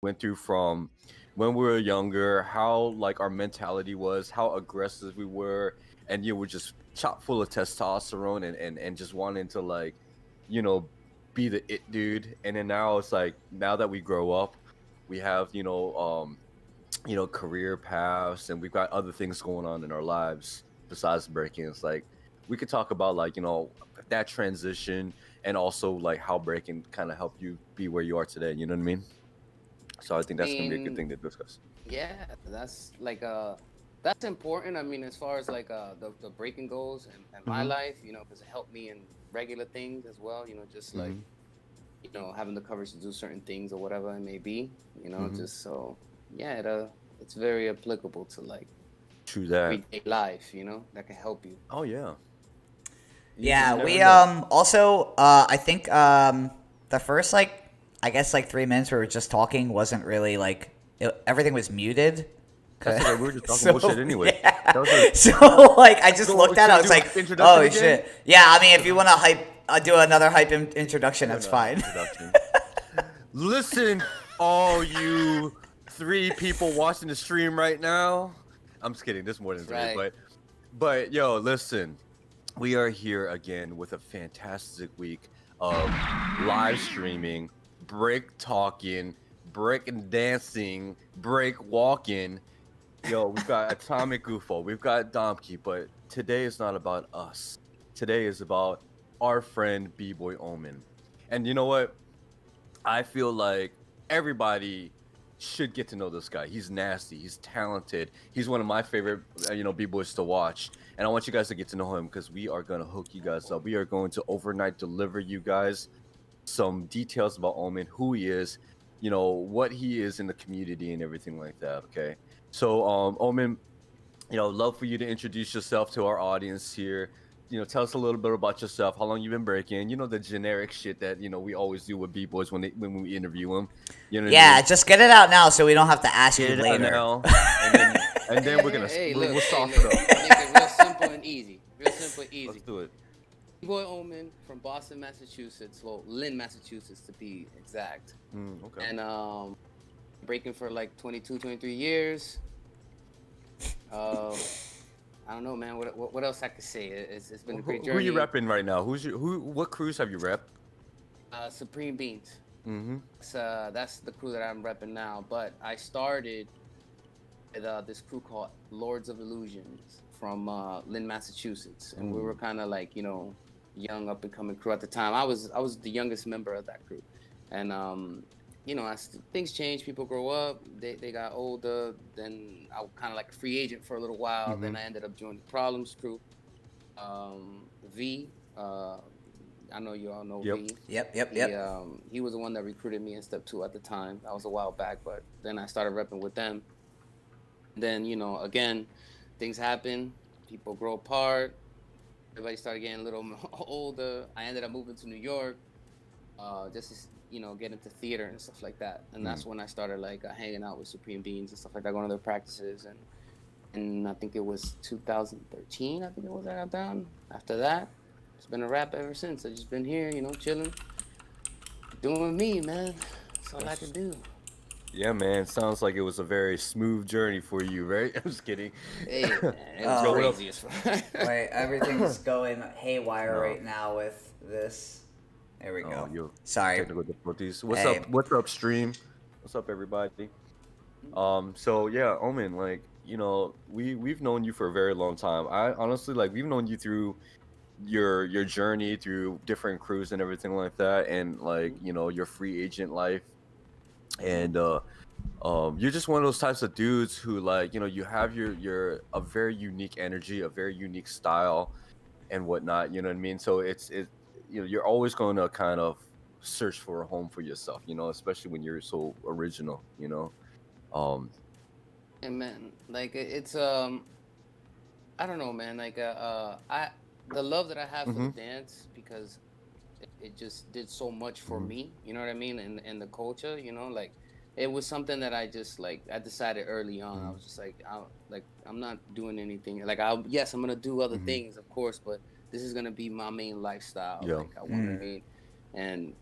went through from when we were younger, how like our mentality was, how aggressive we were, and we're just chock full of testosterone and just wanting to like, you know, be the it dude. And then now it's like now that we grow up, we have career paths, and we've got other things going on in our lives besides breaking. It's like we could talk about like that transition, and also like how breaking kind of helped you be where you are today. You know what I mean? So I think I that's gonna be a good mean, thing to discuss. yeah, that's important. I mean, as far as like the breaking goals and my Mm-hmm. life, because it helped me in regular things as well. Just like Mm-hmm. having the courage to do certain things or whatever it may be. Mm-hmm. Just so yeah, it's very applicable to like True that. everyday life. That can help you. Oh yeah. You Yeah, never we know. also I think the first like I guess like 3 minutes we were just talking wasn't really like everything was muted. That's okay. We were just talking bullshit So anyway. yeah, That was a so like I just so. looked at it, Should I we was do like, introduction oh again? shit. Yeah, I mean if you Okay. want to do another hype introduction, Do that's another fine. introduction. Listen, all you three people watching the stream right now. I'm just kidding. There's more than That's three, right. but yo, listen. We are here again with a fantastic week of live streaming, break talking, break and dancing, break walking. Yo, we've got Atomic Goofball, we've got Domkey, but today is not about us. Today is about our friend B-Boy Omen. And you know what? I feel like everybody should get to know this guy. He's nasty. He's talented. He's one of my favorite, b-boys to watch. And I want you guys to get to know him because we are gonna hook you guys up. We are going to overnight deliver you guys some details about Omen, who he is, what he is in the community and everything like that. Okay. So, Omen, love for you to introduce yourself to our audience here. Tell us a little bit about yourself, how long you've been breaking, the generic shit that, we always do with B-boys when we interview them. You know what I Yeah, mean? just get it out now so we don't have to ask Get you it out later. now. And then we're Hey, gonna hey, hey, we'll look, hey, sauce it look. up. Make it real simple and easy. Real simple, and Let's easy. do it. Boy Omen from Boston, Massachusetts. Well, Lynn, Massachusetts to be exact. Okay. And breaking for like 22, 23 years. Uh, I don't know, man. What else I could say? It's been a great Who you journey. repping right now? What crews have you rep? Supreme Beans. Mm-hmm. That's the crew that I'm repping now. But I started with this crew called Lords of Illusions from Lynn, Massachusetts, and we were kind of like young up and coming crew at the time. I was the youngest member of that crew, and as things change, people grow up, they got older. Then I was kind of like a free agent for a little while. Mm-hmm. Then I ended up joining Problems crew. V. I know you all know Yep. V. Yep, yep, He yep. um he was the one that recruited me in step two at the time. That was a while back, but then I started repping with them. Then again, things happen. People grow apart. Everybody started getting a little older. I ended up moving to New York, just to get into theater and stuff like that. And Mm. that's when I started like hanging out with Supreme Beings and stuff like that, going to their practices. And I think it was 2013. I think it was that I got down. After that, it's been a wrap ever since. I've just been here, chilling, doing me, man. That's all I That's could do. Yeah, man. Sounds like it was a very smooth journey for you, right? I'm just kidding. Hey, man, it was Yo, what Oh, up? crazy as fuck. wait, everything's going haywire No. right now with this. There we Oh, go. you Sorry. technical difficulties. What's Hey. up? What's up, stream? What's up, everybody? So yeah, Omen, like, we've known you for a very long time. I honestly like we've known you through your journey through different crews and everything like that, and like, your free agent life. And you're just one of those types of dudes who like, you have your a very unique energy, a very unique style and whatnot, you know what I mean? So you're always going to kind of search for a home for yourself, especially when you're so original, um And man, like it's I don't know, man. Like I the love that I have for the hmm dance because it just did so much for hmm me. You know what I mean? And the culture, like it was something that I just like I decided early on. I hmm was just like I'm not doing anything. Like I'm gonna do other hmm things, of course, but this is gonna be my main lifestyle. yeah. Like I want Mm. to, and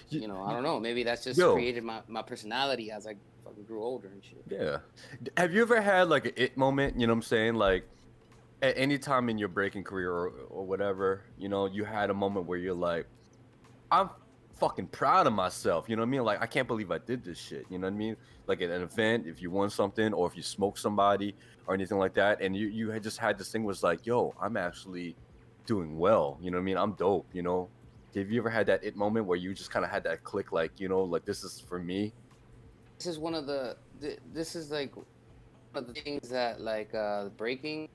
You know, I don't know. Maybe that's just Yo. created my personality as I fucking grew older and shit. Yeah. Have you ever had like an it moment? You know what I'm saying? Like at any time in your breaking career or whatever, you know, you had a moment where you're like, I'm fucking proud of myself. You know what I mean? Like I can't believe I did this shit. You know what I mean? Like at an event, if you won something or if you smoked somebody or anything like that, and you had just had this thing was like, yo, I'm actually doing well. You know what I mean? I'm dope. You know? Have you ever had that it moment where you just kind of had that click, like, you know, like this is for me? This is one of this is like one of the things that like breaking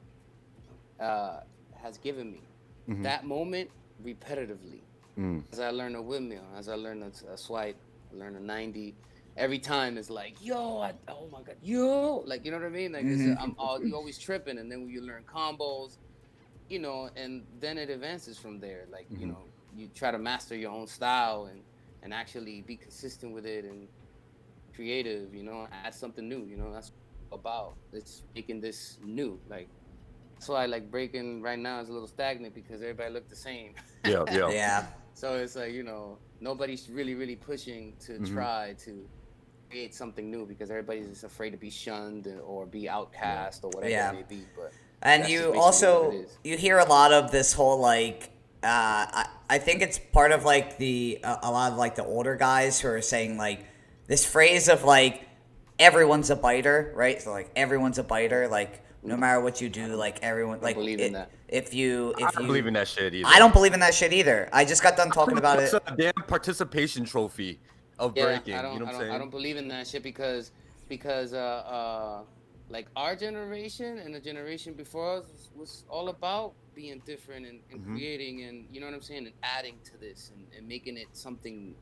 has given me Mhm. that moment repetitively. Mm. As I learn a windmill, as I learn a swipe, I learn a 90. Every time it's like, yo, oh my god, yo, like you know what I mean? Like you always tripping, and then when you learn combos, you know, and then it advances from there. Like you Mhm. know, you try to master your own style and actually be consistent with it and creative. You know, add something new. You know, that's what it's about. It's making this new. Like that's why like breaking right now is a little stagnant because everybody look the same. Yeah, yeah. Yeah. So it's like, you know, nobody's really pushing to Mhm. try to create something new because everybody's just afraid to be shunned or be outcast or whatever Yeah. it may be. But And that's just you basically what it also is. you hear a lot of this whole like I think it's part of like the a lot of like the older guys who are saying like this phrase of like everyone's a biter, right? So like everyone's a biter, like no matter what you do, like everyone Don't like believe in that. if I don't believe you in that shit either. I don't believe in that shit either. I just got done talking about It's it. a damn participation trophy of Yeah, breaking. You know what I'm I saying? don't believe in that shit because like our generation and the generation before us was all about being different and Mhm. creating and you know what I'm saying and adding to this and making it something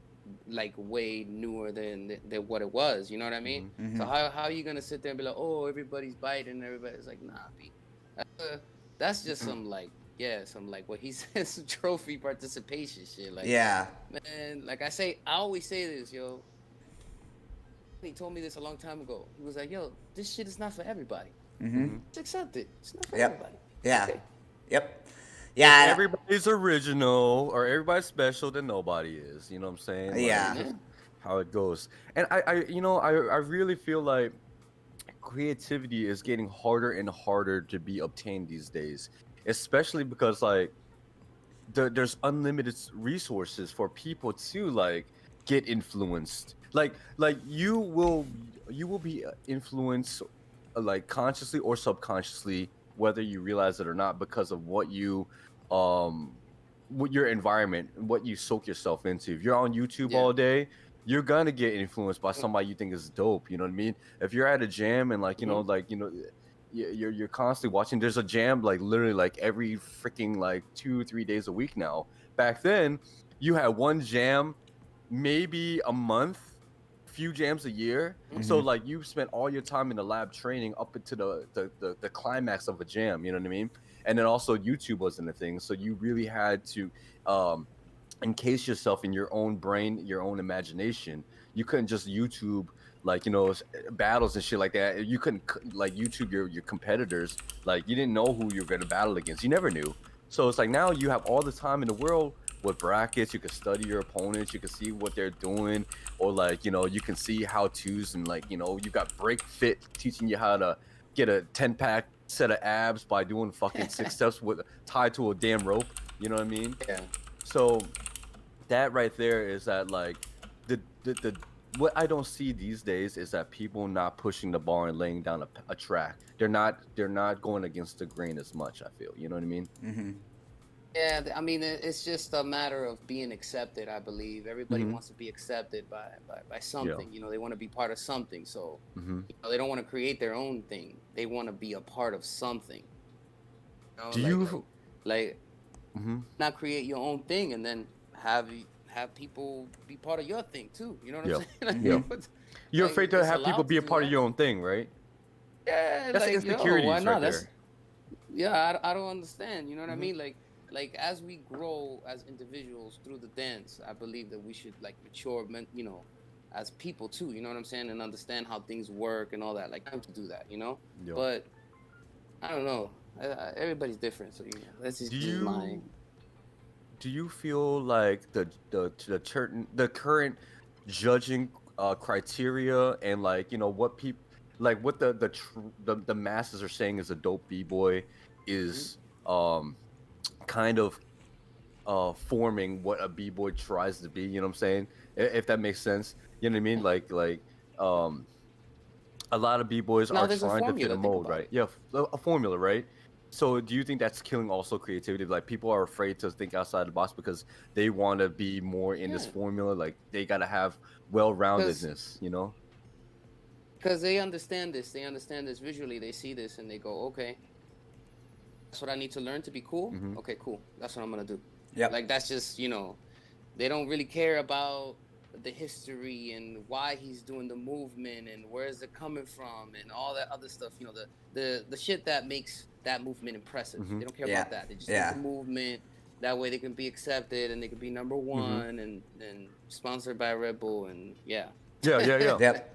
like way newer than what it was. You know what I mean? Mhm. So how are you gonna sit there and be like, oh, everybody's biting, everybody's like, nah, B. That's just some like some like what he says some trophy participation shit. Like Yeah. man, like I always say this, yo. He told me this a long time ago. He was like, "Yo, this shit is not for everybody. Mhm. Mhm. Just accept it. It's not for Yep. everybody. It's Yeah. okay." Yep. If Yeah. everybody's original or everybody's special, then nobody is. You know what I'm saying? Like it's Yeah. just Yeah. how it goes. And I really feel like creativity is getting harder and harder to be obtained these days, especially because like there's unlimited resources for people to like get influenced. Like you will be influenced like consciously or subconsciously, whether you realize it or not, because of um what your environment, what you soak yourself into. If you're on YouTube Yeah. all day, you're gonna get influenced by somebody you think is dope. You know what I mean? If you're at a jam and Mm-hmm. you're constantly watching. There's a jam like literally like every freaking like 2 3 days a week now. Back then, you had one jam maybe a month, few jams a year. So Mhm. like you spent all your time in the lab training up into the climax of a jam. You know what I mean? And then also YouTube wasn't a thing, so you really had to um encase yourself in your own brain, your own imagination. You couldn't just YouTube like battles and shit like that. You couldn't like YouTube your competitors. Like you didn't know who you're going to battle against. You never knew. So it's like now you have all the time in the world with brackets. You can study your opponents. You can see what they're doing, or like you can see how tos and like you got Break Fit teaching you how to get a 10-pack set of abs by doing fucking 6 steps with tied to a damn rope. You know what I mean? Yeah. So that right there is that like the what I don't see these days is that people not pushing the bar and laying down a track. They're not going against the grain as much. I feel. You know what I mean? Mhm. Yeah. I mean, it's just a matter of being accepted. I believe everybody Mm-hmm. wants to be accepted by Yeah. something. You know, they want to be part of something. So Mm-hmm. you know, they don't want to create their own thing. They want to be a part of something. You know, Do you? like Mm-hmm. not create your own thing and then have people be part of your thing too. You know what I'm Yeah. saying? Like, Yeah. Mhm. You're afraid to it's have people allowed to be a do part of that. your own thing, right? Yeah, That's the like yo, why insecurities right not? That's there. yeah. I don't understand. You know what I Mm-hmm. mean? Like as we grow as individuals through the dance, I believe that we should like mature, you know, as people too. You know what I'm saying? And understand how things work and all that. Like time to do that. You know, Yeah. but I don't know. Everybody's different, so you know, that's Do just my you? do you feel like the current judging criteria and like what people like what the masses are saying is a dope b-boy Mhm. is kind of forming what a b-boy tries to be, you know what I'm saying? If that makes sense. You know what I mean? Like um a lot of b-boys Now are there's a trying to fit a formula. Think mold, about right? it. Yeah, a formula, right? So do you think that's killing also creativity? Like people are afraid to think outside the box because they want to be more in this Yeah, formula. Like they gotta have because well-roundedness, you know? they understand this. They understand this visually. They see this and they go, okay, that's what I need to learn to be cool. Hmm. Okay, cool. That's what I'm gonna do. Yep. Like that's just they don't really care about the history and why he's doing the movement and where is it coming from and all that other stuff. The shit that makes that movement impressive. Hmm. They don't care Yeah. about that. They just need the Yeah. movement. That way they can be accepted and they can be number Hmm. one and sponsored by Red Bull and yeah. Yeah, yeah, yeah. Yep.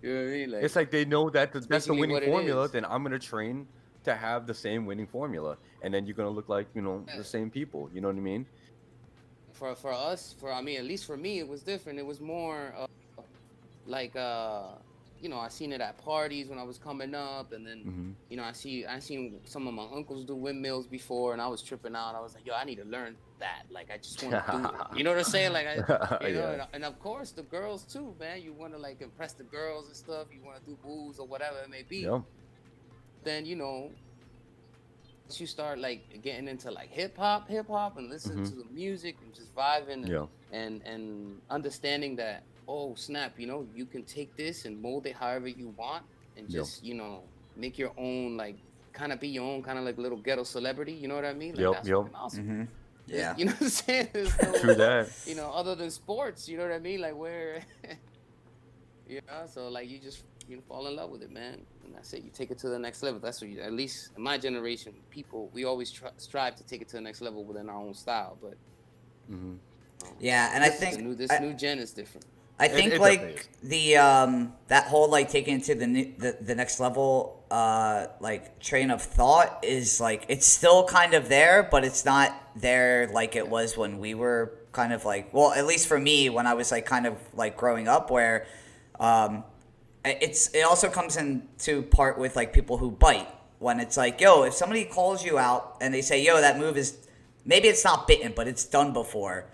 You know what I mean? It's Like like they know that it's that's the basically winning what it formula. is. Then I'm gonna train to have the same winning formula, and then you're gonna look like Yeah. the same people. You know what I mean? For us, for I mean, at least for me, it was different. It was more like I seen it at parties when I was coming up, and then Hmm. I seen some of my uncles do windmills before, and I was tripping out. I was like, yo, I need to learn that. Like, I just want to do it. You know what I'm saying? Like, Yeah. and of course the girls too, man. You want to like impress the girls and stuff. You want to do moves or whatever it may be. Yeah. Then once you start like getting into like hip hop, and listen Hmm. to the music and just vibing Yeah. and understanding that, oh snap, you can take this and mold it however you want and Yeah. just make your own, like kind of be your own kind of like little ghetto celebrity. You know what I mean? Like Yep. that's Yep. fucking awesome. Mm-hmm. Yeah. You know what I'm saying? There's True no, that. other than sports. You know what I mean? Like where, so like you just fall in love with it, man, and that's it. You take it to the next level. That's what at least in my generation, people, we always strive to take it to the next level within our own style. But Hmm. Yeah, and I this think new gen is different. I It, think it definitely is. like the that whole like taking it to the next level like train of thought is like it's still kind of there, but it's not there like it Yeah. was when we were kind of like, well, at least for me when I was like kind of like growing up, where um it also comes into part with like people who bite, when it's like, yo, if somebody calls you out and they say, yo, that move is, maybe it's not bitten but it's done before,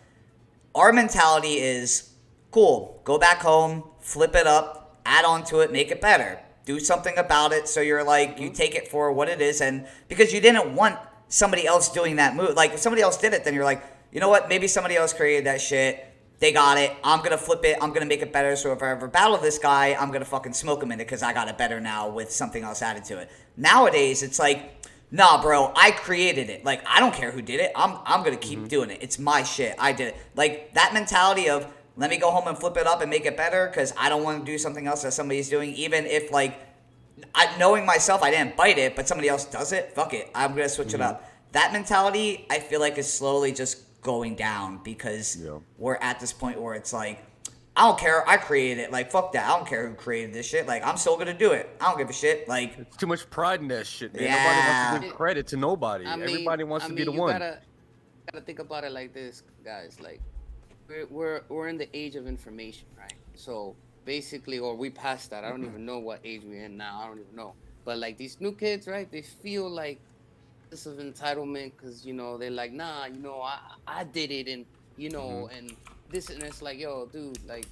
our mentality is, cool, go back home, flip it up, add on to it, make it better. Do something about it so you're like, you Hmm. take it for what it is. And because you didn't want somebody else doing that move, like if somebody else did it, then you're like, you know what, maybe somebody else created that shit. They got it. I'm going to flip it. I'm going to make it better. So if I ever battle this guy, I'm going to fucking smoke him in it because I got it better now with something else added to it. Nowadays, it's like, nah, bro, I created it. Like, I don't care who did it. I'm gonna keep Hmm. doing it. It's my shit. I did it. Like that mentality of let me go home and flip it up and make it better because I don't want to do something else that somebody's doing, even if like knowing myself I didn't bite it, but somebody else does it. Fuck it. I'm gonna switch it Hmm. up. That mentality I feel like is slowly just going down because Yeah. we're at this point where it's like, I don't care. I created it. Like, fuck that. I don't care who created this shit. Like, I'm still gonna do it. I don't give a shit. Like, It's too much pride in that shit, man. Nobody wants to yeah. give It, credit to nobody. Everybody wants I to be the mean, you one. gotta think about it like this, guys. Like, we're in the age of information, right? So basically, or we passed that. I don't even know what age we're in now. I don't even know. But like these new kids, right? They feel like this of entitlement because they're like, nah, I did it, and Hmm. and this, and it's like, yo, dude, like,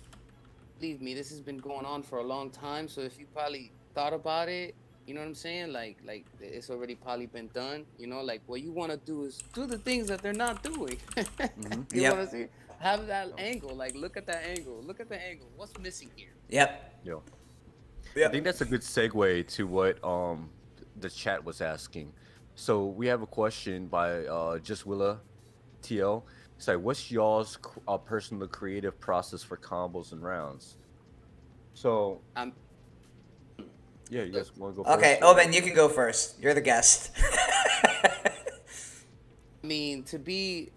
believe me, this has been going on for a long time. So if you probably thought about it, you know what I'm saying? Like it's already probably been done. Like what you want to do is do the things that they're not doing. Hmm. You want to Yep. see, have that angle. Like look at that angle. Look at the angle. What's missing here? Yep. Yeah. I think Yep. that's a good segue to what the chat was asking. So we have a question by Just Willa TL. It's like, what's y'all's personal creative process for combos and rounds? So I'm yeah, you guys want to go Okay, first? Omen, you can go first. You're the guest. I mean, to be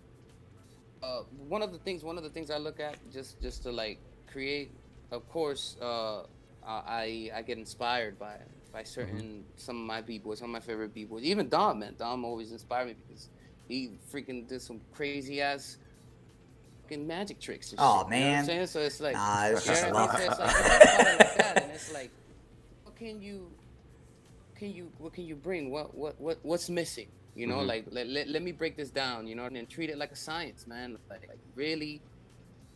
one of the things I look at just to like create. Of course, I get inspired by Hmm. certain some of my b-boys, some of my favorite b-boys. Even Dom, man, Dom always inspired me because he freaking did some crazy ass fucking magic tricks and Oh shit. man. You know what I'm saying? So it's like, Nah, it's you just know a what I lot. mean? So it's like, you think about it like that, and it's like, what can you bring? What's missing? You know, like let me break this down. You know, and then treat it like a science, man. Like really, you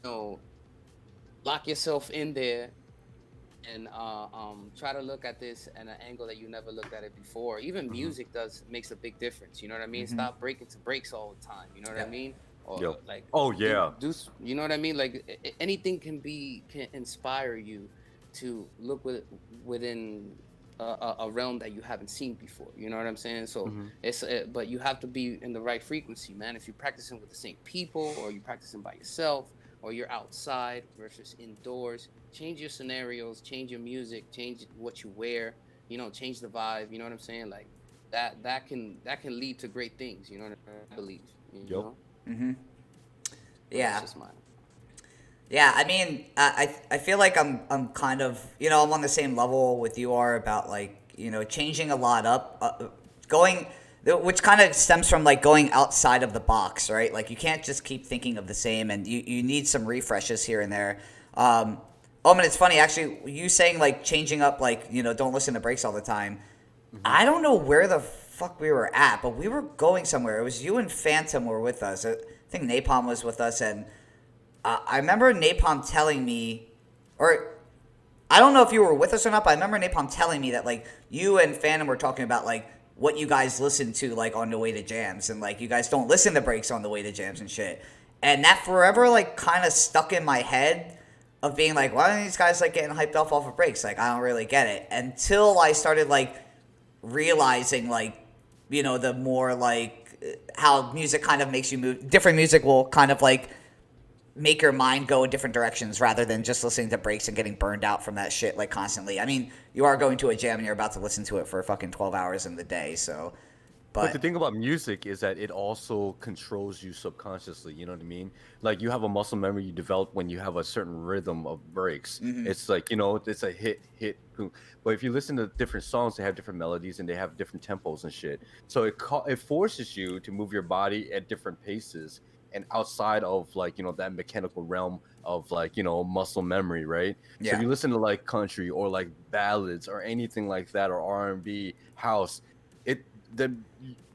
know, lock yourself in there and try to look at this at an angle that you never looked at it before. Even music makes a big difference. You know what I mean? Stop breaking to breaks all the time. You know what I mean? Or like, oh yeah, you know what I mean? Like anything can inspire you to look within a realm that you haven't seen before. You know what I'm saying? So but you have to be in the right frequency, man. If you're practicing with the same people, or you're practicing by yourself, or you're outside versus indoors, change your scenarios, change your music, change what you wear, you know, change the vibe. You know what I'm saying? Like that can lead to great things. You know what I believe? You know? Yeah. That's just mine. Yeah, I mean, I feel like I'm kind of, you know, I'm on the same level with you are about, like, you know, changing a lot up, which kind of stems from, like, going outside of the box, right? Like, you can't just keep thinking of the same, and you need some refreshes here and there. Omen, it's funny, actually, you saying, like, changing up, like, you know, don't listen to breaks all the time. I don't know where the fuck we were at, but we were going somewhere. It was you and Phantom were with us. I think Napalm was with us, and I remember Napalm telling me, or I don't know if you were with us or not, but I remember Napalm telling me that, like, you and Phantom were talking about, like, what you guys listen to, like, on the way to jams, and, like, you guys don't listen to breaks on the way to jams and shit. And that forever, like, kind of stuck in my head of being like, why are these guys, like, getting hyped off of breaks? Like, I don't really get it. Until I started, like, realizing, like, you know, the more, like, how music kind of makes you move. Different music will kind of, like, make your mind go in different directions rather than just listening to breaks and getting burned out from that shit, like, constantly. I mean, you are going to a jam and you're about to listen to it for fucking 12 hours in the day, so. But the thing about music is that it also controls you subconsciously. You know what I mean? Like, you have a muscle memory you develop when you have a certain rhythm of breaks. It's like, you know, it's a hit, boom. But if you listen to different songs, they have different melodies and they have different tempos and shit. So it forces you to move your body at different paces and outside of, like, you know, that mechanical realm of, like, you know, muscle memory, right? Yeah. So if you listen to, like, country or, like, ballads or anything like that, or R&B, house,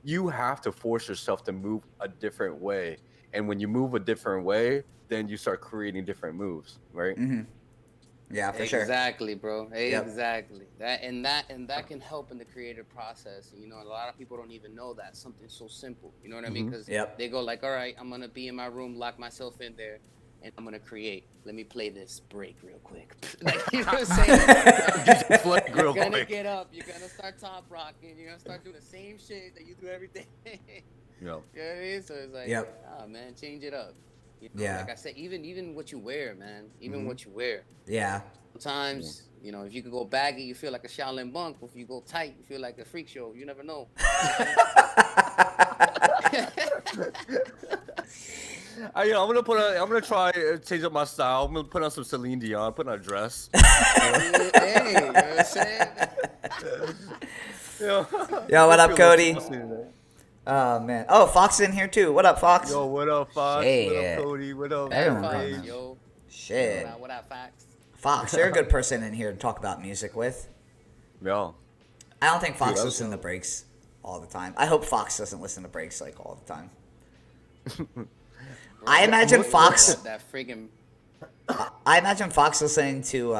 you have to force yourself to move a different way. And when you move a different way, then you start creating different moves, right? Yeah, for sure. Exactly, bro. Yep. Exactly. That can help in the creative process. You know, a lot of people don't even know that something so simple. You know what I mean? Because they go like, all right, I'm gonna be in my room, lock myself in there, and I'm gonna create. Let me play this break real quick. Like, you know what I'm saying? You're gonna get up. You're gonna start top rocking. You're gonna start doing the same shit that you do every day. You know what I mean? So it's like, oh man, change it up. You know, like I said, even what you wear, man. Even what you wear. Yeah. Sometimes, you know, if you could go baggy, you feel like a Shaolin monk. If you go tight, you feel like a freak show. You never know. I'm gonna try change up my style. I'm gonna put on some Celine Dion, put on a dress. Hey, you know what I'm saying? Yo, what up, Cody? Oh man. Oh, Fox is in here too. What up, Fox? Yo, what up, Fox? Shit. What up, Cody? What up, Everyone. Yo. Shit. What up, Fox? Fox, you're a good person in here to talk about music with. Yo. I don't think Fox listens to breaks all the time. I hope Fox doesn't listen to breaks, like, all the time. I imagine Fox. That friggin'. I imagine Fox listening to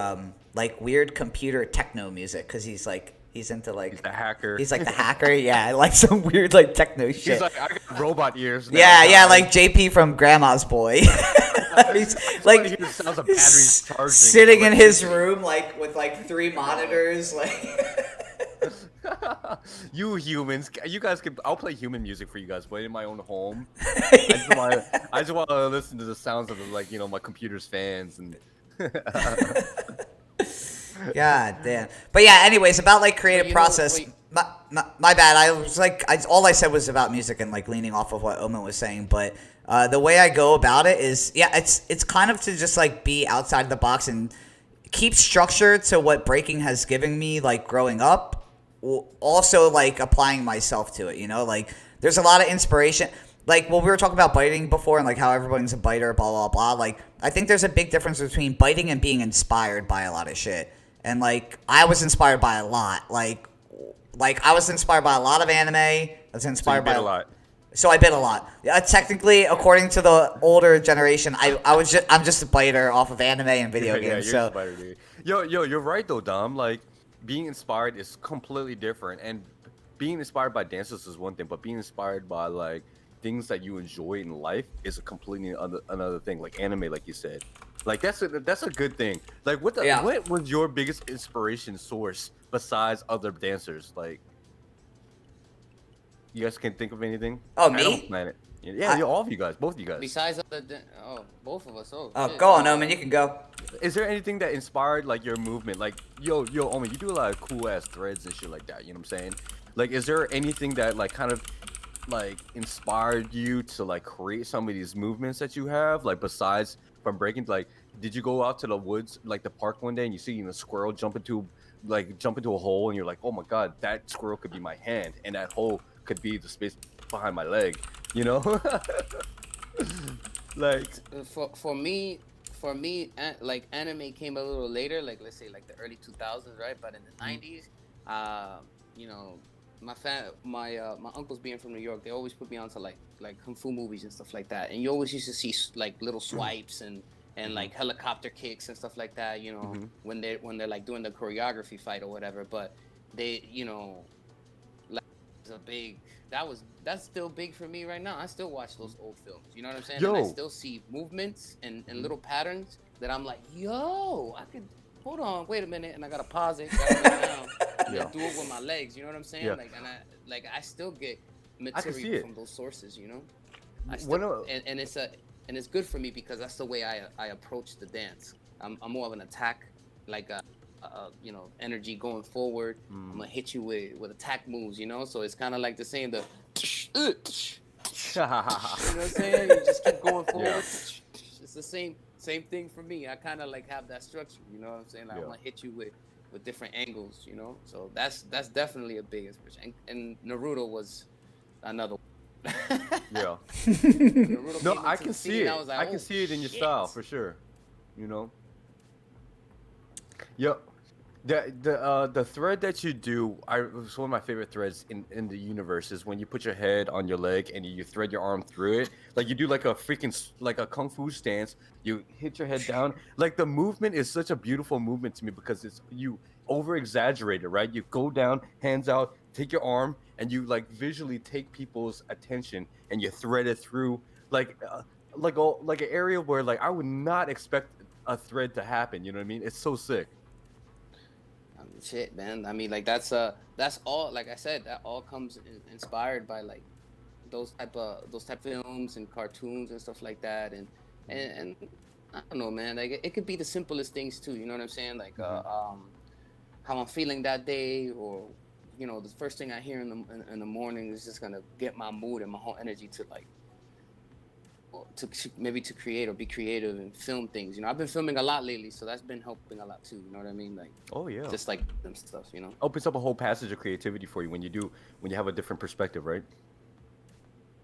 like weird computer techno music because he's into, like, He's the hacker. He's like the hacker, yeah, like some weird, like, techno shit. He's like, I got robot ears now. Yeah, like JP from Grandma's Boy. He's like sitting in his room, like, with, like, 3 monitors, like. You humans, you guys can. I'll play human music for you guys, but in my own home. I just want to listen to the sounds of, like, you know, my computer's fans and. God damn. But yeah, anyways, about, like, creative process. My bad. I was like, all I said was about music and, like, leaning off of what Omen was saying. But the way I go about it is, it's kind of to just, like, be outside the box and keep structure to what breaking has given me, like, growing up. Also, like, applying myself to it, you know, like, there's a lot of inspiration. like, well, we were talking about biting before and, like, how everyone's a biter, blah, blah, blah. Like, I think there's a big difference between biting and being inspired by a lot of shit. And, like, I was inspired by a lot. Like I was inspired by a lot of anime. I was inspired by a lot. So I bit a lot. Technically, according to the older generation, I'm just a biter off of anime and video games. Yeah, you're so a spider, dude. Yo, you're right though, Dom. Like, being inspired is completely different, and being inspired by dances is one thing, but being inspired by like things that you enjoy in life is a completely another thing. Like anime, like you said, like that's a good thing. Like, what was your biggest inspiration source besides other dancers? Like, you guys can think of anything? Oh, Animal me? Planet. Yeah, all of you guys, both of you guys. Besides both of us. Oh, shit. Go on, Omen, you can go. Is there anything that inspired like your movement? Like, yo, Omen, you do a lot of cool ass threads and shit like that. You know what I'm saying? Like, is there anything that like kind of like inspired you to like create some of these movements that you have? Like, besides from breaking, like, did you go out to the woods, like the park one day, and you see a squirrel jump into a hole, and you're like, oh my god, that squirrel could be my hand, and that hole could be the space behind my leg, you know? Like, for me, like anime came a little later, like let's say like the early 2000s, right? But in the 90s, you know, my uncles being from New York, they always put me onto like kung fu movies and stuff like that, and you always used to see like little swipes and like helicopter kicks and stuff like that, you know, when they're like doing the choreography fight or whatever. But they, you know, like that's still big for me right now. I still watch those old films, you know what I'm saying? Yo. And I still see movements and little patterns that I'm like, yo, I could hold on, wait a minute, and I gotta pause it, gotta wait down, and then do it with my legs, you know what I'm saying? Yeah. Like I still get see material it. from those sources, you know. And it's good for me because that's the way I approach the dance. I'm more of an attack, like you know, energy going forward. I'm gonna hit you with attack moves, you know. So it's kind of like the saying the, you know what I'm saying? You just keep going forward. Yeah. It's the same thing for me. I kind of like have that structure, you know what I'm saying? Like I'm gonna hit you with different angles, you know. So that's definitely a big inspiration. And Naruto was another one. Yeah. No, I can see it. I can see it in your style for sure. You know. Yo, the thread that you do, it's one of my favorite threads in the universe is when you put your head on your leg and you thread your arm through it. Like you do like a kung fu stance. You hit your head down. Like the movement is such a beautiful movement to me because it's you over exaggerate it, right? You go down, hands out, take your arm, and you like visually take people's attention and you thread it through like an area where like I would not expect a thread to happen. You know what I mean? It's so sick. Shit, man. I mean, like that's all. Like I said, that all comes inspired by like those type films and cartoons and stuff like that. And I don't know, man. Like it could be the simplest things too. You know what I'm saying? Like how I'm feeling that day, or you know, the first thing I hear in the morning is just gonna get my mood and my whole energy to like to create or be creative and film things. You know, I've been filming a lot lately, so that's been helping a lot too. You know what I mean? Like, oh yeah, just like them stuff. You know, opens up a whole passage of creativity for you when you have a different perspective, right?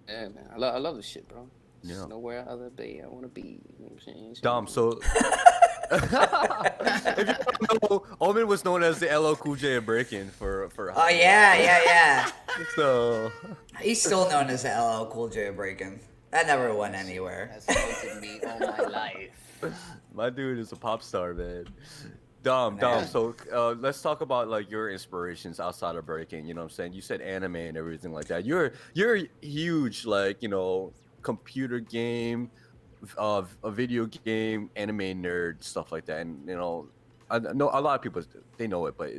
Yeah, man. I love this shit, bro. Yeah. There's nowhere other be I want to be. You know what I'm saying? Dom, so if you don't know, Omen was known as the LL Cool J of breaking for. Oh yeah. So He's still known as the LL Cool J of breaking. That never went anywhere. That's haunted me all my life. My dude is a pop star, man. Dom. So let's talk about like your inspirations outside of breaking. You know what I'm saying? You said anime and everything like that. You're a huge like computer game, a video game, anime nerd, stuff like that. And I know a lot of people they know it, but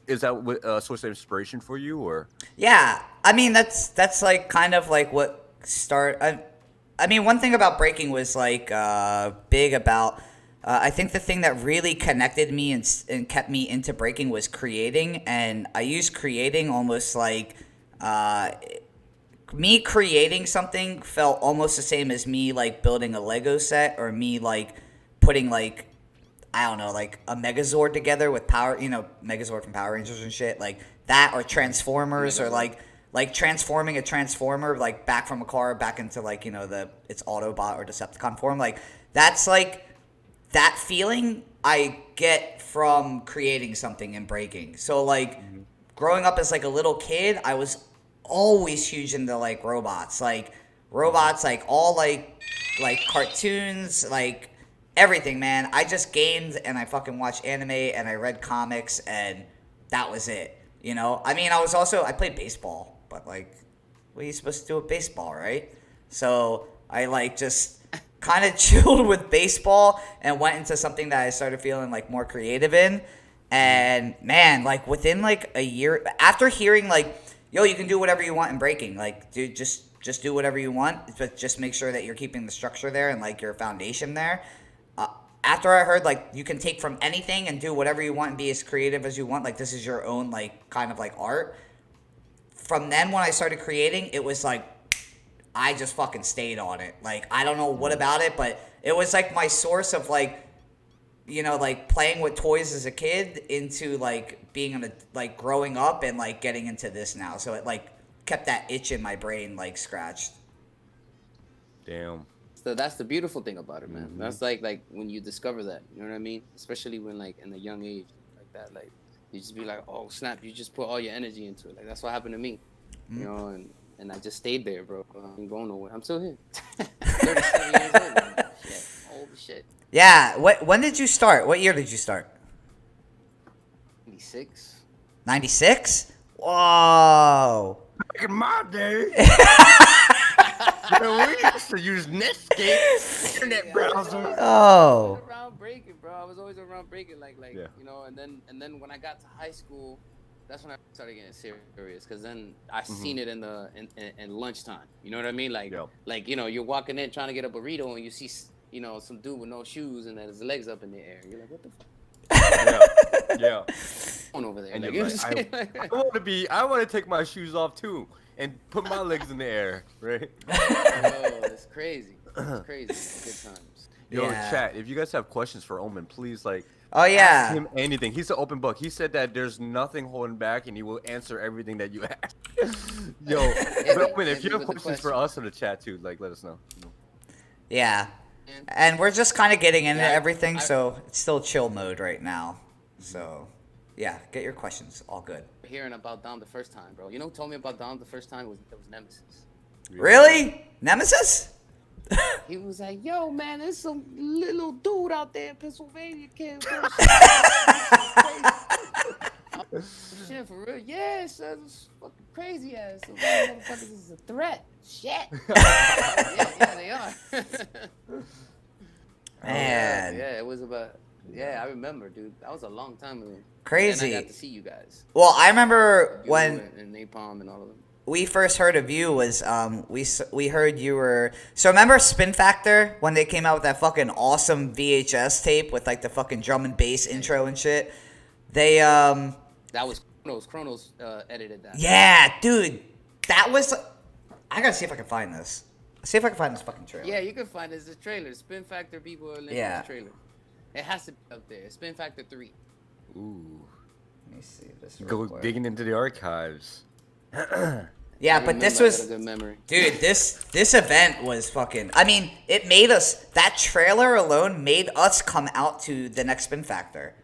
is that a source of inspiration for you or? Yeah, I mean that's like kind of like what. I mean, one thing about breaking was like big about. I think the thing that really connected me and kept me into breaking was creating, and I use creating almost like me creating something felt almost the same as me like building a Lego set or me like putting like I don't know like a Megazord together with power, Megazord from Power Rangers and shit like that, or Transformers or like like transforming a transformer like back from a car back into like, you know, its Autobot or Decepticon form. Like that's like that feeling I get from creating something and breaking. So like growing up as like a little kid, I was always huge into like robots, like all like cartoons, like everything, man. I just gamed and I fucking watched anime and I read comics and that was it. You know, I mean, I played baseball, but like, what are you supposed to do with baseball, right? So I like just kind of chilled with baseball and went into something that I started feeling like more creative in. And man, like within like a year after hearing like, yo, you can do whatever you want in breaking, like, dude, just do whatever you want, but just make sure that you're keeping the structure there and like your foundation there. After I heard like you can take from anything and do whatever you want and be as creative as you want, like this is your own like kind of like art. From then when I started creating, it was like I just fucking stayed on it. Like I don't know what about it, but it was like my source of like, you know, like playing with toys as a kid into like being in a like growing up and like getting into this now. So it like kept that itch in my brain like scratched. Damn. So that's the beautiful thing about it, man. That's like when you discover that, you know what I mean? Especially when like in a young age like that, like you just be like, oh snap, you just put all your energy into it. Like that's what happened to me, you know, and I just stayed there, bro. I ain't going nowhere. I'm still here. 37 years old, man. Shit. Holy shit. Yeah. When did you start? What year did you start? 96. 96? Whoa. Back in my day, man, we used to use Netscape internet browser. Oh. Around breaking, bro. I was always around breaking, like Yeah. you know. And then when I got to high school, that's when I started getting serious. Cause then I seen it in lunchtime. You know what I mean? Like Yeah. like you know, you're walking in trying to get a burrito, and you see some dude with no shoes and then his legs up in the air. You're like, what the fuck? Yeah. On over there. And Like, you're you know like, what I'm saying? I want to take my shoes off too and put my legs in the air, right? Oh, it's crazy. It's crazy. Good times. Yo, Yeah. chat, if you guys have questions for Omen, please like Oh yeah. ask him anything. He's an open book. He said that there's nothing holding back and he will answer everything that you ask. Yo, but Omen, if you have questions for us in the chat too, like let us know. Yeah. And we're just kind of getting into Yeah, everything, so it's still chill mode right now. So, yeah, get your questions. All good. Hearing about Dom the first time, bro. You know who told me about Dom the first time? It was Nemesis. Really? Nemesis? He was like, yo, man, there's some little dude out there in Pennsylvania, kid. Shit, for real? Yeah, son, it's fucking crazy ass. So motherfuckers is a threat. Shit. yeah, they are. Man. Yeah, it was about. Yeah, I remember, dude. That was a long time ago. Crazy. And I got to see you guys. Well, I remember You when and Napalm and all of them. we first heard of you was we heard you were, so remember Spin Factor when they came out with that fucking awesome VHS tape with like the fucking drum and bass intro and shit. They That was Kronos. Kronos edited that. yeah, dude, that was. I gotta see if I can find this. See if I can find this fucking trailer. Yeah, you can find it. It's the trailer. Spin Factor Bboy and Yeah. trailer. It has to be up there. Spin Factor 3. Ooh. Let me see this. real Go quick. digging into the archives. Yeah, I but this remember, I was. got a good memory. Dude, this event was fucking. I mean, it made us. That trailer alone made us come out to the next Spin Factor,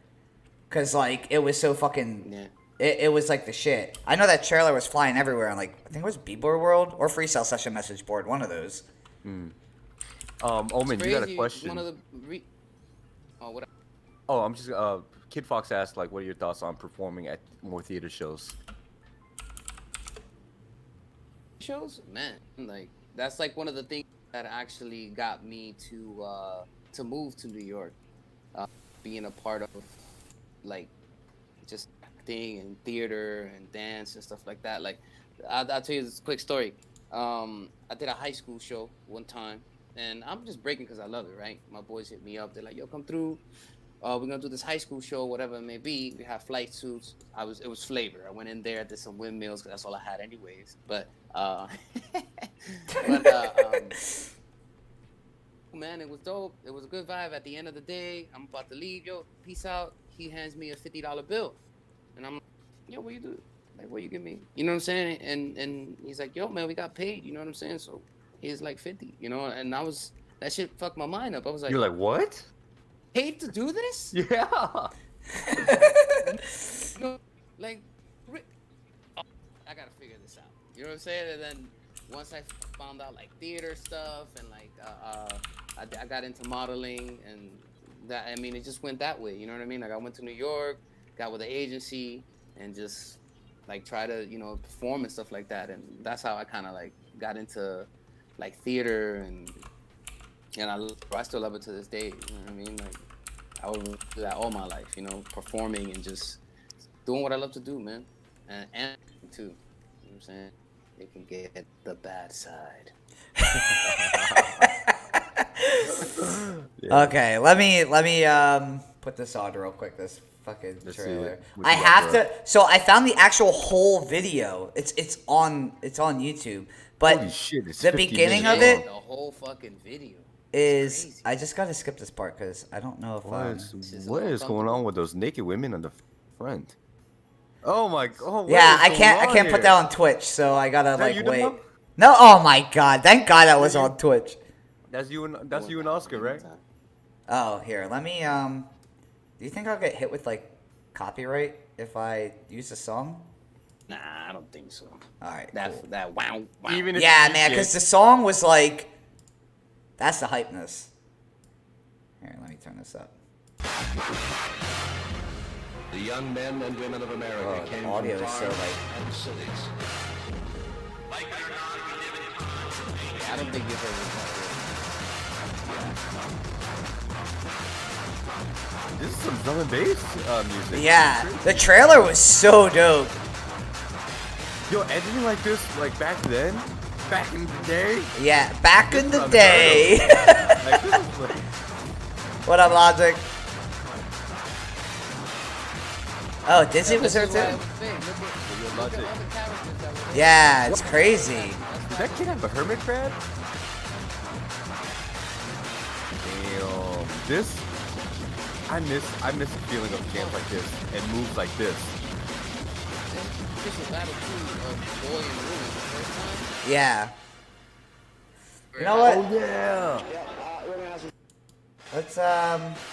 cause like it was so fucking. Yeah. It was like the shit. I know that trailer was flying everywhere on like I think it was Bboy World or Freestyle Session message board, one of those. Omen, you got a Crazy, question? One of the what? Oh, I'm just Kid Fox asked like, what are your thoughts on performing at more theater shows? Shows, man, like that's like one of the things that actually got me to move to New York, being a part of like just acting and theater and dance and stuff like that. Like I'll tell you this quick story. I did a high school show one time, and I'm just breaking because I love it, right? My boys hit me up. They're like, "Yo, come through. We're gonna do this high school show, whatever it may be. We have flight suits." It was flavor. I went in there, did some windmills because that's all I had anyways. But man, it was dope. It was a good vibe. At the end of the day, I'm about to leave. Yo, peace out. He hands me a $50 bill, and I'm like, yo, what you do? Like, what you give me? You know what I'm saying? And he's like, yo, man, we got paid. You know what I'm saying? So he's like 50. You know, and that shit fucked my mind up. I was like, You're like, what? paid to do this? Yeah. You know, like, oh, I gotta figure this out. You know what I'm saying? And then once I found out like theater stuff and like I got into modeling and that, I mean, it just went that way. You know what I mean? Like I went to New York, got with the agency, and just like try to perform and stuff like that. And that's how I kind of like got into like theater and I still love it to this day. You know what I mean? Like I would do that all my life. Performing and just doing what I love to do, man. And too. You know what I'm saying? They can get the bad side. Yeah. Okay, let me put this on real quick. This fucking Let's see trailer. what I you got, have bro. to. So I found the actual whole video. It's on YouTube. But Holy shit, it's the 50 beginning minutes of it long. The whole fucking video. is Crazy. I just gotta skip this part because I don't know if What is going on with those naked women on the front? Oh my! Oh, what yeah, is I going can't on put here? that on Twitch, so I gotta that you, wait. Demo? No, oh my god! Thank God that was on Twitch. That's you and Oscar, right? Oh, here, let me do you think I'll get hit with copyright if I use a song? Nah, I don't think so. All right, That cool. that wow. Even if Yeah, you man, get- because the song was that's the hypeness. Here, let me turn this up. The young men and women of America Oh, the came audio from is so, farms and cities. I don't think you've heard this. This is some drum and bass music. Yeah, the trailer was so dope. Yo, editing like this, like back then, back in the day. Yeah, back in the Unheard of. day. Like, this is like, What up, Logic? Oh, Disney was there This is why I too? was saying, look at all the characters that were Yeah, it's crazy. does that kid have a hermit crab? Damn, this. I miss the feeling of camp like this and moves like this. This was battle 2 of Boy and Louie the first time. Yeah. You know what? Oh yeah. Let's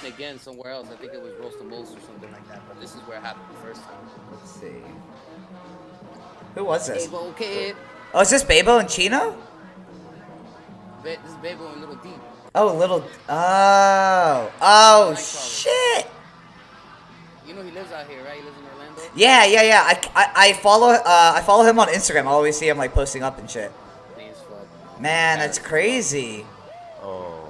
Again, somewhere else, I think it was Roast and Most or something like that. But this is where it happened the first time. let's see. Who was this? Babo Kid. Oh, is this Babo and Chino? This is Babo and Little D. Oh, little. Oh, shit. You know he lives out here, right? He lives in Orlando. Yeah. I follow him on Instagram. I always see him posting up and shit. Funny as fuck. Man, that's crazy. Oh.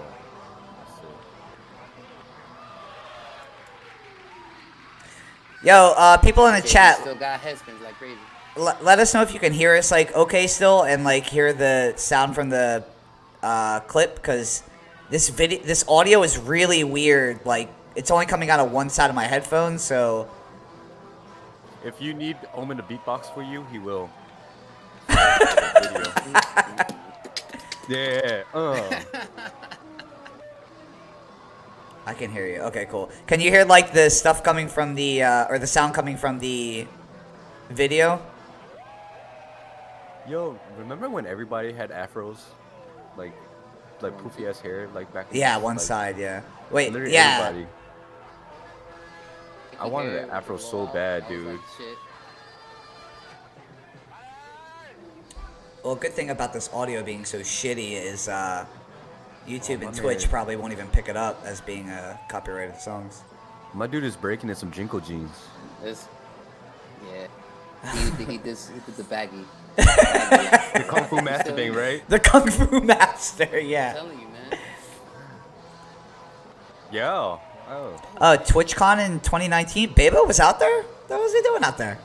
Yo, people in the He chat, still got headspins like crazy. let us know if you can hear us okay still and hear the sound from the clip because this audio is really weird. It's only coming out of one side of my headphones, so If you need Omen to beatbox for you, he will. Yeah. I can hear you. Okay, cool. Can you hear the stuff coming from the or the sound coming from the video? Yo, remember when everybody had afros, like poofy ass hair, back? in Yeah, the- one like, side. Yeah. Wait. Literally Yeah. everybody. I wanted an afro so bad, dude. Shit. Well, good thing about this audio being so shitty is YouTube my and Twitch man. probably won't even pick it up as being copyrighted songs. My dude is breaking in some Jinko jeans. Yeah. He did the baggy. The Kung Fu Master thing, right? The Kung Fu Master, I'm yeah. telling you, man. Yeah. Oh. TwitchCon in 2019. Babo was out there? What was he doing out there?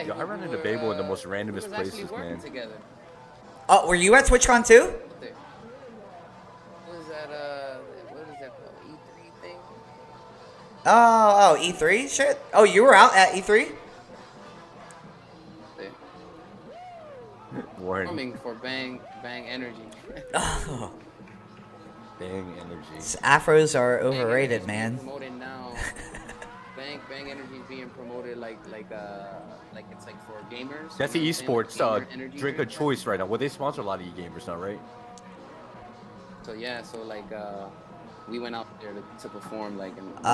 Yo, I run into Babo in the most randomest we was actually places, working man. Together. Oh, were you at TwitchCon too? There. What is that? What is that called? E3 thing? Oh, E3 shit. Oh, you were out at E E3? There. Warren, Coming for Bang Energy. Oh, bang energy. afros are Bang overrated, Energy's being man. Promoted now. Bang Energy is being promoted like it's like for gamers. That's you the know what I'm saying? esports Like gamer energy drink of drink. choice right now. Well, they sponsor a lot of e-gamers now, right? So yeah, so like we went out there to perform like and Oh, do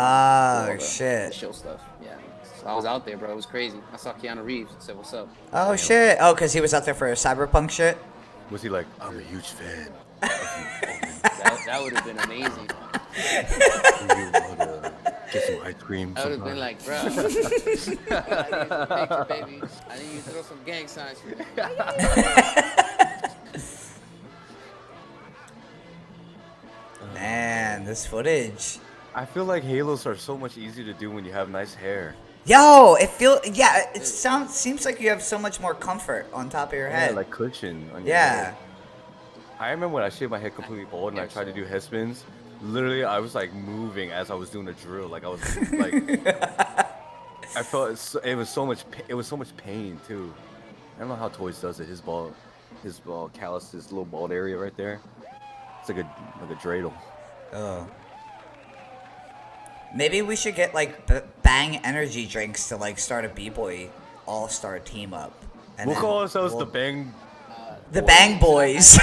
all the shit. show stuff. Yeah, so I was out there, bro. It was crazy. I saw Keanu Reeves. Said, "What's up?" Oh shit. Oh, cause he was out there for cyberpunk shit. Was he like, I'm a huge fan. That would have been amazing. Do you want to get some ice cream? I would have been like, bro, I need some picture, baby. I need you to throw some gang signs for me. Man, this footage. I feel like halos are so much easier to do when you have nice hair. Yo, it seems like you have so much more comfort on top of your Yeah, head. like cushion on your Yeah. head. I remember when I shaved my head completely bald and I tried to do head spins. Literally, I was like moving as I was doing the drill. Like I was like, I felt it was so much pain too. I don't know how Toys does it. His ball callus, his little bald area right there. It's like a dreidel. Oh. Maybe we should get like Bang energy drinks to like start a B-boy all-star team up. And We'll then call ourselves the Bang, the Bang Boys.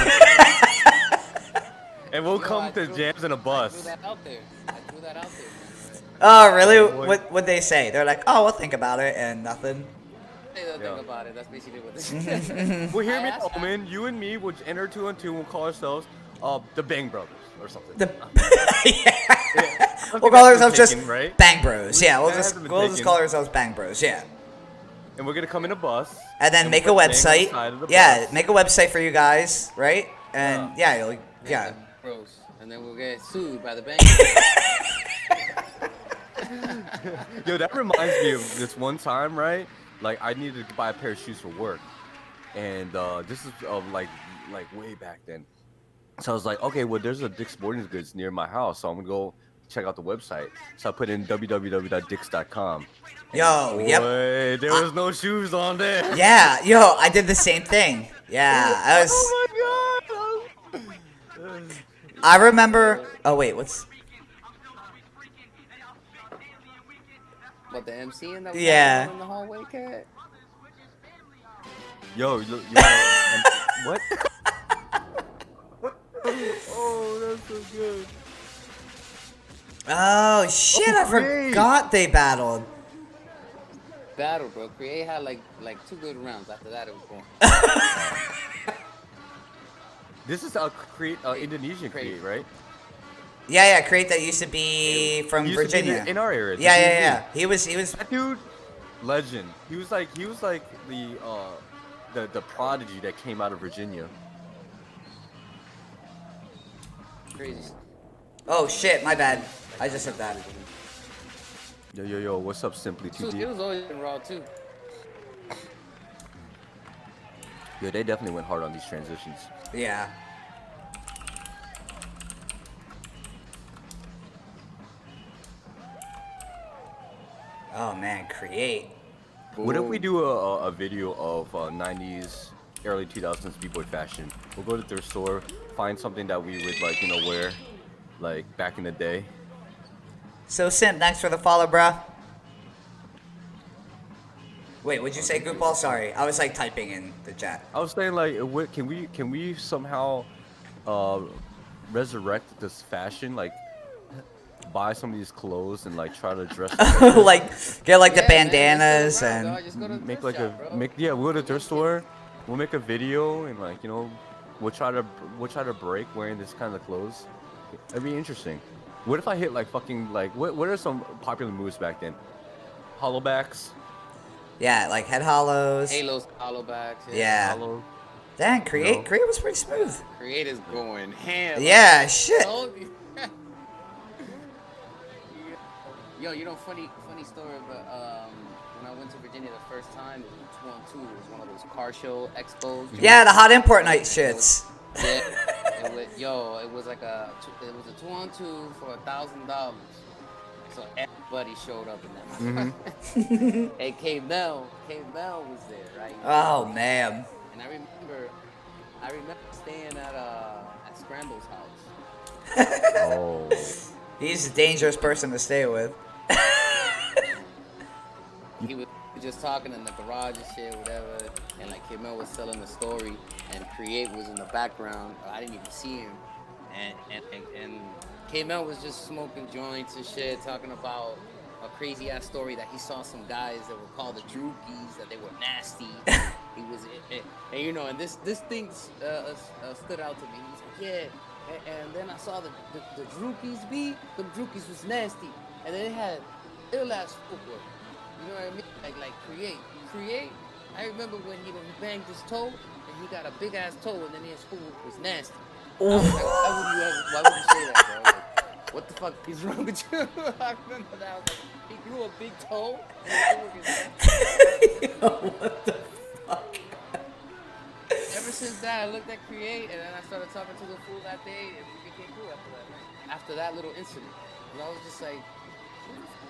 and we'll Yo, come I to threw- jams in a I threw bus. that out there. Man. Oh, really? Boy. What they say? They're like, oh, we'll think about it and nothing. Hey, don't Yeah. think about it. That's basically what this is. Well, hear I me, asked- Omen. You and me would enter 2 and 2 and we'll call ourselves the Bang Brothers or something. Yeah. Something We'll call that's been ourselves just taken, right? Bang Bros. Yeah, That hasn't been we'll just taken. call ourselves Bang Bros. Yeah. And we're gonna come in a bus. And then we'll make a put Bang on the website. side of the Yeah, bus. make a website for you guys, right? And yeah, yeah. Gross. And then we'll get sued by the bank. Yo, that reminds me of this one time, right? Like I needed to buy a pair of shoes for work, and this is like way back then. So I was like, okay, well, there's a Dick's Sporting Goods near my house, so I'm gonna go check out the website. So I put in www.dicks.com. Yo, yep. Boy, there was no shoes on there. Yeah, yo, I did the same thing. Yeah, I was. Oh my god. I remember. Oh wait, what's? But the MC in that was Yeah. in the hallway, cat. Yo, what? Oh, that's so good. Oh shit! I great. forgot they battled. Battle, bro. Create had like 2 good rounds. After that, it was going. This is Indonesian Crazy. create, right? Yeah, Create that used to be from He used to be Virginia. in our area. Yeah. He was. That dude, legend. He was like the prodigy that came out of Virginia. Crazy. Oh shit! My bad. I just said that. Yo, what's up, Simply It 2D? was always in Raw too. Yeah, they definitely went hard on these transitions. Yeah. Oh man, Create. What if we do a video of 90s, early 2000s B-boy fashion? We'll go to their store, find something that we would wear, like back in the day. So Simp, thanks for the follow, bruh. Wait, what'd you say, Goofball? Sorry, I was like typing in the chat. I was saying can we somehow resurrect this fashion, like buy some of these clothes and like try to dress Like get like the Yeah, man, bandanas just go around, and dog. Just go to the make thrift like shop, a bro. we'll go to their store, we'll make a video and we'll try to break wearing this kind of clothes. It'd be interesting. What if I hit like fucking like what are some popular moves back then? Hollowbacks, yeah, like head hollows. Halos, hollowbacks. Yeah. hollow. Dang, Create No. Create was pretty smooth. Create is going ham. Yeah, shit. Told you. Yo, funny story, but when I went to Virginia the first time, it was 2-on-2. It was one of those car show expos. Yeah, the hot import night shits. Yeah, it was like a 2-on-2 for $1,000. So everybody showed up in that. And K Bell was there, right? Oh man. And I remember staying at Scramble's house. Oh. He's a dangerous person to stay with. he was just talking in the garage and shit, whatever. And like Kid Mel was telling the story, and Create was in the background. I didn't even see him, and Kid Mel was just smoking joints and shit, talking about a crazy ass story that he saw some guys that were called the Drookies, that they were nasty. He was, and you know, and this thing stood out to me. He's like, yeah, and then I saw the Drookies be, the Drookies was nasty, and then they had ill ass footwork. You know what I mean? Like create. I remember when he banged his toe, and he got a big ass toe, and then his footwork was nasty. I was like, why would you say that, bro? Like, what the fuck is wrong with you? I remember that. I was like, he grew a big toe, and his footwork is nasty. Yo, what the fuck? Ever since that, I looked at Create, and then I started talking to the fool that day, and we became cool after that. After that little incident, and I was just like,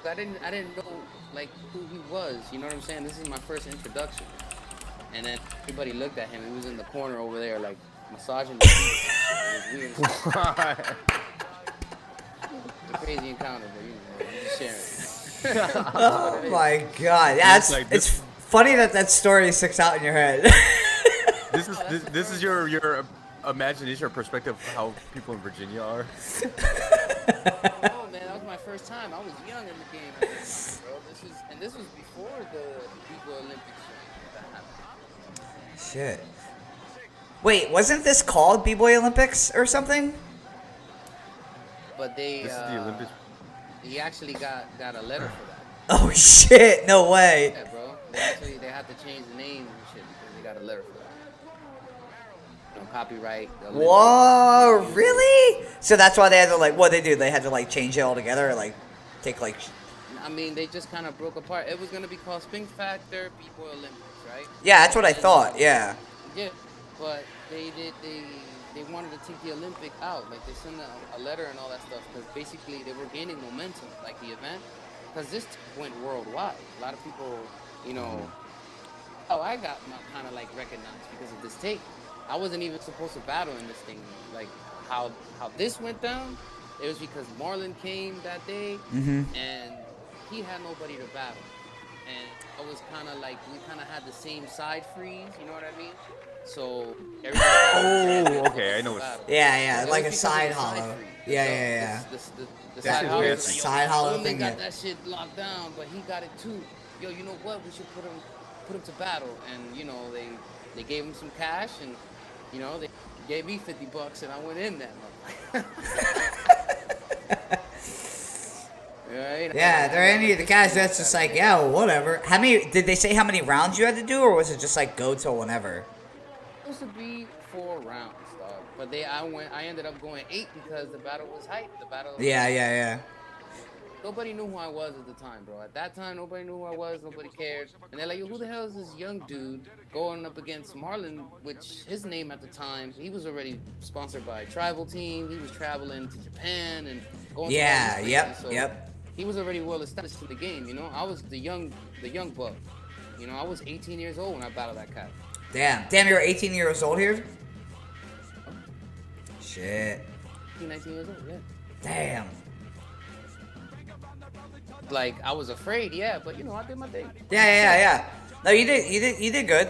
I didn't know like who he was. You know what I'm saying? This is my first introduction, and then everybody looked at him. He was in the corner over there, like massaging the feet. It was weird. It's a crazy encounter, but you know, I'm just sharing. Oh my god. Yeah, it's funny that story sticks out in your head. This is your imagination or perspective of how people in Virginia are. Oh man, that was my first time. I was young in the game, bro. This was before the Bboy Olympics that happened. Shit. Wait, wasn't this called Bboy Olympics or something? But they, This is the Olympics. he actually got a letter for that. Oh shit! No way. Yeah, bro. They had to change the name and shit because they got a letter for that. You know, copyright. Whoa, really? So that's why they had to like, what they do? They had to like change it all together, or like take like. I mean, they just kind of broke apart. It was gonna be called Spin Factor Bboy Olympics, right? Yeah, that's what I thought. Yeah. Yeah, but they wanted to take the Olympic out. Like they sent a letter and all that stuff because basically they were gaining momentum, like the event, because this went worldwide. A lot of people, you know. Oh, I got kind of like recognized because of this tape. I wasn't even supposed to battle in this thing. Like how this went down, it was because Marlon came that day and he had nobody to battle. And I was kind of like, we kind of had the same side freeze, you know what I mean? So everybody. Oh, okay, I know what. Yeah, It like a was because side of the hollow. freeze. Yeah. The That side shit hollow. weird. was like, yo, Side hollow Omen thing, got yeah. that shit locked down, but he got it too. Yo, you know what? We should put him to battle. And you know, they gave him some cash, and you know, they gave me $50, and I went in there. Right? Yeah, there ain't any of the guys that's just like, yeah, well, whatever. How many, did they say how many rounds you had to do, or was it just like go till whenever? Supposed to be 4 rounds, dog. But I ended up going 8 because the battle was hype. The battle. Yeah. Nobody knew who I was at the time, bro. At that time, nobody knew who I was. Nobody cared. And they're like, who the hell is this young dude going up against Marlon, which his name at the time, he was already sponsored by a tribal team. He was traveling to Japan and going to all these places. So Yep. He was already well established in the game, you know. I was the young buck. You know, I was 18 years old when I battled that cat. Damn, you're 18 years old here? Shit. 19 years old, yeah. Damn. Like, I was afraid, yeah, but you know, I did my thing. Yeah. No, you did good.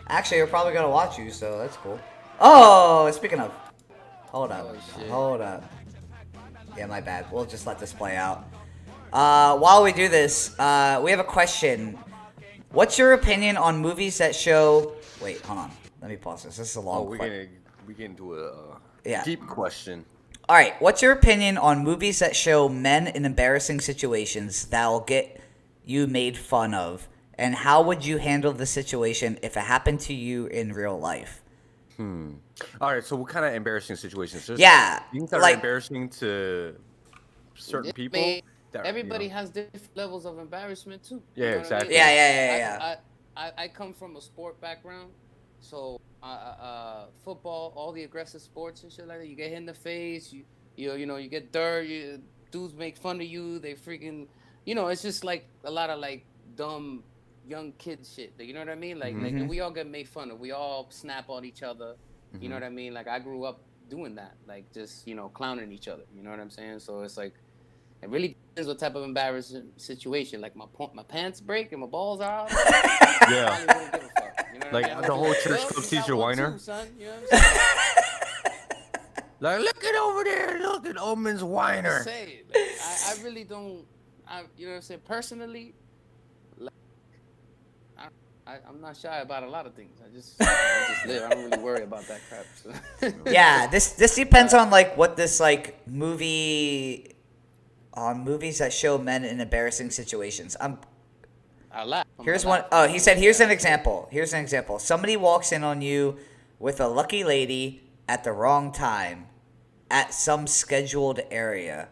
Actually, we're probably gonna watch you, so that's cool. Oh, speaking of, hold up. Yeah, my bad. We'll just let this play out. While we do this, we have a question. What's your opinion on movies that show? Wait, hold on. Let me pause this. This is a long. We get into a Yeah. deep question. All right, what's your opinion on movies that show men in embarrassing situations that'll get you made fun of? And how would you handle the situation if it happened to you in real life? All right, so what kind of embarrassing situations? Just Yeah, things that like- are embarrassing to certain Yeah, people. I mean, that, everybody has different levels of embarrassment too. Yeah, You know what I mean? exactly. Yeah. I come from a sport background, so football, all the aggressive sports and shit like that. You get hit in the face, you know, you get dirt. Dudes make fun of you. They freaking, you know, it's just like a lot of like dumb young kid shit. You know what I mean? Like we all get made fun of. We all snap on each other. You know what I mean? Like I grew up doing that, like just, you know, clowning each other. You know what I'm saying? So it's like, It really depends what type of embarrassing situation. Like my pants break and my balls are out. Yeah. I probably wouldn't give a fuck. You know what Like, I mean? I would the be whole like, church "Well, club you sees got your one whiner. too, son." You know what I'm saying? Like, look at over there, look at Omen's Just whiner. say, like, I really don't. You know what I'm saying? Personally, like, I'm not shy about a lot of things. I just live. I don't really worry about that crap. So. Yeah, this depends on like what this like movie on movies that show men in embarrassing situations. I laugh. Here's one. Oh, he said here's an example. Here's an example. Somebody walks in on you with a lucky lady at the wrong time at some scheduled area.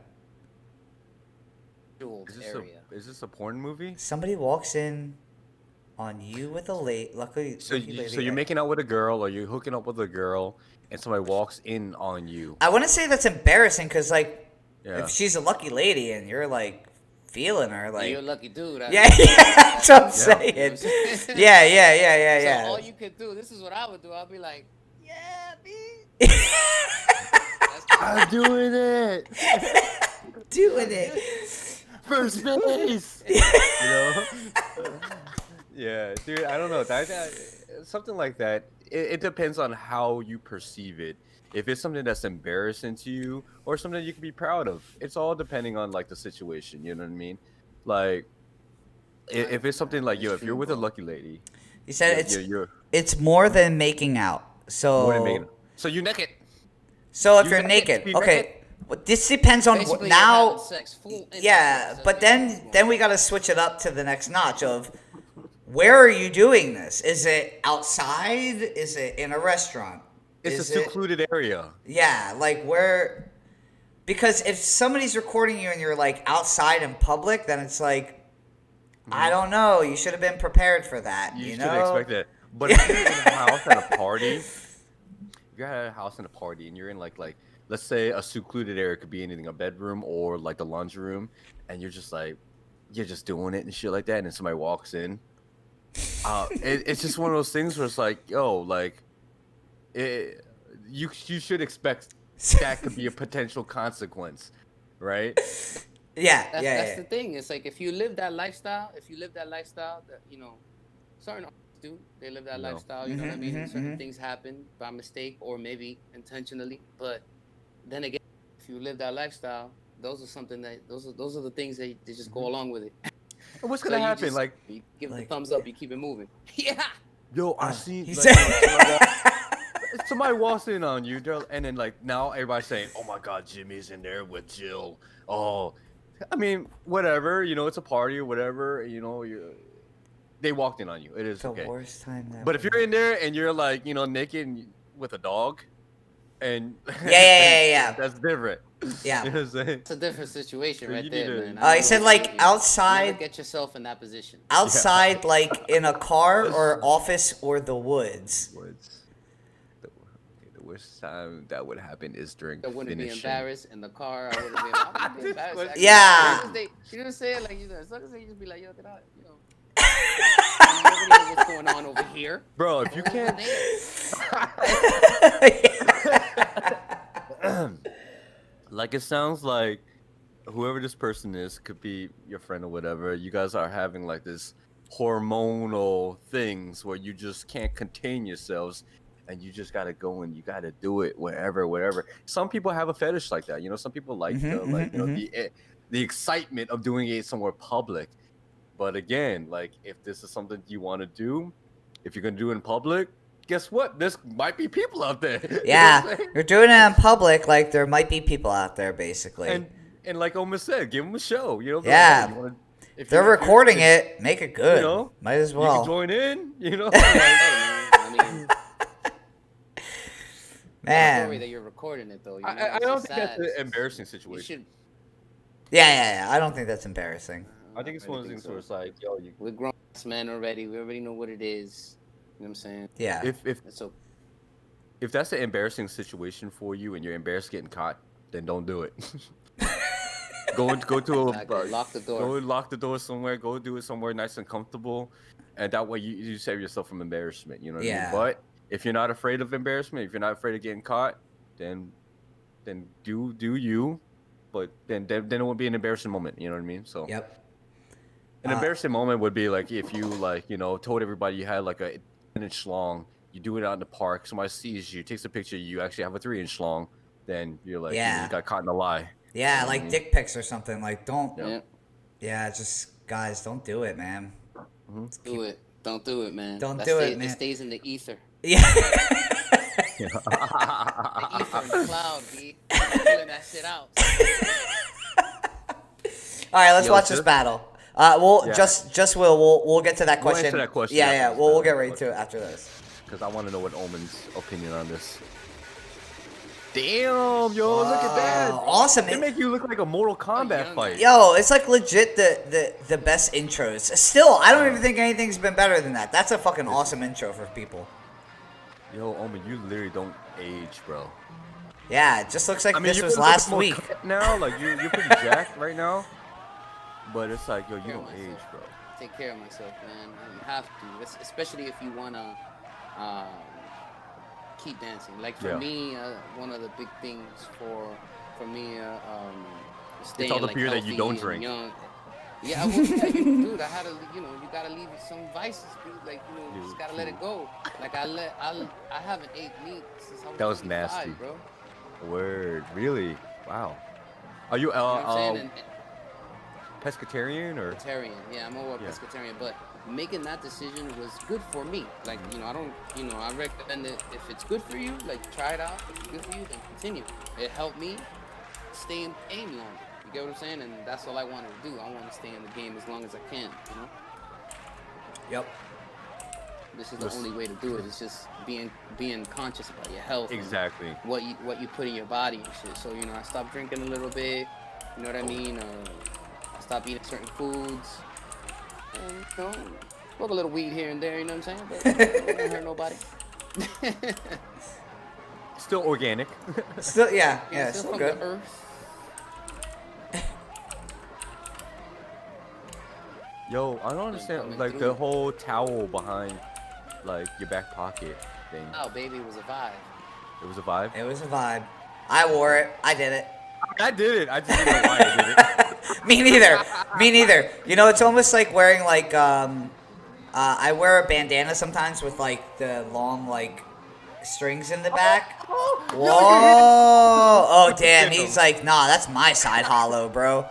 Is this a porn movie? Somebody walks in on you with a lucky lady. So you're making out with a girl, or you're hooking up with a girl, and somebody walks in on you. I wouldn't say that's embarrassing because like Yeah. if she's a lucky lady and you're like feeling her like You're a lucky dude. yeah, that's what I'm You know saying. what I'm saying? Yeah. So all you could do, this is what I would do. I'd be like, yeah, B. I'm doing it. Doing it. First base. You know? Yeah, dude. I don't know. That something like that. It depends on how you perceive it. If it's something that's embarrassing to you, or something you can be proud of, it's all depending on like the situation. You know what I mean? Like, if it's something like if you're with a lucky lady, You said you're it's more than making out. So more than making it. So you naked. So if You you're naked, naked, be okay. naked. Well, this depends on Basically, you're now. having sex, full intimacy, Yeah, so but that's then we gotta switch it up to the next notch of where are you doing this? Is it outside? Is it in a restaurant? It's Is a it- secluded area. Yeah, like where? Because if somebody's recording you and you're like outside in public, then it's like, I don't know. You should have been prepared for that. You You, should know? expect that. But if you're in a house at a party, if you're at a house and a party and you're in like let's say a secluded area, could be anything, a bedroom or like the laundry room, and you're just like you're just doing it and shit like that, and then somebody walks in. It's just one of those things where it's like, yo, like, you should expect that could be a potential consequence, right? That's the thing. It's like if you live that lifestyle, that certain artists do. They live that lifestyle. You know what I mean? And certain things happen by mistake or maybe intentionally. But then again, if you live that lifestyle, those are the things that they just go along with it. And what's gonna happen? Like, you give the thumbs up, you keep it moving. Yeah. yo, I seen He like, said- somebody walks in on you, and then like now everybody's saying, "Oh my God, Jimmy's in there with Jill." Oh, I mean, whatever. You know, it's a party or whatever. You know, they walked in on you. It is the okay. worst time. But if you're in there and you're like, naked and with a dog, and Yeah. that's different. Yeah. You know what I'm saying? It's a different situation So right you there, need to- man. He said like You outside. never get yourself in that position. Outside, like in a car or office or the woods. The worst time that would happen is during I wouldn't finishing. be embarrassed in the car. I wouldn't be embarrassed. Actually. Yeah. You know what I'm saying? Like, as long as they just be like, yo, get out, Nobody knows what's going on over here. Bro, if you can't, like, it sounds like whoever this person is could be your friend or whatever. You guys are having like this hormonal things where you just can't contain yourselves, and you just gotta go and you gotta do it wherever. Some people have a fetish like that. Some people like the excitement of doing it somewhere public. But again, like, if this is something you want to do, if you're gonna do it in public, guess what? There might be people out there. Yeah, you're doing it in public. Like there might be people out there, basically. And like Omen said, give them a show. Yeah. If they're recording it, it, make it good. Might as you well. can join in. Man. Story that you're recording it though. I don't think that's an embarrassing situation. Yeah. I don't think that's embarrassing. I think it's one of those things where it's like, yo, we're grown men already. We already know what it is. You know what I'm saying? Yeah. If that's an embarrassing situation for you and you're embarrassed getting caught, then don't do it. Go to lock the door. Go lock the door somewhere. Go do it somewhere nice and comfortable, and that way you save yourself from embarrassment. You know what I mean? But if you're not afraid of embarrassment, if you're not afraid of getting caught, then do you, but then it would be an embarrassing moment. You know what I mean? So Yep. an embarrassing moment would be like if you like told everybody you had like a 10-inch long. You do it out in the park. Somebody sees you, takes a picture. You actually have a 3-inch long. Then you're like, Yeah. you got caught in a lie. Yeah, You know what I like mean? dick pics or something. Like, don't. Yeah. Yeah, just guys, don't do it, man. Do it. Don't do it, man. Don't do it, man. It stays in the ether. Yeah. The ether and the cloud, B. I'm pulling that shit out. All right, let's Yo, watch this just- battle. Yeah. just we'll get to that We'll question. answer that question Yeah, after yeah. this We'll battle. get right to it after this. Because I want to know what Omen's opinion on this. Damn, yo, look at that. Awesome. They make you look like a Mortal Kombat young fight. Yo, it's like legit the best intros. Still, I don't even think anything's been better than that. That's a fucking awesome intro for people. Yo, Omen, you literally don't age, bro. Yeah, it just looks like this you're was a little bit last more week. cut now, like you're pretty jacked right now. But it's like, yo, you don't age, bro. Take care of myself, man. You have to, especially if you wanna keep dancing. Like for Yeah. me, one of the big things for me, staying all the like beer that you healthy don't and drink. young. Yeah, well, yeah, dude, I had to, you gotta leave some vices, dude. Like, you just gotta let it go. Like I haven't ate meat since I was That was 25, nasty. bro. Word, really? Wow. Are you You know what I'm saying? And, pescatarian or? pescatarian. Yeah, I'm more Yeah. pescatarian, but making that decision was good for me. Like, I don't, I recommend it if it's good for you, like try it out. If it's good for you, then continue. It helped me stay in the game longer. You get what I'm saying? And that's all I wanted to do. I want to stay in the game as long as I can, Yep. This is the only way to do it. It's just being conscious about your health. and Exactly. what you put in your body and shit. So, I stopped drinking a little bit. You know what I mean? I stopped eating certain foods. And, smoke a little weed here and there, you know what I'm saying? But it don't hurt nobody. Still organic. Still, yeah, Still still from good. the earth. Yo, I don't understand coming like through. the whole towel behind like your back pocket thing. Oh, baby, it was a vibe. It was a vibe. It was a vibe. I wore it. I did it. I did it. I just didn't know why I did it. Me neither. Me neither. It's almost like wearing like I wear a bandana sometimes with like the long like strings in the back. Whoa! Oh damn, he's like, nah, that's my side hollow, bro.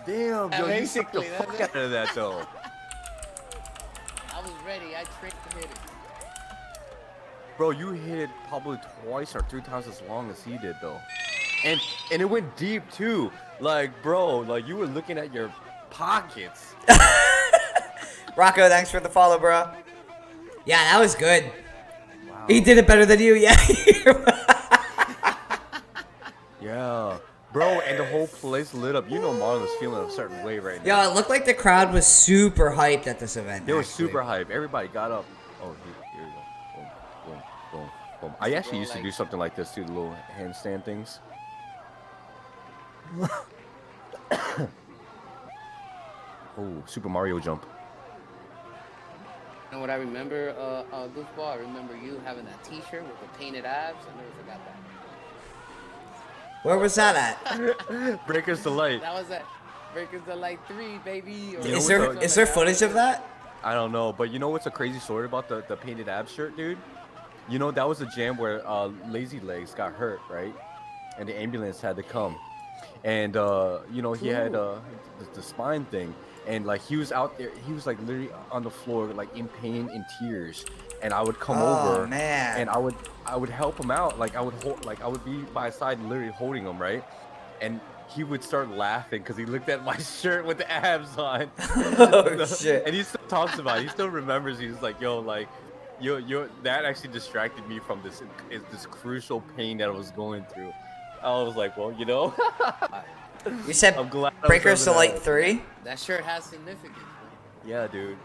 Damn, yo, you took the Basically, fuck that's out of that though. I was ready. I trained to hit it. Bro, you hit it probably twice or 3 times as long as he did though. And it went deep too. Like, bro, like you were looking at your pockets. Rocco, thanks for the follow, bro. Yeah, that was good. Wow. He did it better than you, yeah. Yeah. Bro, and the whole place lit up. Marlon was feeling a certain way right now. Yo, it looked like the crowd was super hyped at this event. They were actually. super hype. Everybody got up. Oh, here we go. Boom, boom, boom, boom. I actually used to do something like this too, the little handstand things. Oh, Super Mario jump. And what I remember, Goofball, I remember you having that T-shirt with the painted abs. I never forgot that. Where was that at? Breakers to light. That was at Breakers the Light 3, baby. Or Is what's there up? is there footage of that? I don't know, but you know what's a crazy story about the painted abs shirt, dude? That was a jam where Lazy Legs got hurt, right? And the ambulance had to come. And, he had the spine thing. And, like, he was out there. He was, like, literally on the floor, like, in pain, in tears. And I would come over. Man. And I would help him out. Like, I would be by his side literally holding him, right? And he would start laughing because he looked at my shirt with the abs on. Oh, shit. And he still talks about it. He still remembers. He's like, yo, like, that actually distracted me from this crucial pain that I was going through. I was like, well, You said I'm glad I was Breakers to able to- Light 3? That shirt has significance. Yeah, dude.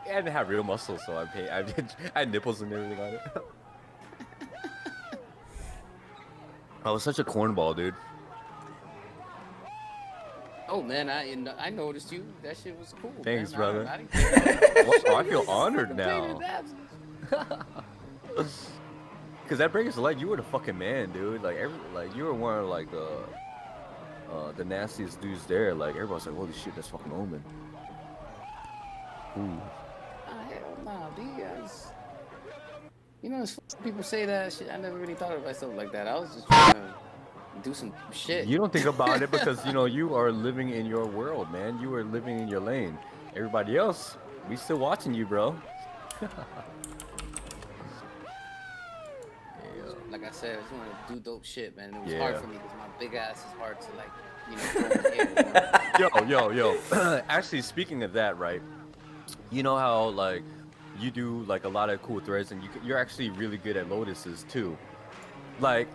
I didn't have real muscles, so I had nipples and everything on it. I was such a cornball, dude. Oh man, I noticed you. That shit was cool. Thanks, man. brother. I didn't care. Oh, I feel honored The painted now. abs. Cause that Breakers to Light, you were the fucking man, dude. Like you were one of like the nastiest dudes there. Like everybody's like, holy shit, that's fucking Omen. Ooh. Hell nah, guys. You know, it's people say that shit. I never really thought of myself like that. I was just trying to do some shit. You don't think about it because you know you are living in your world, man. You are living in your lane. Everybody else, we still watching you, bro. Like I said, I just want to do dope shit, man. It was Yeah. hard for me because my big ass is hard to like, go in the air, Yo. Actually, speaking of that, right? You know how like you do like a lot of cool threads, and you're actually really good at lotuses too. Like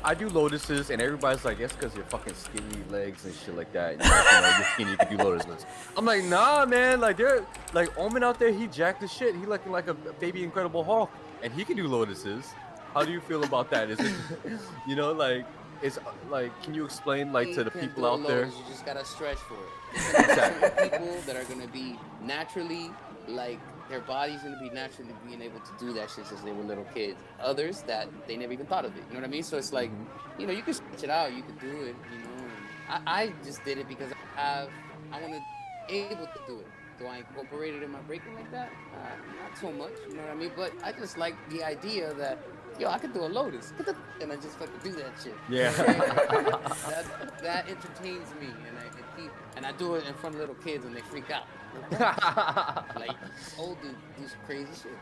I do lotuses, and everybody's like, "It's because you're fucking skinny legs and shit like that. And, like, you know, you're skinny, you can do lotuses." I'm like, "Nah, man. Like they're like Omen out there. He jacked the shit. He looking like a baby Incredible Hulk, and he can do lotuses. How do you feel about that? Is it, you know, like it's like, can you explain like to the can people do out there? lows, you just gotta stretch for it. There's certain people that are gonna be naturally like their body's gonna be naturally being able to do that shit since they were little kids. Others that they never even thought of it. You know what I mean? So it's like, you know, you can stretch it out, you can do it. You know, I just did it because I wanted able to do it. Do I incorporate it in my breaking like that? Not so much, you know what I mean? But I just like the idea that, yo, I could do a lotus, and I just fucking do that shit. Yeah. that entertains me, and I do it in front of little kids, and they freak out. Like old dude do some crazy shit.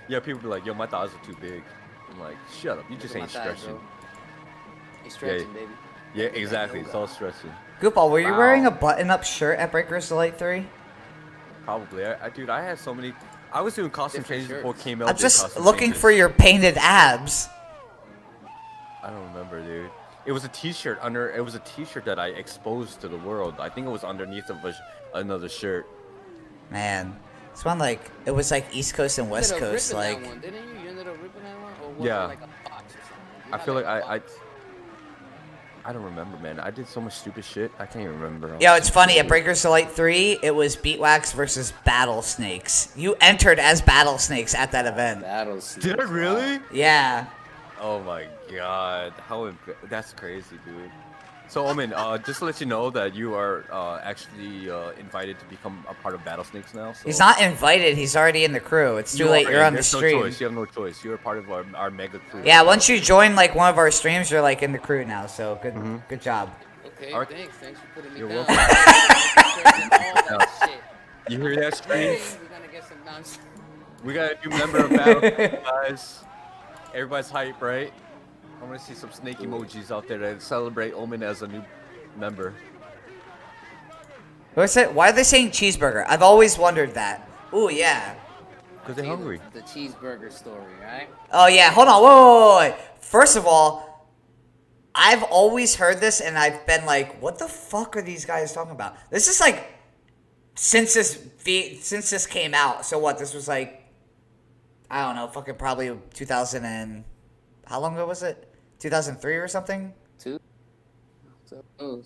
Yeah, people be like, "Yo, my thighs are too big." I'm like, "Shut up, you just ain't stretching." Ain't stretching, baby. Yeah, exactly. It's all stretching. Goofball, were you Wow. wearing a button-up shirt at Breakers Delight 3? Probably. Dude, I had so many. I was doing costume Different changes before shirts. KML I'm did just costume looking changes. for your painted abs. I don't remember, dude. It was a T-shirt under. It was a T-shirt that I exposed to the world. I think it was underneath of another shirt. Man, this one like it was like East Coast and West Coast, like. That one, didn't you? You ended up ripping that one, or was Yeah. it like a box or something? You I had, feel like a I box. I don't remember, man. I did so much stupid shit. I can't even remember. Yo, it's funny, at Breakers Delight 3, it was Beatwax versus Battle Snakes. You entered as Battle Snakes at that event. Battles. Did I really? Yeah. Oh my god, that's crazy, dude. So Omen, just to let you know that you are actually invited to become a part of Battlesnakes now. So He's not invited, he's already in the crew. It's too You late, are you're in. on the There's stream. No choice. You have no choice. You're a part of our mega crew. Yeah, once you join like one of our streams, you're like in the crew now, so good job. Okay, Alright. thanks for putting me You're down. welcome. All that shit. You hear that, Hey, stream? we're gonna get some nonsense. We got a new member of Battlesnakes, guys. Everybody's hype, right? I want to see some snake emojis out there to celebrate Omen as a new member. What's it? Why are they saying cheeseburger? I've always wondered that. Ooh, yeah. Because they're hungry. The cheeseburger story, right? Oh, yeah, hold on, whoa. First of all, I've always heard this, and I've been like, what the fuck are these guys talking about? This is like, since this came out, so what, this was like, I don't know, fucking probably 2000 and, how long ago was it? 2003 or something? Two. So,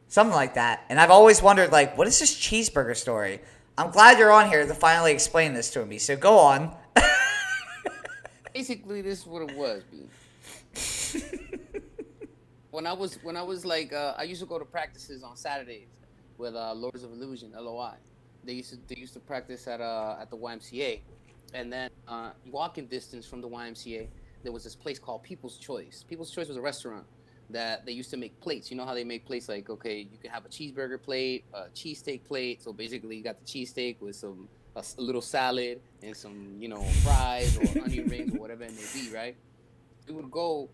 Something like that. And I've always wondered, like, what is this cheeseburger story? I'm glad you're on here to finally explain this to me, so go on. basically, this is what it was, B. when I was like, I used to go to practices on Saturdays with Lords of Illusion, LOI. They used to practice at the YMCA, and then walking distance from the YMCA, there was this place called People's Choice. People's Choice was a restaurant that they used to make plates. You know how they make plates, like, okay, you can have a cheeseburger plate, a cheesesteak plate. So basically, you got the cheesesteak with a little salad and some, fries or onion rings or whatever it may be, right? We would go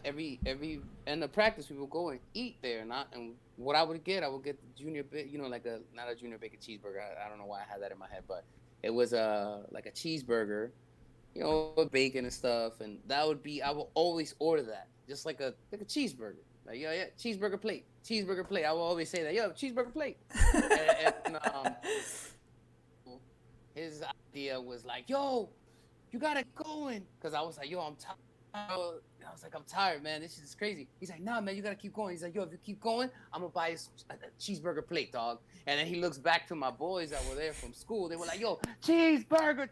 every end of practice. We would go and eat there, and what I would get the junior not a junior bacon cheeseburger. I don't know why I had that in my head, but it was like a cheeseburger, with bacon and stuff, and I will always order that. Just like a cheeseburger. Like, yeah, cheeseburger plate. Cheeseburger plate. I will always say that. Yo, cheeseburger plate. and his idea was like, yo, you gotta get going. Because I was like, yo, I'm tired. I was like, I'm tired, man. This shit is crazy. He's like, nah, man, you gotta keep going. He's like, yo, if you keep going, I'm gonna buy a cheeseburger plate, dog. And then he looks back to my boys that were there from school. They were like, yo, cheeseburger.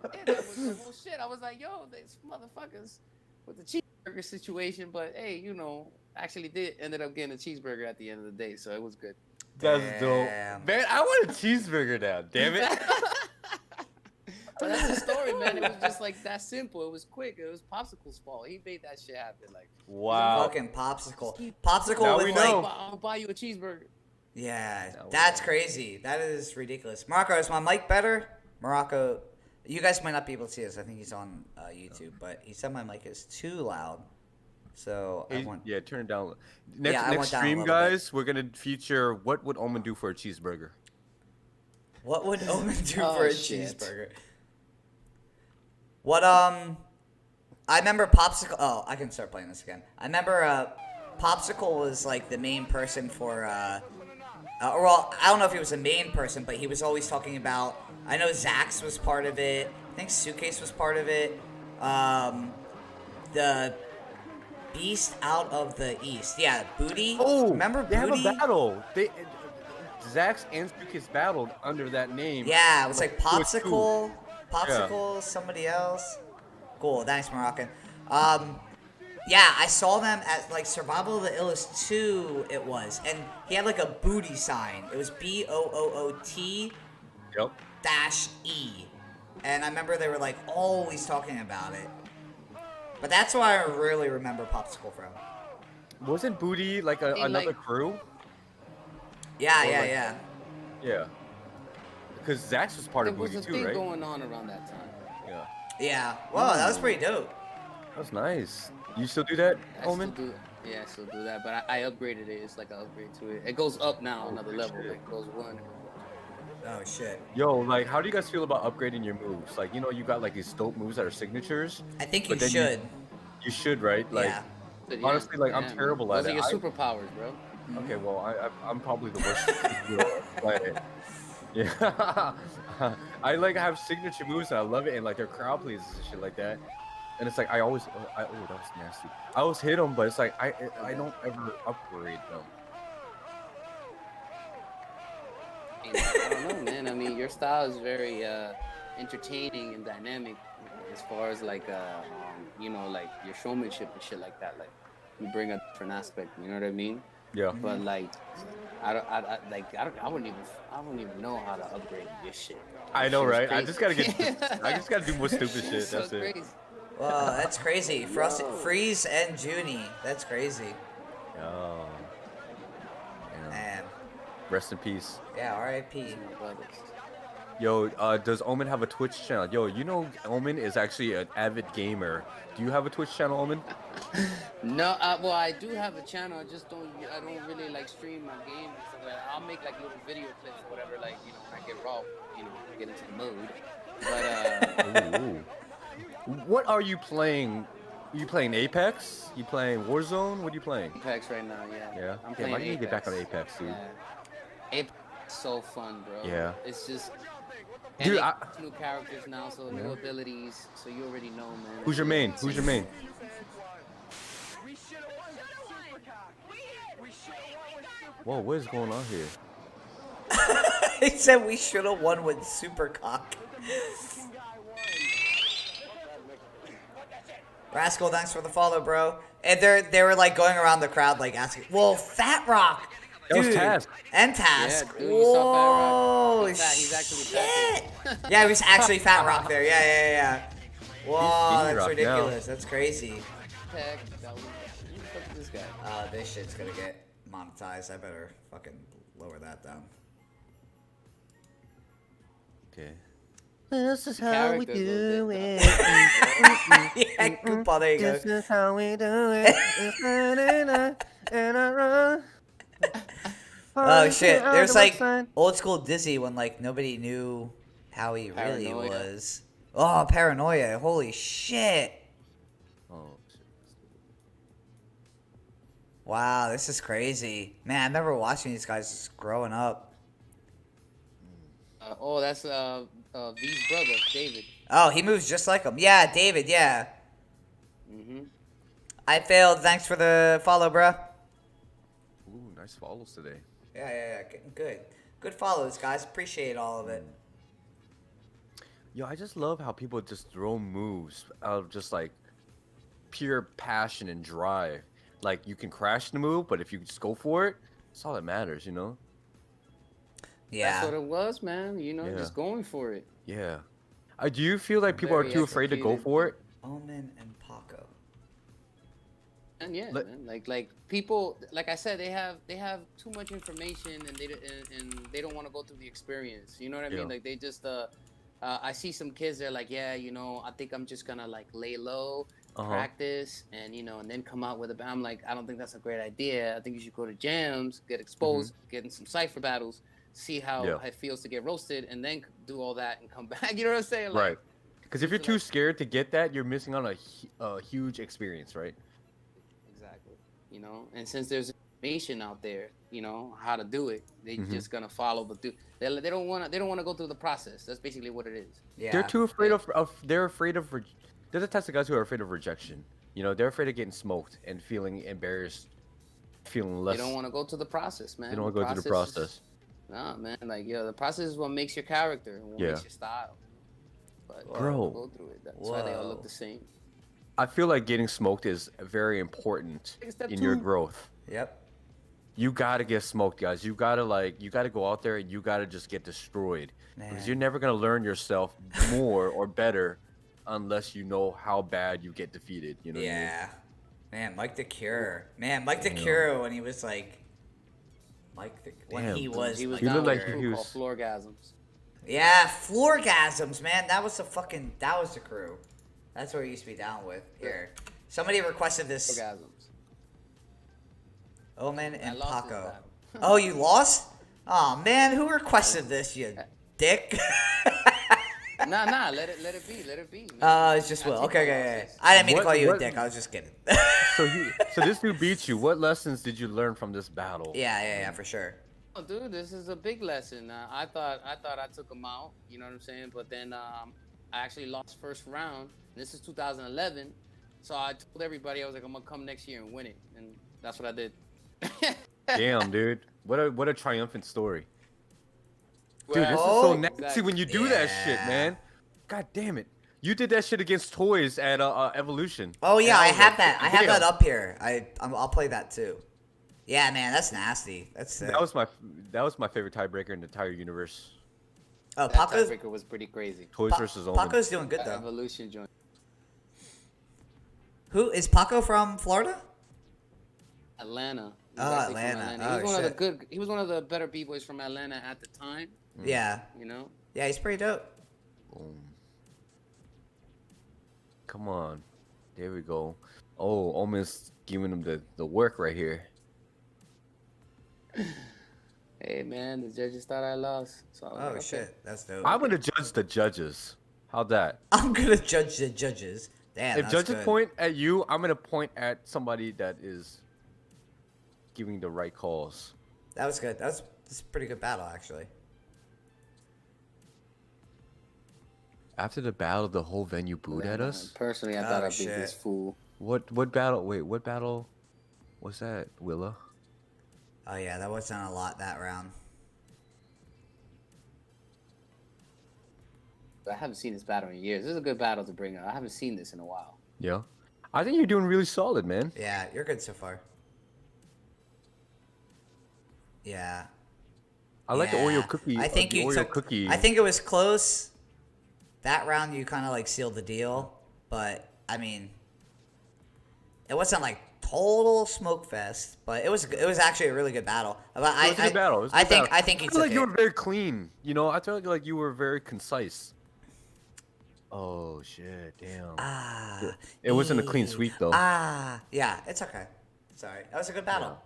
Yeah, that was whole shit. I was like, yo, these motherfuckers with the cheeseburger situation. But hey, you know, actually ended up getting a cheeseburger at the end of the day, so it was good. That's dope. Damn. Man, I want a cheeseburger now. Damn it. But that's the story, man. It was just like that simple. It was quick. It was Popsicle's fault. He made that shit happen. Like, Wow. Fucking popsicle. Popsicle Now with we like. know. I'll buy you a cheeseburger. Yeah, No that's way. crazy. That is ridiculous. Morocco, is my mic better? Morocco, you guys might not be able to see this. I think he's on YouTube, but he said my mic is too loud. So I want. Yeah, turn it down. Yeah, I Next went down a stream, little bit. guys, we're gonna feature what would Omen do for a cheeseburger. What would Omen do Oh, for a shit. cheeseburger? What I remember Popsicle. Oh, I can start playing this again. I remember Popsicle was like the main person for. Well, I don't know if he was the main person, but he was always talking about. I know Zax was part of it. I think Suitcase was part of it. The Beast out of the East. Yeah, Booty. Oh, remember they Booty? have a battle. Zax and Suitcase battled under that name. Yeah, it was like It was two. Popsicle, somebody else. Cool, thanks, Moroccan. Yeah, I saw them at like Survival of the Illest 2. It was, and he had like a booty sign. It was BOOOT Yep. -E, and I remember they were like always talking about it. But that's why I really remember Popsicle from. Wasn't Booty like another like- crew? Yeah, Or yeah, like- yeah. Yeah. Because Zax was part There of was Booty a too, thing right? going on around that time. Yeah. Yeah. Whoa, that was pretty dope. That's nice. You still do that, I still Omen? do it. Yeah, I still do that, but I upgraded it. It's like an upgrade to it. It goes up now, another level. shit. Like it goes one. Oh shit. Yo, like, how do you guys feel about upgrading your moves? Like, you know, you got like these dope moves that are signatures. I think you But then should. You should, right? Like, Yeah. But honestly, like, I'm man. terrible at Those it. are your I- superpowers, bro. Okay, well, I'm probably the worst player. Yeah, I like have signature moves and I love it, and like they're crowd pleasers and shit like that. And it's like I always, that was nasty. I always hit them, but it's like I don't ever upgrade them. I don't know, man. I mean, your style is very entertaining and dynamic as far as like you know, like your showmanship and shit like that. Like you bring a different aspect. You know what I mean? Yeah. But like, I wouldn't even know how to upgrade this shit. I know, Shit's right? I crazy. just gotta get, I just gotta do more stupid shit. So That's it. crazy. Whoa, that's crazy. Freeze and Junie. That's crazy. Oh. Yeah. Man. Rest in peace. Yeah, R.I.P. My brothers. Yo, does Omen have a Twitch channel? Yo, you know Omen is actually an avid gamer. Do you have a Twitch channel, Omen? No, well, I do have a channel. I don't really like stream my games and stuff like that. I'll make like little video clips or whatever, like, you know, when I get raw, you know, get into the mode. But Ooh. What are you playing? You playing Apex? You playing Warzone? What are you playing? Apex right now, yeah. Yeah. I'm Damn, playing I need to get back on Apex, dude. Yeah. Apex is so fun, bro. Yeah. It's just. Dude, and it's new characters now, so new abilities. So you already know, man. Who's your main? Who's your main? Whoa, what is going on here? He said we should have won with Supercock. Rascal, thanks for the follow, bro. And they were like going around the crowd like asking, "Whoa, Fat Rock." That was Dude, Task. And Task. Yeah, dude, you saw Fat Rock? Whoa, He's fat. He's actually shit. fat. Yeah, he was actually Fat Rock there. Yeah. Whoa, Skinny that's Rock ridiculous. That's crazy. Heck, that was, who the fuck is this guy? This shit's gonna get monetized. I better fucking lower that down. Okay. This is how we Characters do a little it. bit. Yeah, Goofball, there you go. This is how we do it. It's and I run. Oh shit! There's like old school Dizzy when like nobody knew how he really Paranoia. was. Oh, paranoia! Holy shit! Oh, shit. Wow, this is crazy, man. I remember watching these guys just growing up. Oh, that's V's brother, David. Oh, he moves just like him. Yeah, David. Yeah. Mhm. I failed. Thanks for the follow, bruh. Ooh, nice follows today. Yeah. Getting good. Good follows, guys. Appreciate all of it. Yo, I just love how people just throw moves out of just like pure passion and drive. Like you can crash the move, but if you just go for it, that's all that matters, you know? That's Yeah. what it was, man. Yeah. Just going for it. Yeah. Do you feel like people are Very too afraid to go executed. for it? Omen and Paco. And yeah, Let- man, like people, like I said, they have too much information, and they don't want to go through the experience. You know what I Yeah. mean? Like they just I see some kids, they're like, yeah, I think I'm just gonna like lay low, practice, and and then come out with a. I'm like, I don't think that's a great idea. I think you should go to jams, get exposed, get in some cipher battles, see how Yeah. it feels to get roasted, and then do all that and come back. You know what I'm saying? Like, Right. Because if you're so, too like- scared to get that, you're missing on a huge experience, right? Exactly. And since there's information out there, how to do it, they just gonna follow they don't want to go through the process. That's basically what it is. Yeah. They're too afraid they're afraid of they're the types of guys who are afraid of rejection. They're afraid of getting smoked and feeling embarrassed, feeling less. They don't want to go through the process, man. They don't want to go through the process. Nah, man. Like, the process is what makes your character and what Yeah. makes your style. But you Bro. have to go through it. That's why they all look Whoa. the same. I feel like getting smoked is very important Take a step in your two. growth. Yep. You gotta get smoked, guys. You gotta go out there and you gotta just get destroyed. Because Man. you're never gonna learn yourself more or better unless you know how bad you get defeated. You know what I mean? Yeah. Man, Mike the Cure. Man, Mike the Damn. Cure when he was like when Damn. he was He was He down looked with like a he crew was- called Floorgasms. Yeah, Floorgasms, man. That was the crew. That's what he used to be down with. Here. Somebody requested this Floorgasms. Omen I and lost this Paco. battle. Oh, you lost? Oh man, who requested this, you dick? Nah, let it be. Man. It's just I Will. take Okay, my okay. losses. I didn't mean to What- call you a what- dick. I was just kidding. So this dude beats you. What lessons did you learn from this battle? yeah, for sure. Oh, dude, this is a big lesson. I thought I took him out. You know what I'm saying? But then I actually lost first round. This is 2011, so I told everybody I was like, I'm gonna come next year and win it, and that's what I did. Damn, dude. What a triumphant story. Dude, this is Oh, so nasty exactly. when you do that shit, Yeah. man. God damn it. You did that shit against toys at Evolution. Oh yeah, And I was have like, that. I have damn. that up here. I'll play that too. Yeah, man, that's nasty. That's sick. That was my favorite tiebreaker in the entire universe. Oh, That Paco's tiebreaker was pretty crazy. Toys versus Omen. Paco's doing good That though. Evolution joint. Who is Paco from Florida? Atlanta. He's Oh, actually from Atlanta. He was Oh, one of shit. the He was one of the better b-boys from Atlanta at the time. Yeah, You know. yeah, he's pretty dope. Boom. Come on. There we go. Oh, Omen's giving him the work right here. Hey man, the judges thought I lost. So I was Oh like, okay. shit, that's dope. I'm gonna judge the judges. How'd that? I'm gonna judge the judges. Damn, If that's judges good. point at you, I'm gonna point at somebody that is giving the right calls. That was good. That's a pretty good battle actually. After the battle, the whole venue booed at us. Personally, I Oh, thought I beat shit. this fool. What battle? Wait, what battle was that, Willa? Oh yeah, that wasn't a lot that round. I haven't seen this battle in years. This is a good battle to bring up. I haven't seen this in a while. Yeah. I think you're doing really solid, man. Yeah, you're good so far. Yeah. I like the Yeah. Oreo cookie. I think the you Oreo took. cookie. I think it was close. That round you kind of like sealed the deal, but I mean, it wasn't like total smoke fest, but it was actually a really good battle. But It was a good battle. It was a I good think battle. I think you I feel took like you it. were very clean. I felt like you were very concise. Oh shit! Damn. It wasn't a clean sweep though. Yeah, it's okay. It's alright. That was a good battle.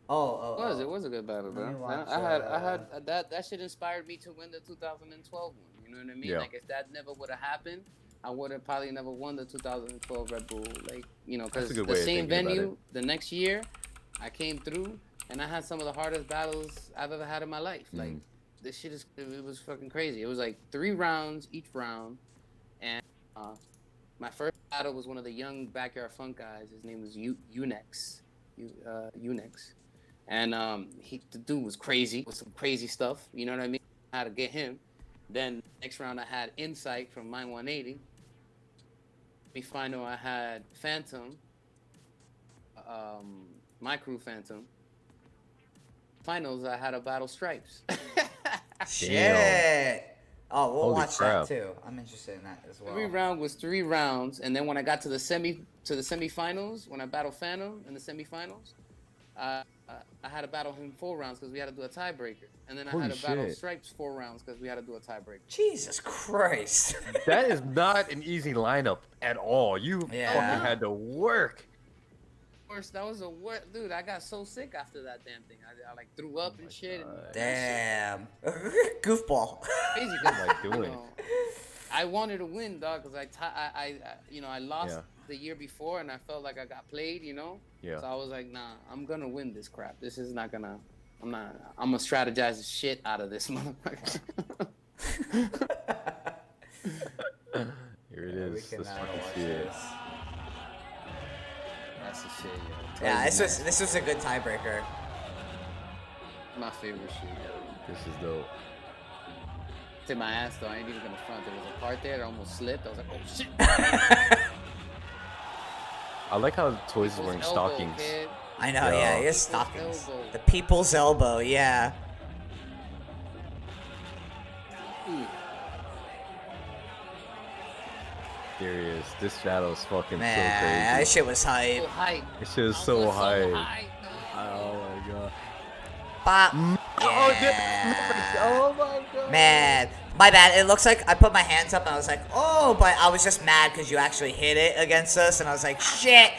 It was a good battle, Let me bro. watch, I had that shit inspired me to win the 2012 one. You know what I mean? Yeah. Like if that never would have happened, I would have probably never won the 2012 Red Bull. Like That's because a good the way of same thinking about venue the next year, I came through and I had some of the hardest battles I've ever had in my life. Mm. Like this shit it was fucking crazy. It was like 3 rounds each round, and my first battle was one of the young backyard funk guys. His name was Unix. Unix. And the dude was crazy with some crazy stuff. You know what I mean? How to get him. Then next round I had Insight from Mine 180. Semi-final I had Phantom, my crew Phantom. Finals I had a Battle Stripes. Shit. Oh, we'll Holy watch crap. that too. I'm interested in that as well. Every round was 3 rounds, and then when I got to the semifinals, when I battled Phantom in the semifinals, I had to battle him 4 rounds because we had to do a tiebreaker, and then I Holy had to battle shit. Stripes 4 rounds because we had to do a tiebreaker. Jesus Christ. That is not an easy lineup at all. You Yeah. fucking had to work. Of course, that was a what, dude. I got so sick after that damn thing. I like threw up and shit. And Damn. Goofball. crazy. What am I doing? I wanted to win, dog, because I lost Yeah. the year before, and I felt like I got played, Yeah. So I was like, nah, I'm gonna win this crap. This is not gonna. I'm gonna strategize the shit out of this motherfucker. Here it We is. can Let's now fucking watch see it. this. That's the shit, yo. Yeah, this was a good tiebreaker. My favorite shit, yo. This is dope. To my ass though, I ain't even gonna front. There was a part there that almost slipped. I was like, oh shit. I like how Toys is People's wearing elbow, stockings. kid. I know, Yo. yeah, his People's stockings. elbow. The people's elbow, yeah. There he is. This battle is fucking Man, so that crazy. shit was So hype. hype. This shit is I so was hype. hype, dog. Oh my god. Bop. Oh, Yeah. oh my god. Man, my bad. It looks like I put my hands up and I was like, oh, but I was just mad because you actually hit it against us, and I was like, shit.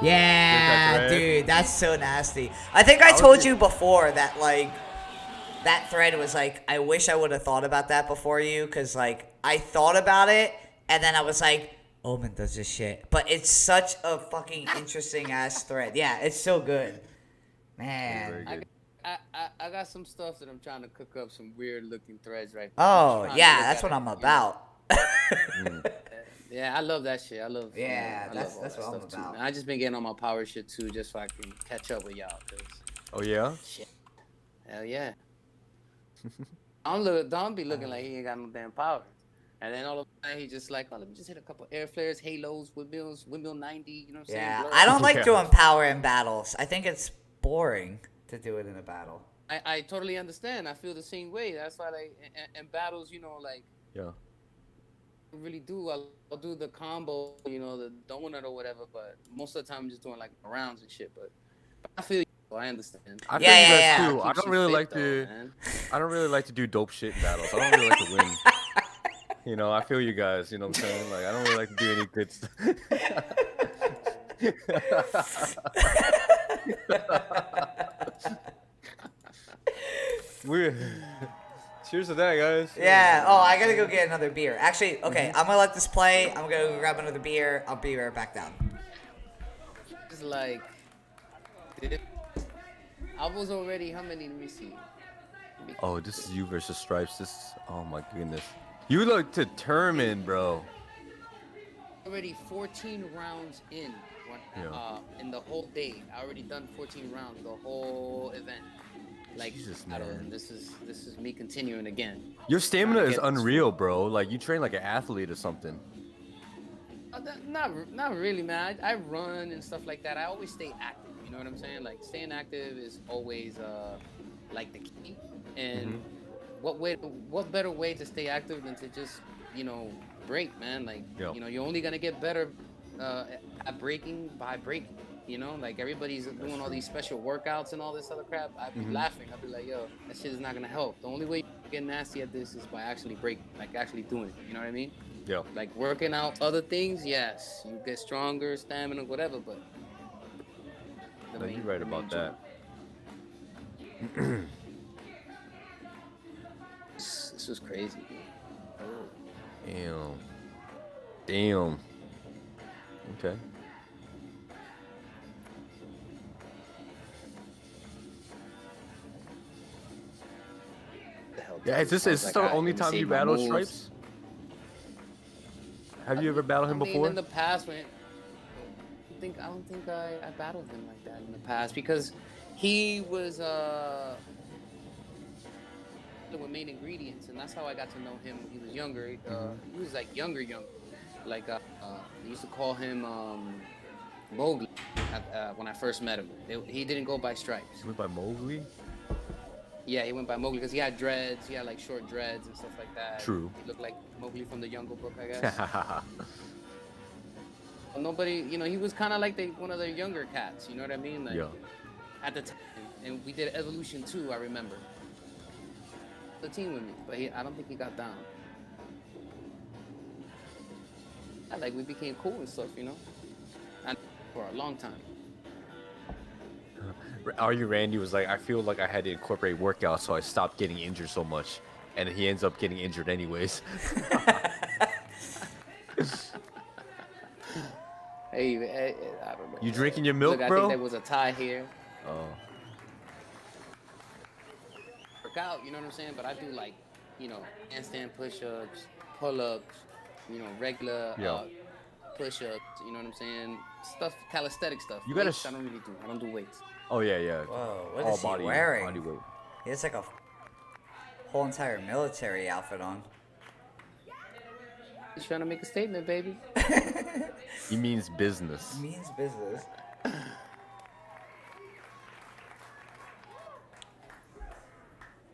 Yeah, That's right. dude, that's so nasty. I think I told you before that, like, that thread was like, I wish I would have thought about that before you, because, like, I thought about it, and then I was like, Omen does this shit. But it's such a fucking interesting ass thread. Yeah, it's so good. Very Man. good. I got some stuff that I'm trying to cook up, some weird looking threads right now. Oh, I'm trying to yeah, look that's at what it, I'm you know? about. Yeah, I love that shit. I love. Yeah, I that's- love all that's that what I'm stuff, too, about. man. I just been getting on my power shit too, just so I can catch up with y'all. Cause Oh yeah? shit, hell yeah. Don be looking like he ain't got no damn power, and then all of a sudden he just like, oh, let me just hit a couple air flares, halos, windmill 90. You know what I'm saying? Yeah, Blur I don't out. like Yeah. doing power in battles. I think it's boring to do it in a battle. I totally understand. I feel the same way. That's why, like, in battles, like. Yeah. Really do. I'll do the combo, the donut or whatever, but most of the time I'm just doing like rounds and shit. But I feel you. I understand. I feel Yeah, you guys yeah, yeah. too. I Keeps don't you really fit, like to. though, man. I don't really like to do dope shit in battles. I don't really like to win. I feel you guys. You know what I'm saying? Like I don't really like to do any good stuff. We're cheers to that, guys. Yeah. Oh, I gotta go get another beer. Actually, okay, I'm gonna let this play. I'm gonna go grab another beer. I'll be right back down. It's like, I was already, how many? Let me see. Oh, this is you versus Stripes. Oh my goodness. You look determined, bro. Already 14 rounds in. In the whole day. I already done 14 rounds the whole event. Like, Jesus, I don't man. know, this is me continuing again. Your stamina Trying is to get this unreal, bro. Like you train like an athlete or something. Not really, man. I run and stuff like that. I always stay active. You know what I'm saying? Like staying active is always like the key. And what better way to stay active than to just break, man? Like Yeah. You're only gonna get better at breaking by breaking. Like everybody's doing all these special workouts and all this other crap. I'd be laughing. I'd be like, yo, that shit is not gonna help. The only way you get nasty at this is by actually breaking, like actually doing it. You know what I mean? Yeah. Like working out other things, yes, you get stronger, stamina, whatever. But No, you're right about that. This was crazy. Damn. Okay. Yeah, is this the only time you battle Stripes? Have you ever battled him before? In the past, when I don't think I battled him like that in the past because he was with main ingredients, and that's how I got to know him when he was younger. He was like younger. Like they used to call him Mowgli when I first met him. He didn't go by Stripes. He went by Mowgli. Yeah, he went by Mowgli because he had dreads. He had like short dreads and stuff like that. True. He looked like Mowgli from the Jungle Book, I guess. Nobody, he was kind of like one of the younger cats. You know what I mean? Like, Yeah. At the time, and we did Evolution 2. I remember. The team with me, but I don't think he got down. We became cool and stuff, and for a long time. Are You Randy was like, I feel like I had to incorporate workouts, so I stopped getting injured so much, and he ends up getting injured anyways. Hey, I don't know. You drinking your milk, Look, bro? I think there was a tie here. Oh. Work out, you know what I'm saying? But I do handstand push-ups, pull-ups, regular push-ups. You know what I'm saying? Stuff, calisthenic stuff. You gotta. Weights, I don't really do. I don't do weights. Oh yeah. Whoa, what All is he body, wearing? Body weight. He has like a whole entire military outfit on. He's trying to make a statement, baby. He means business. Means business.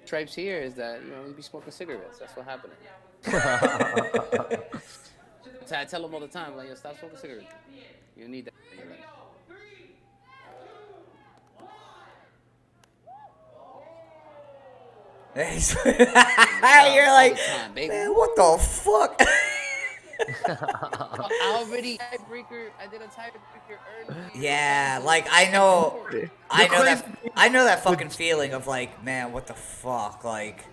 Stripes here is that we be smoking cigarettes. That's what happened. So I tell him all the time, like, yo, stop smoking cigarettes. You need that in your life. You're like, time, baby. man, what the fuck? I already tiebreaker. I did a tiebreaker earlier. Yeah, like I know that fucking feeling of like, man, what the fuck? Like,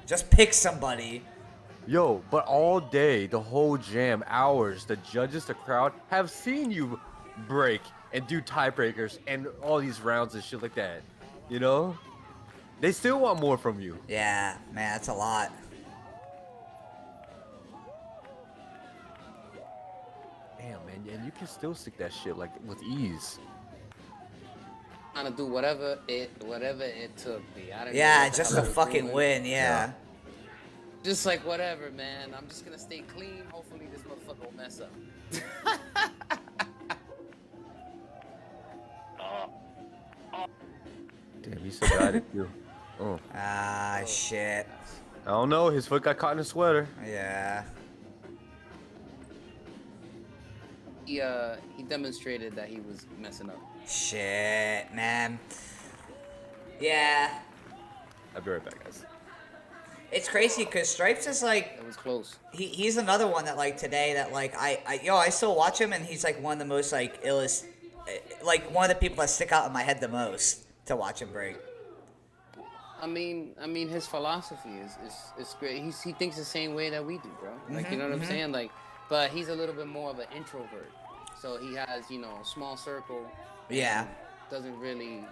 just pick somebody. Yo, but all day, the whole jam, hours, the judges, the crowd have seen you break and do tiebreakers and all these rounds and shit like that. You know? They still want more from you. Yeah, man, that's a lot. Damn, man, and you can still stick that shit like with ease. Trying to do whatever it took me. I don't Yeah, know what the just hell to I was fucking doing. win, yeah. Just like whatever, man. I'm just gonna stay clean. Hopefully this motherfucker will mess up. Damn, he still got it too. Oh. Ah, shit. I don't know, his foot got caught in a sweater. Yeah. He demonstrated that he was messing up. Shit, man. Yeah. I'll be right back, guys. It's crazy because Stripes is like, It was close. he's another one that like today that like I still watch him and he's like one of the most like illest, like one of the people that stick out in my head the most to watch him break. I mean, his philosophy is great. He thinks the same way that we do, bro. Like, you know what I'm saying? Like, but he's a little bit more of an introvert. So he has, a small circle. Yeah. Doesn't really,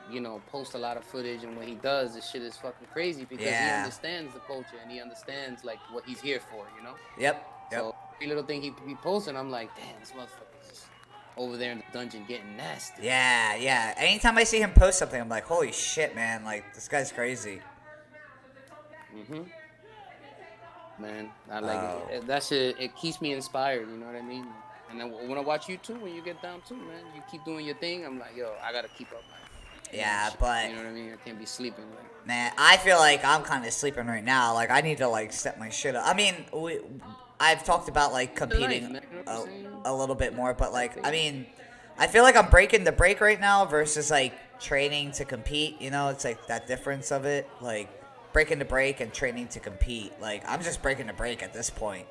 post a lot of footage, and when he does, this shit is fucking crazy because he Yeah. understands the culture and he understands like what he's here for, Yep. So every little thing he be posting, I'm like, damn, this motherfucker's just over there in the dungeon getting nasty. Yeah. Anytime I see him post something, I'm like, holy shit, man! Like this guy's crazy. Man, I like it. That shit. It keeps me inspired. You know what I mean? And then when I watch you too, when you get down too, man, you keep doing your thing. I'm like, yo, I gotta keep up, man. Yeah, Shit, but you know what I mean? I can't be sleeping. Like, man, I feel like I'm kind of sleeping right now. Like I need to like step my shit up. I mean, I've talked about like competing man, you know what I'm saying? a little bit more, but like I mean, I feel like I'm breaking the break right now versus like training to compete. It's like that difference of it, like breaking the break and training to compete. Like I'm just breaking the break at this point.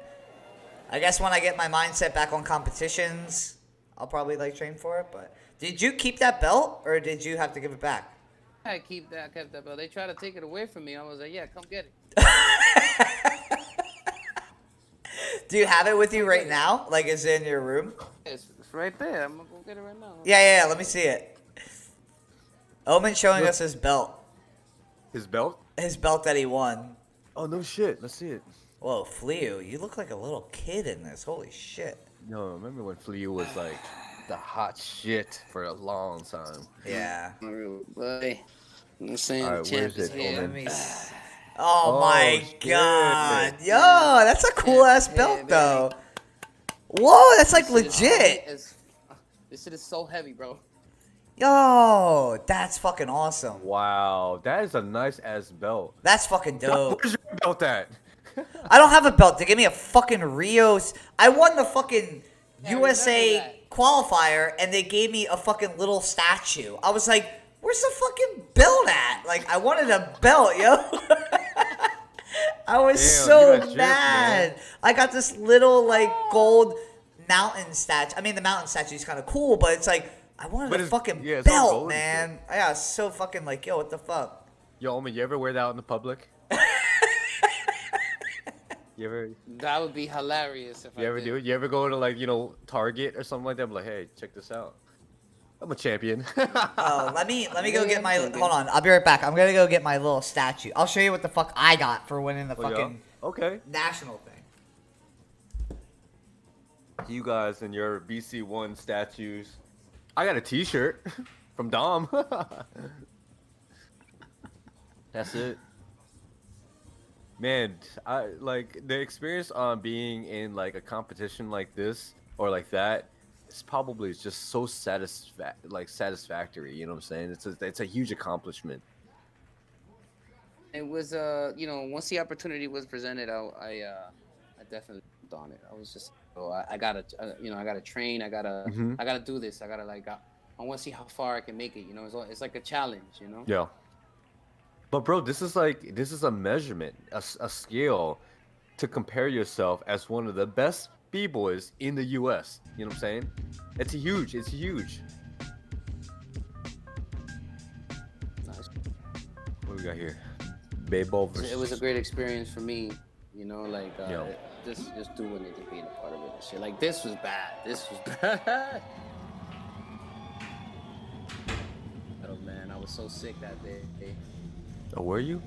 I guess when I get my mindset back on competitions, I'll probably like train for it. But did you keep that belt or did you have to give it back? I kept that belt. They tried to take it away from me. I was like, yeah, come get it. Do you have it with you right now? Like, is it in your room? It's right there. I'm gonna go get it right now. Yeah. Let me see it. Omen showing us his belt. His belt? His belt that he won. Oh, no shit. Let's see it. Whoa, Fleo, you look like a little kid in this. Holy shit. No, remember when Flea was like the hot shit for a long time? Yeah. Boy, I'm saying All right, the champ where's is it, here. Omen? Oh my shit. god. Yo, that's a cool ass Yeah, belt baby. though. Whoa, that's like This shit is heavy legit. this shit is so heavy, bro. Yo, that's fucking awesome. Wow, that is a nice ass belt. That's fucking dope. Where's your belt at? I don't have a belt. They gave me a fucking Rios. I won the fucking Yeah, I USA remember that. qualifier, and they gave me a fucking little statue. I was like, "Where's the fucking belt at?" Like, I wanted a belt, yo. I was Damn, so you got jerked, mad. man. I got this little like gold mountain statue. I mean, the mountain statue is kind of cool, but it's like I wanted But a it's- fucking yeah, it's all belt, gold and man. I was so fucking like, yo, what the fuck? Yo, Omen, you ever wear that out in the public? You ever That would be hilarious if I you ever did. do it? You ever go to like, Target or something like that? I'm like, hey, check this out. I'm a champion. Oh, let me go get my. Maybe. Hold on, I'll be right back. I'm gonna go get my little statue. I'll show you what the fuck I got for winning the Oh, yeah? fucking Okay. national thing. You guys and your BC1 statues. I got a T-shirt from Dom. That's it. Man, I like the experience on being in like a competition like this or like that. It's probably just so satisfactory. You know what I'm saying? It's a huge accomplishment. It was once the opportunity was presented, I definitely jumped on it. I was just I gotta I gotta train. I gotta Mhm. I gotta do this. I gotta I want to see how far I can make it. It's like a challenge. Yeah. But bro, this is a measurement, a scale to compare yourself as one of the best B-boys in the US. You know what I'm saying? It's huge. Nice. What we got here? Bboy versus. It was a great experience for me. Yo. Just doing it, just being a part of it and shit. Like this was bad. This was bad. Oh man, I was so sick that day. Oh, were you?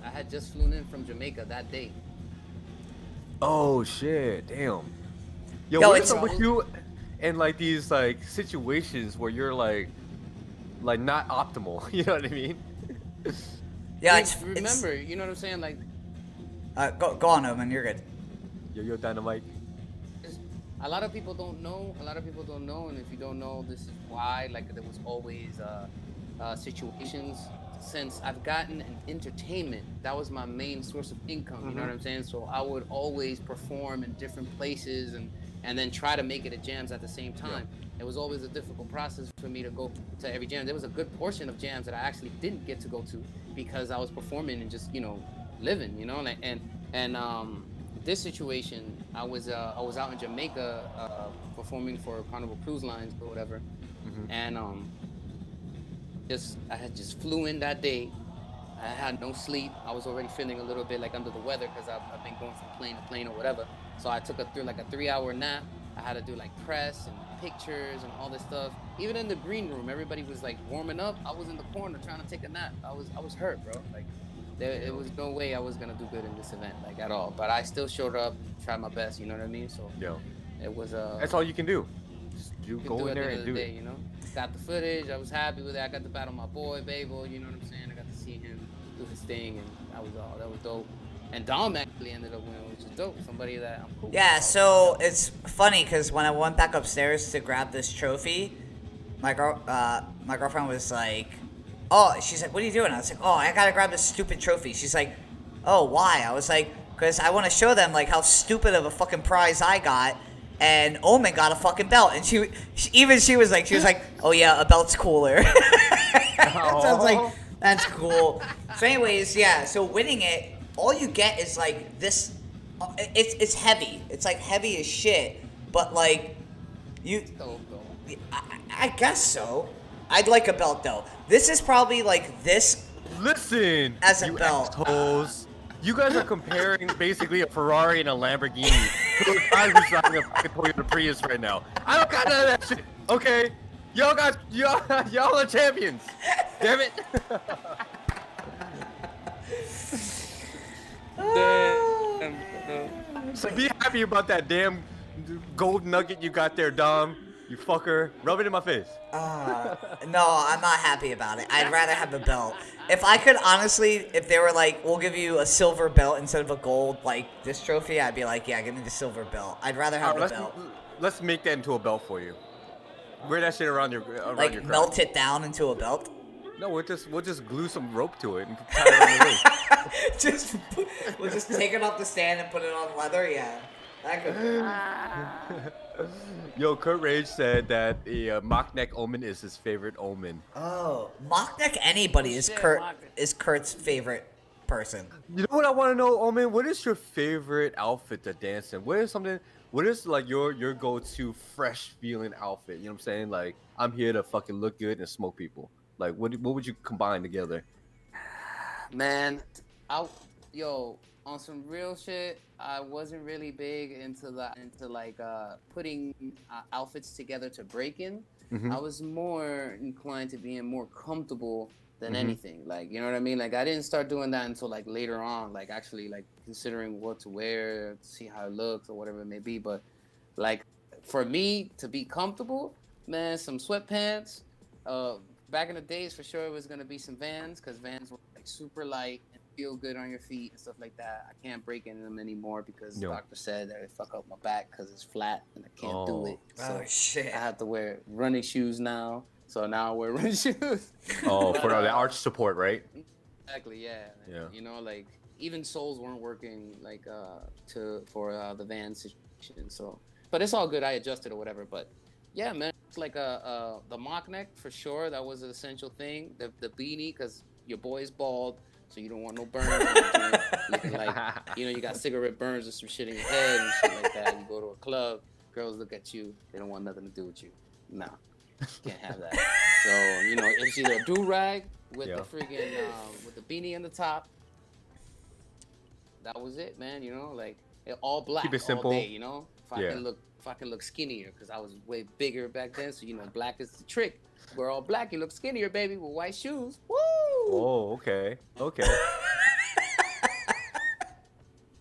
I had just flown in from Jamaica that day. Oh shit! Damn. Yo, Yo, what it's- is up with you in like these like situations where you're like not optimal? You know what I mean? Yeah, Like, it's remember, you know what I'm saying? Like, go on, Omen. You're good. Yo, Dynamite. a lot of people don't know. And if you don't know, this is why. Like, there was always situations. Since I've gotten an entertainment, that was my main source of income. You know what I'm saying? So I would always perform in different places and then try to make it at jams at the same time. It was always a difficult process for me to go to every jam. There was a good portion of jams that I actually didn't get to go to because I was performing and just living. This situation, I was out in Jamaica performing for Carnival Cruise Lines or whatever, and I had just flew in that day. I had no sleep. I was already feeling a little bit like under the weather because I've been going from plane to plane or whatever. So I took a 3-hour nap. I had to do like press and pictures and all this stuff. Even in the green room, everybody was like warming up. I was in the corner trying to take a nap. I was hurt, bro. Like it was no way I was gonna do good in this event, like at all. But I still showed up, tried my best. You know what I mean? So Yo, it was that's all you can do. Just go in there and do it. Got the footage. I was happy with it. I got to battle my boy, Bboy. You know what I'm saying? I got to see him do his thing, and that was dope. And Dom actually ended up winning, which is dope. Somebody that I'm cool. Yeah, with. so it's funny because when I went back upstairs to grab this trophy, my girlfriend was like, "Oh," she's like, "What are you doing?" I was like, "Oh, I gotta grab this stupid trophy." She's like, "Oh, why?" I was like, "Because I want to show them like how stupid of a fucking prize I got." And Omen got a fucking belt, and she was like, "Oh yeah, a belt's cooler." So I was like, "That's cool." So anyways, yeah. So winning it, all you get is like this. It's heavy. It's like heavy as shit. But like, Dope, though. I guess so. I'd like a belt though. This is probably like this. Listen, As a you belt. assholes. You guys are comparing basically a Ferrari and a Lamborghini to a guy who's driving a fucking Toyota Prius right now. I don't got none of that shit. Okay, y'all are champions. Damn it. Damn. So be happy about that damn gold nugget you got there, Dom. You fucker. Rub it in my face. No, I'm not happy about it. I'd rather have a belt. If I could honestly, if they were like, we'll give you a silver belt instead of a gold, like this trophy, I'd be like, yeah, give me the silver belt. I'd rather have Alright, the belt. let's make that into a belt for you. Wear that shit around your Like crown. melt it down into a belt. No, we'll just glue some rope to it and tie it around your waist. We'll just take it off the stand and put it on leather. Yeah, that could. Yo, Kurt Rage said that the mock neck Omen is his favorite Omen. Oh, mock neck anybody is Kurt's favorite person. You know what I want to know, Omen? What is your favorite outfit to dance in? What is like your go-to fresh feeling outfit? You know what I'm saying? Like, I'm here to fucking look good and smoke people. Like, what would you combine together? Man, on some real shit, I wasn't really big into putting outfits together to break in. Mhm. I was more inclined to being more comfortable than Mhm. anything. Like, you know what I mean? Like, I didn't start doing that until like later on, like actually like considering what to wear, to see how it looks or whatever it may be. But like for me to be comfortable, man, some sweatpants. Back in the days, for sure, it was gonna be some Vans, because Vans were like super light and feel good on your feet and stuff like that. I can't break in them anymore because the doctor said that it fuck up my back because it's flat and I can't do it. So Oh shit! I have to wear running shoes now. So now I wear running shoes. Oh, for the arch support, right? Exactly, yeah. Yeah. You know, like even soles weren't working like for the Van situation. So, but it's all good. I adjusted or whatever. But yeah, man, it's like the mock neck for sure. That was an essential thing. The beanie, because your boy's bald, so you don't want no burns. Looking like, you know, you got cigarette burns or some shit in your head and shit like that. You go to a club, girls look at you, they don't want nothing to do with you. Nah, can't have that. So, you know, it's either a do-rag with the freaking with the beanie on the top. That was it, man. You know, like all black, Keep it simple. all day. You know, if I can look skinnier, because I was way bigger back then. So you know, black is the trick. We're all black. You look skinnier, baby, with white shoes. Woo! Oh, okay.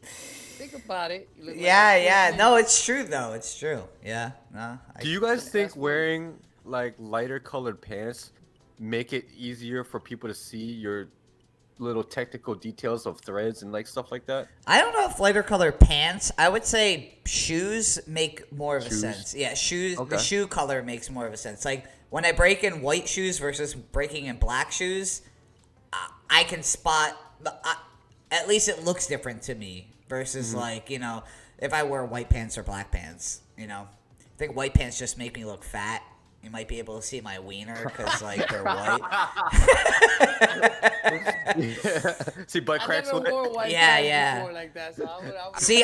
Think about it. You look like Yeah. No, it's true though. It's true. Yeah. No. Do you guys think wearing like lighter colored pants make it easier for people to see your little technical details of threads and like stuff like that? I don't know if lighter color pants. I would say shoes make more of a sense. Yeah, shoes. Okay. The shoe color makes more of a sense. Like when I break in white shoes versus breaking in black shoes, I can spot. At least it looks different to me versus like, you know, if I wear white pants or black pants. You know, I think white pants just make me look fat. You might be able to see my wiener because like they're white. See butt cracks with it. Yeah. Like that, so I would See,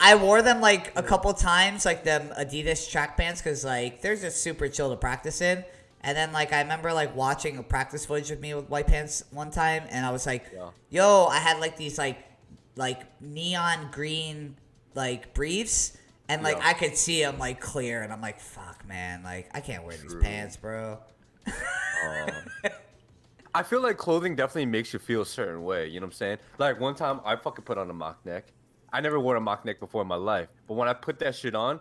I wore them like a couple times, like them Adidas track pants, because like they're just super chill to practice in. And then like I remember like watching a practice footage of me with white pants one time, and I was like, yo, I had like these like neon green like briefs, and like I could see them like clear, and I'm like, fuck, man, like I can't wear these pants, bro. I feel like clothing definitely makes you feel a certain way. You know what I'm saying? Like one time I fucking put on a mock neck. I never wore a mock neck before in my life, but when I put that shit on,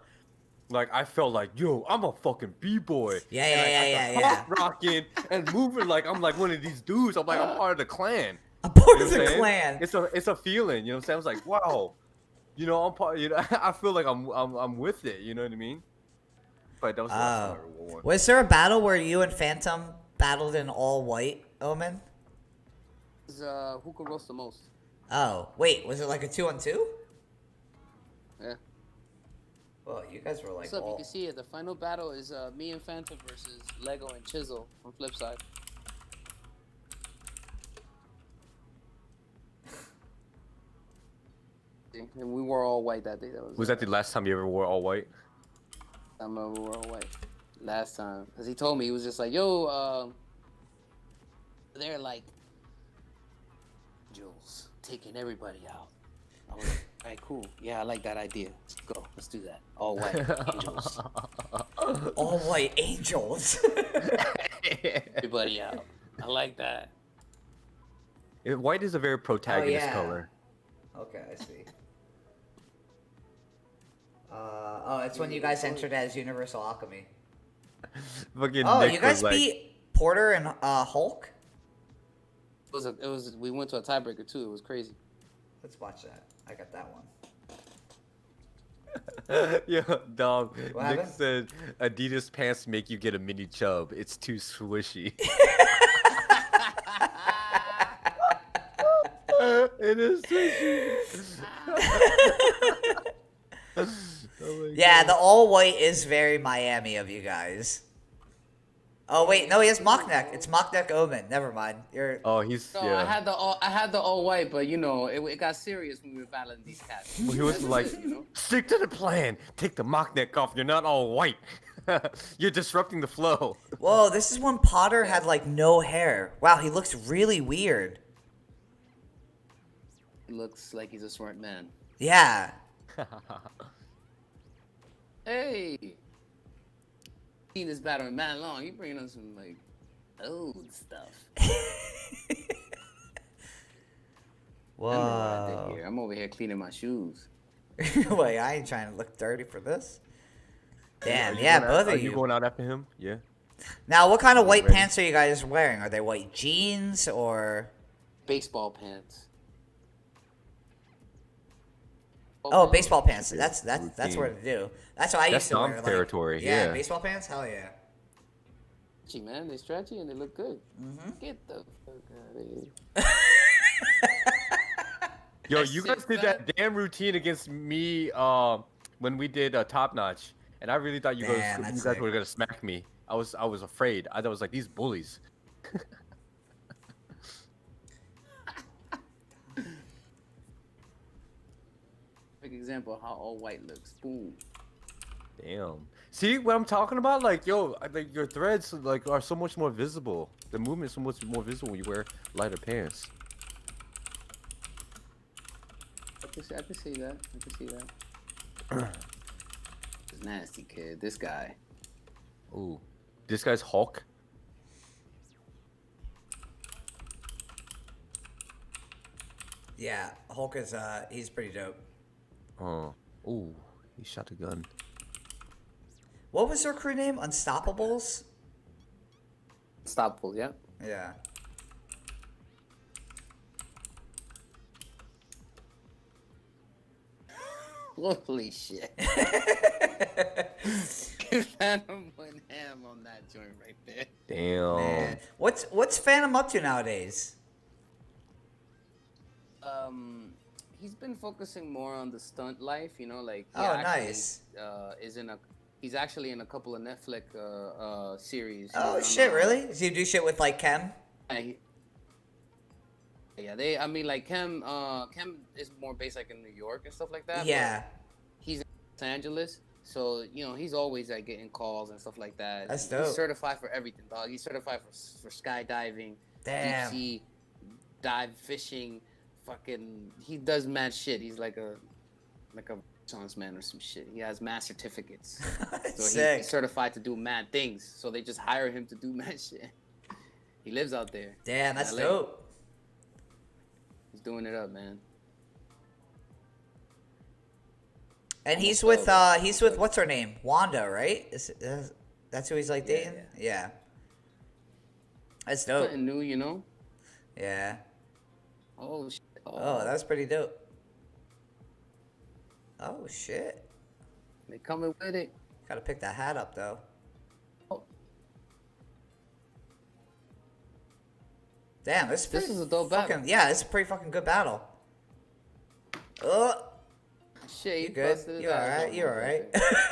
like I felt like, yo, I'm a fucking b-boy. Yeah. Rocking and moving like I'm like one of these dudes. I'm like I'm part of the clan. A part You know of what I'm the saying? clan. It's a feeling. You know what I'm saying? I was like, wow. You know, I'm part. You know, I feel like I'm with it. You know what I mean? But that was the last time I ever wore one. Was there a battle where you and Phantom battled in all white, Omen? Who could roast the most? Oh, wait, was it like a 2-on-2? Yeah. Well, you guys were like What's up? You all... can see it. The final battle is me and Phantom versus Lego and Chisel from Flipside. And we were all white that day. Was that the last time you ever wore all white? I remember we were all white last time, because he told me, he was just like, yo, they're like Jules taking everybody out. I was like, all right, cool. Yeah, I like that idea. Let's go. Let's do that. All white angels. All white angels. Everybody out. I like that. White is a very protagonist yeah. color. Okay, I see. It's when you guys entered as Universal Alchemy. Fucking Oh, Nick you guys was like, beat Porter and Hulk? We went to a tiebreaker too. It was crazy. Let's watch that. I got that one. yo, dog. What Nick happened? said Adidas pants make you get a mini chub. It's too swishy. It is swishy. Oh my Yeah, God. the all white is very Miami of you guys. Oh wait, no, he has mock neck. It's mock neck Omen. Never mind. You're Oh, he's No, yeah. I had the all white, but you know, it got serious when we were battling these cats. Well, he was like, You know? stick to the plan. Take the mock neck off. You're not all white. You're disrupting the flow. Whoa, this is when Potter had like no hair. Wow, he looks really weird. He looks like he's a smart man. Yeah. Hey, seen this battle in man long. You bringing us some like old stuff. Remember what I did Whoa. here. I'm over here cleaning my shoes. Wait, I ain't trying to look dirty for this. Damn, Are you yeah, going both out, of Are you going out after him? Yeah. Now, what kind of white ready? pants are you guys wearing? Are they white jeans or? Baseball pants. Oh, baseball pants. That's routine. what to do. That's what I That's used to wear. Dom's territory, Yeah, yeah. baseball pants. Hell yeah. Stretchy, man. They stretchy and they look good. Mm-hmm. Get the fuck out of here. Yo, That you guys shit's did bad. that damn routine against me when we did Top Notch, and I really thought you Man, guys that's were sick. gonna smack me. I was afraid. I was like, these bullies. Perfect example of how all white looks. Boom. Damn. See what I'm talking about? Like, yo, like your threads like are so much more visible. The movement's so much more visible when you wear lighter pants. I can see that. I can see that. This nasty kid. This guy. Ooh, this guy's Hulk. Yeah, Hulk is he's pretty dope. Oh, ooh, he shot a gun. What was their crew name? Unstoppables? Stoppable, yeah. Yeah. Holy shit. Phantom went ham on that joint right there. Damn. Man. What's Phantom up to nowadays? He's been focusing more on the stunt life, you know, like Oh, nice. He's actually in a couple of Netflix series. Oh He's on, shit, really? Does he do shit with like Kem? Yeah, I mean, like Kem is more based like in New York and stuff like that. Yeah. But he's in Los Angeles, so you know he's always like getting calls and stuff like that. That's He's dope. certified for everything, dog. He's certified for skydiving, Damn. deep sea dive fishing. Fucking, he does mad shit. He's like a Renaissance man or some shit. He has mad certificates. So Sick. he's certified to do mad things. So they just hire him to do mad shit. He lives out there. Damn, that's LA. dope. He's doing it up, man. And he's Almost with over. he's with what's her name? Wanda, right? That's who he's like Yeah, dating? Yeah. That's dope. Something new, you know? Yeah. Oh, shit. Oh, that was pretty dope. Oh shit. They coming with it. Gotta pick that hat up though. Oh. Damn, This is a dope fucking, battle. yeah, it's a pretty fucking good battle. Oh, Shit, you he good? busted his You ass alright? on You alright? motherfucker.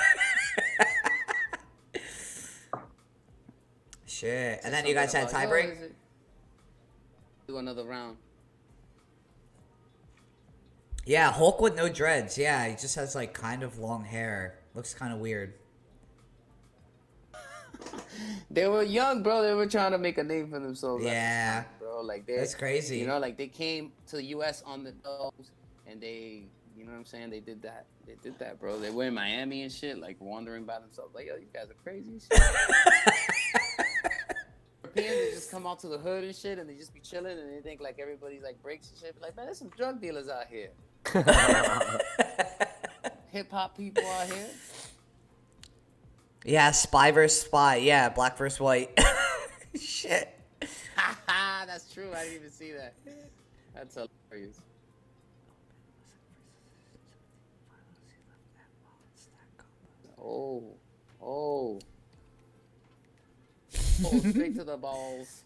Shit. And Say then you guys something had about, yo, tiebreak? is it- Do another round. Yeah, Hulk with no dreads. Yeah, he just has like kind of long hair. Looks kind of weird. They were young, bro. They were trying to make a name for themselves. at the Yeah. time, bro. Like they, That's crazy. You know, like they came to the U.S. on the nose, and they, you know what I'm saying? They did that. They did that, bro. They were in Miami and shit, like wandering by themselves. Like, yo, you guys are crazy. as shit. Europeans, they just come out to the hood and shit, and they just be chilling, and they think like everybody's like breaks and shit. Be like, man, there's some drug dealers out here. Hip hop people out here. Yeah, spy versus spy. Yeah, black versus white. Shit. That's true. I didn't even see that. That's hilarious. Oh, oh, oh! Straight to the balls.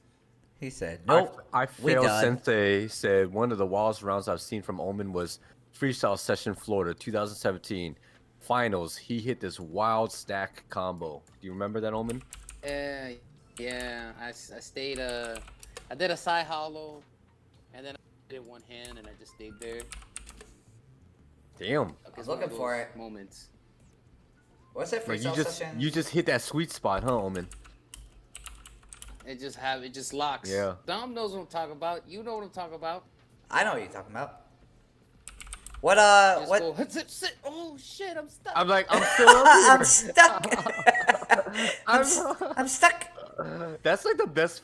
He said, "Nope, I we failed. done." Sensei said one of the wildest rounds I've seen from Omen was Freestyle Session Florida 2017 finals. He hit this wild stack combo. Do you remember that, Omen? Yeah. I stayed. I did a side hollow, and then I did one hand, and I just stayed there. Damn. It's looking one of for those it. Moments. What's that Like freestyle session? you just hit that sweet spot, huh, Omen? It just locks. Yeah. Dom knows what I'm talking about. You know what I'm talking about. I know what you're talking about. What Just what? go, sit. Oh shit, I'm stuck. I'm like, I'm still up here. I'm stuck. I'm stuck. That's like the best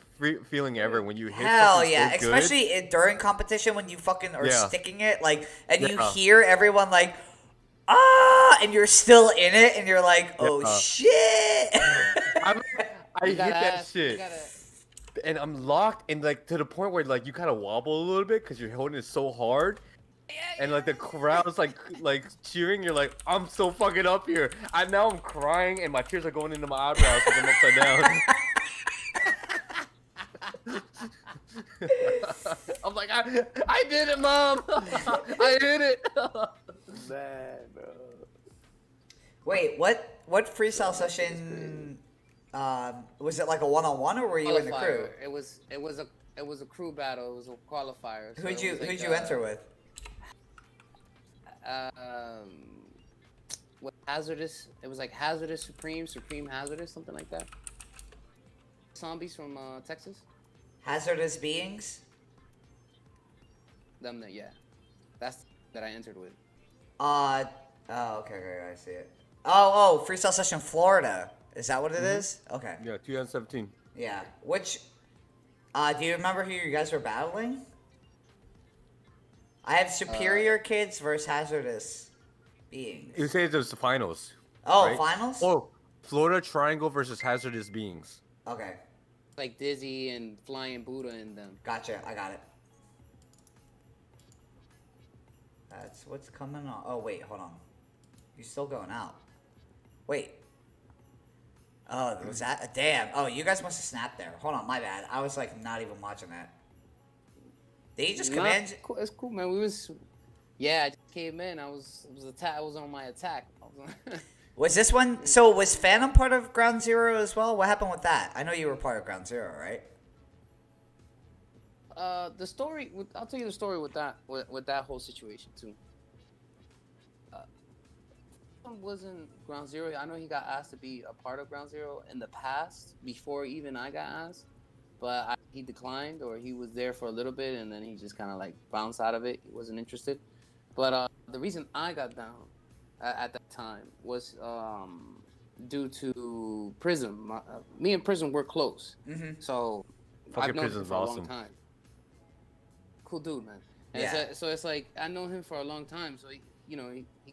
feeling ever when you hit Hell something yeah, so good. especially during competition when you fucking are Yeah. sticking it, like, and you Yeah. hear everyone like, ah, and you're still in it, and you're like, oh Yeah. shit. I You hit gotta that ask, you shit, gotta- and I'm locked, and like to the point where like you kind of wobble a little bit because you're holding it so hard, and like the crowd's like cheering. You're like, I'm so fucking up here. Now I'm crying, and my tears are going into my eyebrows because I'm upside down. I'm like, I did it, Mom. I did it. Man, bro. Wait, what freestyle session? Was it like a one-on-one, or were you in the crew? Qualifier. It was a crew battle. It was a qualifier. So Who'd it you was like, enter with? What hazardous? It was like hazardous supreme hazardous, something like that. Zombies from Texas. Hazardous beings. Them that, yeah. That's that I entered with. Oh, okay, I see it. Oh, freestyle session Florida. Is that what it is? Okay. Yeah, 2017. Yeah. Which, do you remember who you guys were battling? I have Superior Kids versus Hazardous Beings. You say it was the finals. Oh, right? finals? Oh, Florida Triangle versus Hazardous Beings. Okay. Like Dizzy and Flying Buddha in them. Gotcha. I got it. That's what's coming on. Oh, wait, hold on. You're still going out. Wait. Oh, was that? Damn. Oh, you guys must have snapped there. Hold on, my bad. I was like not even watching that. Did you just come in? It's cool, man. Yeah, I just came in. I was on my attack. Was this one? So was Phantom part of Ground Zero as well? What happened with that? I know you were part of Ground Zero, right? The story. I'll tell you the story with that whole situation too. Wasn't Ground Zero. I know he got asked to be a part of Ground Zero in the past before even I got asked, but he declined, or he was there for a little bit and then he just kind of like bounced out of it. He wasn't interested. But the reason I got down at that time was due to Prism. Me and Prism were close, so Fucking I've known him Prism's for a long awesome. time. Cool dude, man. And Yeah. so it's like I know him for a long time, so he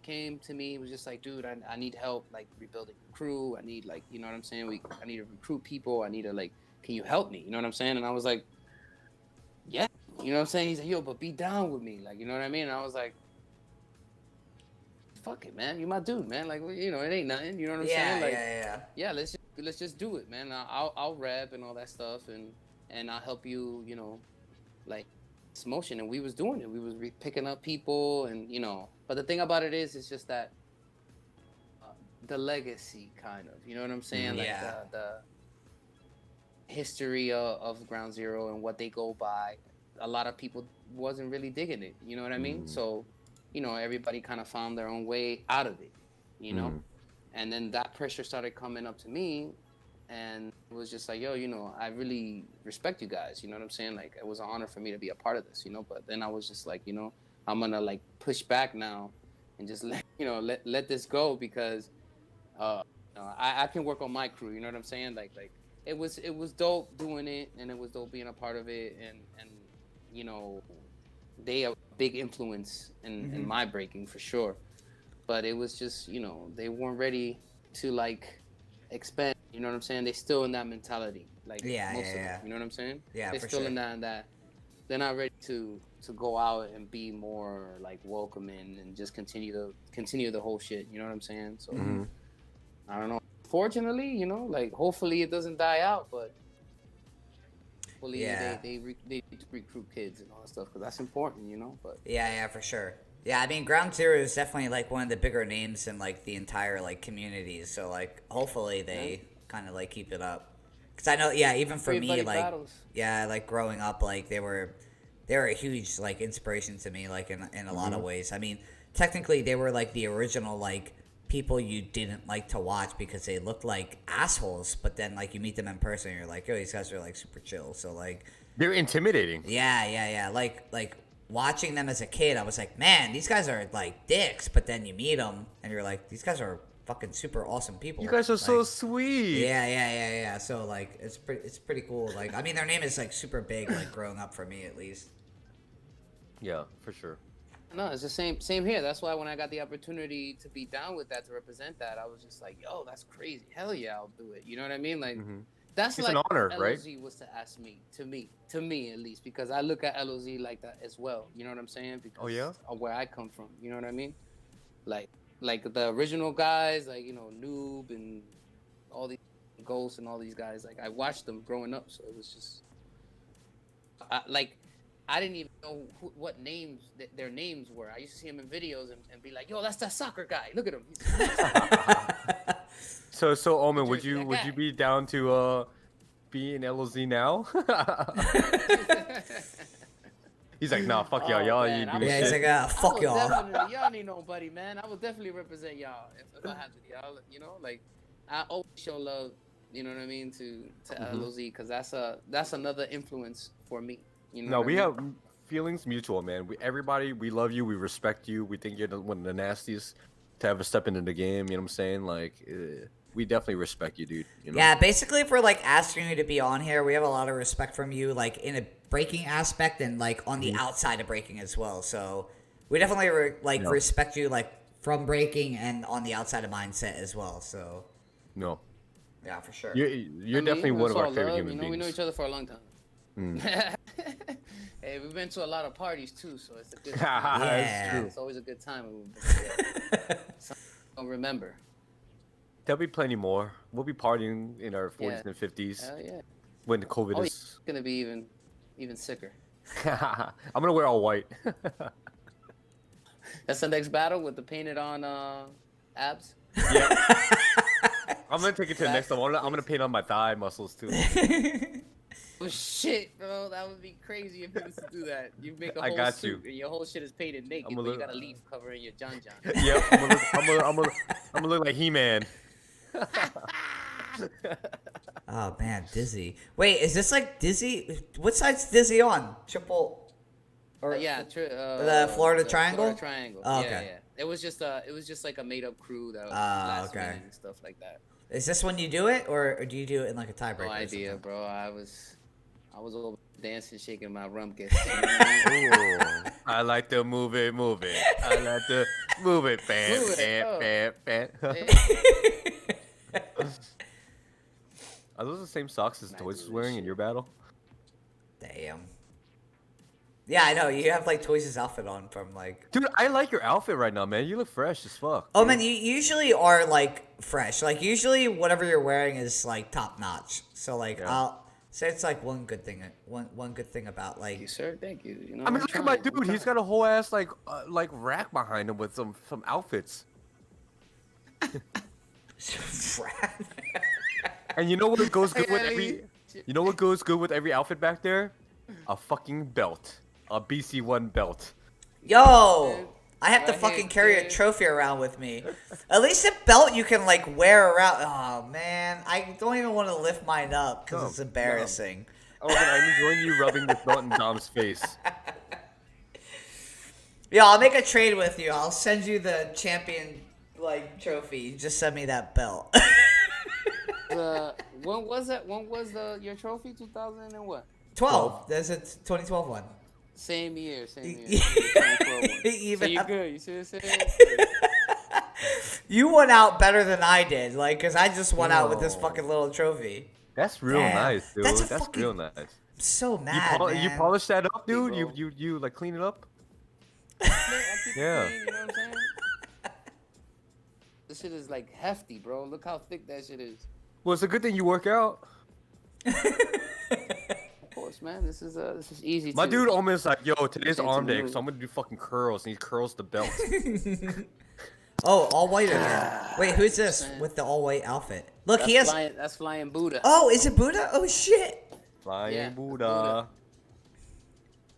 came to me. He was just like, dude, I need help, like rebuilding the crew. I need, like, you know what I'm saying? I need to recruit people. I need to, like, can you help me? You know what I'm saying? And I was like, yeah. You know what I'm saying? He's like, yo, but be down with me, like, you know what I mean? And I was like, fuck it, man. You my dude, man. Like, it ain't nothing. You know what I'm saying? Like, yeah. Let's just do it, man. I'll rap and all that stuff, and I'll help you. Like, this motion. And we was doing it. We was picking up people, and But the thing about it is, it's just that the legacy, kind of. You know what I'm saying? Like the history of Ground Zero and what they go by. A lot of people wasn't really digging it. You know what I mean? So, everybody kind of found their own way out of it. And then that pressure started coming up to me, and it was just like, yo, I really respect you guys. You know what I'm saying? Like, it was an honor for me to be a part of this. But then I was just like, I'm gonna like push back now, and just let this go, because I can work on my crew. You know what I'm saying? Like it was dope doing it, and it was dope being a part of it, and they are a big influence in my breaking for sure. But it was just they weren't ready to like expand. You know what I'm saying? They still in that mentality. Like Yeah, most yeah, of yeah. them. You know what I'm saying? Yeah, They're for still sure. in that. They're not ready to go out and be more like welcoming and just continue the whole shit. You know what I'm saying? So Mm-hmm. I don't know. Fortunately, you know, like hopefully it doesn't die out, but hopefully Yeah. they recruit kids and all that stuff because that's important, you know. But Yeah, for sure. Yeah, I mean, Ground Zero is definitely like one of the bigger names in like the entire like communities. So like, hopefully they kind of like keep it up. Cause I know, yeah, even for me, everybody like, battles. yeah, like growing up, like they were a huge like inspiration to me, like in a lot of ways. I mean, technically they were like the original like people you didn't like to watch because they looked like assholes, but then like you meet them in person, and you're like, oh, these guys are like super chill. So like, They're intimidating. yeah. Like watching them as a kid, I was like, man, these guys are like dicks. But then you meet them, and you're like, these guys are fucking super awesome people. You guys are so Like, sweet. yeah. So like, it's pretty cool. Like, I mean, their name is like super big. Like growing up for me, at least. Yeah, for sure. No, it's the same here. That's why when I got the opportunity to be down with that, to represent that, I was just like, yo, that's crazy. Hell yeah, I'll do it. You know what I mean? Like that's It's like an honor, LOZ right? was to ask me, to me at least, because I look at LOZ like that as well. You know what I'm saying? Because yeah? of where I come from. You know what I mean? Like the original guys, like, you know, Noob and all these Ghosts and all these guys. Like I watched them growing up, so it was just I didn't even know what names their names were. I used to see them in videos and be like, "Yo, that's that soccer guy. Look at him." So Omen, would Jersey, you that guy. be down to be in LOZ now? He's like, nah, fuck y'all. Oh, Y'all man, ain't I doing Yeah, he's shit. like, fuck y'all. Y'all need nobody, man. I would definitely represent y'all if I had to. Y'all, you know, like I always show love. You know what I mean to LOZ because that's another influence for me. You know No, what we I mean? have feelings mutual, man. We love you. We respect you. We think you're one of the nastiest to ever step into the game. You know what I'm saying? Like, we definitely respect you, dude. You know? Yeah, basically, if we're like asking you to be on here, we have a lot of respect from you, like in a breaking aspect and like on the outside of breaking as well. So we definitely respect you, like from breaking and on the outside of mindset as well. So No, yeah, for sure. you're definitely one of our favorite human you know, beings. we know each other for a long time. Hey, we've been to a lot of parties too, so it's a good time. Yeah. true. It's always a good time when we've been together. Some don't remember. There'll be plenty more. We'll be partying in our 40s and 50s Hell yeah. when the COVID Oh, is. it's gonna be even sicker. I'm gonna wear all white. That's the next battle with the painted on abs. Yeah. I'm gonna take it to the next level. I'm gonna paint on my thigh muscles too. Oh shit, bro, that would be crazy if you was to do that. You make a I whole got suit you. and your whole shit is painted naked, I'm a but you little- got a leaf covering your John. Yep. I'm gonna look like He-Man. Oh man, Dizzy. Wait, is this like Dizzy? What side's Dizzy on? Triple? Or Yeah, the Florida Triangle? Florida Triangle. Oh, Yeah, okay. yeah. It was just like a made up crew that was Ah, last okay. minute and stuff like that. Is this when you do it, or do you do it in like a tiebreaker? No or idea, something? bro. I was over dancing, shaking my rumpus. You know what I mean? Ooh, I like to move it. I like to move it, bam, Move it, bam, oh. bam. Are those the same socks as Might Toys do is this wearing in shit. your battle? Damn. Yeah, I know. You have like Toys' outfit on from like. Dude, I like your outfit right now, man. You look fresh as fuck. Oh man, you usually are like fresh. Like usually, whatever you're wearing is like top notch. So like, Yeah. I'll say it's like one good thing. One good thing about Thank you, like. sir. Thank you. You know, I mean, I'm look at my trying, I'm dude. He's trying. got a whole ass like rack behind him with some outfits. And you know what goes good with every? You know what goes good with every outfit back there? A fucking belt, a BC1 belt. Yo, I have to Right fucking here, carry a kid. trophy around with me. At least a belt you can like wear around. Oh man, I don't even want to lift mine up because No, it's embarrassing. Oh, man, I'm enjoying you rubbing this belt in Dom's face. Yo, I'll make a trade with you. I'll send you the champion like trophy. You just send me that belt. When was that? When was your trophy? 2000 and what? 12. There's a 2012 one. Same year. Y- 2012 one. So Even you have- good? You see what I'm saying? You won out better than I did, like, cause I just won out with this Yo. fucking little trophy. That's real Damn, nice, dude. that's a That's fucking- real nice. I'm so You mad, you man. polish that up, dude? bro. You like clean it up? I keep it Yeah. clean, you know what I'm saying? This shit is like hefty, bro. Look how thick that shit is. Well, it's a good thing you work out. Of course, man. This is easy. My too. dude Omen's like, yo, today's Fancy arm day, move. so I'm gonna do fucking curls, and he curls the belt. Oh, all white again. Wait, who's this Man. with the all white outfit? Look, That's he has. flying, that's flying Buddha. Oh, is it Buddha? Oh shit. Flying Yeah, Buddha.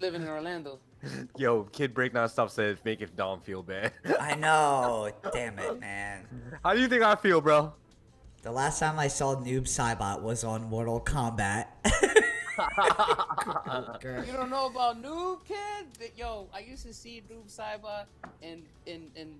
Living in Orlando. Yo, Kid Break Nonstop said, make it Dom feel bad. I know. Damn it, man. How do you think I feel, bro? The last time I saw Noob Saibot was on Mortal Kombat. You don't know about Noob Kid? Yo, I used to see Noob Saiba in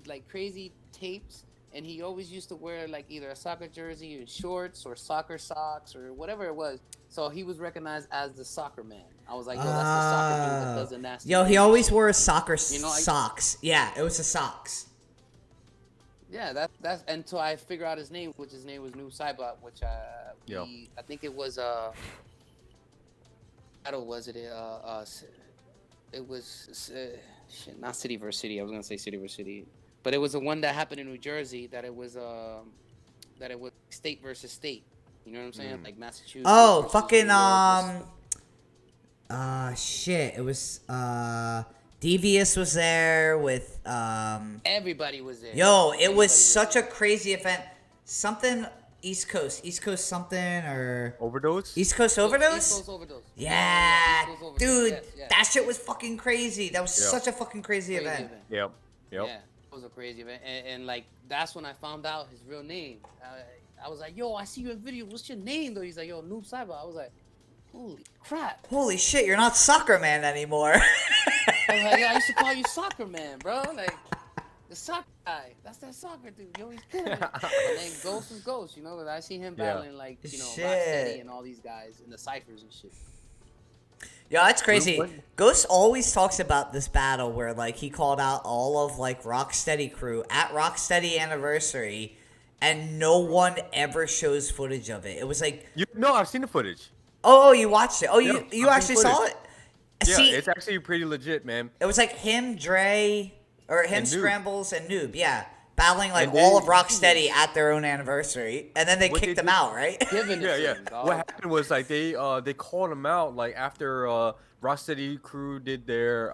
like crazy tapes, and he always used to wear like either a soccer jersey or shorts or soccer socks or whatever it was. So he was recognized as the soccer man. I was like, yo, that's the soccer dude that does the nasty. Yo, he things. always wore soccer You know, socks. Yeah, it was the socks. Yeah, that's until I figure out his name, which his name was Noob Saibot, which Yo. I think it was battle was it it was shit, not City versus City. I was gonna say City versus City, but it was the one that happened in New Jersey. That it was state versus state. You know what I'm saying? Like Massachusetts. Oh, versus fucking New York shit. It was Devious was there with everybody was there. Yo, it Everybody was such a crazy event. Something East Coast something or Overdose? East Coast there. Overdose? East Coast Overdose. Yeah, East Coast Overdose. dude, Yes, yes. that shit was fucking crazy. That was Yeah. such a fucking crazy Crazy event. event. Yep. Yep. Yeah, it was a crazy event, and like that's when I found out his real name. I was like, "Yo, I see you in video. What's your name?" Though he's like, "Yo, Noob Cyber." I was like, "Holy crap!" Holy shit, you're not Soccer Man anymore. I was like, "Yeah, I used to call you Soccer Man, bro. Like the soccer guy. That's that soccer dude. Yo, he's killing it." And then Ghost is Ghost. You know, 'cause I see him Yeah. battling like Shit. Rocksteady and all these guys in the ciphers and shit. Yo, that's crazy. What- Ghost always talks about this battle where like he called out all of like Rocksteady crew at Rocksteady anniversary, and no one ever shows footage of it. It was like, No, I've seen the footage. oh, you watched it. Oh, Yeah, you I've actually seen saw it. Yeah, See, it's actually pretty legit, man. it was like him, Dre, or him, And Noob. Scrambles, and Noob. Yeah, battling like And all they- of Rocksteady at their own anniversary, and then they What kicked they them did- out, right? Giving Yeah, it yeah. to him, dog. What happened was like they called him out like after Rocksteady crew did their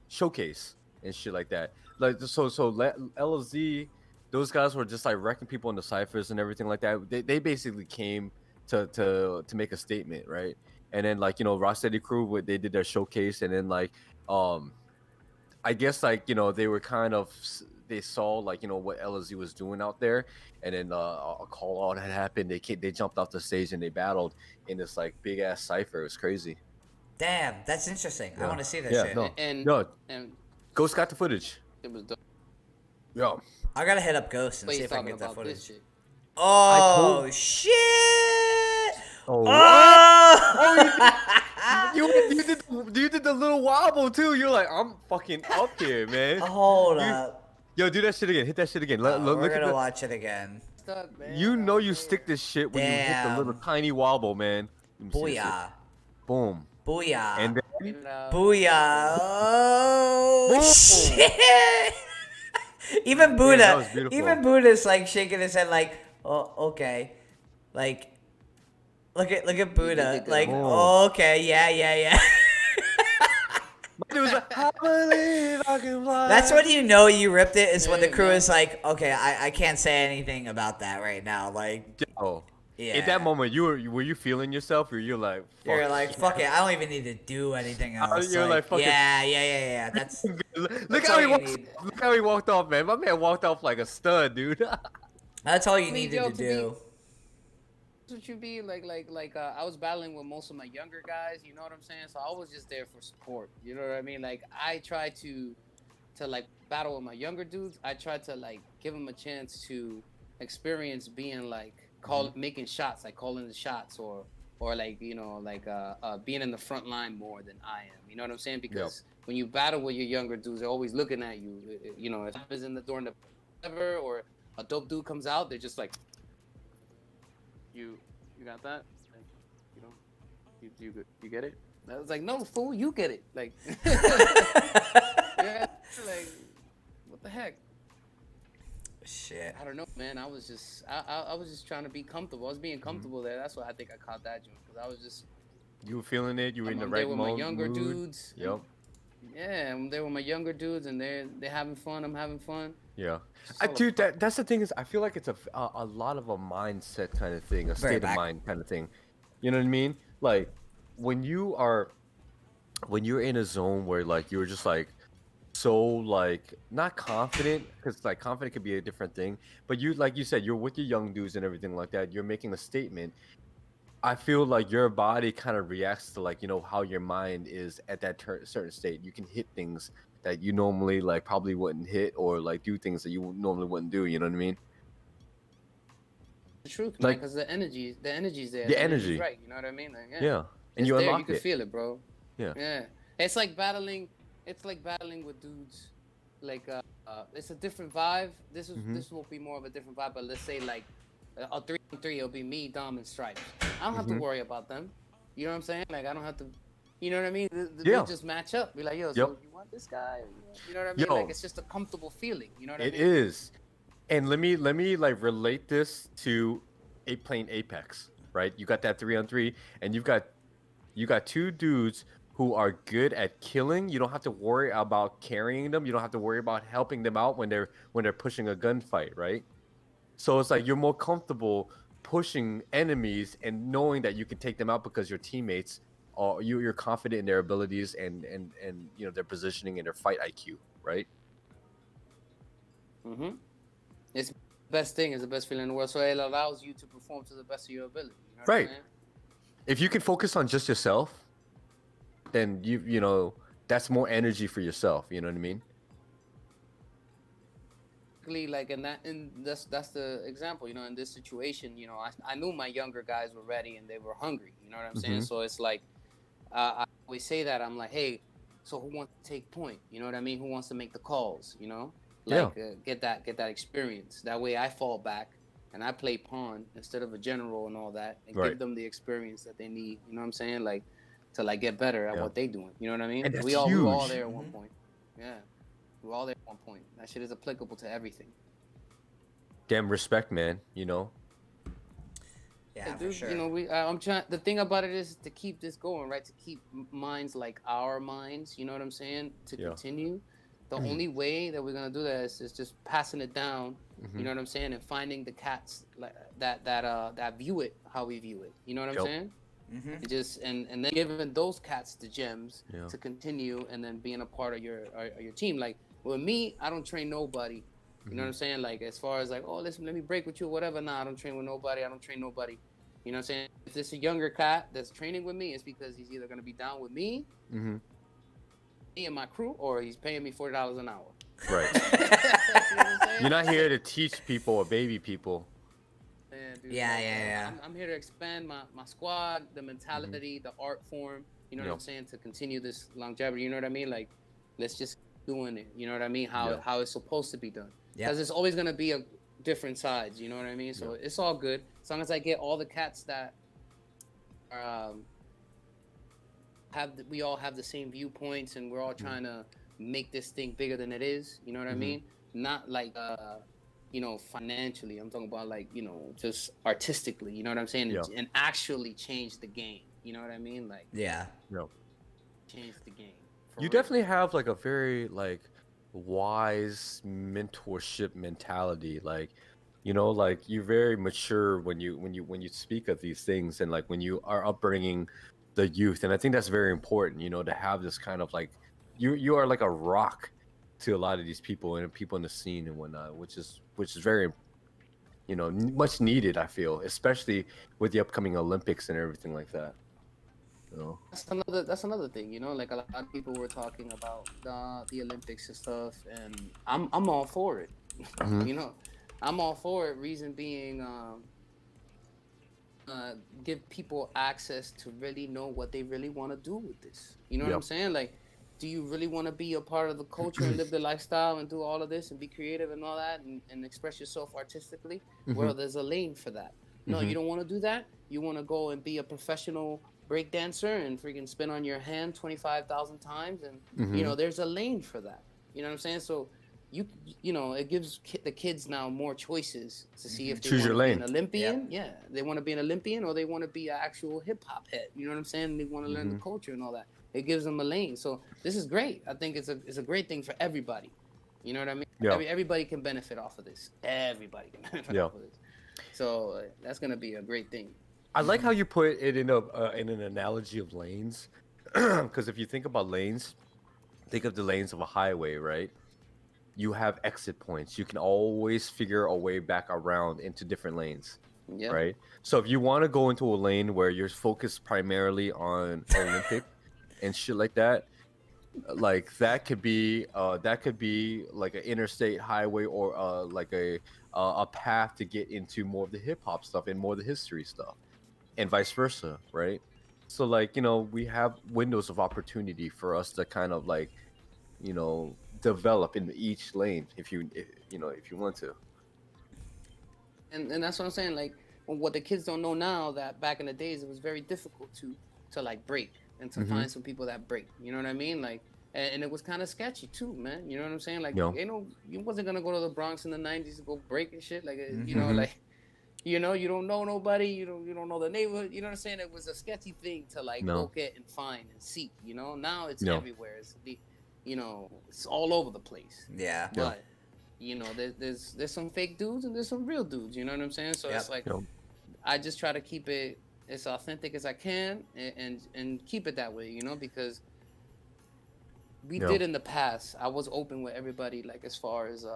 showcase and shit like that. Like LZ, those guys were just like wrecking people in the ciphers and everything like that. They basically came to make a statement, right? And then like Rocksteady crew, they did their showcase, and then like I guess like they were kind of they saw like what LZ was doing out there, and then a call out had happened. They jumped off the stage and they battled in this like big ass cipher. It was crazy. Damn, that's interesting. I Yeah. want to see that Yeah, shit. no. And No, and Ghost got the footage. it was dope. Yo, I gotta hit up Ghost and But see he's if I can talking get that about this footage. shit. Oh told- shit! oh, Oh! you did the little wobble too. You're like, I'm fucking up here, man. Hold You- up. Yo, do that shit again. Hit that shit again. We're Look at gonna the, watch it again. Stuck, man. you know you Out stick there. this shit when you hit the little Damn. tiny wobble, man. Let me see this shit. Booyah. Boom. Booyah. And then, Leave it out. Booyah. Oh Boom. shit! Even Buddha, that was beautiful. even Buddha's like shaking his head like, oh, okay. Like, look at Buddha. good. Like, Oh. oh, okay, yeah. it was like, I believe I can fly. That's when you know you ripped it, is when the Yeah, crew man. is like, okay, I can't say anything about that right now. Like, Yo, yeah. at that moment, were you feeling yourself, or you're like, You're fuck. like, fuck it, I don't even need to do anything else. you're like, fuck it. yeah. That's Look That's how all he you walked. need. Look how he walked off, man. My man walked off like a stud, dude. that's all you I mean, needed yo, to to be- do. That's what you be like I was battling with most of my younger guys, you know what I'm saying? So I was just there for support. You know what I mean? Like I try to like battle with my younger dudes. I try to like give them a chance to experience being like making shots, like calling the shots, or like being in the front line more than I am. You know what I'm saying? Because when you battle with your younger dudes, they're always looking at you. You know, if I was in the during the whatever, or a dope dude comes out, they're just like, you got that? Like, you know, you get it? I was like, no, fool, you get it. Like, yeah, like, what the heck? Shit. I don't know, man. I was just trying to be comfortable. I was being comfortable there. That's why I think I caught that joint, because I was just. You were feeling it. You were in the I'm right there with mode. my younger mood. dudes. Yep. Yeah, I'm there with my younger dudes, and they're having fun. I'm having fun. Yeah. It's all Dude, that's the thing is, I feel like it's a lot of a mindset kind of thing, a Very state of back. mind kind of thing. You know what I mean? Like when you're in a zone where like you're just like so like not confident, because like confident could be a different thing, but you like you said, you're with your young dudes and everything like that. You're making a statement. I feel like your body kind of reacts to like, you know, how your mind is at that certain state. You can hit things that you normally like probably wouldn't hit, or like do things that you normally wouldn't do. You know what I mean? the truth, man. Like Because the energy's there. the energy's energy. right. You know what I mean? Like, yeah. Yeah, and It's you there. unlock You can it. feel it, bro. Yeah. Yeah. It's like battling. It's like battling with dudes. Like it's a different vibe. This will be more of a different vibe. But let's say like a 3-on-3, it'll be me, Dom, and Stripes. I don't have to worry about them. You know what I'm saying? Like I don't have to. You know what I mean? Yeah. We just match up. Be like, yo, so Yep. you want this guy? You know what I mean? Yo. Like it's just a comfortable feeling. You know what I It mean? is. And let me like relate this to playing Apex, right? You got that 3-on-3, and you got two dudes who are good at killing. You don't have to worry about carrying them. You don't have to worry about helping them out when they're pushing a gunfight, right? So it's like you're more comfortable pushing enemies and knowing that you can take them out because your teammates are you're confident in their abilities and you know their positioning and their fight IQ, right? Mm-hmm. It's the best thing. It's the best feeling in the world. So it allows you to perform to the best of your ability. You know what Right. I'm saying? If you can focus on just yourself, then you know that's more energy for yourself. You know what I mean? Like that's the example. You know, in this situation, you know, I knew my younger guys were ready and they were hungry. You know what I'm saying? Mhm. So it's like I always say that I'm like, hey, so who wants to take point? You know what I mean? Who wants to make the calls? You know, like get that experience. That way I fall back and I play pawn instead of a general and all that, and Right. give them the experience that they need. You know what I'm saying? Like to like get better at Yeah. what they doing. You know what I mean? And that's we were all huge. there at one point. Yeah, we were all there at one point. That shit is applicable to everything. Damn respect, man. You know. Yeah, Hey, for dude, sure. you know, I'm trying. The thing about it is to keep this going, right? To keep minds like our minds. You know what I'm saying? To Yeah. continue. The only way that we're gonna do that is just passing it down. Mhm. You know what I'm saying? And finding the cats like that view it how we view it. You know what I'm Yep. saying? Mm-hmm. And just and then giving those cats the gems Yeah. to continue, and then being a part of your team. Like with me, I don't train nobody. You know what I'm saying? Like as far as like, oh, listen, let me break with you, whatever. Nah, I don't train with nobody. I don't train nobody. You know what I'm saying? If it's a younger cat that's training with me, it's because he's either gonna be down with me, Mhm. me and my crew, or he's paying me $40 an hour. Right. You know what I'm saying? You're not here to teach people or baby people. Yeah, dude, Yeah, like, yeah. I'm here to expand my squad, the mentality, the art form. You know what Yeah. I'm saying? To continue this longevity. You know what I mean? Like, let's just keep doing it. You know what I mean? Yeah. How it's supposed to be done. Yeah. Because it's always gonna be a different sides. You know what I mean? So it's all good as long as I get all the cats that are we all have the same viewpoints and we're all trying to make this thing bigger than it is. You know what I mean? Not like you know, financially. I'm talking about like, you know, just artistically. You know what I'm saying? Yeah. And actually change the game. You know what I mean? Like Yeah. No. change the game. for You real. definitely have like a very like wise mentorship mentality. Like, you know, like you're very mature when you speak of these things, and like when you are upbringing the youth. And I think that's very important, you know, to have this kind of like you are like a rock to a lot of these people and people in the scene and whatnot, which is very, you know, much needed. I feel, especially with the upcoming Olympics and everything like that. You know? That's another thing, you know, like a lot of people were talking about the Olympics and stuff, and I'm all for it. Mhm. You know, I'm all for it. Reason being, give people access to really know what they really want to do with this. You know what I'm Yep. saying? Like, do you really want to be a part of the culture and live the lifestyle and do all of this and be creative and all that and express yourself artistically? Well, there's a lane for that. No, you don't want to do that. You want to go and be a professional break dancer and freaking spin on your hand 25,000 times, and you know, there's a lane for that. You know what I'm saying? So you know, it gives the kids now more choices to see if they Choose want your to be lane. an Olympian. Yeah, they want to be an Olympian, or they want to be an actual hip hop head. You know what I'm saying? They want to learn the culture and all that. It gives them a lane. So this is great. I think it's a great thing for everybody. You know what I mean? Yeah. Everybody can benefit off of this. Everybody can benefit off of this. So that's gonna be a great thing. I like how you put it in an analogy of lanes, because if you think about lanes, think of the lanes of a highway, right? You have exit points. You can always figure a way back around into different lanes, Yeah. right? So if you want to go into a lane where you're focused primarily on Olympic and shit like that, like that could be like an interstate highway, or like a path to get into more of the hip hop stuff and more of the history stuff, and vice versa, right? So like, you know, we have windows of opportunity for us to kind of like, you know, develop in each lane if you want to. And that's what I'm saying. Like, what the kids don't know now, that back in the days it was very difficult to like break and to find some people that break. You know what I mean? Like, and it was kind of sketchy too, man. You know what I'm saying? Like, you wasn't gonna go to the Bronx in the '90s to go break and shit. Like, you know, like, you know, you don't know nobody. You don't know the neighborhood. You know what I'm saying? It was a sketchy thing to like go get and find and seek. You know, now it's everywhere. It's you know, it's all over the place. Yeah. But you know, there's some fake dudes and there's some real dudes. You know what I'm saying? So it's like, I just try to keep it as authentic as I can and keep it that way. You know, because we did in the past. I was open with everybody, like as far as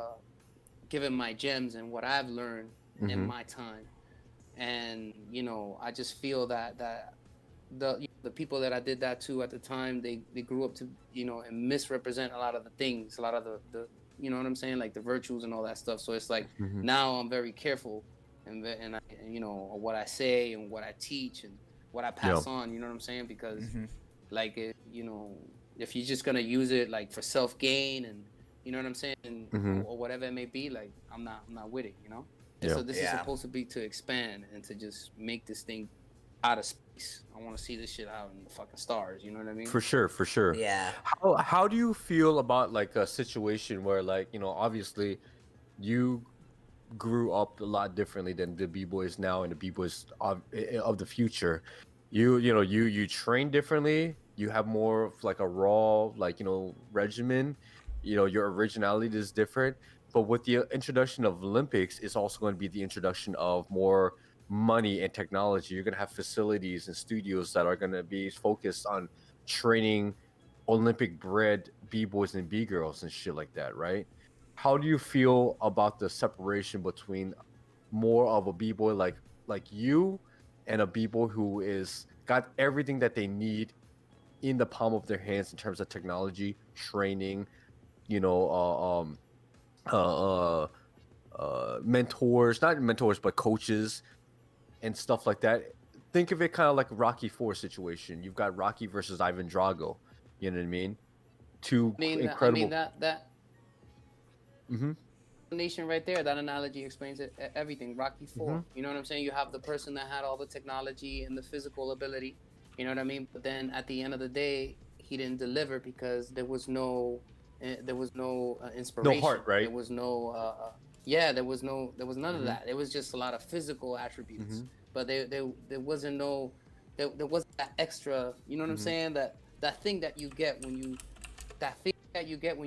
giving my gems and what I've learned in my time, and you know, I just feel that the people that I did that to at the time, they grew up to, you know, and misrepresent a lot of the things, a lot of the you know what I'm saying, like the virtues and all that stuff. So it's like now I'm very careful and I, you know, what I say and what I teach and what I pass on. You know what I'm saying? Because like you know, if you're just gonna use it like for self gain and you know what I'm saying, or whatever it may be, like I'm not with it. You know. And so this is supposed to be to expand and to just make this thing out of space. I want to see this shit out in the fucking stars. You know what I mean? For sure. Yeah. How do you feel about like a situation where, like, you know, obviously you grew up a lot differently than the b-boys now and the b-boys of the future. You train differently. You have more of like a raw, like, you know, regimen. You know, your originality is different. But with the introduction of Olympics, it's also going to be the introduction of more money and technology. You're going to have facilities and studios that are going to be focused on training Olympic bred b-boys and b-girls and shit like that, right? How do you feel about the separation between more of a b-boy like you and a b-boy who is got everything that they need in the palm of their hands in terms of technology, training, you know, mentors, not mentors, but coaches and stuff like that? Think of it kind of like a Rocky 4 situation. You've got Rocky versus Ivan Drago. You know what I mean? Two incredible. I mean that nation right there. That analogy explains it, everything. Rocky 4. You know what I'm saying? You have the person that had all the technology and the physical ability. You know what I mean? But then at the end of the day, he didn't deliver because there was no inspiration. No heart, right? There was no there was none of that. It was just a lot of physical attributes. But there wasn't there wasn't that extra, you know what I'm saying? That thing that you get when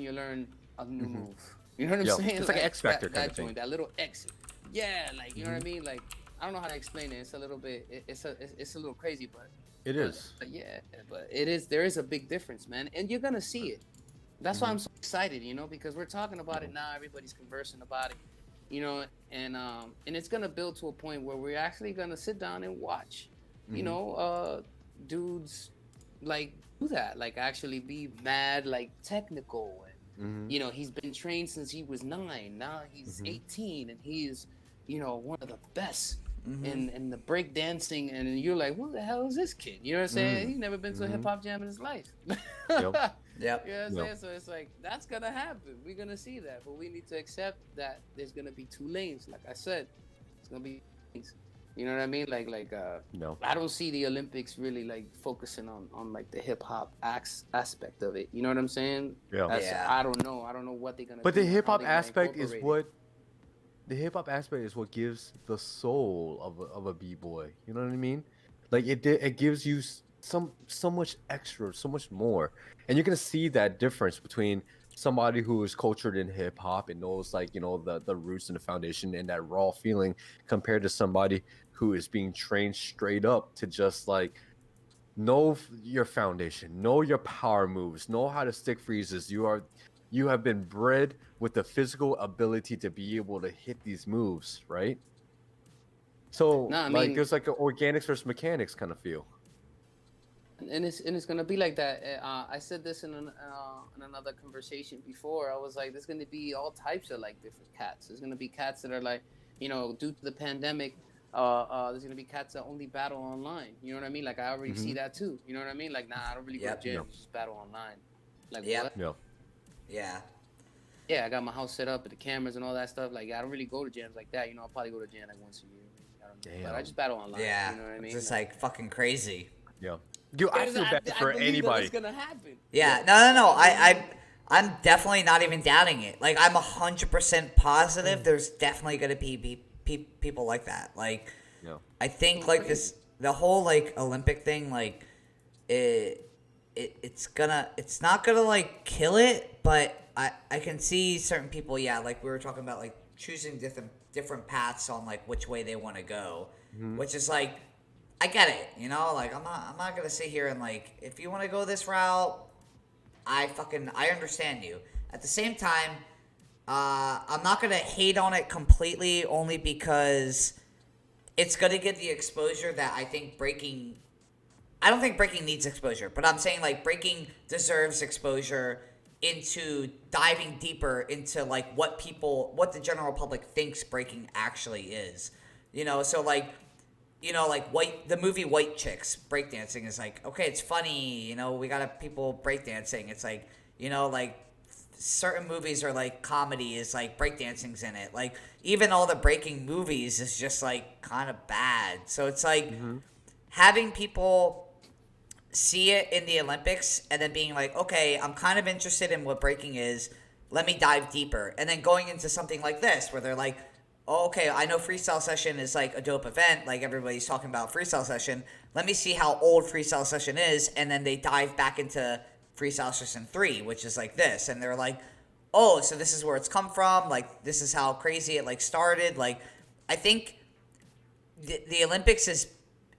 you learn a new move. You know what I'm saying? It's like an X Factor kind of thing. That little exit. Yeah, like you know what I mean? Like I don't know how to explain it. It's a little bit it's a little crazy, but it is. But it is, there is a big difference, man. And you're gonna see it. That's why I'm so excited, you know, because we're talking about it now, everybody's conversing about it, you know, and it's gonna build to a point where we're actually gonna sit down and watch, you know, dudes like do that, like actually be mad, like technical, and you know, he's been trained since he was 9, now he's 18, and he's, you know, one of the best in the break dancing, and you're like, who the hell is this kid? You know what I'm saying? He's never been to a hip hop jam in his life. Yep. You know what I'm No. saying? So it's like that's gonna happen. We're gonna see that, but we need to accept that there's gonna be two lanes. Like I said, it's gonna be lanes. You know what I mean? No. I don't see the Olympics really like focusing on like the hip hop aspect of it. You know what I'm saying? Yeah. Yeah. I don't know. I don't know what they're gonna But do. the or hip how hop they're gonna aspect is incorporate it. what the hip hop aspect is what gives the soul of a b-boy. You know what I mean? Like it gives you so much extra, so much more, and you're gonna see that difference between somebody who is cultured in hip hop and knows like the roots and the foundation and that raw feeling compared to somebody who is being trained straight up to just like know your foundation, know your power moves, know how to stick freezes. You have been bred with the physical ability to be able to hit these moves, right? So No, I like mean, there's like an organics versus mechanics kind of feel. and it's gonna be like that. I said this in another conversation before. I was like, there's gonna be all types of like different cats. There's gonna be cats that are like, due to the pandemic, there's gonna be cats that only battle online. You know what I mean? Like I already see that too. You know what I mean? Like, nah, I don't really go Yep. to gyms. No. Just battle online. Like Yep. what? No. Yeah. Yeah, I got my house set up with the cameras and all that stuff. Like I don't really go to gyms like that. I'll probably go to gym like once a year. I don't know. But I Damn. just battle online. Yeah. You know what I mean? It's just like fucking crazy. Yeah. Dude, I feel bad for believe anybody. That it's gonna happen. Yeah, no. I'm definitely not even doubting it. Like, I'm 100% positive there's definitely gonna be people like that. Like, Yeah. I think like the whole like Olympic thing, like, it's not gonna like kill it, but I can see certain people, yeah, like we were talking about, like choosing different paths on like which way they want to go, which is like. I get it, like I'm not gonna sit here and like if you want to go this route, I understand you. At the same time, I'm not gonna hate on it completely only because it's gonna get the exposure that I think breaking. I don't think breaking needs exposure, but I'm saying like breaking deserves exposure into diving deeper into like what the general public thinks breaking actually is, so like. Like the movie White Chicks, breakdancing is like, okay, it's funny, we got people breakdancing. It's like, like certain movies are like comedy is like breakdancing's in it. Like even all the breaking movies is just like kind of bad. So it's like having people see it in the Olympics and then being like, okay, I'm kind of interested in what breaking is. Let me dive deeper. And then going into something like this where they're like, oh, okay, I know Freestyle Session is like a dope event. Like everybody's talking about Freestyle Session. Let me see how old Freestyle Session is. And then they dive back into Freestyle Session 3, which is like this. And they're like, oh, so this is where it's come from. Like, this is how crazy it like started. Like, I think the Olympics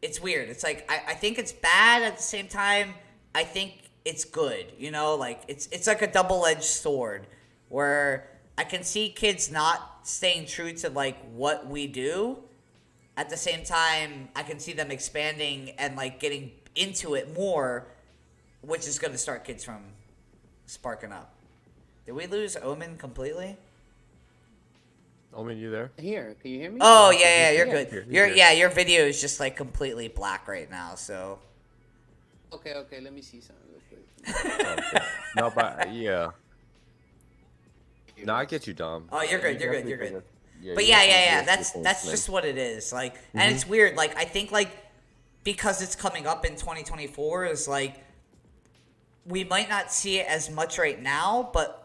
it's weird. It's like, I think it's bad at the same time. I think it's good, like it's like a double-edged sword where I can see kids not staying true to like what we do. At the same time, I can see them expanding and like getting into it more, which is going to start kids from sparking up. Did we lose Omen completely? Omen, you there? Here, can you hear me? Oh yeah, you're good. You're good. Your video is just like completely black right now. So Okay, let me see something real quick. Okay. No, but yeah. No, I get you, Dom. oh, you're good. You're definitely good. get it. Yeah, But you yeah, definitely that's get that's things, just man. what it is. Like, and it's weird. Like, I think like because it's coming up in 2024 is like we might not see it as much right now, but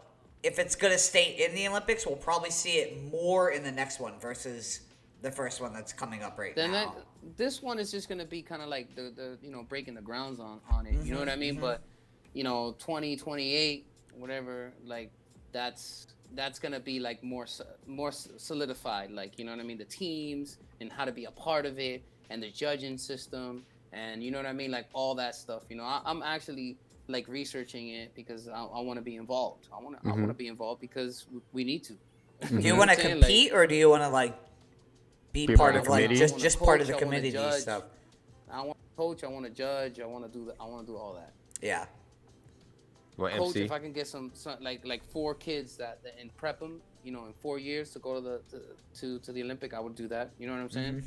if it's gonna stay in the Olympics, we'll probably see it more in the next one versus the first one that's coming up right Then now. this one is just gonna be kind of like the breaking the grounds on it. You know what I mean? But 2028, whatever, like that's gonna be like more solidified. Like, you know what I mean? The teams and how to be a part of it and the judging system and you know what I mean? Like all that stuff. I'm actually like researching it because I want to be involved. I want to be involved because we need to. Do you want to compete or do you want to like be part of like committee? just part of the I wanna community judge. stuff? I want to coach. I want to judge. I want to do all that. Yeah. What, Coach, MC? if I can get some like 4 kids that and prep them, in 4 years to go to the Olympic, I would do that. You know what I'm saying?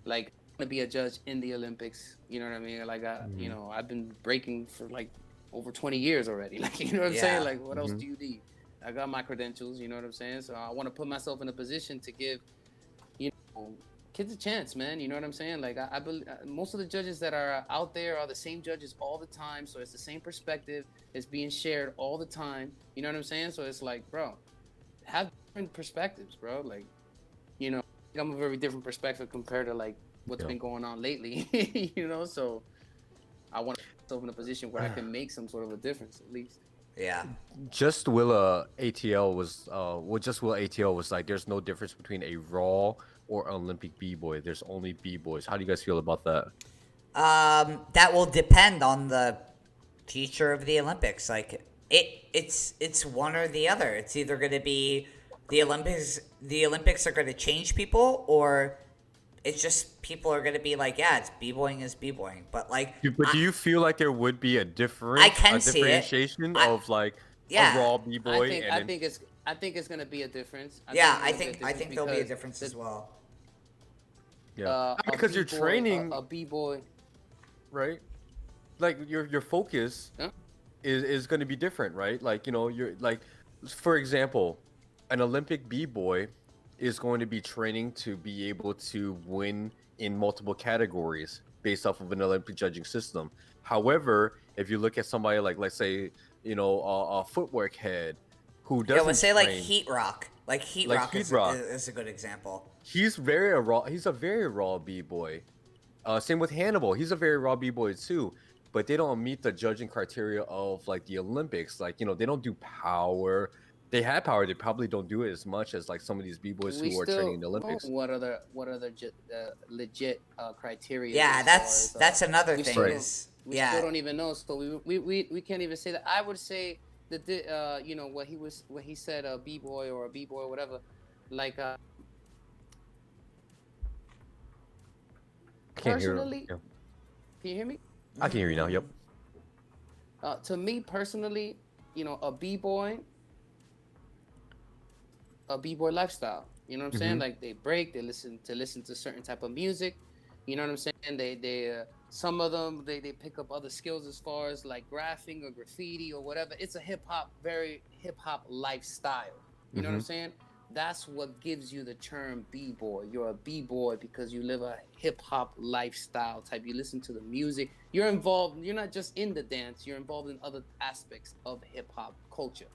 Like, I want to be a judge in the Olympics. You know what I mean? Like, I've been breaking for like over 20 years already. Like, you know what I'm Yeah. saying? Like, what else do you need? I got my credentials, you know what I'm saying? So I want to put myself in a position to give, you know, kids a chance, man. You know what I'm saying? Like, I believe most of the judges that are out there are the same judges all the time. So it's the same perspective. It's being shared all the time. You know what I'm saying? So it's like, bro, have different perspectives, bro. Like, you know, I'm a very different perspective compared to like what's been going on lately, you know? So I want to put myself in a position where I can make some sort of a difference at least. Yeah. Just Will ATL was just Will ATL was like, there's no difference between a Raw or Olympic B-boy. There's only B-boys. How do you guys feel about that? That will depend on the teacher of the Olympics. Like it's one or the other. It's either going to be the Olympics are going to change people, or it's just people are going to be like, yeah, it's b-boying is b-boying. But like, But do you feel like there would be a difference? I can see it. Differentiation of like yeah. a Raw B-boy. I think it's going to be a difference. I think there'll be a difference as well. Yeah, because you're training a b-boy, right? Like your focus is going to be different, right? Like, you know, you're like, for example, an Olympic b-boy is going to be training to be able to win in multiple categories based off of an Olympic judging system. However, if you look at somebody like, let's say, you know, a footwork head who doesn't let's say train, like Heat Rock. Like Heat Rock is a good example. He's a very raw b-boy. Same with Hannibal. He's a very raw b-boy too. But they don't meet the judging criteria of like the Olympics. Like, you know, they don't do power. They had power. They probably don't do it as much as like some of these b-boys who are training in the Olympics. What other legit criteria? Yeah, that's another thing. We still don't even know. So we can't even say that. I would say that you know what he said, a b-boy or a b-boy or whatever, like personally, yeah. Can you hear me? I can hear you now. Yep. To me personally, you know, a b-boy lifestyle. You know what I'm saying? Like they break, they listen to certain type of music. You know what I'm saying? They some of them they pick up other skills as far as like graphing or graffiti or whatever. It's a very hip hop lifestyle. You know what I'm saying? That's what gives you the term b-boy. You're a b-boy because you live a hip hop lifestyle type. You listen to the music. You're involved. You're not just in the dance. You're involved in other aspects of hip hop culture.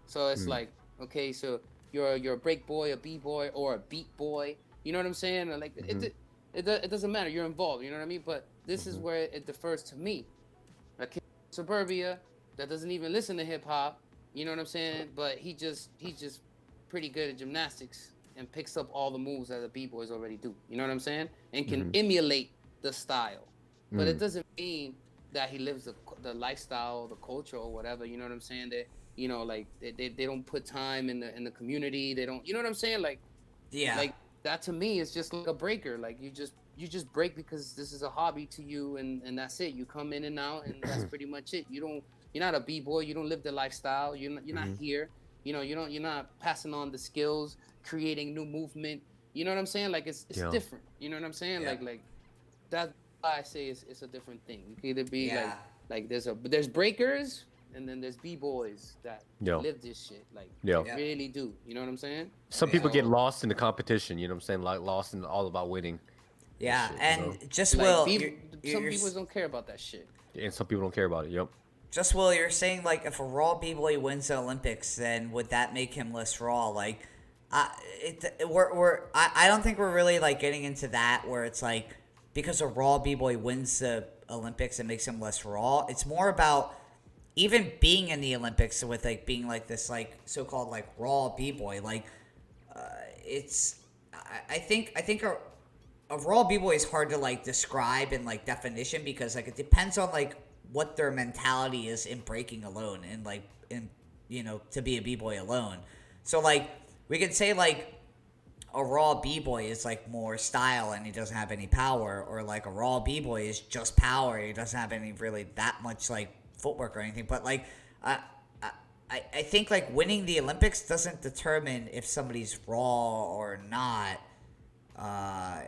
So it's like, okay, so you're a break boy, a b-boy, or a beat boy. You know what I'm saying? Like it doesn't matter. You're involved. You know what I mean? But this is where it differs to me. A kid in suburbia that doesn't even listen to hip hop. You know what I'm saying? But he's just pretty good at gymnastics and picks up all the moves that the b-boys already do. You know what I'm saying? And can emulate the style. But it doesn't mean that he lives the lifestyle, the culture, or whatever. You know what I'm saying? That, you know, like they don't put time in the community. They don't. You know what I'm saying? Like, yeah. Like that to me is just like a breaker. Like you just break because this is a hobby to you, and that's it. You come in and out, and that's pretty much it. You're not a b-boy. You don't live the lifestyle. You're not here. You know, you're not passing on the skills, creating new movement. You know what I'm saying? Like it's different. You know what I'm saying? Yeah. Like that's why I say it's a different thing. You can either be like there's breakers, and then there's b-boys that live this shit. Like really do. You know what I'm saying? Some people get lost in the competition. You know what I'm saying? Like lost in all about winning. Yeah, shit, and you know? just Like, Will, some people don't care about that shit. And some people don't care about it. Yep. Just Will, you're saying like if a raw b-boy wins the Olympics, then would that make him less raw? Like, I don't think we're really like getting into that where it's like because a raw b-boy wins the Olympics, it makes him less raw. It's more about even being in the Olympics with like being like this like so-called like raw b-boy. Like, I think a raw b-boy is hard to like describe in like definition because like it depends on like what their mentality is in breaking alone and like in, you know, to be a b-boy alone. So like we could say like a raw b-boy is like more style and he doesn't have any power, or like a raw b-boy is just power, he doesn't have any really that much like footwork or anything. But like I think like winning the Olympics doesn't determine if somebody's raw or not.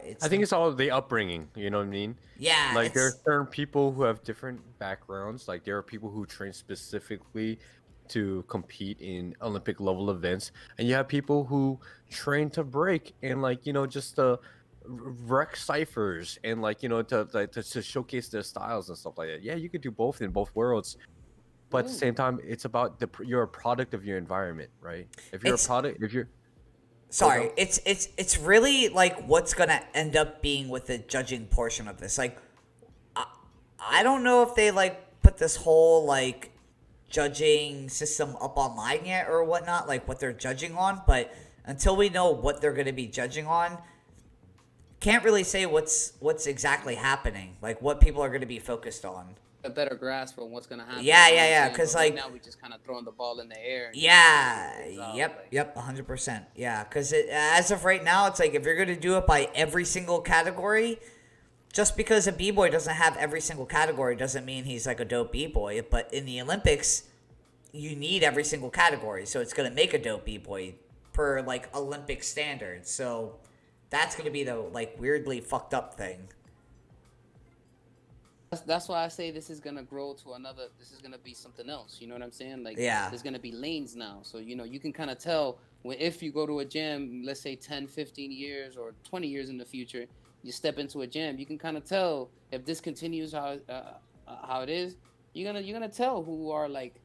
It's I think it's all the upbringing. You know what I mean? yeah, Like there are it's certain people who have different backgrounds. Like there are people who train specifically to compete in Olympic level events, and you have people who train to break and like just wreck ciphers and like to showcase their styles and stuff like that. Yeah, you could do both in both worlds, but at the Yeah. same time, it's about you're a product of your environment, right? If you're a it's product, if you're sorry, Go. it's really like what's gonna end up being with the judging portion of this. Like, I don't know if they like put this whole like judging system up online yet or whatnot, like what they're judging on. But until we know what they're gonna be judging on, can't really say what's exactly happening, like what people are gonna be focused on. A better grasp on what's gonna happen. Yeah, you know yeah, what I'm yeah, saying? 'cause, But right like- now we just kind of throwing the ball in the air. And Yeah, figuring things out, yep, like- yep, 100%. Yeah, because as of right now, it's like if you're going to do it by every single category, just because a B-boy doesn't have every single category doesn't mean he's like a dope B-boy. But in the Olympics, you need every single category, so it's going to make a dope B-boy per like Olympic standards. So that's going to be the like weirdly fucked up thing. That's why I say this is gonna grow to another. This is gonna be something else. You know what I'm saying? Like, Yeah. there's gonna be lanes now. So you can kind of tell if you go to a gym, let's say 10, 15 years or 20 years in the future, you step into a gym, you can kind of tell if this continues how it is. You're gonna tell who are like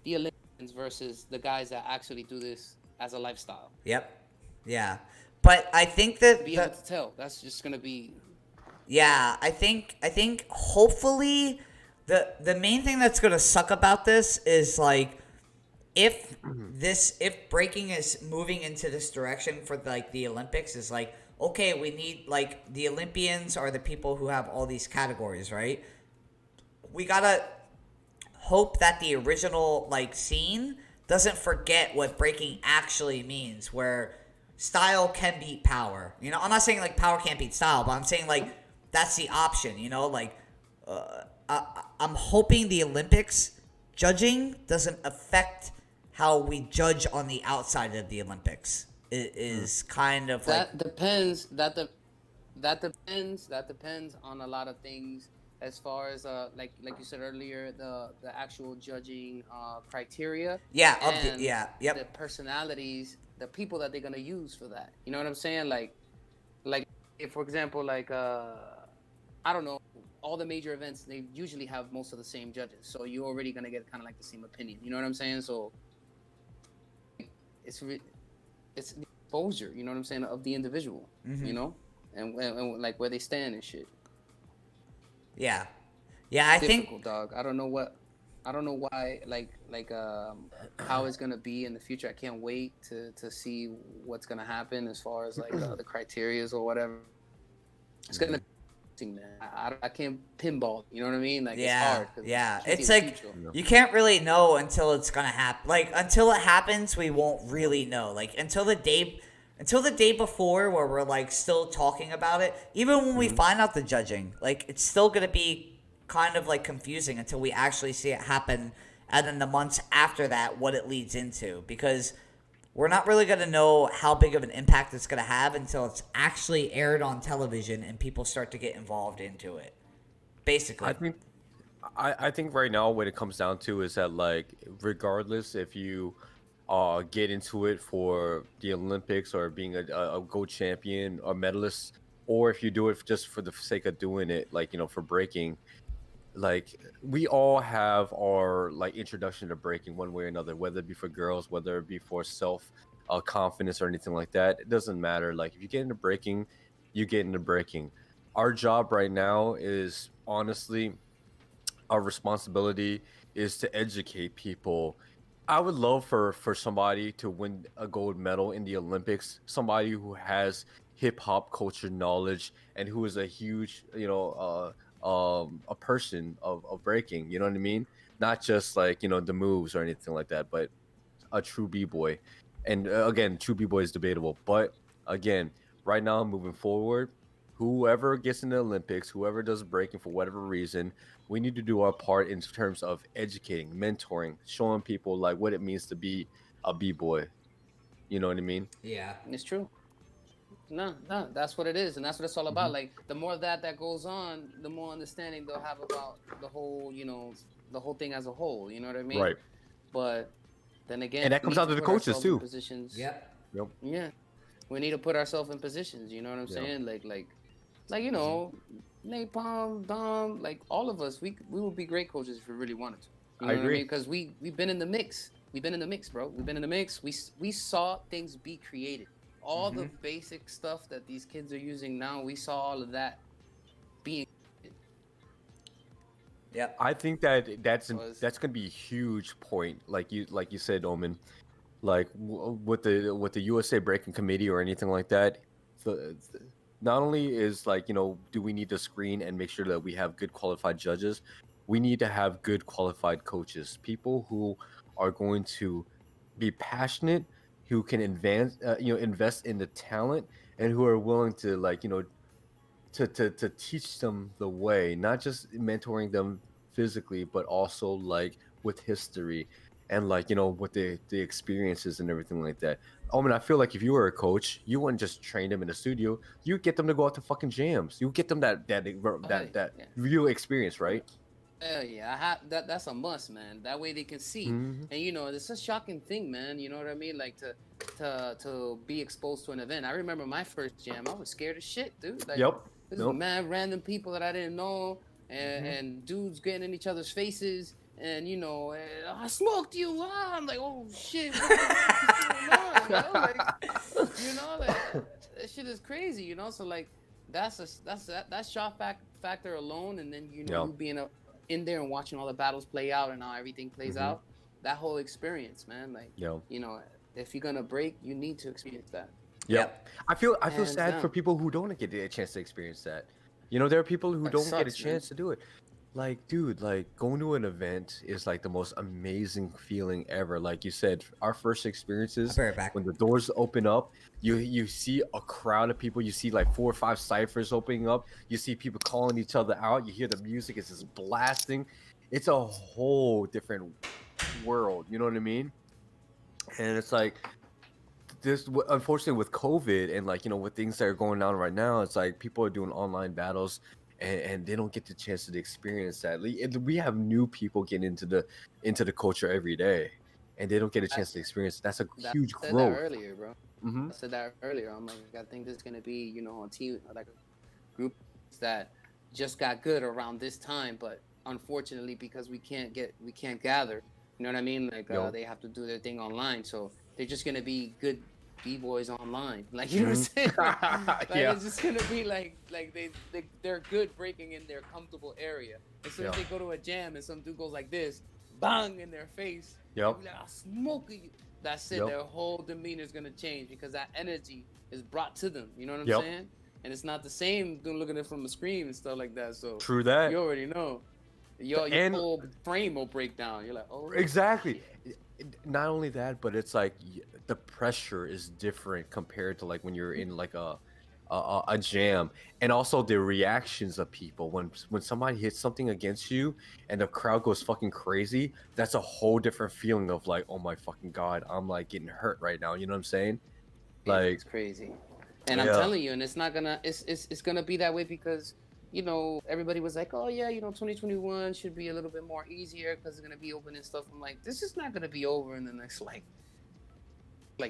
the Olympians versus the guys that actually do this as a lifestyle. Yep. Yeah. But I think that Be able to tell. That's just gonna be. yeah, I think hopefully the main thing that's gonna suck about this is like if breaking is moving into this direction for like the Olympics is like, okay, we need like the Olympians are the people who have all these categories, right? We gotta hope that the original like scene doesn't forget what breaking actually means, where style can beat power. You know, I'm not saying like power can't beat style, but I'm saying like that's the option. You know, like I'm hoping the Olympics judging doesn't affect how we judge on the outside of the Olympics. It is kind of like That depends. That depends on a lot of things. As far as like you said earlier, the actual judging criteria. yeah, and yep. the personalities, the people that they're gonna use for that. You know what I'm saying? Like if, for example, like I don't know, all the major events, they usually have most of the same judges, so you're already gonna get kind of like the same opinion. You know what I'm saying? So it's the exposure. You know what I'm saying, of the individual. You know, and like where they stand and shit. Yeah, I think Difficult, dog. I don't know why, how it's gonna be in the future. I can't wait to see what's gonna happen as far as like the criterias or whatever. It's gonna be interesting, man. I can't pinball. You know what I mean? Like, it's hard. 'Cause yeah. can't It's see the like future. you can't really know until it's gonna happen. Like until it happens, we won't really know. Like until the day before, where we're like still talking about it. Even when we find out the judging, like it's still gonna be kind of like confusing until we actually see it happen, and then the months after that, what it leads into, because we're not really gonna know how big of an impact it's gonna have until it's actually aired on television and people start to get involved into it. Basically, I think right now what it comes down to is that like regardless if you get into it for the Olympics or being a gold champion or medalist, or if you do it just for the sake of doing it, like for breaking, like we all have our like introduction to breaking one way or another, whether it be for girls, whether it be for self confidence or anything like that. It doesn't matter. Like if you get into breaking, you get into breaking. Our job right now is honestly, our responsibility is to educate people. I would love for somebody to win a gold medal in the Olympics, somebody who has hip hop culture knowledge and who is a huge a person of breaking, you know what I mean? Not just like the moves or anything like that, but a true b-boy. And again, true b-boy is debatable, but again, right now moving forward, whoever gets in the Olympics, whoever does breaking for whatever reason, we need to do our part in terms of educating, mentoring, showing people like what it means to be a b-boy. You know what I mean? yeah. It's true. No, no, that's what it is, and that's what it's all about. Like the more that goes on, the more understanding they'll have about the whole, the whole thing as a whole. You know what I mean? Right. But then again, And that we comes need down to the put coaches ourselves in too. positions. Yep. Yep. Yeah, we need to put ourselves in positions. You know what I'm Yeah. saying? Like Napalm, Dom, like all of us, we would be great coaches if we really wanted to. You know I what I agree. mean? Because we've been in the mix. We've been in the mix, bro. We've been in the mix. We saw things be created. All the basic stuff that these kids are using now, we saw all of that being. Yep. I think that's Was- gonna be a huge point, like you said, Omen. Like with the USA Breaking Committee or anything like that. Not only is like do we need to screen and make sure that we have good qualified judges, we need to have good qualified coaches, people who are going to be passionate, who can invest in the talent, and who are willing to to teach them the way, not just mentoring them physically, but also like with history and with the experiences and everything like that. I mean, I feel like if you were a coach, you wouldn't just train them in the studio. You get them to go out to fucking jams. You get them that yeah. real experience, right? Hell yeah, I have that's a must, man. That way they can see. Mhm. And it's a shocking thing, man. You know what I mean? Like to be exposed to an event. I remember my first jam. I was scared as shit, dude. Like, Yep. This Nope. is mad random people that I didn't know, and dudes getting in each other's faces, and I smoked you. Ah! I'm like, oh shit, what the fuck is going on? That shit is crazy. So like, that shock factor alone, and then Yeah. you being in there and watching all the battles play out and how everything plays out, that whole experience, man. Like, Yeah. if you're gonna break, you need to experience that. Yep. I feel Hands sad for down. people who don't get a chance to experience that. There are people who That don't get a sucks, chance to do it. Like, dude, like going to an event is like the most amazing feeling ever. Like you said, our first experiences I'll be right back. when the doors open up, you see a crowd of people. You see like 4 or 5 ciphers opening up. You see people calling each other out. You hear the music is just blasting. It's a whole different world. You know what I mean? And it's like this, unfortunately, with COVID and with things that are going on right now, it's like people are doing online battles and they don't get the chance to experience that. We have new people getting into the culture every day, and they don't get a chance to experience it. That's a huge I said growth. that earlier, bro. Hmm. I said that earlier. I'm like, I think this is gonna be, a team, like a group that just got good around this time, but unfortunately, because we can't gather. You know what I mean? Like Yo. they have to do their thing online, so they're just gonna be good B-boys online. Like, you know what I'm saying? Like, Yeah. it's just gonna be like they're good breaking in their comfortable area. As soon as Yeah. they go to a jam and some dude goes like this, bang in their face. Yep. they'll be like, I'll smoke you. That's it. Yep. Their whole demeanor is gonna change because that energy is brought to them. You know what I'm Yep. saying? And it's not the same doing looking at it from a screen and stuff like that. So True that. you already know. Your And- whole frame will break down. You're like, oh, Exactly. Not only that, but it's like the pressure is different compared to like when you're in like a jam, and also the reactions of people when somebody hits something against you and the crowd goes fucking crazy. That's a whole different feeling of like, oh my fucking god, I'm like getting hurt right now. You know what I'm saying? Like, it's crazy. And I'm Yeah. telling you, and it's not gonna, it's gonna be that way because everybody was like, oh yeah, 2021 should be a little bit more easier because it's gonna be open and stuff. I'm like, this is not gonna be over in the next like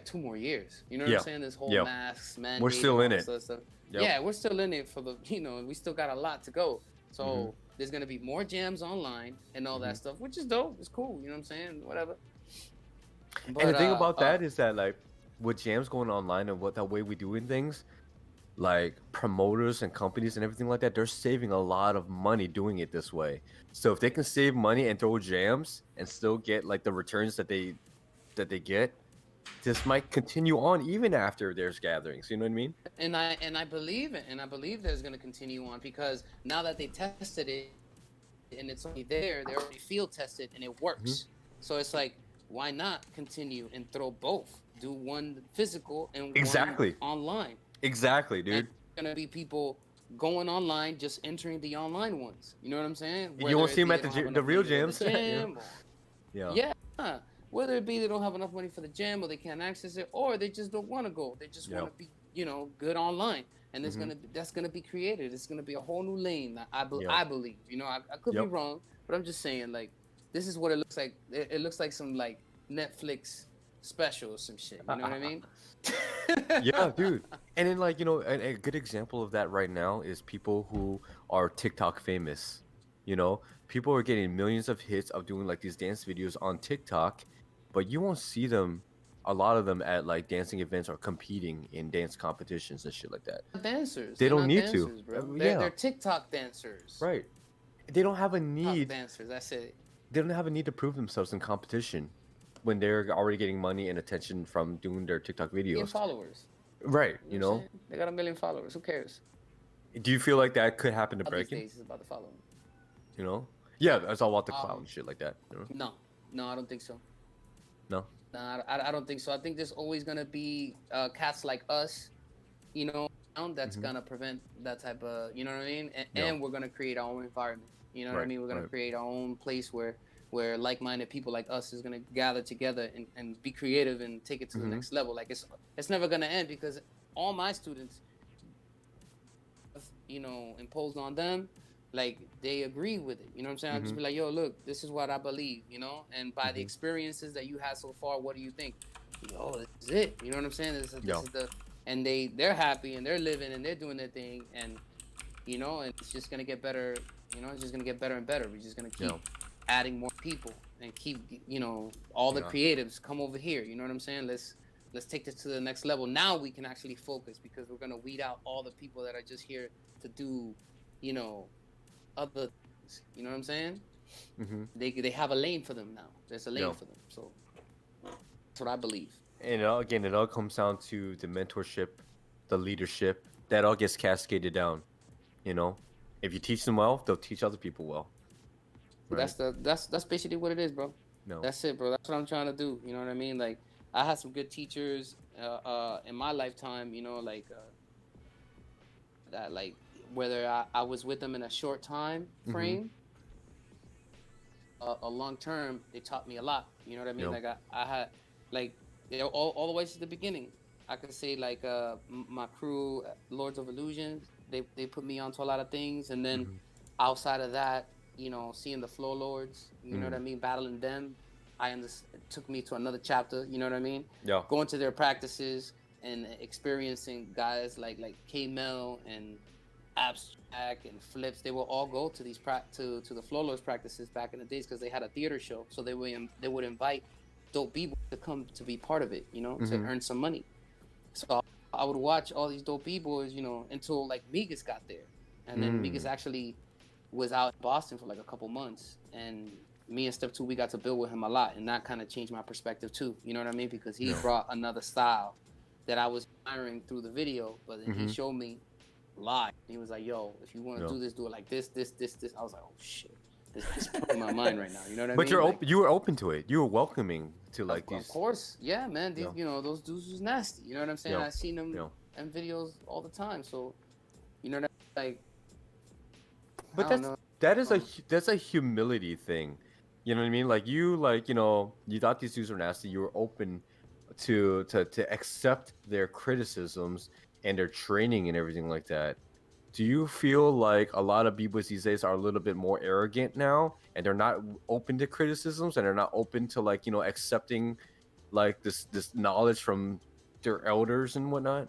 2 more years. You know what Yeah. I'm saying? This whole Yeah. masks, man. We're still in it. Stuff. Yep. Yeah, we're still in it for the, we still got a lot to go. So Mhm. there's gonna be more jams online and all that stuff, which is dope. It's cool. You know what I'm saying? Whatever. But, and the thing about that is that like with jams going online and what that way we doing things, like promoters and companies and everything like that, they're saving a lot of money doing it this way. So if they can save money and throw jams and still get like the returns that they get, this might continue on even after there's gatherings. You know what I mean? And I believe it, and I believe that it's going to continue on because now that they tested it and it's already there, they already field tested and it works. So it's like, why not continue and throw both? Do one physical and Exactly. one online. Exactly, dude. And it's going to be people going online, just entering the online ones. You know what I'm saying? You won't Whether see it 'em be at they the don't gy- have the enough real money for jams. the jam, Yeah. yeah. Whether it be they don't have enough money for the jam or they can't access it or they just don't want to go. They just want to be good online, and there's Mhm. that's gonna be created. It's gonna be a whole new lane. Yeah. I believe. I could be Yep. wrong, but I'm just saying like this is what it looks like. It looks like some like Netflix special or some shit. You know what I mean? Yeah, dude. And then like, a good example of that right now is people who are TikTok famous. People are getting millions of hits of doing like these dance videos on TikTok, but you won't see them, a lot of them at like dancing events or competing in dance competitions and shit like that. Dancers. They They're don't not need to. dancers, bro. Yeah, They're TikTok dancers. right. They don't have a TikTok need. dancers. That's it. They don't have a need to prove themselves in competition when they're already getting money and attention from doing their TikTok Million videos. followers. Right, You know what I'm saying? They got 1 million followers. Who cares? Do you feel like that could happen to All these Breaking? days is about the following. Yeah, it's all about the clout and shit like that. No, I don't think so. No. No, I don't think so. I think there's always gonna be cats like us, around that's Mhm. gonna prevent that type of, you know what I mean? Yeah. And we're gonna create our own environment. You know what I Right, mean? We're gonna right. create our own place where like-minded people like us is gonna gather together and be creative and take it to the Mhm. next level. Like it's never gonna end because all my students, imposed on them, like they agree with it. You know what I'm saying? I just Mhm. be like, yo, look, this is what I believe, and by the Mhm. experiences that you had so far, what do you think? Yo, this is it. You know what I'm saying? This Yeah. is and they're happy and they're living and they're doing their thing, and and it's just gonna get better. It's just gonna get better and better. We're just gonna keep Yeah. adding more people and keep all the Yeah. creatives come over here. You know what I'm saying? Let's take this to the next level. Now we can actually focus because we're gonna weed out all the people that are just here to do, other things. You know what I'm saying? Mhm. They have a lane for them now. There's a lane Yeah. for them. So that's what I believe. And again, it all comes down to the mentorship, the leadership. That all gets cascaded down. If you teach them well, they'll teach other people well. Right? That's basically what it is, bro. No. That's it, bro. That's what I'm trying to do. You know what I mean? Like I had some good teachers in my lifetime. That like whether I was with them in a short time Mhm. frame, a long term, they taught me a lot. You know what I mean? Yeah. Like I had like all the way to the beginning. I could say like my crew, Lords of Illusions, they put me onto a lot of things, and then Mhm. outside of that, seeing the Flow Lords, you know what I Mhm. mean, battling them, it took me to another chapter. You know what I mean? Yeah. Going to their practices and experiencing guys like K Mel and Abstract and Flips. They would all go to these to the Flow Lords practices back in the days because they had a theater show, so they would invite dope b-boys to come to be part of it, to Mhm. earn some money. So I would watch all these dope b-boys, until like Migas got there, and then Migas actually was out in Boston for like a couple months, and me and Step 2, we got to build with him a lot, and that kind of changed my perspective too. You know what I mean? Because he Yeah. brought another style that I was admiring through the video, but then he Mhm. showed me live. He was like, "Yo, if you want to Yeah. do this, do it like this, this, this, this." I was like, "Oh shit, this is blowing my mind right now." You know what I But mean? you're Like, open. You were open to it. You were welcoming to like of these. course, yeah, man. These, Yeah. those dudes was nasty. You know what I'm saying? Yeah. I seen them Yeah. in videos all the time. So, like, But I don't know. that's a humility thing. You know what I mean? Like you you thought these dudes were nasty. You were open to accept their criticisms and their training and everything like that. Do you feel like a lot of b-boys these days are a little bit more arrogant now, and they're not open to criticisms, and they're not open to accepting like this knowledge from their elders and whatnot?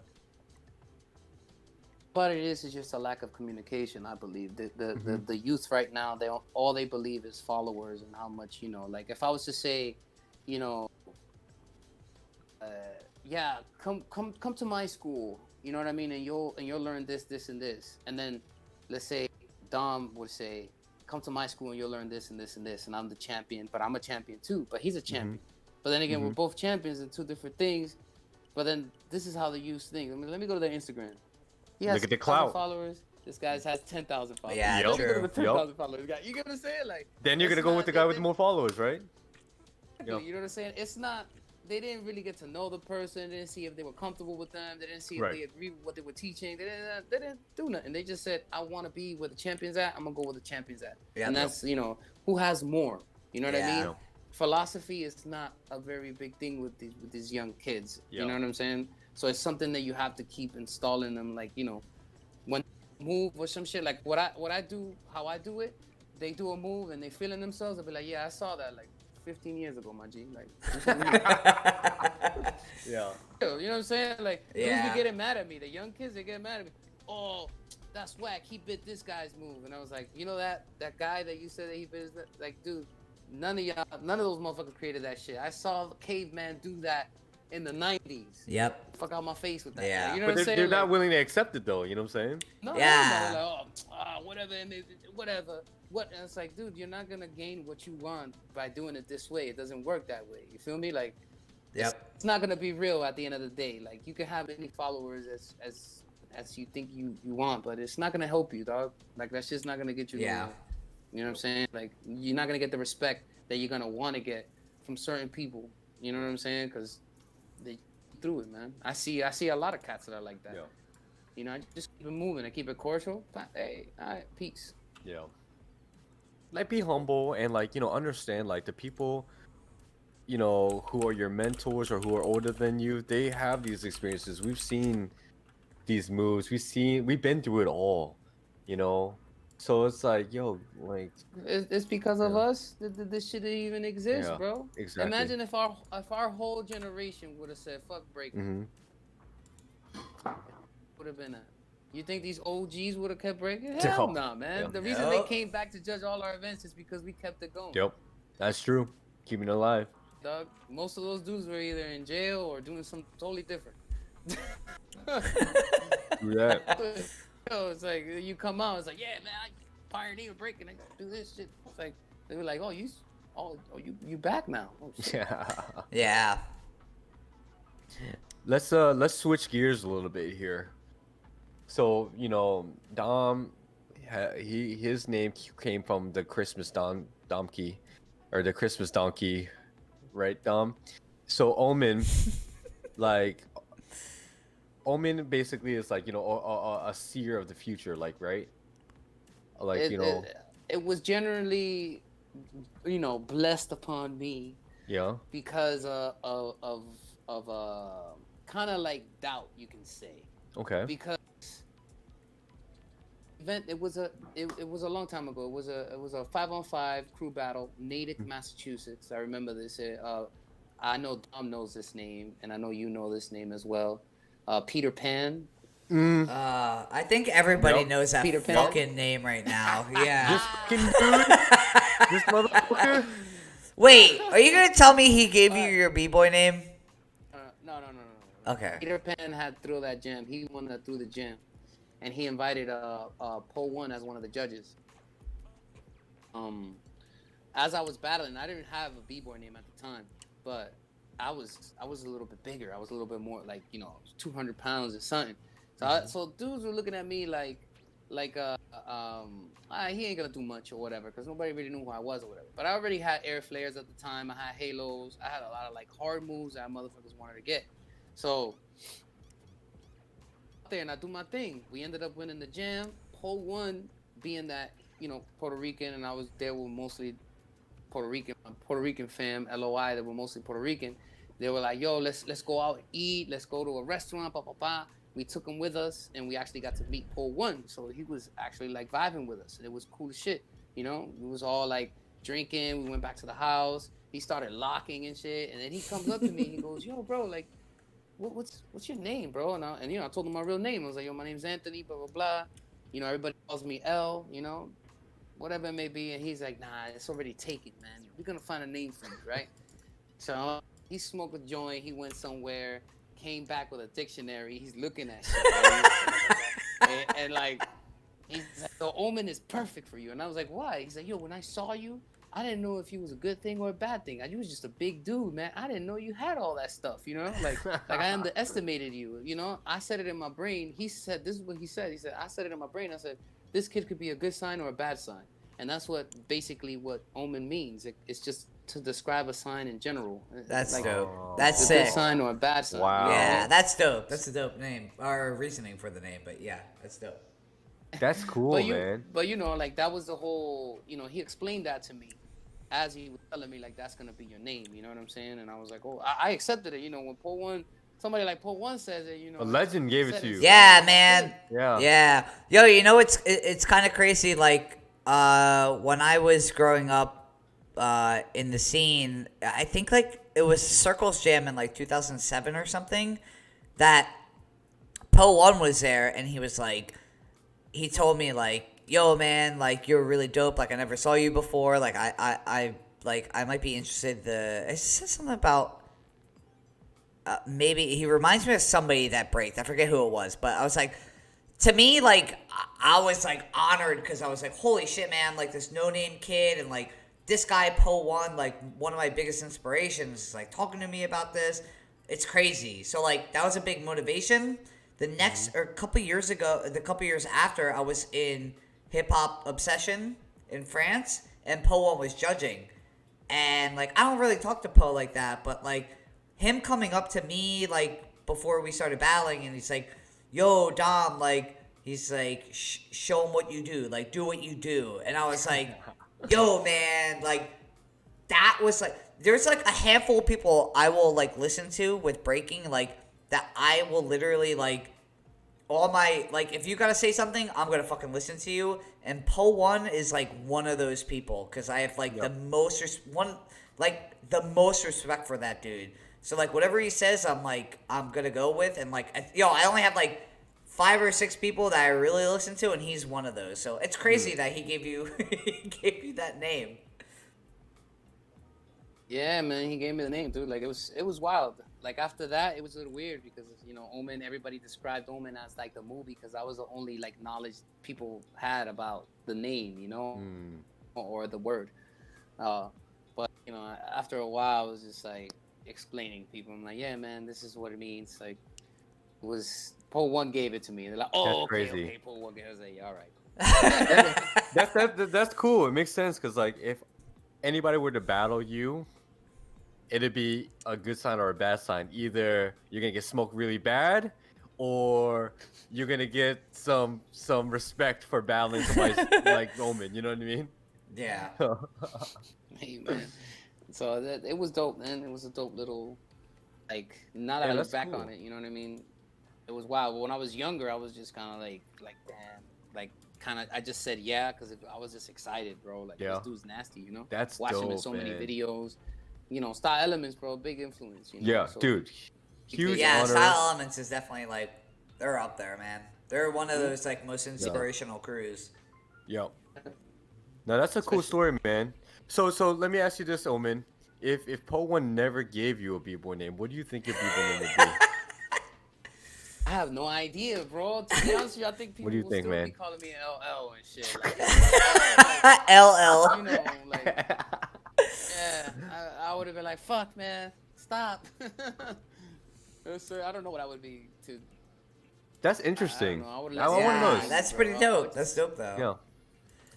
What it is just a lack of communication. I believe Mhm. the youth right now, all they believe is followers and how much Like if I was to say, you know, yeah, come to my school. You know what I mean? And you'll learn this, this, and this. And then let's say Dom would say, come to my school and you'll learn this and this and this. And I'm the champion, but I'm a champion too. But he's a champion. But then again, we're Mhm. both champions in two different things. But then this is how the youth think. Let me go to their Instagram. He has Look at the 1,000 clout. followers. This guy has 10,000 followers. Yeah, Yep. Let me go to true. the 10,000 followers guy. You get what I'm saying? Like, Then you're it's gonna go with not- the guy with they- more followers, right? You know what I'm saying? It's not. They didn't really get to know the person. They didn't see if they were comfortable with them. They didn't see if Right. they agreed with what they were teaching. They didn't do nothing. They just said, "I want to be where the champions at. I'm gonna go where the champions at." Yeah, and that's who has more. You know what I Yeah. mean? Philosophy is not a very big thing with these young kids. Yeah. You know what I'm saying? So it's something that you have to keep installing them, like, you know, when move or some shit. Like what I do, how I do it, they do a move and they feeling themselves. I'll be like, yeah, I saw that like 15 years ago, my G. Like, do something new. Yeah. You know what I'm saying? Like, dudes Yeah. be getting mad at me. The young kids, they get mad at me. Oh, that's whack. He bit this guy's move. And I was like, you know that guy that you said that he bit his, like, dude, none of those motherfuckers created that shit. I saw Caveman do that in the 90s. Yep. Fuck out my face with that. Yeah. Like, you know But what I'm saying? they're not Like, willing to accept it though. You know what I'm saying? no, Yeah. they're like, whatever, whatever. What? And it's like, dude, you're not gonna gain what you want by doing it this way. It doesn't work that way. You feel me? Like, it's not gonna be real at the end of the day. Like, you can have any followers as you think you want, but it's not gonna help you, dog. Like, that's just not gonna get you. Yeah. nowhere. You know what I'm saying? Like, you're not gonna get the respect that you're gonna want to get from certain people. You know what I'm saying? Because they through it, man. I see a lot of cats that are like that. Yeah. You know, I just keep it moving. I keep it cordial. Hey, all right, peace. Yeah. Like, be humble and, like, you know, understand, like, the people, you know, who are your mentors or who are older than you, they have these experiences. We've seen these moves. We've been through it all, you know? So it's like, yo, like, It's because of us that this shit didn't even exist, Yeah, bro. exactly. Imagine if our whole generation would have said fuck breaking. Would have been that. You think these OGs would have kept breaking? Hell No. nah, man. Yeah. The reason they came back to judge all our events is because we kept it going. Yep. That's true. Keeping it alive. Dog, most of those dudes were either in jail or doing something totally different. Do that. Yo, it's like you come out, it's like, yeah, man, I pioneer breaking, I do this shit. It's like they were like, you back now. Oh, shit. Yeah. Yeah. Let's switch gears a little bit here. So, you know, Dom, his name came from the Christmas Domkey, or the Christmas donkey, right, Dom? So Omen, like, Omen basically is like, you know, a seer of the future, like, right? Like, you know, it was generally, you know, blessed upon me yeah. because of kind of like doubt, you can say. Okay. Because event it was a long time ago. It was a 5-on-5 crew battle, Natick, Massachusetts. I remember this. I know Dom knows this name, and I know you know this name as well. Peter Pan. I think everybody Yep. knows that Peter Pan. fucking name right now. Yeah. This fucking dude, this motherfucker. Wait, are you gonna tell me he gave you your B-boy name? No. Okay. Peter Pan had throw that jam. He won that through the jam, and he invited Pole One as one of the judges. As I was battling, I didn't have a B-boy name at the time, but I was a little bit bigger. I was a little bit more like, you know, 200 pounds or something. So so dudes were looking at me like he ain't gonna do much or whatever, because nobody really knew who I was or whatever. But I already had air flares at the time. I had halos. I had a lot of like hard moves that motherfuckers wanted to get. So out there and I do my thing. We ended up winning the jam. Pole One being that, you know, Puerto Rican, and I was there with mostly Puerto Rican fam, LOI, that were mostly Puerto Rican. They were like, yo, let's go out and eat. Let's go to a restaurant, We took him with us, and we actually got to meet Pole One. So he was actually like vibing with us, and it was cool as shit. You know, we was all like drinking. We went back to the house. He started locking and shit, and then he comes up to me. He goes, yo, bro, like, what's your name, bro? And you know, I told him my real name. I was like, yo, my name's Anthony, blah, blah, blah. You know, everybody calls me L, you know, whatever it may be. And he's like, nah, it's already taken, man. We're going to find a name for you, right? So he smoked a joint. He went somewhere, came back with a dictionary. He's looking at shit. Right? and like, he's like, the Omen is perfect for you. And I was like, why? He's like, yo, when I saw you, I didn't know if he was a good thing or a bad thing. You was just a big dude, man. I didn't know you had all that stuff, you know? Like I underestimated you, you know? I said it in my brain. He said, this is what he said. He said, I said it in my brain. I said, this kid could be a good sign or a bad sign. And that's what Omen means. It's just to describe a sign in general. That's like, dope. That's a sick. good sign or a bad sign. Wow. Yeah, that's dope. That's a dope name. Or reasoning for the name, but yeah, that's dope. That's cool, man. But you know, like that was the whole, you know, he explained that to me as he was telling me, like, that's gonna be your name, you know what I'm saying? And I was like, oh, I accepted it, you know. When Pole One somebody like Paul One says it, A legend gave it said to you. Yeah, man. Yeah. Yeah. Yo, you know it's kind of crazy. Like, when I was growing up, in the scene, I think like it was Circles Jam in like 2007 or something. That Po One was there, and he was like, he told me like, "Yo, man, like you're really dope. Like I never saw you before. Like I might be interested." It said something about. Maybe he reminds me of somebody that breaked. I forget who it was, but I was like, to me, like I was like honored because I was like, holy shit, man! Like this no-name kid and like this guy Po One, like one of my biggest inspirations, is like talking to me about this. It's crazy. So like that was a big motivation. The next or a couple years ago, the couple years after, I was in Hip Hop Obsession in France, and Po One was judging, and like I don't really talk to Po like that, but like. Him coming up to me like before we started battling, and he's like, "Yo, Dom," like he's like, "Show him what you do, like do what you do," and I was like, "Yo, man, like that was like." There's like a handful of people I will like listen to with breaking, like that I will literally like all my like if you gotta say something, I'm gonna fucking listen to you. And Po One is like one of those people because I have like the most respect for that dude. So, like, whatever he says, I'm going to go with. And, like, I only have, like, 5 or 6 people that I really listen to, and he's one of those. So, it's crazy that he gave you that name. Yeah, man, he gave me the name, dude. Like, it was wild. Like, after that, it was a little weird because, Omen, everybody described Omen as, like, the movie because that was the only, like, knowledge people had about the name, or the word. But, after a while, I was just, like, explaining people. I'm like, yeah, man, this is what it means. Like, it was Po One gave it to me. They're like, oh, okay, Po One gave it. I was like, yeah, all right. That's cool. It makes sense because like if anybody were to battle you, it'd be a good sign or a bad sign. Either you're gonna get smoked really bad, or you're gonna get some respect for battling somebody like Omen. You know what I mean? Yeah. Hey, man. So it was dope, man. It was a dope little, like, now that I look back on it, you know what I mean? It was wild. But when I was younger, I was just kind of like, damn, like, kind of, I just said yeah because I was just excited, bro. Like, this dude's nasty, That's watching dope, him in so many man. videos, Style Elements, bro, big influence, Yeah, so, dude, huge honor. Style Elements is definitely like, they're up there, man. They're one of those like most inspirational crews. Yep. Now that's a cool story, man. So let me ask you this, Omen. If Po One never gave you a B-boy name, what do you think your B-boy name would be? I have no idea, bro. To be honest with you, I think people will still man? be calling me LL and shit. Like, LL. Yeah, I would have been like, fuck, man, stop. So I don't know what I would be to. That's interesting. I want to know. That's pretty dope. That's dope, though. Yeah.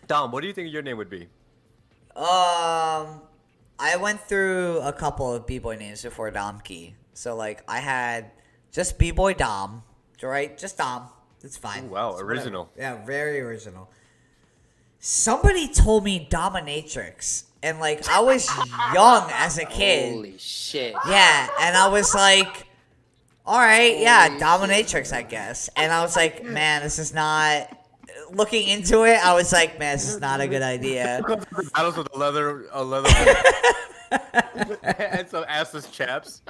Dom, what do you think your name would be? I went through a couple of B-boy names before Domkey. So, like, I had just B-boy Dom, right? Just Dom. It's fine. Ooh, wow, it's original. Whatever. Yeah, very original. Somebody told me Dominatrix, and, like, I was young as a kid. Holy shit. Yeah, and I was like, all right, yeah, Dominatrix, I guess. And I was like, man, this is not... Looking into it, I was like, man, this is not a good idea. Battles with a leather and some assless chaps.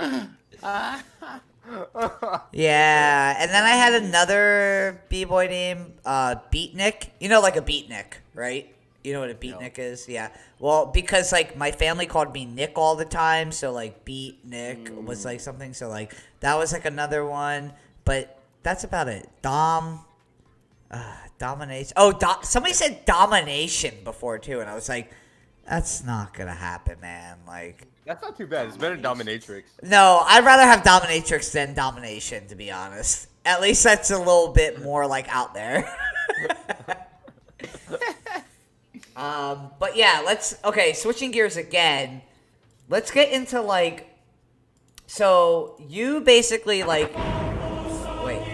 Yeah, and then I had another B-boy name, Beatnik. You know, like a beatnik, right? You know what a beatnik is? Yeah. Well, because, like, my family called me Nick all the time, so, like, Beatnik was, like, something. So, like, that was, like, another one. But that's about it. Domination. Oh, somebody said domination before, too, and I was like, that's not gonna happen, man. Like, that's not too bad. It's better than Dominatrix. No, I'd rather have Dominatrix than Domination, to be honest. At least that's a little bit more, like, out there. But yeah, switching gears again. Let's get into, like, so you basically, like, wait.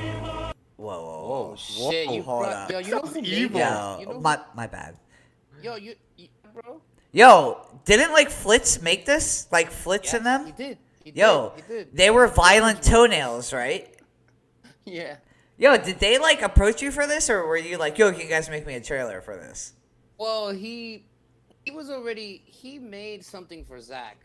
Whoa, shit! You hold brought, up. yo, you know who evil. Yo, my bad. Yo, you bro. Yo, didn't like Flitz make this? Like Flitz and them? He did. Yo, He did. they were violent toenails, right? Yeah. Yo, did they like approach you for this, or were you like, yo, can you guys make me a trailer for this? Well, he made something for Zach.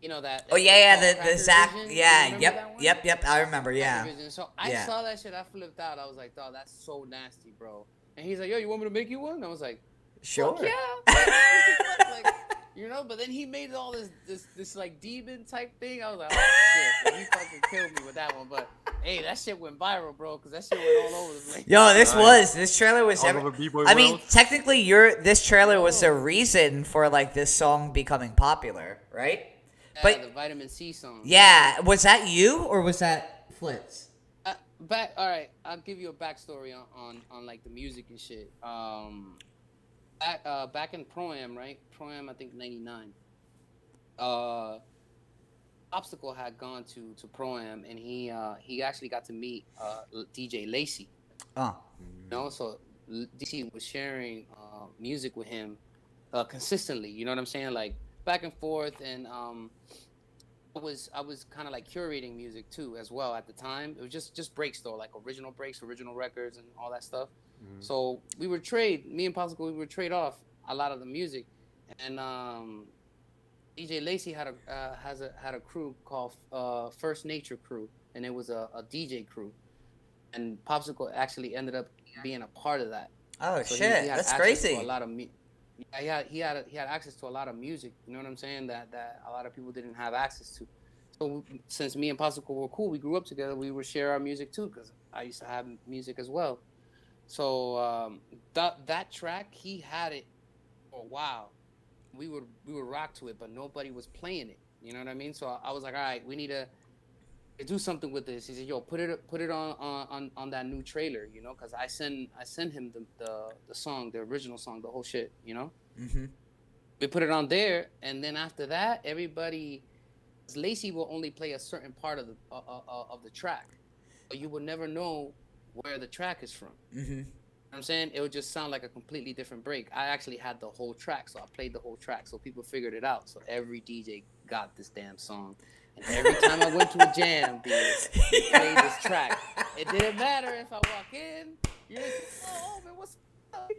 You know that. Oh yeah, called the Cracker Zach, Vision? You yeah, remember yep, that one? yep, I remember, yeah. Cracker Vision. So I Yeah. saw that shit. I flipped out. I was like, dog, that's so nasty, bro. And he's like, yo, you want me to make you one? I was like, Sure. fuck yeah. Like, what the fuck? Like, you know. But then he made all this like demon type thing. I was like, oh shit. He fucking killed me with that one. But hey, that shit went viral, bro, because that shit went all over the place. Yo, this trailer was. All over B-Boy I mean, world. technically, this trailer was the reason for like this song becoming popular, right? Yeah, But the Vitamin C song. yeah, was that you or was that Flitz? All right, I'll give you a backstory on like the music and shit. Back in Pro-Am, right? Pro-Am, I think '99. Obstacle had gone to Pro-Am, and he actually got to meet DJ Lacey. Oh. You know, so DC was sharing music with him consistently. You know what I'm saying? Like back and forth, and I was kind of like curating music too as well at the time. It was just breaks though, like original breaks, original records, and all that stuff. Mm-hmm. So me and Popsicle, we would trade off a lot of the music, and DJ Lacey had a crew called First Nature Crew, and it was a DJ crew, and Popsicle actually ended up being a part of that. Oh So shit, he had that's access to crazy. a lot of he had access to a lot of music. You know what I'm saying? That a lot of people didn't have access to. So since me and Popsicle were cool, we grew up together. We would share our music too, because I used to have music as well. So that track, he had it for a while. We would rock to it, but nobody was playing it. You know what I mean? So I was like, all right, we need to do something with this. He said, yo, put it on that new trailer, you know, because I send him the song, the original song, the whole shit, you know. Mm-hmm. We put it on there, and then after that, everybody, Lacey will only play a certain part of the track, but you will never know where the track is from. Mm-hmm. You know what I'm saying? It would just sound like a completely different break. I actually had the whole track, so I played the whole track, so people figured it out. So every DJ got this damn song. And every time I went to a jam, they played this track. It didn't matter if I walk in, you're like, oh, man, what's up?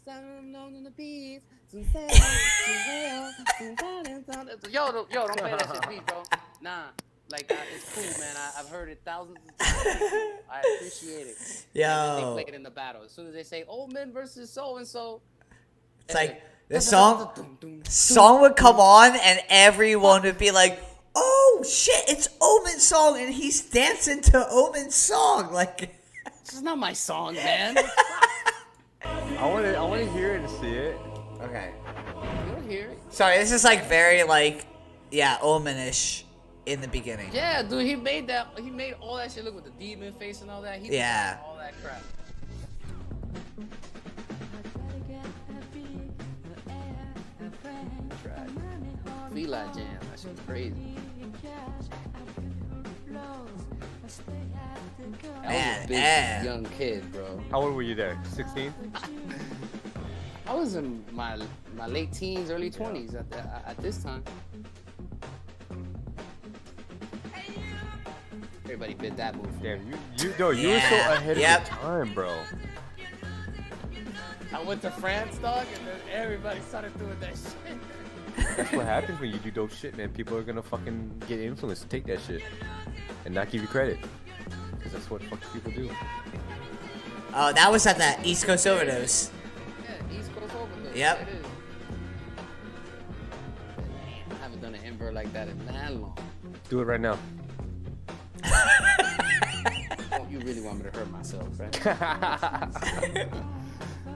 On the beats. Yo, don't play that shit, please, bro. Nah, like, it's cool, man. I've heard it thousands of times. I appreciate it. Yo. And then they play it in the battle. As soon as they say, Omen versus so-and-so. It's like the song would come on and everyone would be like, oh shit, it's Omen's song and he's dancing to Omen's song. Like, this is not my song, man. I want to hear it and see it. okay. You'll hear it. Sorry, this is like very like, yeah, Omen-ish in the beginning. Yeah, dude, he made all that shit look with the demon face and all that. He Yeah. did all that crap. Fila Jam, that shit was crazy. I was a big young kid, bro. How old were you there? 16? I was in my late teens, early 20s at this time. Everybody bid that move. Damn, you were so ahead of your time, bro. I went to France, dog, and then everybody started doing that shit. That's what happens when you do dope shit, man. People are gonna fucking get influenced to take that shit and not give you credit, because that's what fucking people do. Oh, that was at the East Coast Overdose. Yeah, East Coast Overdose. Yep. It is. I haven't done an invert like that in that long. Do it right now. Oh, you really want me to hurt myself, right?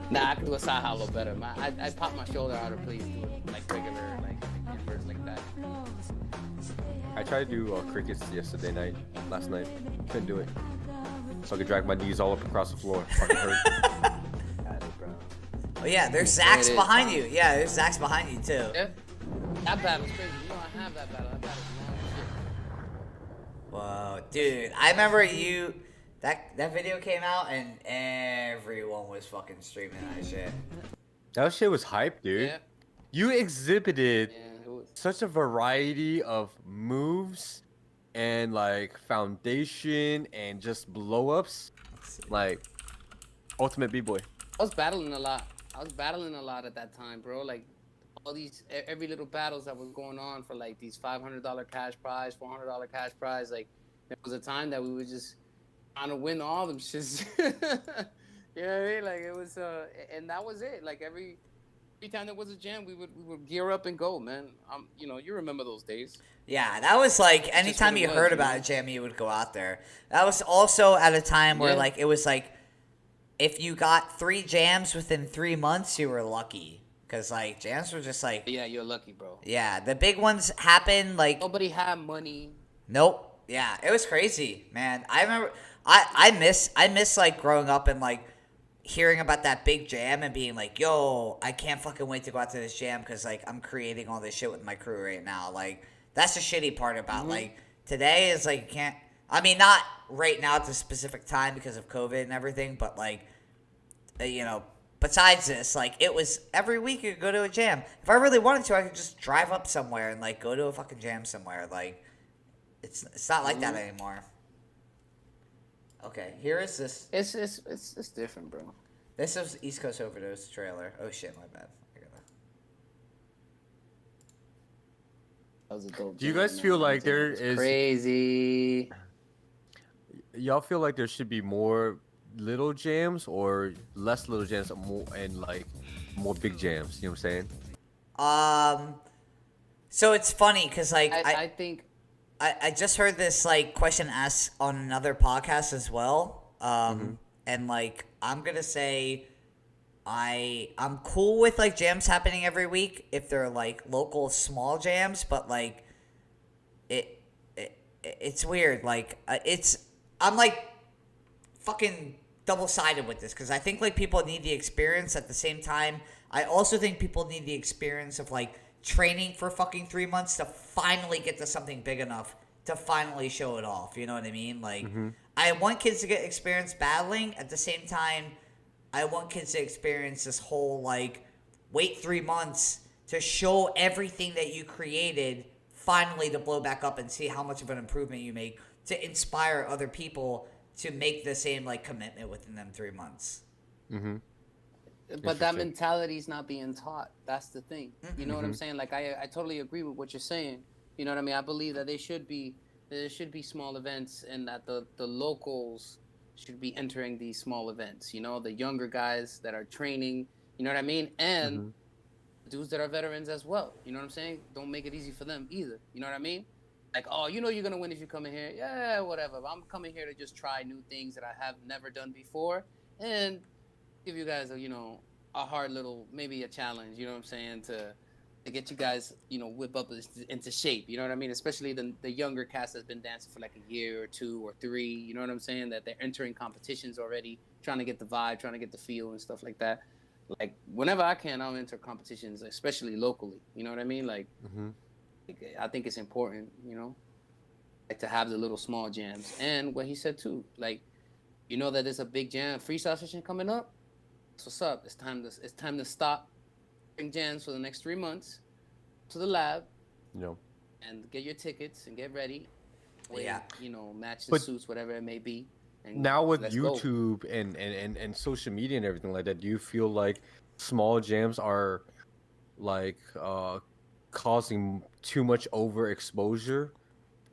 Nah, I can do a side hollow better. I pop my shoulder out or please do it like regular, like inverts like that. I tried to do crickets last night. Couldn't do it. So I could drag my knees all up across the floor. Fucking hurt. Got it, bro. Oh yeah, there's Zach's behind you. Yeah, there's Zach's behind you too. Yeah. That battle's crazy. You know I have that battle. That battle's long as Whoa, shit. dude! I remember that video came out and everyone was fucking streaming that shit. That shit was hype, dude. Yeah. You exhibited Yeah, it was. such a variety of moves and like foundation and just blow ups, like ultimate B-boy. I was battling a lot. I was battling a lot at that time, bro. Like all these every little battles that was going on for like these $500 cash prize, $400 cash prize. Like there was a time that we were just trying to win all them shits. You know what I mean? Like it was, and that was it. Like every time there was a jam, we would gear up and go, man. You remember those days. Yeah, that was like just anytime what it you was, heard you about know? a jam, you would go out there. That was also at a time where Yeah. like it was like if you got 3 jams within 3 months, you were lucky because like jams were just like Yeah, you're lucky, bro. yeah, the big ones happened like Nobody had money. nope. Yeah, it was crazy, man. I remember I miss like growing up and like hearing about that big jam and being like, yo, I can't fucking wait to go out to this jam because like I'm creating all this shit with my crew right now. Like that's the shitty part about like today is like you can't. I mean, not right now at the specific time because of COVID and everything, but like you know. Besides this, like it was every week you could go to a jam. If I really wanted to, I could just drive up somewhere and like go to a fucking jam somewhere. Like it's not like that anymore. Okay, here is this. It's different, bro. This is East Coast Overdose trailer. Oh shit, my bad. I gotta... That was a dope. Do you jam, guys man. feel like That jam there was is- crazy? Y'all feel like there should be more little jams or less little jams and like more big jams? You know what I'm saying? So it's funny because like I think I just heard this like question asked on another podcast as well. And like I'm gonna say I'm cool with like jams happening every week if they're like local small jams, but like it's weird. Like I'm like fucking double-sided with this because I think like people need the experience at the same time. I also think people need the experience of like training for fucking 3 months to finally get to something big enough to finally show it off. You know what I mean? Like I want kids to get experience battling. At the same time, I want kids to experience this whole like wait 3 months to show everything that you created finally to blow back up and see how much of an improvement you make to inspire other people to make the same like commitment within them 3 months. but that mentality's not being taught. That's the thing. You know what I'm saying? Like I totally agree with what you're saying. You know what I mean? I believe that there should be small events and that the locals should be entering these small events. You know, the younger guys that are training. You know what I mean? And dudes that are veterans as well. You know what I'm saying? Don't make it easy for them either. You know what I mean? Like, oh, you know you're gonna win if you come in here. Yeah, whatever. I'm coming here to just try new things that I have never done before and give you guys a hard little, maybe a challenge. You know what I'm saying? To get you guys, whip up into shape. You know what I mean? Especially the younger cast that's been dancing for like a year or 2 or 3. You know what I'm saying? That they're entering competitions already, trying to get the vibe, trying to get the feel and stuff like that. Like whenever I can, I'll enter competitions, especially locally. You know what I mean? Like. I think it's important, like to have the little small jams. And what he said too, like, that there's a big jam freestyle session coming up. So what's up? It's time to stop doing jams for the next 3 months to the lab. And get your tickets and get ready. Match the suits, whatever it may be. And now with let's YouTube and social media and everything like that, do you feel like small jams are like causing too much overexposure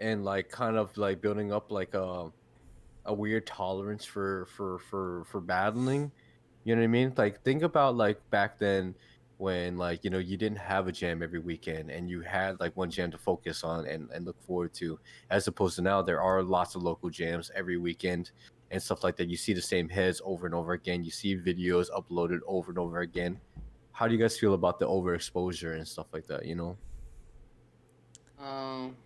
and like kind of like building up like a weird tolerance for battling? You know what I mean? Like think about like back then when like you didn't have a jam every weekend and you had like one jam to focus on and look forward to, as opposed to now there are lots of local jams every weekend and stuff like that. You see the same heads over and over again, you see videos uploaded over and over again. How do you guys feel about the overexposure and stuff like that, Man,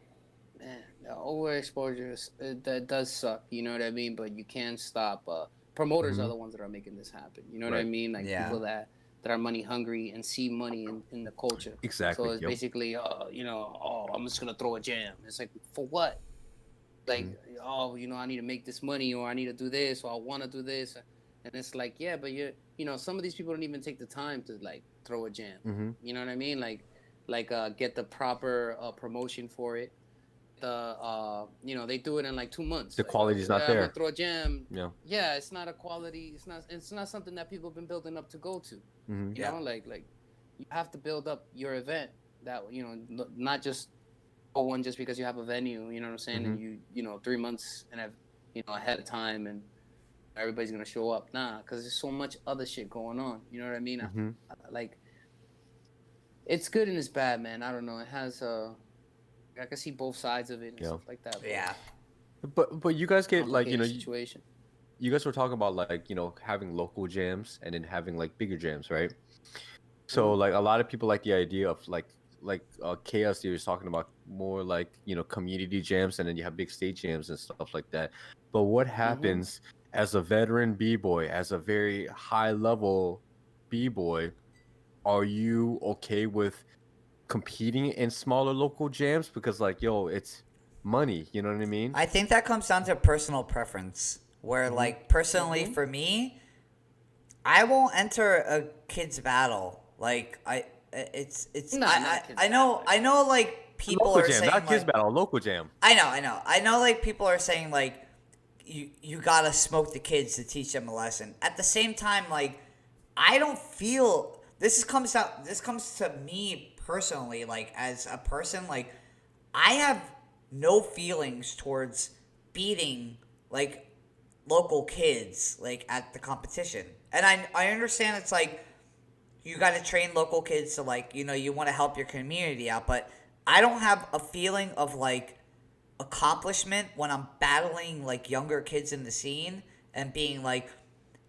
the overexposure that does suck. You know what I mean? But you can't stop. Promoters are the ones that are making this happen. You know what I mean? Like people that are money hungry and see money in the culture. Exactly. So it's basically, I'm just gonna throw a jam. It's like, for what? Like, I need to make this money, or I need to do this, or I want to do this. And it's like, yeah, but some of these people don't even take the time to like throw a jam. You know what I mean? Like get the proper promotion for it. they do it in like 2 months. The like, quality's not I'm there. gonna throw a jam. Yeah. Yeah, it's not a quality. It's not something that people have been building up to go to. Mm-hmm. You know, like you have to build up your event that not just one just because you have a venue. You know what I'm saying? And 3 months and ahead of time and everybody's gonna show up. Nah, because there's so much other shit going on. You know what I mean? Mm-hmm. Like, it's good and it's bad, man. I don't know. It has I can see both sides of it and stuff like that. Yeah. But you guys get like situation. you guys were talking about like having local jams and then having like bigger jams, right? So like a lot of people like the idea of like Chaos Theory is talking about more like community jams, and then you have big stage jams and stuff like that. But what happens as a veteran b-boy, as a very high level b-boy? Are you okay with competing in smaller local jams because like it's money, you know what I mean? I think that comes down to personal preference. Where like personally for me, I won't enter a kid's battle. Like I know like people Local are jam, saying not kids like, battle, local jam. I know like people are saying like you gotta smoke the kids to teach them a lesson. At the same time, like I don't feel this comes to me personally, like as a person, like I have no feelings towards beating like local kids like at the competition. And I understand it's like you got to train local kids to like, you want to help your community out, but I don't have a feeling of like accomplishment when I'm battling like younger kids in the scene and being like,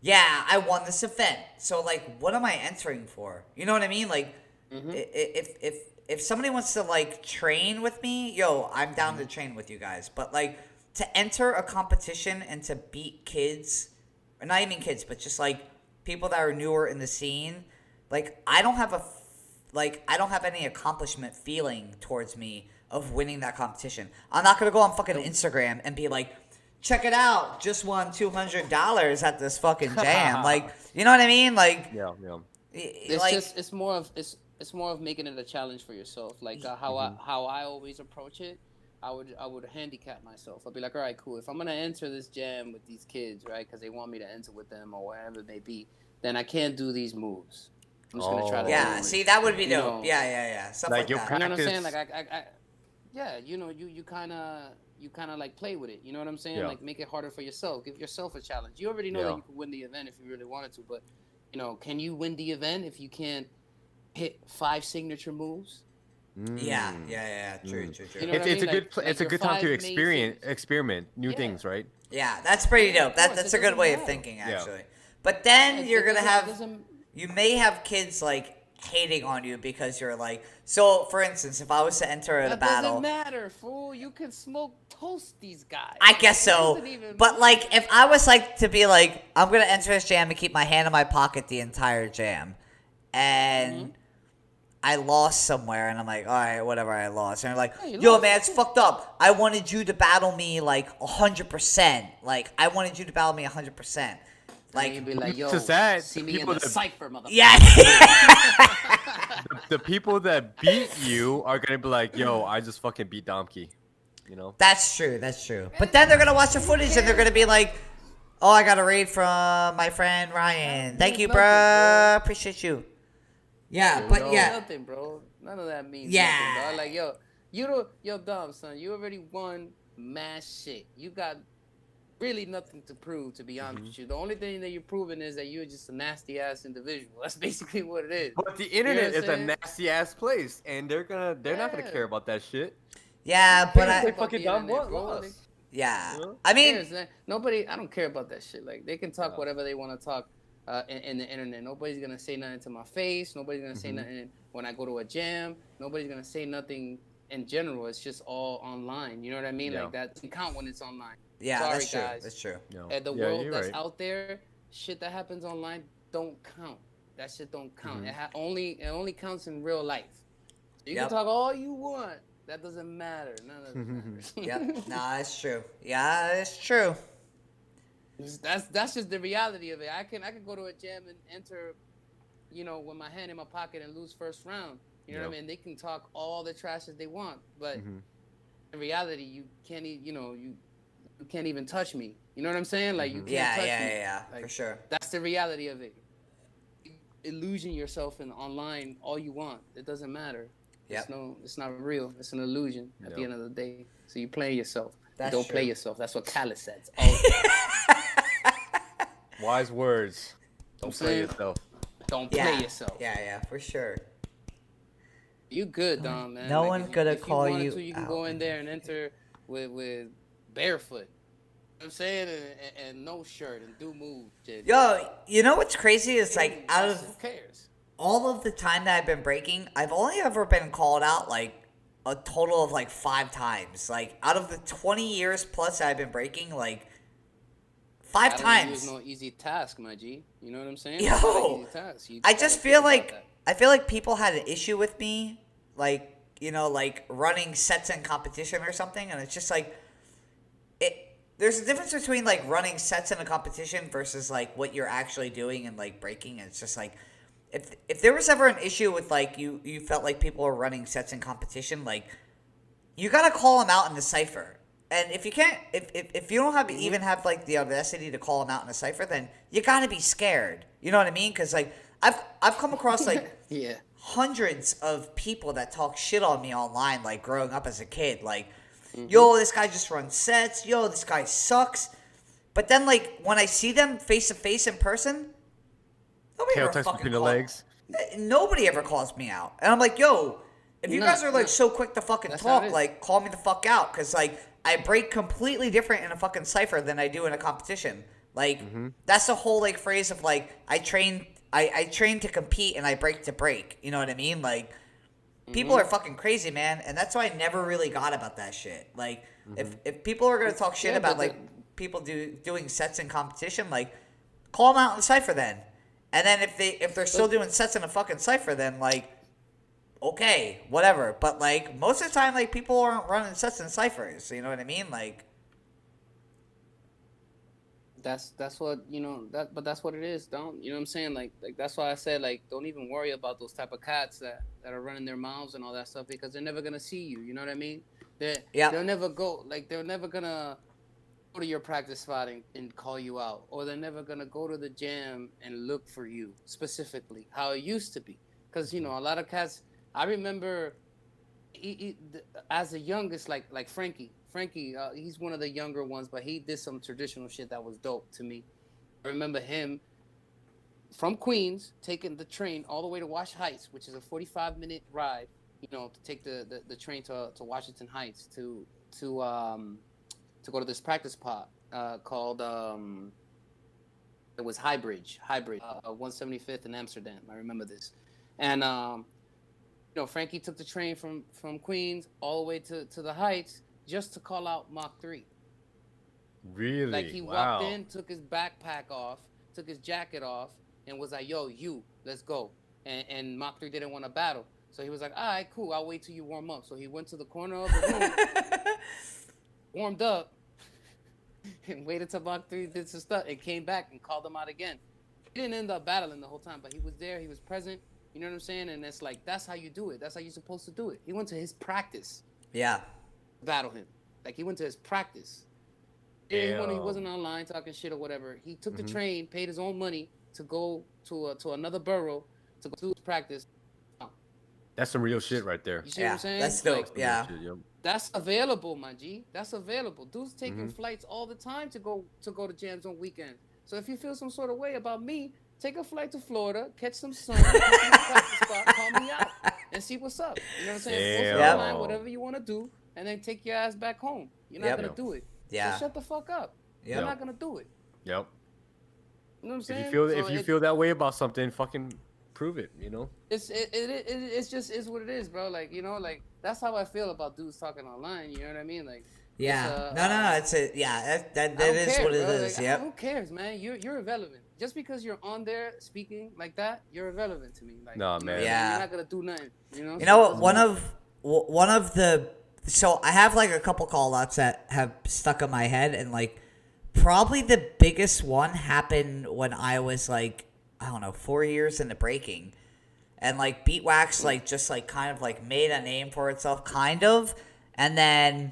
yeah, I won this event. So like, what am I entering for? You know what I mean? Like, if somebody wants to like train with me, yo, I'm down to train with you guys. But like to enter a competition and to beat kids, or not even kids, but just like people that are newer in the scene, like I don't have any accomplishment feeling towards me of winning that competition. I'm not gonna go on fucking Instagram and be like, check it out, just won $200 at this fucking jam. Like, you know what I mean? Like, Yeah. It's more of making it a challenge for yourself. Like how I always approach it. I would handicap myself. I'd be like, all right, cool. If I'm gonna enter this jam with these kids, right, because they want me to enter with them or whatever it may be, then I can't do these moves. I'm just gonna try to. Yeah, see, that would be dope. Yeah. Stuff like that. You know what I'm saying? Like you kind of like play with it. You know what I'm saying? Yeah. Like make it harder for yourself. Give yourself a challenge. You already know that you could win the event if you really wanted to, but can you win the event if you can't hit 5 signature moves? Yeah. True. You know it's a good time to experiment new things, right? Yeah, that's pretty dope. That's a good way of thinking, actually. But then you're gonna have you may have kids like hating on you because you're like, so for instance, if I was to enter a battle, doesn't matter, fool. You can smoke toast these guys. I guess so. But like, if I was like to be like, I'm gonna enter this jam and keep my hand in my pocket the entire jam, and I lost somewhere, and I'm like, all right, whatever, I lost. And they're like, yo, man, it's fucked up. I wanted you to battle me like 100%. Like, I wanted you to battle me 100%. Like, you'd be like, yo, see me in the cipher, motherfucker. Yeah. the people that beat you are gonna be like, yo, I just fucking beat Domkey. That's true. But then they're gonna watch the footage and they're gonna be like, oh, I got a raid from my friend Ryan. Thank you, bro. Appreciate you. Yeah, but nothing, bro. None of that means nothing, bro. Like, yo, Dom, son, you already won mass shit. You got really nothing to prove, to be honest with you. The only thing that you're proving is that you're just a nasty ass individual. That's basically what it is. But the internet is a nasty ass place, and they're not gonna care about that shit. Yeah, but I fucking Dom lost. Yeah, You know? I mean, I don't care about that shit. Like, they can talk whatever they want to talk in the internet. Nobody's gonna say nothing to my face. Nobody's gonna say nothing when I go to a jam. Nobody's gonna say nothing in general. It's just all online. You know what I mean? Yeah. Like, that can count when it's online. yeah, Sorry, that's true. guys. That's true. And the world you're that's right. out there, shit that happens online don't count. That shit don't count. It only counts in real life. You can talk all you want. That doesn't matter. None of it matters. Yep. Nah, it's true. Yeah, it's true. That's just the reality of it. I can go to a jam and enter, with my hand in my pocket and lose first round. You know what I mean? They can talk all the trash that they want, but in reality, you can't, you can't even touch me. You know what I'm saying? Like you can't Yeah, touch yeah, me. yeah, yeah, Like, for sure. That's the reality of it. Illusion yourself in online all you want. It doesn't matter. Yep. It's not real. It's an illusion at the Yep. end of the day. So you play yourself. That's Don't play true. yourself. That's what Khaled says. Oh, Wise words. Don't play saying? yourself. don't Yeah. play yourself. Yeah, for sure. You good, Dom, man. No Like, one's if gonna if call you wanted you to, you can out. go in there and enter with barefoot. You know what I'm saying, and no shirt and do moves. Yo, you know what's crazy is like out Who of cares? all of the time that I've been breaking, I've only ever been called out like a total of like 5 times. Like out of the 20 years plus I've been breaking, like 5 Battling you is times. no easy task, my G. You know what I'm saying? Yo, It's not an easy task. You I gotta just think feel about like that. I feel like people had an issue with me, like like running sets in competition or something, and it's just like there's a difference between like running sets in a competition versus like what you're actually doing and like breaking. And it's just like if there was ever an issue with like you felt like people were running sets in competition, like you gotta call them out in the cipher. And if you can't, if you don't have even have like the audacity to call them out in a cipher, then you gotta be scared. You know what I mean? Because like I've come across like Yeah. hundreds of people that talk shit on me online, like growing up as a kid, like, yo, this guy just runs sets, yo, this guy sucks. But then like when I see them face to face in person, nobody Tail ever tucks fucking between the call- legs. Nobody ever calls me out. And I'm like, yo, if you No, guys are like no. so quick to fucking That's how it talk, is. like call me the fuck out, because like I break completely different in a fucking cipher than I do in a competition. Like that's the whole like phrase of like I train to compete and I break to break. You know what I mean? Like people are fucking crazy, man, and that's why I never really got about that shit. Like if people are gonna talk shit Yeah, about but like people doing sets in competition, like call them out in the cipher then. And then if they're still doing sets in a fucking cipher, then like okay, whatever. But like most of the time, like people aren't running sets in ciphers. You know what I mean? Like That's what but that's what it is. Don't you know what I'm saying? Like that's why I said like don't even worry about those type of cats that are running their mouths and all that stuff, because they're never gonna see you. You know what I mean? They'll never go, like they're never gonna go to your practice spot and call you out, or they're never gonna go to the gym and look for you specifically how it used to be. Because a lot of cats. I remember as the youngest, like Frankie. He's one of the younger ones, but he did some traditional shit that was dope to me. I remember him from Queens taking the train all the way to Wash Heights, which is a 45-minute ride, to take the train to Washington Heights to go to this practice pot called it was Highbridge, 175th in Amsterdam. I remember this. And Frankie took the train from Queens all the way to the Heights just to call out Mach 3. Really? Like he walked in, took his backpack off, took his jacket off, and was like, "Yo, let's go." And Mach 3 didn't want to battle, so he was like, "All right, cool. I'll wait till you warm up." So he went to the corner of the room, warmed up, and waited till Mach 3 did some stuff, and came back and called him out again. He didn't end up battling the whole time, but he was there. He was present. You know what I'm saying? And it's like that's how you do it. That's how you're supposed to do it. He went to his practice. yeah. Battle him. Like he went to his practice. He wasn't online talking shit or whatever. He took the train, paid his own money to go to another borough to go to his practice. That's some real shit right there. You see what I'm saying? That's dope. Like, Yeah. Shit, yep. that's available, my G. That's available. Dudes taking flights all the time to go to jams on weekends. So if you feel some sort of way about me, take a flight to Florida, catch some sun, come to the practice spot, call me out, and see what's up. You know what I'm saying? Post Damn. online, whatever you want to do, and then take your ass back home. You're not gonna do it. Yeah. So shut the fuck up. Yep. You're not gonna do it. Yep. You know what I'm saying? If you feel that way about something, fucking prove it. It's just is what it is, bro. Like like that's how I feel about dudes talking online. You know what I mean? Like Yeah. No. It's that is care, what it bro. is. Like, Yep. who cares, man? You're irrelevant. Just because you're on there speaking like that, you're irrelevant to me. Like, Nah, man. Yeah. You're not gonna do nothing. You know what? One of the so I have like a couple call outs that have stuck in my head, and like probably the biggest one happened when I was like, I don't know, 4 years into breaking, and like Beatwax like just like kind of like made a name for itself, kind of, and then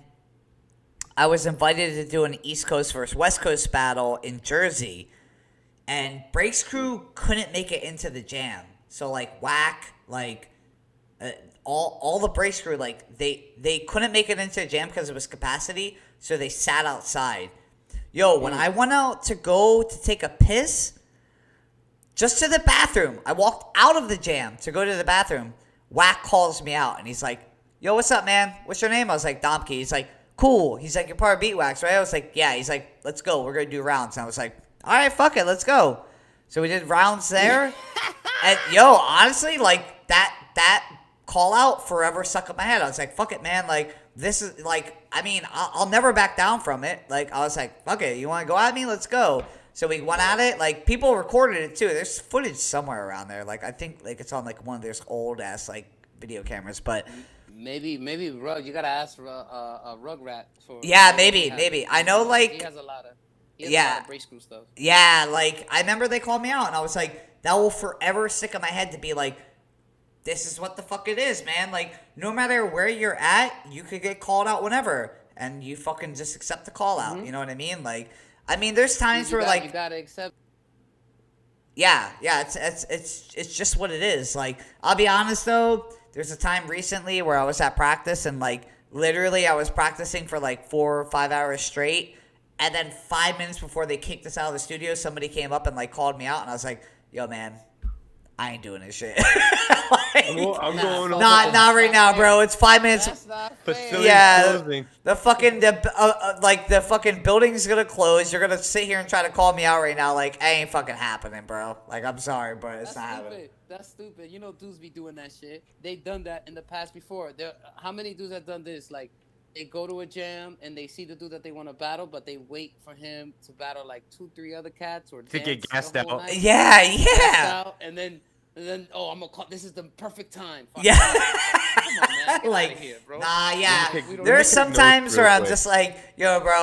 I was invited to do an East Coast versus West Coast battle in Jersey, and Breaks Crew couldn't make it into the jam. So like Whack, like all the Breaks Crew, like they couldn't make it into the jam because it was capacity, so they sat outside. Yo, when I went out to go to take a piss, just to the bathroom, I walked out of the jam to go to the bathroom. Whack calls me out, and he's like, yo, what's up, man? What's your name? I was like, Domkey. He's like, cool. He's like, you're part of Beatwax, right? I was like, yeah. He's like, let's go. We're going to do rounds. And I was like, all right, fuck it. Let's go. So we did rounds there. And, yo, honestly, like, that call out forever stuck in my head. I was like, fuck it, man. Like, this is, like, I mean, I'll never back down from it. Like, I was like, fuck it. You want to go at me? Let's go. So we went at it. Like, people recorded it, too. There's footage somewhere around there. Like, I think, like, it's on, like, one of those old-ass, like, video cameras. But maybe Rug. You gotta ask Rugrat for. yeah, maybe. I know, like, he has a lot of Brace Crew stuff. Yeah, like, I remember they called me out, and I was like, that will forever stick in my head to be like, this is what the fuck it is, man. Like, no matter where you're at, you could get called out whenever, and you fucking just accept the call out. You know what I mean? Like, I mean, there's times where, like, you gotta accept. Yeah, it's just what it is. Like, I'll be honest though, there's a time recently where I was at practice, and like, literally I was practicing for like 4 or 5 hours straight, and then 5 minutes before they kicked us out of the studio, somebody came up and like called me out, and I was like, yo, man, I ain't doing this shit. I'm going on. Not right now, bro. It's 5 minutes. That's not Facility fair. closing. The fucking building's gonna close. You're gonna sit here and try to call me out right now. Like, it ain't fucking happening, bro. Like, I'm sorry, but it's not happening. That's stupid. You know, dudes be doing that shit. They done that in the past before. How many dudes have done this? Like, they go to a jam and they see the dude that they want to battle, but they wait for him to battle like 2-3 other cats or to get gassed out. Yeah. And then oh, I'm gonna call. This is the perfect time. Fuck Yeah. Come on, man. Get Like, outta here, bro. nah, yeah. We don't There's need some notes times real where I'm quick. just like, yo, bro,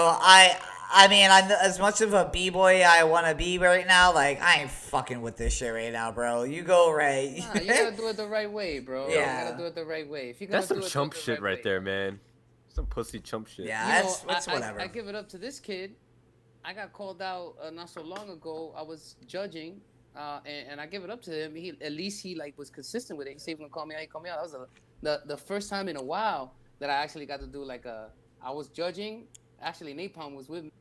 I mean, I'm as much of a b-boy I want to be right now. Like, I ain't fucking with this shit right now, bro. You go right. Nah, you gotta do it the right way, bro. Yeah. You gotta do it the right way. If you gotta That's some do it chump the shit right way. there, man. Some pussy chump shit. Yeah, You know, that's whatever. I give it up to this kid. I got called out not so long ago. I was judging, and I give it up to him. At least he like was consistent with it. He said, "He call me out." He called me out. That was the first time in a while that I actually got to do like I was judging. Actually, Napalm was with me,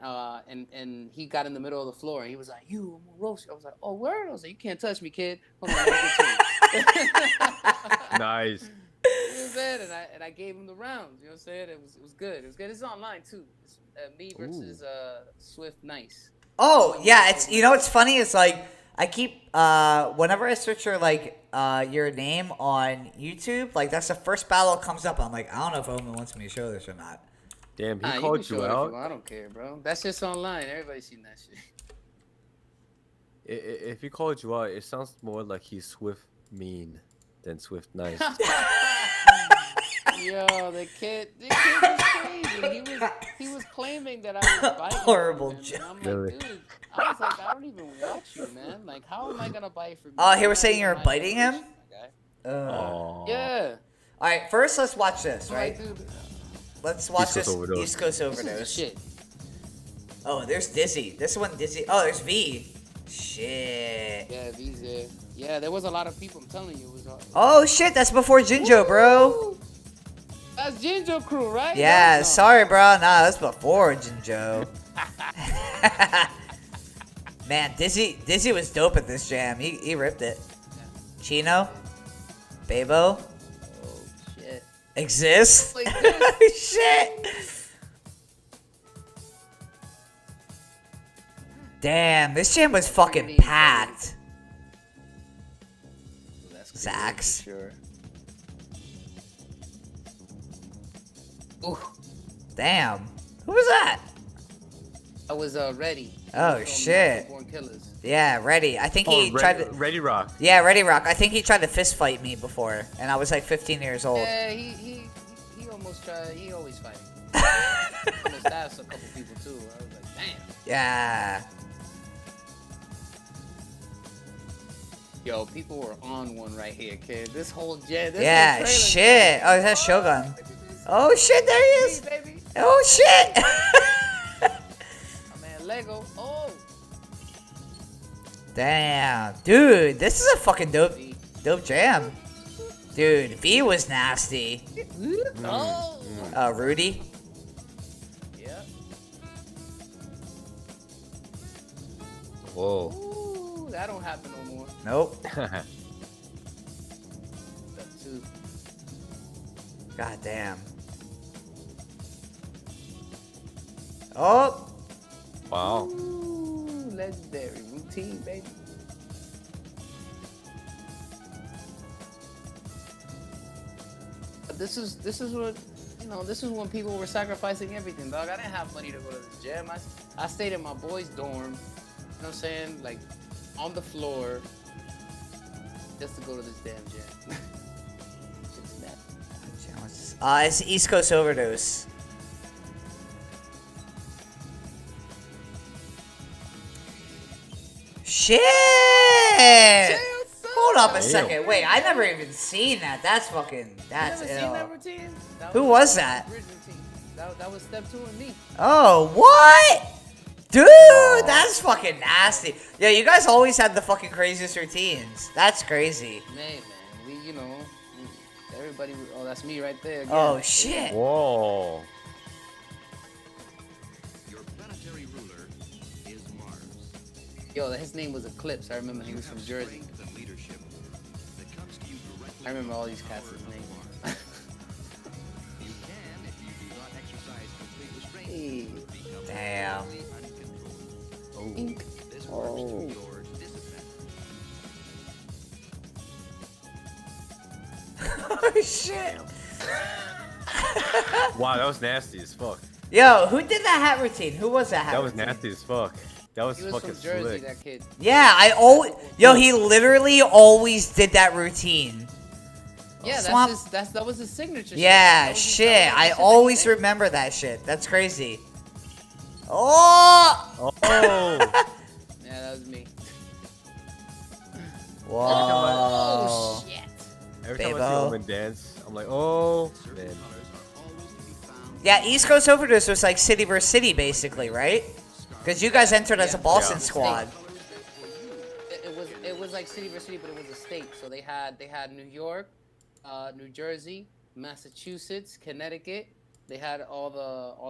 and he got in the middle of the floor and he was like, "You, I'm gonna roast you." I was like, "Oh, word?" I was like, "You can't touch me, kid." Hold on, let me get to Nice. you. You know what I'm saying? And I gave him the rounds. You know what I'm saying? It was good. It was good. It's online too. It's, me versus Swift Nice. Oh, yeah, it's, you know what's funny? It's like, I keep, whenever I search your, like, your name on YouTube, like, that's the first battle that comes up. I'm like, I don't know if Omen wants me to show this or not. Damn, he You called can show you it if out. want. I don't care, bro. That's just online. Everybody's seen that shit. If he called you out, it sounds more like he's Swift mean than Swift nice. Yo, the kid was crazy. He was claiming that I was biting Horrible from him, joke. and I'm like, Really? dude, I was like, I don't even watch you, man. Like, how am I gonna bite from you? Oh, he You're was not saying even you were my biting him? generation, my guy. Aw. Yeah. All right, first let's watch this, I'm right? like, dude, Let's watch East this Coast Overdose. East Coast this is the Overdose. shit. Oh, there's Dizzy. This one, Dizzy. Oh, there's V. Shit. Yeah, V's there. Yeah, there was a lot of people. I'm telling you, it was. Oh, shit, that's before Jinjo, bro. Woo! That's Jinjo Crew, right? Yeah, No. sorry, bro. Nah, that's before Jinjo. Man, Dizzy was dope at this jam. He ripped it. Chino, Bebo, Oh shit. exists. Like this. Shit. Damn, this jam was fucking Pretty packed. That's crazy, Zax. for sure. Ooh, Damn. Who was that? I was ready. Oh, From shit. Born Killers. Yeah, Ready. I think he tried to. Ready Rock. Yeah, Ready Rock. I think he tried to fist fight me before, and I was like 15 years old. Yeah, he almost tried. He always fighting. Almost stabbed a couple people too. I was like, damn. Yeah. Yo, people were on one right here, kid. This whole jet. This Yeah, whole trailer, shit. Oh, is that Shogun? Oh, shit, there he Hey, is. baby. Oh shit! Oh man, Lego. Oh. Damn, dude, this is a fucking dope jam. Dude, V was nasty. Oh. Rudy. Yeah. Whoa. Ooh, that don't happen no more. Nope. Step 2. God damn. Oh. Wow. Ooh, legendary routine, baby. But this is what this is when people were sacrificing everything, dog. I didn't have money to go to the gym. I stayed in my boy's dorm. You know what I'm saying? Like on the floor just to go to this damn gym. Shit's mad. It's East Coast Overdose. Shit! Hold up a Damn. second. Wait, I never even seen that. That's fucking. That's You never ill. seen that routine? Who was that? Bridge routine. That was step 2 and me. Oh, what? Dude, that's fucking nasty. Yeah, you guys always had the fucking craziest routines. That's crazy. Man, we everybody. Oh, that's me right there. Again. Oh, shit. Whoa. Your planetary ruler is Mars. Yo, his name was Eclipse. I remember he was from Jersey. Strength and leadership that comes to you directly. I remember all these cats' names. You can if you do not exercise complete restraint. Hey. Become Damn. totally uncontrolled. Ink. This works Oh. to your disadvantage. Oh, shit. Wow, that was nasty as fuck. Yo, who did that hat routine? Who was that hat That was routine? nasty as fuck. That was He was fucking from Jersey, slick. that kid. Yeah, I always. Yo, he literally always did that routine. Yeah, Swamp- that was his signature. Yeah, That was his- shit. that was I the shit that he always did. remember that shit. That's crazy. Oh! Oh. Yeah, that was me. Whoa. Oh shit. Every time I see Babo. Omen dance, I'm like, oh, man. Colors are always to be found. Yeah, East Coast Overdose was like city versus city, basically, right? Because you guys entered as a Yeah. Boston Yeah. squad. It was like city versus city, but it was a state. So they had New York, New Jersey, Massachusetts, Connecticut. They had all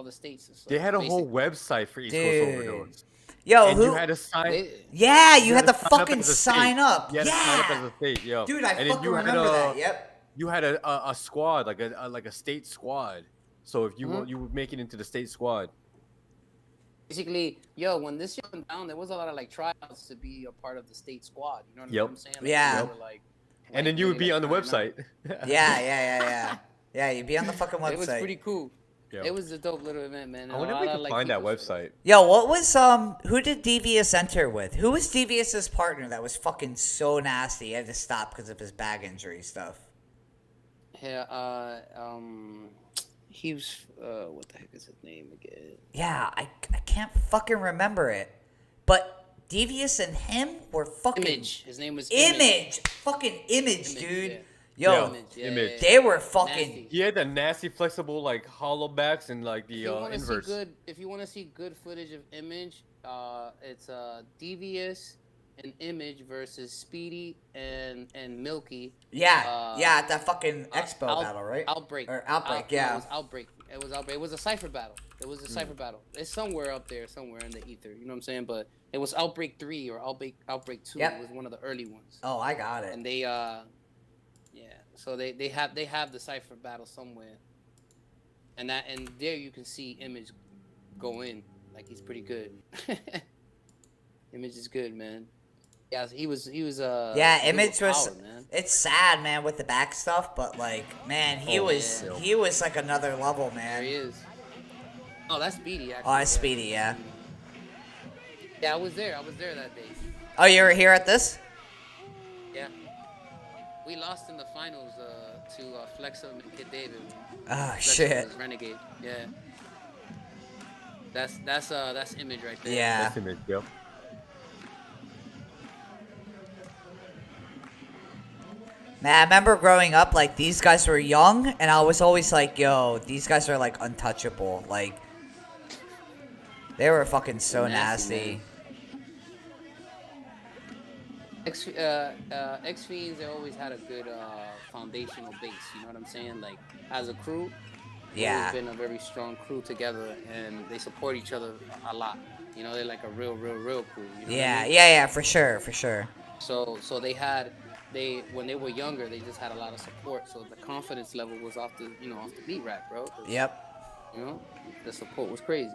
the states. And stuff. They had a whole Basically. website for East Coast Dude. Overdose. Yo, And who? you had to sign. They- Yeah, you had to sign up fucking as a sign state. up. You had to sign up as Yeah. a state, yo. Dude, I And then fucking you had remember a- that. Yep. You had a squad, like a state squad. So if you Mhm. you would make it into the state squad. Basically, yo, when this shit went down, there was a lot of like tryouts to be a part of the state squad. You know what Yep. I'm saying? Like, Yeah. people were, like, And then you would really, be on the trying out. website. Yeah. Yeah, you'd be on the fucking website. It was pretty cool. Yo. It was a dope little event, man. I wonder if we can find that website. Yo, what was who did Devious enter with? Who was Devious's partner that was fucking so nasty? He had to stop because of his back injury stuff. Yeah, he was what the heck is his name again? Yeah, I can't fucking remember it. But Devious and him were fucking Image. His name was Image. Fucking Image, Image, dude. yeah. Yo, Image. Yeah, Image. yeah, they were fucking Nasty. He had the nasty, flexible, like hollow backs and like If the you want to see inverse. good, if you want to see good footage of Image, it's Devious and Image versus Speedy and Milky. Yeah, at that fucking expo Out- battle, right? Outbreak. Or Outbreak, No, yeah. It was Outbreak. It was a cipher battle. It was a cipher battle. It's somewhere up there, somewhere in the ether. You know what I'm saying? But it was Outbreak 3 or Outbreak 2. Yep. It was one of the early ones. Oh, I got it. And they yeah. So they have the cipher battle somewhere. And there you can see Image go in. Like he's pretty good. Image is good, man. Yeah, he was Yeah, he Image was. power, man. It's sad, man, with the back stuff, but like, man, he Oh, was yeah. he was like another level, There man. he is. Oh, that's Speedy actually. Oh, that's Speedy, yeah. Yeah, I was there that day. Oh, you were here at this? Yeah. We lost in the finals to Flexum and Kid David. Oh Flexum shit. was Renegade. Yeah. That's Image right there. Yeah. That's Image, yo. Man, I remember growing up, like, these guys were young, and I was always like, yo, these guys are, like, untouchable. Like, they were fucking so Nasty, nasty. X Fiends, they always had a good foundational base. You know what I'm saying? Like as a crew, they've Yeah. always been a very strong crew together, and they support each other a lot. You know, they're like a real crew. You know Yeah, what I mean? yeah, for sure, for sure. So when they were younger, they just had a lot of support. So the confidence level was off the beat rack, bro. 'Cause, Yep. You know, the support was crazy.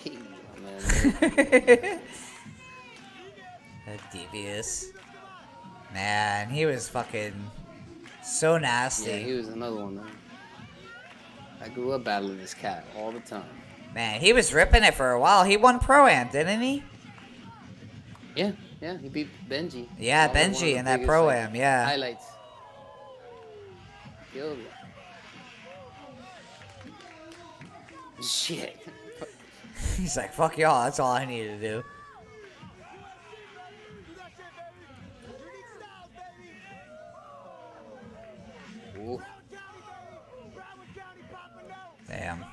Hey, man. Devious. Man, he was fucking so nasty. Yeah, he was another one, man. I grew up battling this cat all the time. Man, he was ripping it for a while. He won Pro-Am, didn't he? Yeah, he beat Benji. Yeah, Probably one of Benji the in that biggest, Pro-Am, yeah. Highlights. Killed it. Shit. He's like, fuck y'all, that's all I need to do. Ooh. Damn.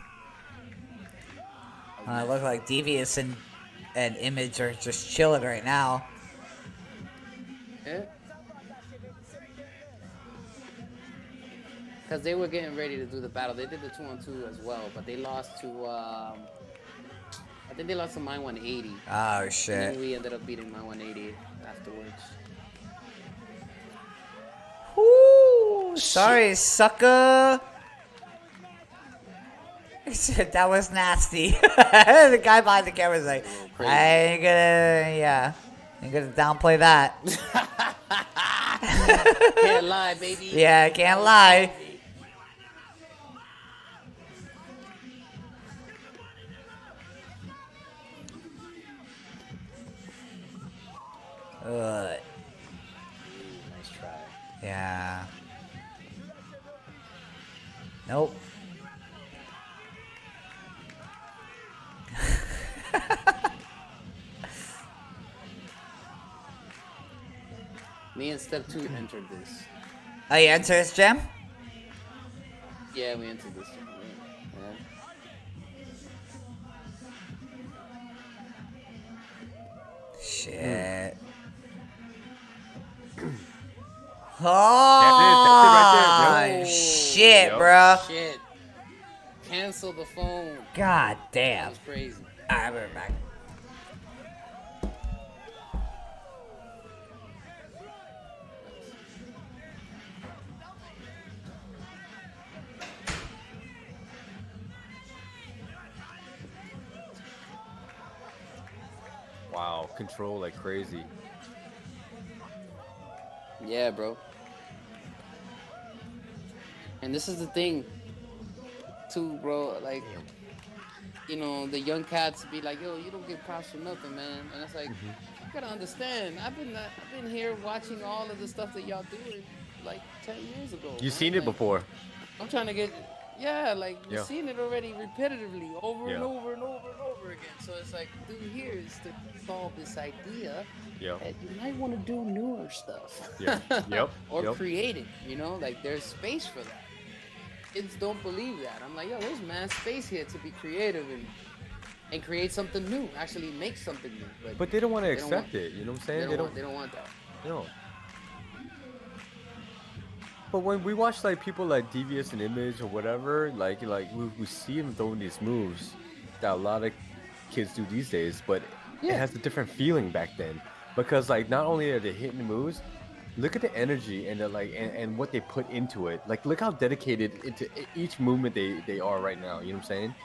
I look like Devious and Image are just chilling right now. Yeah. Because they were getting ready to do the battle. They did the 2-on-2 as well, but they lost to, I think they lost to My 180. Oh, And then shit. we ended up beating My 180 afterwards. Woo! Sorry, sucker! He said that was nasty. The guy behind the camera was like, ain't gonna downplay that. Can't lie, baby. Yeah, I can't lie. Nice try. Yeah. Nope. Me and Step 2 entered this. Oh, you enter this gem? Yeah, we entered this. Yeah. Shit. Oh, right there. Yep. shit, Yep. bruh. Shit. Cancel the phone. God That damn. was crazy. Alright, we're back. Wow, control like crazy. Yeah, bro. And this is the thing, too, bro. Like, you know, the young cats be like, "Yo, you don't get props for nothing, man." And it's like, you gotta understand. I've been here watching all of the stuff that y'all doing like 10 years ago. You've man. seen it Like, before. I'm trying to get, yeah, like Yeah. we've seen it already repetitively over and Yeah. over and over and over again. So it's like, dude, here is to solve this idea Yeah. that you might want to do newer stuff. Yeah. Yep. Or Yep. creative, you know, like there's space for that. Kids don't believe that. I'm like, yo, there's mad space here to be creative and create something new. Actually, make something new. But they don't want to They don't accept want- it. You know what I'm they saying? don't want that. No. But when we watch like people like Devious and Image or whatever, like we see them throwing these moves that a lot of kids do these days, but Yeah. it has a different feeling back then because like not only are they hitting the moves, look at the energy and the like and what they put into it. Like look how dedicated into each movement they are right now. You know what I'm saying?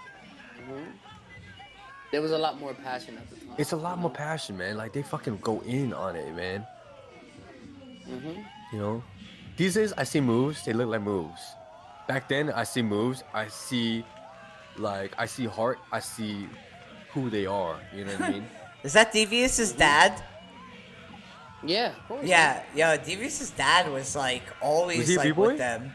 There was a lot more passion at the time. It's a lot more passion, man. Like they fucking go in on it, man. You know, these days I see moves, they look like moves. Back then I see moves, I see heart, I see who they are. You know what I mean? Is that Devious's dad? Yeah, of course. Yeah, yo, Devious's dad was like Was always he a like B-boy? with them.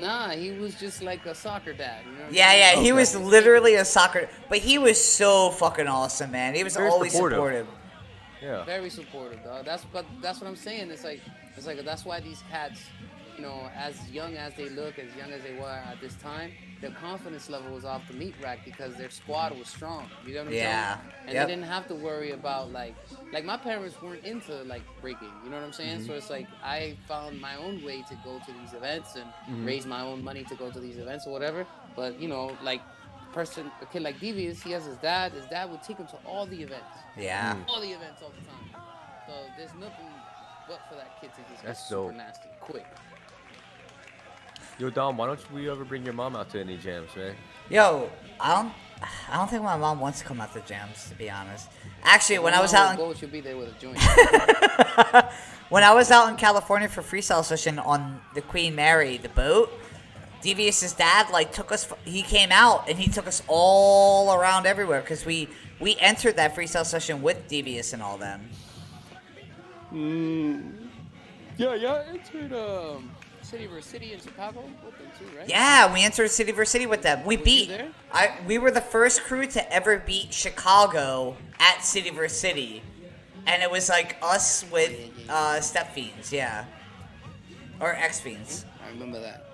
Nah, he was just like a soccer dad. You know what I'm Yeah, saying? yeah, he Okay. was literally a soccer, but he was so fucking awesome, man. He was Very always supportive. supportive. Yeah. Very supportive, dog. That's what I'm saying. It's like that's why these cats, as young as they look, as young as they were at this time, their confidence level was off the meat rack because their squad was strong. You know what I'm Yeah. saying? And Yep. they didn't have to worry about like my parents weren't into like breaking. You know what I'm saying? So it's like I found my own way to go to these events and raise my own money to go to these events or whatever. But like a kid like Devious, he has his dad. His dad would take him to all the events Yeah. all the events all the time. So there's nothing but for that kid to just get That's super dope. nasty quick. Yo, Dom, why don't we ever bring your mom out to any jams, man? Yo, I don't think my mom wants to come out to jams, to be honest. Actually, when I was out in Go should be there with a joint. when I was out in California for freestyle session on the Queen Mary, the boat, Devious's dad took us. He came out and he took us all around everywhere because we entered that freestyle session with Devious and all them. Yeah, entered City vs City in Chicago with them too, right? Yeah, we entered City vs City with them. We Was beat. you there? We were the first crew to ever beat Chicago at City vs City, and it was like us with Step Fiends, yeah, or X Fiends. I remember that.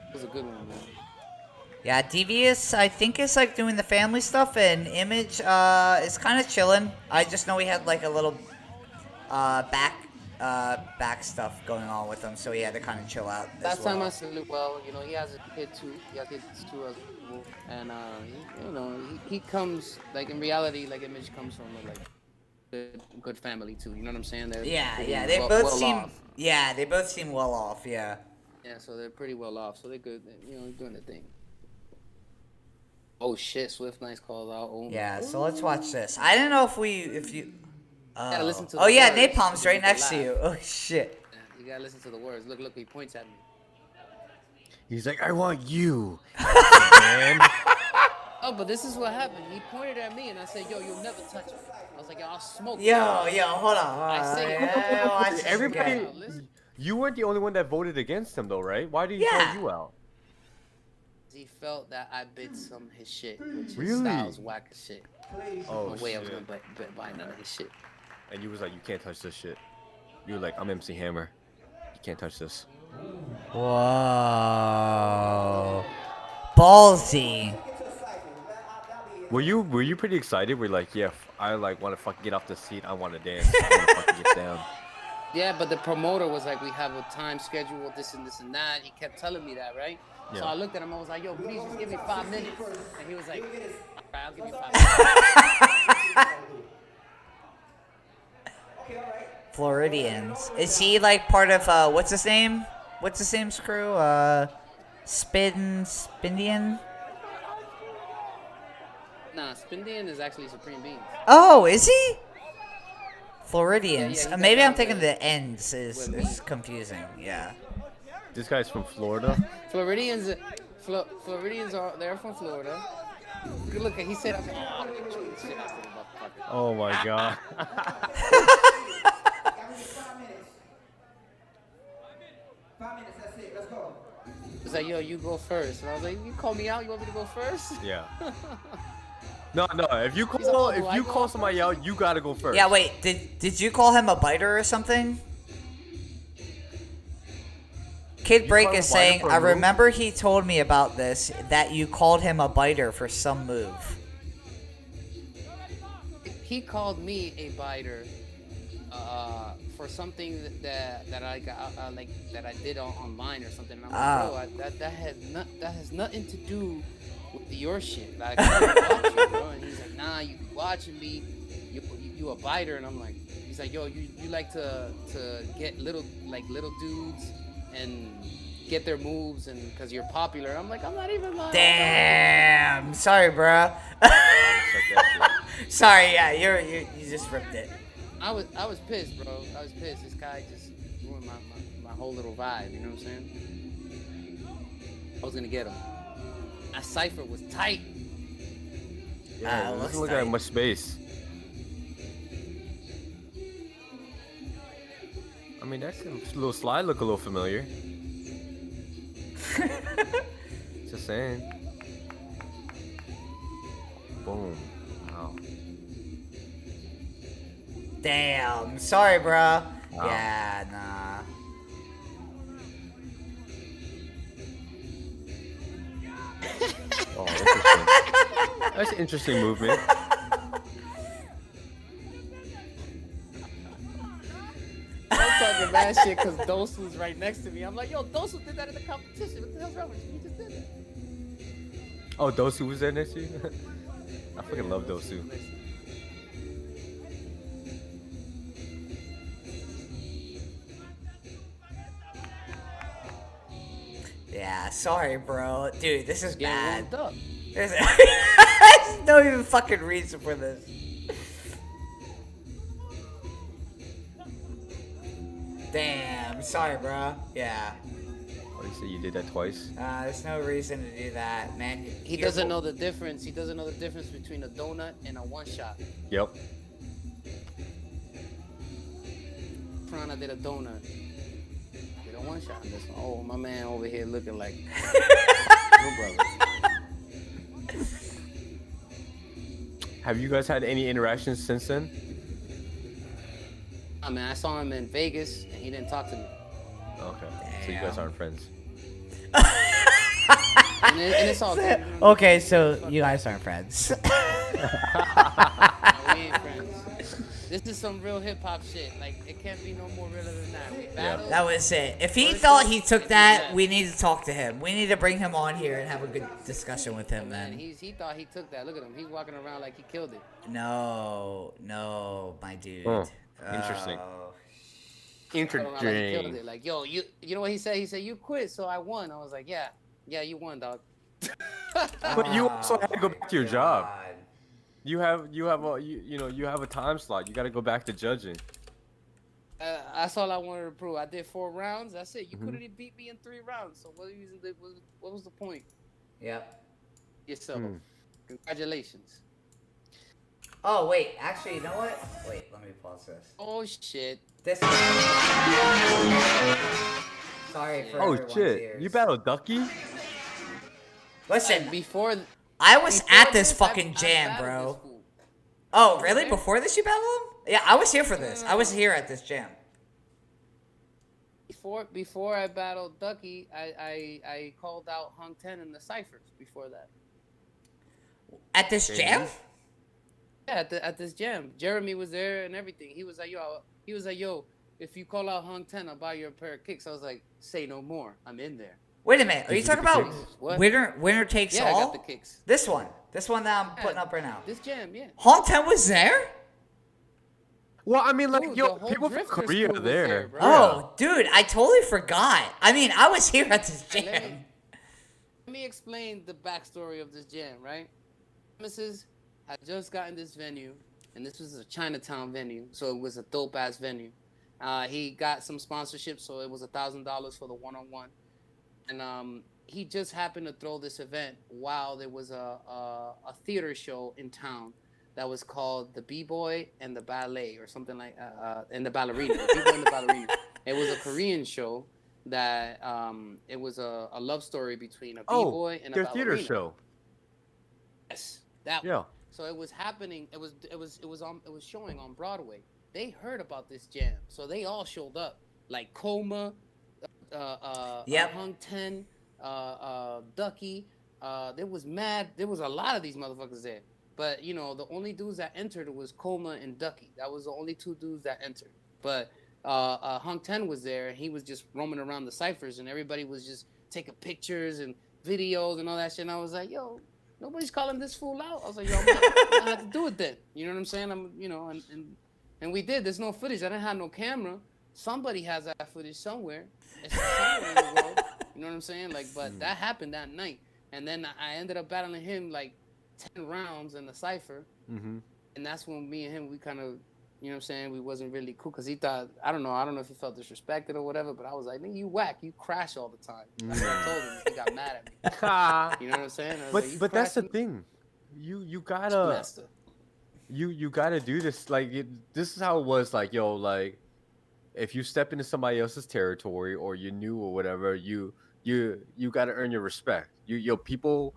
It was a good one, man. Yeah, Devious, I think, is doing the family stuff, and Image is kind of chilling. I just know he had a little back stuff going on with him, so he had to kind of chill out. Last as well. time I salute, well, he has a kid too. He has kids too as well. And he comes in reality, Image comes from a good family too. You know what I'm saying? They're Yeah, pretty yeah, they well- both well seem. off. Yeah, they both seem well off. Yeah. Yeah, so they're pretty well off. So they're good. They're doing their thing. Oh shit! Swift Nice calls out. Oh Yeah. So let's watch this. I don't know if you. gotta listen to Oh the yeah, words Napalm's to right make it next to laugh. you. Oh shit. Yeah, you gotta listen to the words. Look, he points at me. He's like, I want you, man. Oh, but this is what happened. He pointed at me and I said, "Yo, you'll never touch me." I was like, "Yo, I'll smoke you." Yo, hold on. I say- Yeah, watch this Everybody, again. Listen. you weren't the only one that voted against him, though, right? Why did he Yeah. call you out? He felt that I bit some of his shit, which his Really? style's whack as shit. Oh, No way I was shit. gonna buy none of his shit. And you was like, you can't touch this shit. You were like, I'm MC Hammer. You can't touch this. Whoa. Ballsy. Were you pretty excited? We're like, yeah, I want to fucking get off the seat. I want to dance. I want to fucking get down. Yeah, but the promoter was like, "We have a time schedule, this and that." He kept telling me that, right? So Yeah. I looked at him. I was like, "Yo, please just give me 5 minutes." And he was like, "All right, I'll give you 5 minutes." Floridians. Is he part of what's his name? What's his name's crew? Spindian? Nah, Spindian is actually Supreme Beans. Oh, is he? Floridians. Yeah, he Maybe does I'm that thinking with- the ends is with me. confusing. Yeah. This guy's from Florida. Floridians they're from Florida. Good look, he said, "I'm gonna chew the shit out of the motherfucker." Oh my god. He's like, "Yo, you go first." And I was like, "You call me out? You want me to go first?" Yeah. No. If you He's like, "Oh, do if I you go call somebody out, you gotta go first. Yeah, wait. Did you call him a biter or something? Kid You Break called him is a biter saying, for a I move? remember he told me about this, that you called him a biter for some move. He called me a biter for something that I got that I did online or something. And I'm like, bro, that has nothing to do with your shit. Like, I don't watch you, bro. And he's like, nah, you be watching me. You a biter, and I'm like, he's like, yo, you like to get little dudes and get their moves, and because you're popular. I'm like, I'm not even like. Damn. Sorry, bro. Sorry, yeah, you just ripped it. I was pissed, bro. I was pissed. This guy just ruined my whole little vibe. You know what I'm saying? I was gonna get him. That cipher was tight. Yeah, looks doesn't look at tight. much space. I mean, that little slide look a little familiar. Just saying. Boom. Wow. Damn. Sorry, bro. Wow. Yeah, nah. Oh, interesting. That's an interesting movement. I'm talking bad shit because Dosu's right next to me. I'm like, yo, Dosu did that in the competition. What the hell's wrong with you? He just did it. Oh, Dosu was there next to you? I fucking love Dosu. Yeah, sorry, bro. Dude, this is Getting bad. warmed up. There's no even fucking reason for this. Damn, sorry, bro. Yeah. Oh, you say you did that twice? There's no reason to do that, man. He doesn't know the difference. He doesn't know the difference between a donut and a one shot. Yep. Prana did a donut. Did a one shot in this one. Oh, my man over here looking like no brother. Have you guys had any interactions since then? I mean, I saw him in Vegas and he didn't talk to me. Okay. So you guys aren't friends. And it's all good. Okay, so you guys aren't friends. No, we ain't friends. This is some real hip hop shit. Like, it can't be no more realer than that. We battled. That was it. If he Versus thought he took and that, do we need to talk to him. We need to bring him on here and have a good discussion with him, Man, then. he thought he took that. Look at him. He's walking around like he killed it. No, my dude. Oh, interesting. Oh. Walking around like he killed Interesting. it. Like, yo, you know what he said? He said, you quit, so I won. I was like, yeah, you won, dog. But you also had to go back to your job. God. You have a time slot. You got to go back to judging. That's all I wanted to prove. I did 4 rounds. That's it. You Mhm. couldn't beat me in 3 rounds. So what was the point? Yep. Yourself. Hmm. Congratulations. Oh, wait. Actually, you know what? Wait, let me pause this. Oh shit. This. Sorry for Oh everyone's shit! ears. You battled Ducky? Listen, Before I was before at this I fucking battled jam, this bro. fool. Oh, really? there? Before this, you battled him? Yeah, I was here for this. I was here at this jam. Before I battled Ducky, I called out Hung Ten in the ciphers. Before that, At this Okay. jam? yeah, at this jam, Jeremy was there and everything. He was like, yo, if you call out Hung Ten, I'll buy you a pair of kicks. I was like, say no more. I'm in there. Wait a minute. Are you Did you talking get the about kicks? What? winner takes Yeah, I all? got the kicks. This one that I'm putting Yeah, up right now. This jam, yeah. Hong Ten was there? Well, I mean, like, Dude, yo, the whole people from Drifters Korea crew are was there. there, bro. Oh, dude, I totally forgot. I mean, I was here at this Hey, let jam. me explain the backstory of this jam, right? Mrs. had just gotten this venue, and this was a Chinatown venue, so it was a dope ass venue. He got some sponsorship, so it was $1,000 for the one-on-one, and he just happened to throw this event while there was a theater show in town that was called the Bboy and the Ballet, or something like, and the Ballerina. The Bboy and the Ballerina. It was a Korean show that it was a love story between a B-boy and a their ballerina. theater show. Yes, that one. Yeah. So it was happening. It was showing on Broadway. They heard about this jam, so they all showed up. Like Coma, Yep. Hung Ten, Ducky. There was a lot of these motherfuckers there. But you know, the only dudes that entered was Coma and Ducky. That was the only 2 dudes that entered. But Hung Ten was there, and he was just roaming around the ciphers, and everybody was just taking pictures and videos and all that shit. And I was like, yo, nobody's calling this fool out. I was like, yo, I'm gonna have to do it then. You know what I'm saying? And we did. There's no footage. I didn't have no camera. Somebody has that footage somewhere. It's somewhere in the world. You know what I'm saying? Like, but that happened that night, and then I ended up battling him like 10 rounds in the cipher, Mm-hmm. and that's when me and him, we kind of, you know what I'm saying, we wasn't really cool, because he thought, I don't know if he felt disrespected or whatever, but I was like, nigga, you whack, you crash all the time. That's what I told him. He got mad at me. You know what I'm saying? I was like, you But that's the crashing thing. You gotta master. you gotta do this. Like this is how it was. Like, yo, like if you step into somebody else's territory or you knew or whatever, you you got to earn your respect. People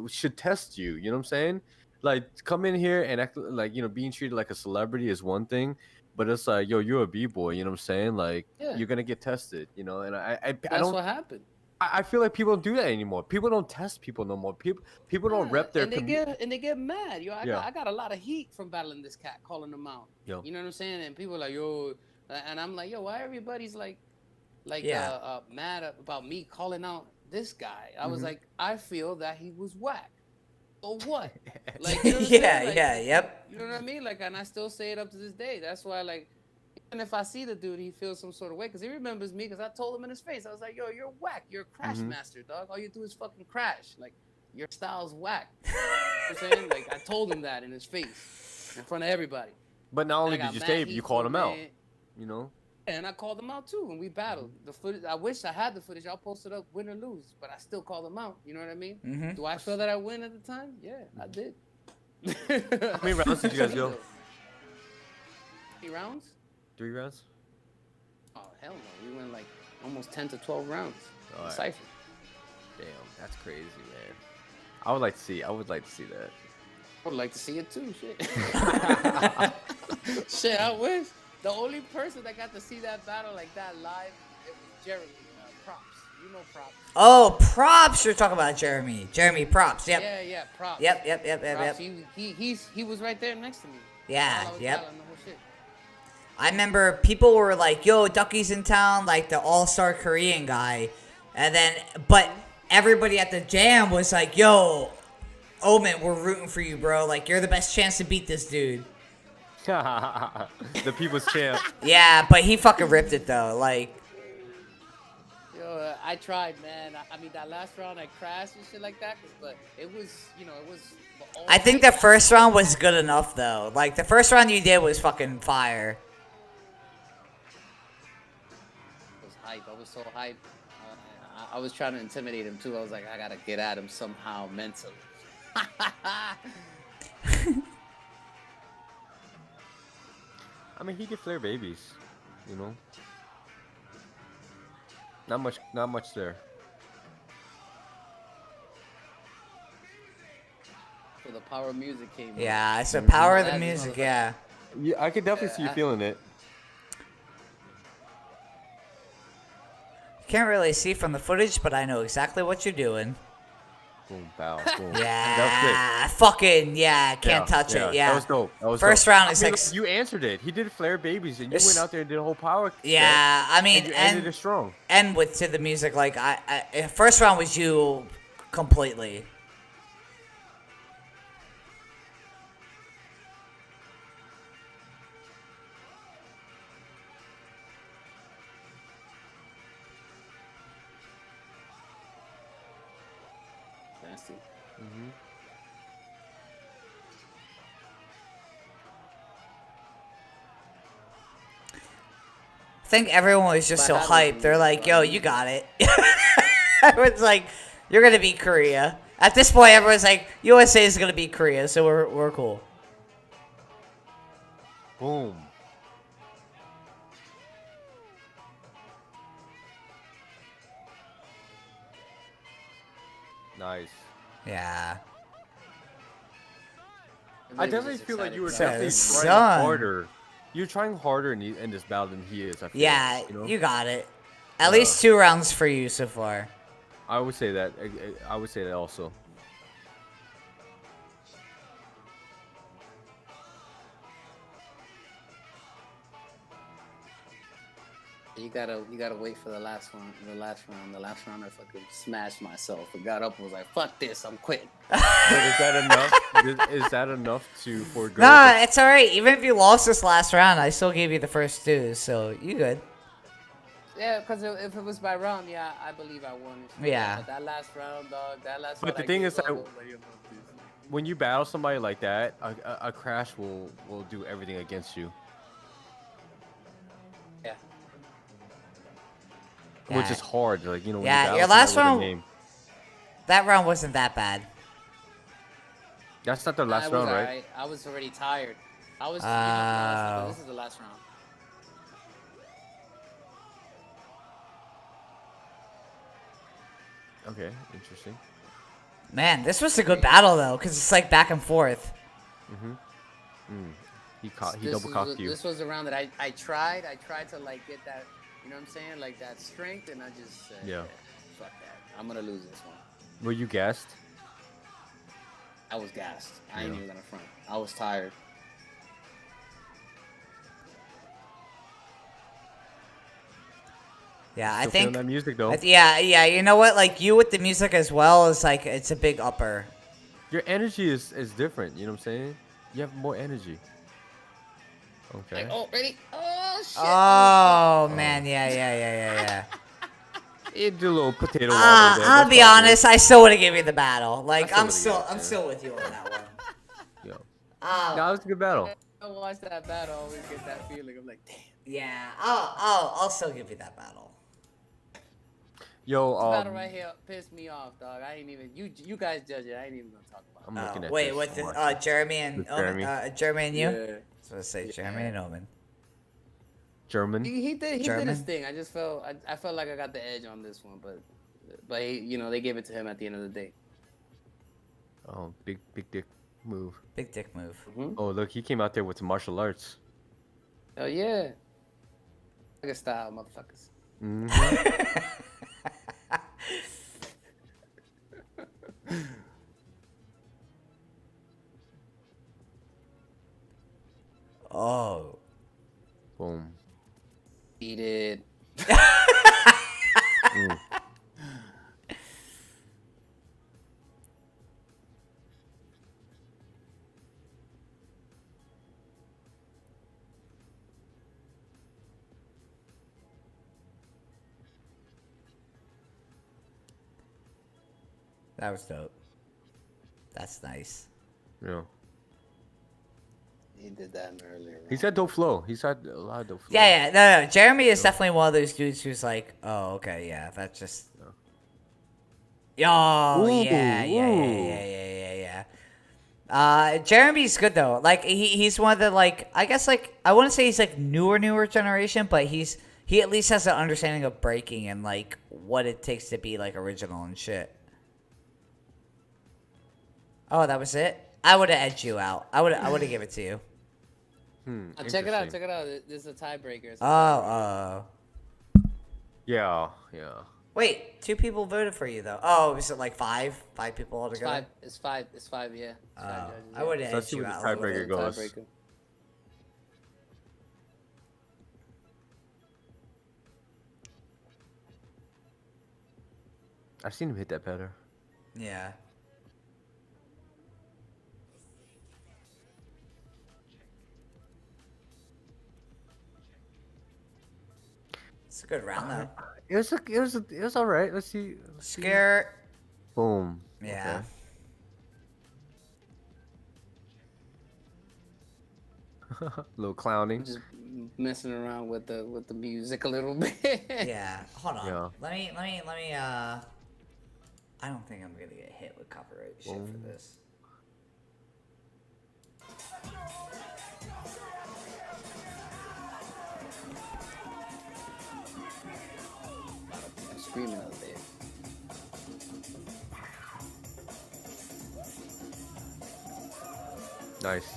should test you. You know what I'm saying? Like come in here and act like being treated like a celebrity is one thing, but it's like you're a b-boy. You know what I'm saying? Like Yeah, you're gonna get tested. And I that's don't. what happened. I feel like people don't do that anymore. People don't test people no more. People don't Yeah, rep their and they community. get mad. Yo, Yeah. I got a lot of heat from battling this cat, calling him out. Yo. You know what I'm saying? And people are like, yo, and I'm like, yo, why everybody's Yeah. mad about me calling out this guy? I was Mhm. like, I feel that he was whack. So what? Like, you know what I'm Yeah, saying? Like, yeah, yep. You know what I mean? Like, and I still say it up to this day. That's why, like, even if I see the dude, he feels some sort of way because he remembers me. Because I told him in his face, I was like, "Yo, you're whack. You're a crash Mhm. master, dog. All you do is fucking crash. Like, your style's whack." You know what I'm saying? Like, I told him that in his face, in front of everybody. But not only And I did you got say mad it, you heat called for him it, out. man. You know. And I called him out too, and we battled. The footage. I wish I had the footage. I'll post it up, win or lose. But I still called him out. You know what I mean? Mhm. Do I feel that I win at the time? Yeah, I did. How many rounds did you guys go? 3 rounds? 3 rounds. Oh hell no! We went like almost 10 to 12 rounds. All right. Cipher. Damn, that's crazy, man. I would like to see that. I would like to see it too. Shit. Shit, I wish. The only person that got to see that battle like that live, it was Jeremy. Props. You know Props. Oh, Props. You're talking about Jeremy. Jeremy Props. Yep. Yeah, Props. Yep. Props. He was right there next to me. Yeah, While I was yep. battling the whole shit. I remember people were like, "Yo, Ducky's in town," like the all-star Korean guy, but everybody at the jam was like, "Yo, Omen, we're rooting for you, bro. Like, you're the best chance to beat this dude." The people's champ. Yeah, but he fucking ripped it though. Like, Yo, I tried, man. I mean, that last round I crashed and shit like that, but it was, it was. I think the first round was good enough though. Like, the first round you did was fucking fire. Was hype. I was so hype. I was trying to intimidate him too. I was like, I gotta get at him somehow mentally. I mean, he could flare babies, you know. Not much there. So the power of music came. Yeah, it's the power of the That's music. motherfucker. Yeah. Yeah, I could definitely see you feeling it. Can't really see from the footage, but I know exactly what you're doing. Boom, bow, boom. Yeah, fucking yeah. Can't touch it. Yeah. That was dope. That was First dope. round I is mean, like. you answered it. He did flare babies, and you It's- went out there and did a whole power. set, Yeah, I mean, and you ended it strong. and with to the music, like first round was you completely. Nasty. I think everyone was just so But how hyped. does They're he- like, "Yo, you got it." Everyone's like, "You're gonna beat Korea." At this point, everyone's like, "USA is gonna beat Korea," so we're cool. Boom. Nice. Yeah. I Everybody was definitely just feel like excited you were for definitely that. Son. trying harder. You're trying harder in this battle than he is. I feel, Yeah, you know? you got it. At least 2 rounds for you so far. I would say that. I would say that also. You gotta wait for the last one. The last round, I fucking smashed myself. I got up and was like, "Fuck this, I'm quitting." But is that enough? Is that enough to forego? Nah, it's alright. Even if you lost this last round, I still gave you the first 2, so you good. Yeah, because if it was by round, yeah, I believe I won. Yeah. But that last round, dog. But round the I thing gave is that up, I was like, "Yo, no, please." when you battle somebody like that, a crash will do everything against you, Yeah. which Yeah. is hard. Like when Yeah, you battle your last somebody with a round- name. That round wasn't that bad. That's not the Nah, last it was round, right? alright. I was already tired. I was. Oh. This is the last round. Okay, interesting. Man, this was a good battle though, because it's like back and forth. He double cocked you. This was the round that I tried to like get that, you know what I'm saying, like that strength, and I just said, Yeah. fuck that, I'm gonna lose this one. Were you gassed? I was gassed. I ain't Yeah. even gonna front. I was tired. Yeah, I Still feeling think. that music though. Yeah. You know what? Like you with the music as well is like it's a big upper. Your energy is different. You know what I'm saying? You have more energy. Okay. Like, oh, ready? Oh shit! Oh man, yeah. You do a little potato wobble there. I'll That's be all good. honest. I still want to give you the battle. Like I I'm still still, would've I'm given it, still with you on that one. Yo. Um, No, it was a good battle. I watch that battle, I always get that feeling. I'm like, damn. yeah, I'll still give you that battle. Yo, This battle right here pissed me off, dog. I ain't even. You guys judge it. I ain't even gonna talk about I'm looking at Wait, this. with I'm the, watching. Jeremy and With Omen, Jeremy. Jeremy and you. Yeah. So let's say Jeremy and Omen. German. He did his German? thing. I just felt I felt like I got the edge on this one, but he, you know, they gave it to him at the end of the day. Oh, big dick move. Big dick move. Oh, look, he came out there with some martial arts. Oh yeah. Like a style, motherfuckers. Mhm. Oh. Boom. Beat it. Mm. That was dope. That's nice. Yeah. He did that in the earlier round. He's had dope flow. He's had a lot of dope flow. Yeah. No. Jeremy is definitely one of those dudes who's like, oh, okay, yeah, that's just. Yo, Ooh, yeah. Jeremy's good though. Like he's one of the like I guess like I wouldn't say he's like newer generation, but he at least has an understanding of breaking and like what it takes to be like original and shit. Oh, that was it. I would have edged you out. I would have give it to you. Check it out. Interesting. Check it out. This is a tiebreaker. Oh. Yeah. Wait, 2 people voted for you though. Oh, was it like 5? 5 people altogether. It's five. Yeah. It's five judges, I would have So let's edged see you what the out. a little tiebreaker bit. goes. Tiebreaker. I've seen him hit that better. Yeah. It's a good round though. It was all right. Let's see. Scare. Boom. Yeah. Okay. Little clowning. Just messing around with the music a little bit. Yeah. Hold on. Yeah. Let me. I don't think I'm gonna get hit with copyright shit for this. I'm screaming out there. Nice.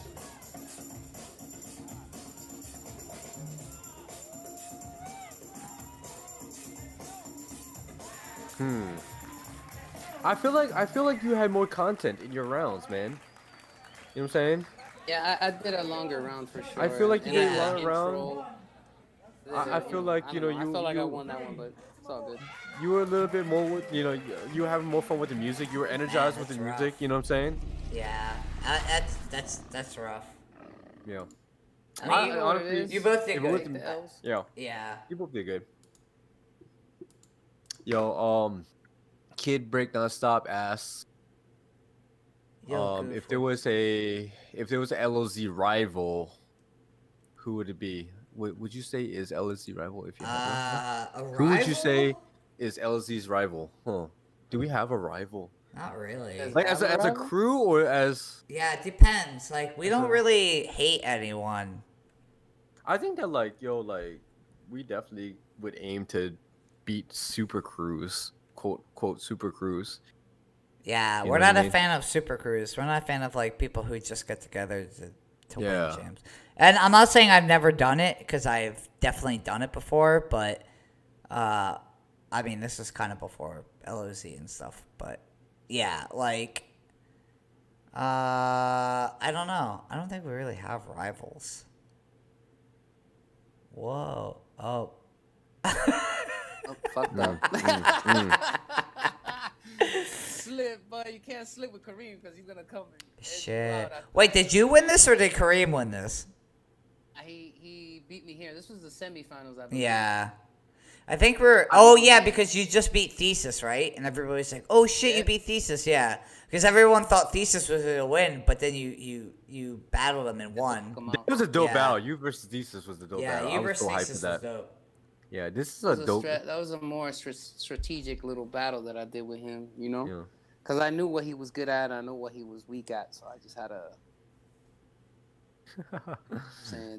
I feel like you had more content in your rounds, man. You know what I'm saying? Yeah, I did a longer round for sure. I feel like you And did a I had longer round. intro. I feel like I you don't know I you felt like I you, won that one, but it's all good. you were a little bit more with you were having more fun with the music. You were energized with the that's music. rough. You know what I'm saying? Yeah. That's rough. Yeah. I mean, You know what it is. you both did If it was good. the- Else. Yeah. Yeah. You both did good. Yo, Kid Break Nonstop asks, Yo, if there was a LOZ rival, who would it be? Would you say is LOZ rival if you have one? a Who would you rival? say is LOZ's rival? Huh? Do we have a rival? Not really. As- Like as a rival? crew or as? Yeah, it depends. Like we don't a- really hate anyone. I think that like we definitely would aim to beat Super Crews. quote super crews. Yeah, You we're know what not I a mean? fan of super crews. We're not a fan of like people who just get together to Yeah. win jams. And I'm not saying I've never done it because I've definitely done it before, but I mean this is kind of before LOZ and stuff. But yeah, like I don't know. I don't think we really have rivals. Whoa. Oh. Oh, fucked up. Slip, but you can't slip with Kareem because he's gonna come and edge you Shit. out after Wait, that. did you win this or did Kareem win this? He beat me here. This was the semifinals, I believe. Yeah. I think we're. Oh yeah, because you just beat Thesis, right? And everybody's like, "Oh shit, you Yeah. beat Thesis!" Yeah, because everyone thought Thesis was gonna win, but then you battled him and won. Come That out. was a dope Yeah. battle. You versus Thesis was the dope Yeah, battle. you I was so versus hyped Thesis for was that. dope. Yeah, this is That a was dope. that was a more strategic little battle that I did with him, you know? Yeah. Because I knew what he was good at, I knew what he was weak at, so I just had to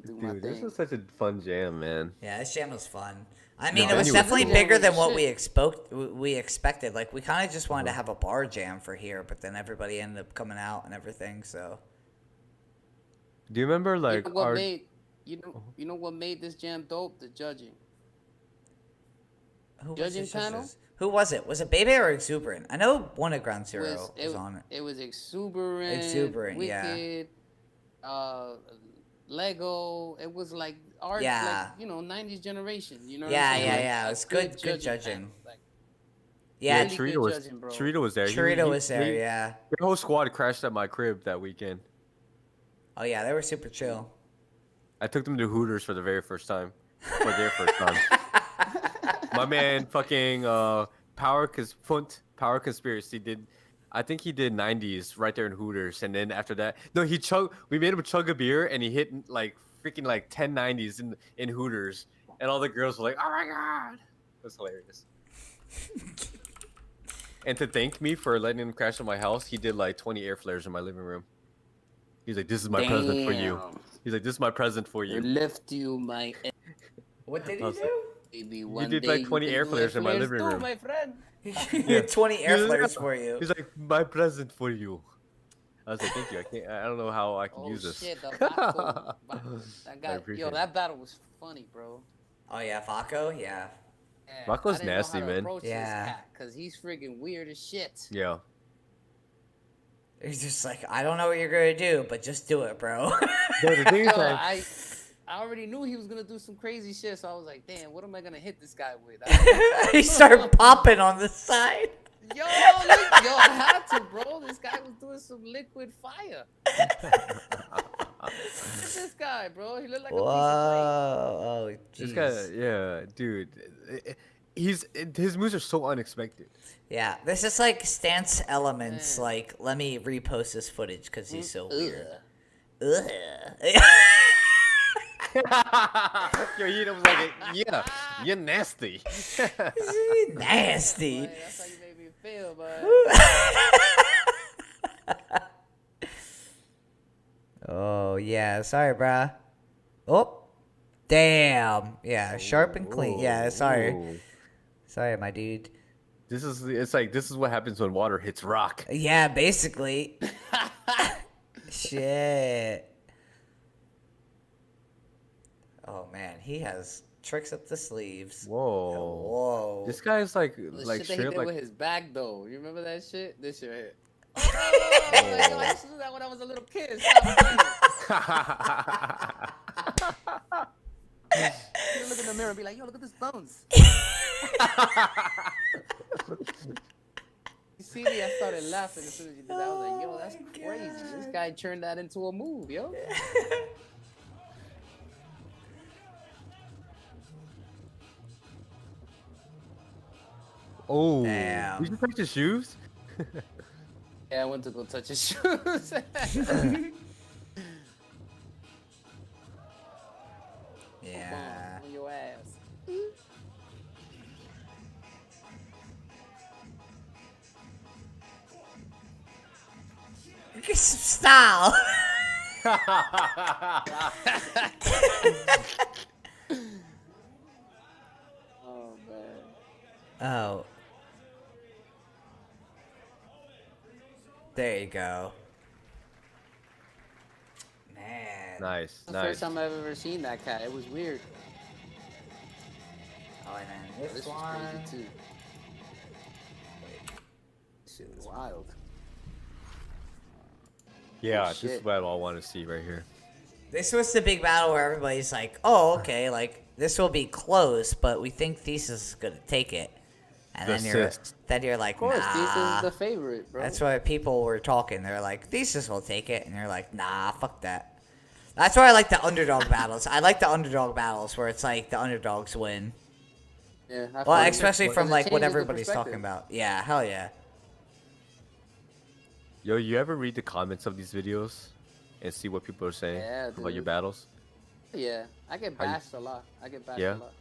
do my Dude, this thing. was such a fun jam, man. Yeah, this jam was fun. I mean, No, it was anyway. definitely Yeah, bigger was than the what shit. we expected. Like, we kind of just wanted to have a bar jam for here, but then everybody ended up coming out and everything. So Do you remember You like know what our? made you know what made this jam dope? The judging. who was Judging the panel? judges? Who was it? Was it Bebe or Exuberant? I know one at Ground It Zero was, was on it. it was exuberant, Exuberant, yeah. wicked, Lego. It was like art, Yeah. like 90s generation. You know what Yeah, I'm saying? yeah, Like, yeah. It a was good judging. panel. Like, Yeah, really Chirito good was judging, bro. Chirito was there. Chirito was there. Yeah. The whole squad crashed at my crib that weekend. Oh yeah, they were super chill. I took them to Hooters for the very first time. For their first time. My man fucking Power Conspiracy did. I think he did 90s right there in Hooters, and then after that, no, we made him chug a beer, and he hit like freaking like 10 90s in Hooters, and all the girls were like, "Oh my god!" It was hilarious. And to thank me for letting him crash at my house, he did like 20 air flares in my living room. He's like, "This is my present for you." Damn. He's like, "This is my present for I you." left you, my What did I was like, baby. One did, day like, you 20 can air do flares in my flares living too, room. my friend. He had 20 air flares for you. He's like, "My present for you." I was like, "Thank you. I don't know how I can Oh use this." shit, the Baco. That I guy, appreciate it. that battle was funny, bro. Oh yeah, Vaco. Yeah. Yeah, Baco's I didn't know nasty, how to man. approach this Yeah. cat, cause he's freaking weird as shit. Yeah. He's just like, I don't know what you're gonna do, but just do it, bro. No, the thing Yo, is, like, I already knew he was gonna do some crazy shit, so I was like, damn, what am I gonna hit this guy with? He started popping on the side. Yo, I had to, bro. This guy was doing some liquid fire. Look at this guy, bro. He looked like Whoa! a Oh, this jeez. guy, yeah, dude, his moves are so unexpected. Yeah, this is like stance elements. Man. Like, let me repost this footage because he's so piece of weird. Ugh. Ugh. Yo, he was like, "Yeah, you're nasty." Nasty. Boy, that's how you made me feel, bud. Oh yeah, sorry, bruh. Oh, damn. Yeah, sharp and clean. Yeah, sorry, Ooh. sorry, my dude. This is what happens when water hits rock. Yeah, basically. Shit. Oh man, he has tricks up the sleeves. Whoa. Whoa. This guy's like The shit that he straight up did like with his back, though. You remember that shit? This shit hit. Oh, like, yo, I used to do that when I was a little kid. Stop playing. You look in the mirror and be like, yo, look at this bones. You see me? I started laughing as soon as you did that. I was like, yo, that's crazy. This guy turned that into a move, yo. Oh, Damn. did you touch his shoes? Yeah, I went to go touch his shoes. Yeah. On your ass. Get some style. Oh, man. Oh. There you go. Man. Nice, The nice. first time I've ever seen that cat. It was weird. Oh, and then This this was one. crazy too. Let's do this one. Wild. Yeah, this shit. is what I all want to see right here. This was the big battle where everybody's like, "Oh, okay, like this will be close, but we think Thesis is gonna take it." And Assist. then you're like, Of course, "Nah." Thesis is the favorite, bro. That's why people were talking. They're like, Thesis will take it, and you're like, "Nah, fuck that." That's why I like the underdog battles. I like the underdog battles where it's like the underdogs win. Yeah. I Well, feel especially because from it like what changes the everybody's talking perspective. about. Yeah, hell yeah. Yo, you ever read the comments of these videos and see what people are saying Yeah, about your dude. battles? Yeah, I get How you- bashed a lot. I get bashed Yeah? a lot.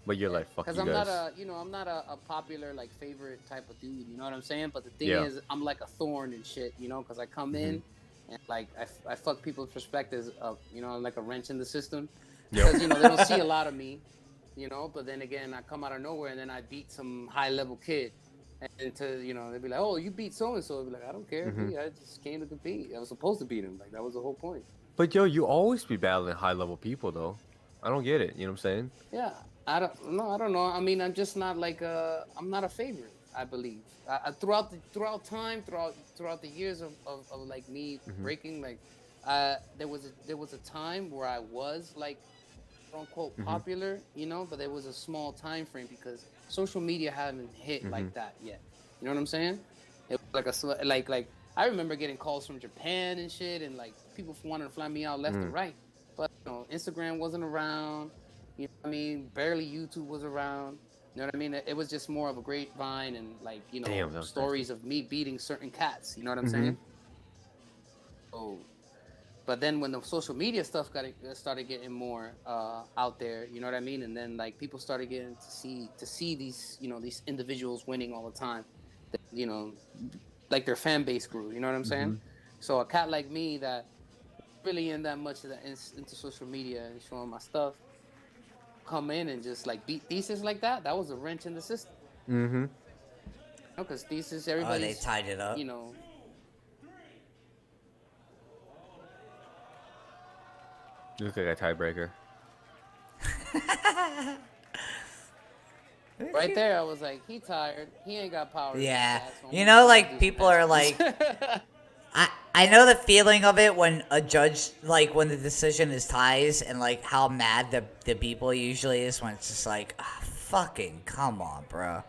But you're like, fuck you Because I'm guys. not I'm not a popular like favorite type of dude. You know what I'm saying? But the thing Yeah. is, I'm like a thorn and shit. You know, because I come in and like I fuck people's perspectives up. You know, I'm like a wrench in the system. Yep. Because they don't see a lot of me. You know, but then again, I come out of nowhere and then I beat some high level kid. And they'd be like, "Oh, you beat so and so." I'd be like, "I don't care. Mhm. B. I just came to compete. I was supposed to beat him. Like that was the whole point." But yo, you always be battling high level people though. I don't get it. You know what I'm saying? Yeah, I don't know. I mean, I'm just not like I'm not a favorite. I believe throughout the years of like me breaking, like there was a time where I was like quote unquote popular, but there was a small time frame because social media hadn't hit like that yet. You know what I'm saying? It was like I remember getting calls from Japan and shit, and like people wanted to fly me out left and right. But Instagram wasn't around. You know what I mean? Barely YouTube was around. You know what I mean? It was just more of a grapevine and like Damn, that was stories of me beating certain cats. You know what I'm saying? Oh, but then when the social media stuff started getting more out there, you know what I mean? And then like people started getting to see these these individuals winning all the time. Like their fan base grew. You know what I'm saying? So a cat like me that really in that much of into social media and showing my stuff, come in and just like beat Thesis like that was a wrench in the system. Because Thesis, Oh, they everybody's tied it up. You look like a tiebreaker. right there. I was like, he tired. He ain't got power. Yeah. So You I'm know, gonna like, do people some are like, extras. I know the feeling of it when a judge, like, when the decision is ties and, like, how mad the people usually is when it's just like, fucking come on, bro.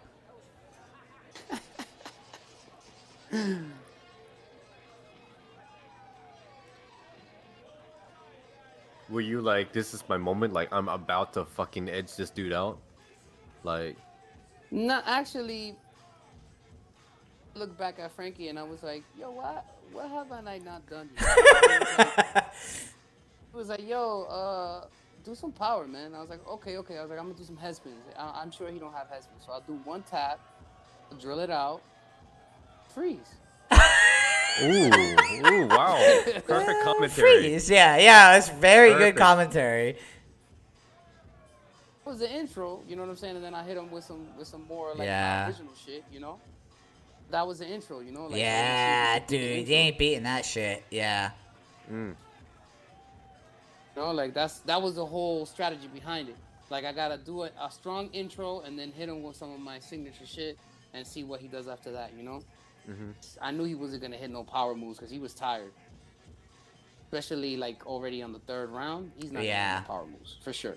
Were you like, this is my moment? Like, I'm about to fucking edge this dude out? Like, No, actually, look back at Frankie and I was like, yo, what have I not done yet? He was like, yo, do some power, man. I was like, okay. I was like, I'm gonna do some head spins. I'm sure he don't have head spins, so I'll do one tap, drill it out, freeze. ooh, wow. Perfect commentary. Freeze, yeah, it's very good Perfect. commentary. That was the intro, you know what I'm saying? And then I hit him with some more like Yeah. original shit, That was the intro, Like, Yeah, the dude, intro. you ain't beating that shit, yeah. Like that was the whole strategy behind it. Like I gotta do a strong intro and then hit him with some of my signature shit and see what he does after that. I knew he wasn't gonna hit no power moves because he was tired. Especially like already on the third round, he's not gonna Yeah. hit no power moves for sure.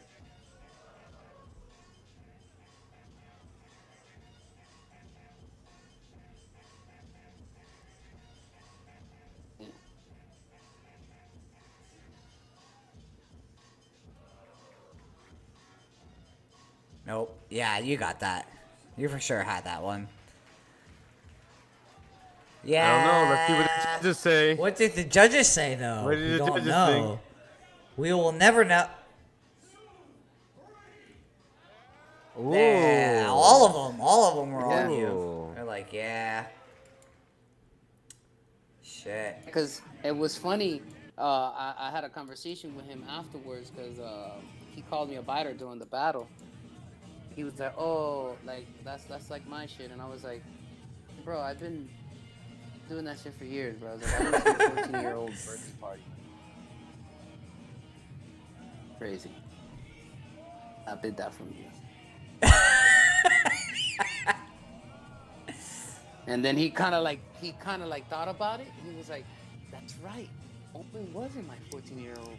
Nope. Yeah, you got that. You for sure had that one. Yeah. I don't know. Let's see what the judges say. What did the judges say, though? What did We the don't judges know. think? We will never know. Ooh. Yeah, all of them were on you. Ooh. They're like, yeah. Shit. Because it was funny. I had a conversation with him afterwards because he called me a biter during the battle. He was like, "Oh, like that's like my shit," and I was like, "Bro, I've been doing that shit for years, bro. I was like, I went to a 14-year-old birthday party. Crazy. I did that from you. And then he kind of like thought about it. And he was like, "That's right. Omen wasn't my 14-year-old.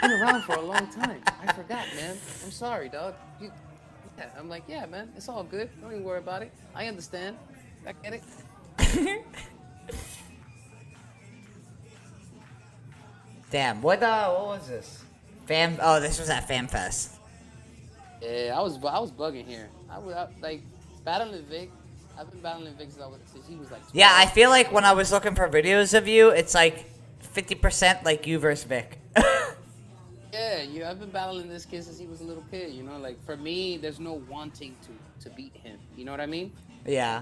Been around for a long time. I forgot, man. I'm sorry, dog." Yeah, I'm like, "Yeah, man. It's all good. Don't even worry about it. I understand. I get it." Damn, what was this? Oh, this was at FanFest. Yeah, I was bugging here. I like battling Vic. I've been battling Vic since he was like 12. Yeah, I feel like when I was looking for videos of you, it's like 50% like you versus Vic. Yeah, I've been battling this kid since he was a little kid. You know, like for me, there's no wanting to beat him. You know what I mean? Yeah.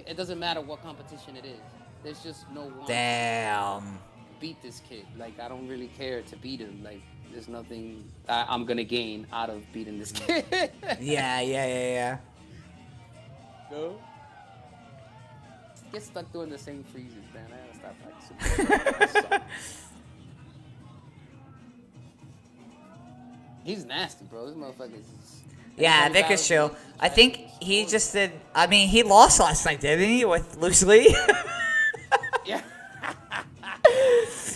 It doesn't matter what competition it is. There's just no wanting Damn. to beat this kid. Like I don't really care to beat him. Like there's nothing I'm gonna gain out of beating this kid. Yeah. No. Get stuck doing the same freezes, man. I gotta stop practicing. He's nasty, bro. This motherfucker is. Yeah, Vic is chill. I think he just did. I mean, he lost last night, didn't he, with Loose Lee? Yeah.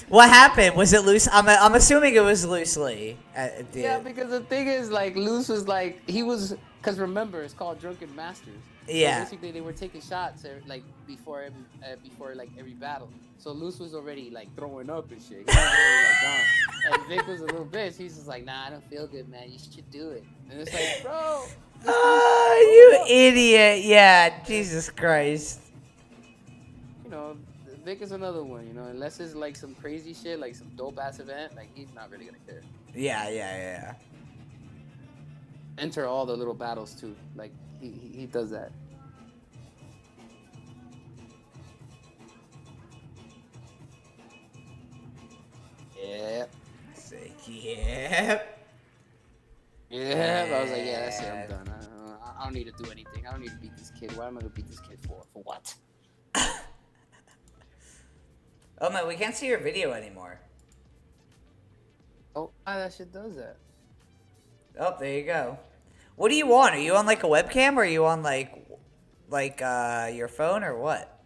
What happened? Was it Loose? I'm assuming it was Loose Lee. Yeah, because the thing is, like, Luce was like, because remember, it's called Drunken Masters. Yeah. So basically, they were taking shots like before every battle. So Luce was already like throwing up and shit. He was already like gone. And Vic was a little bitch. He's just like, "Nah, I don't feel good, man. You should do it." And it's like, bro. Oh, you idiot! Yeah, Jesus Christ. You know, Vic is another one. You know, unless it's like some crazy shit, like some dope ass event, like he's not really gonna care. Yeah. Enter all the little battles too. Like he does that. Yeah. Sick, yeah. Yeah. But I was like, yeah, that's it. I'm done. I don't need to do anything. I don't need to beat this kid. What am I gonna beat this kid for? For what? Oh man, we can't see your video anymore. Oh, that shit does that. Oh, there you go. What do you want? Are you on like a webcam, or are you on like your phone, or what?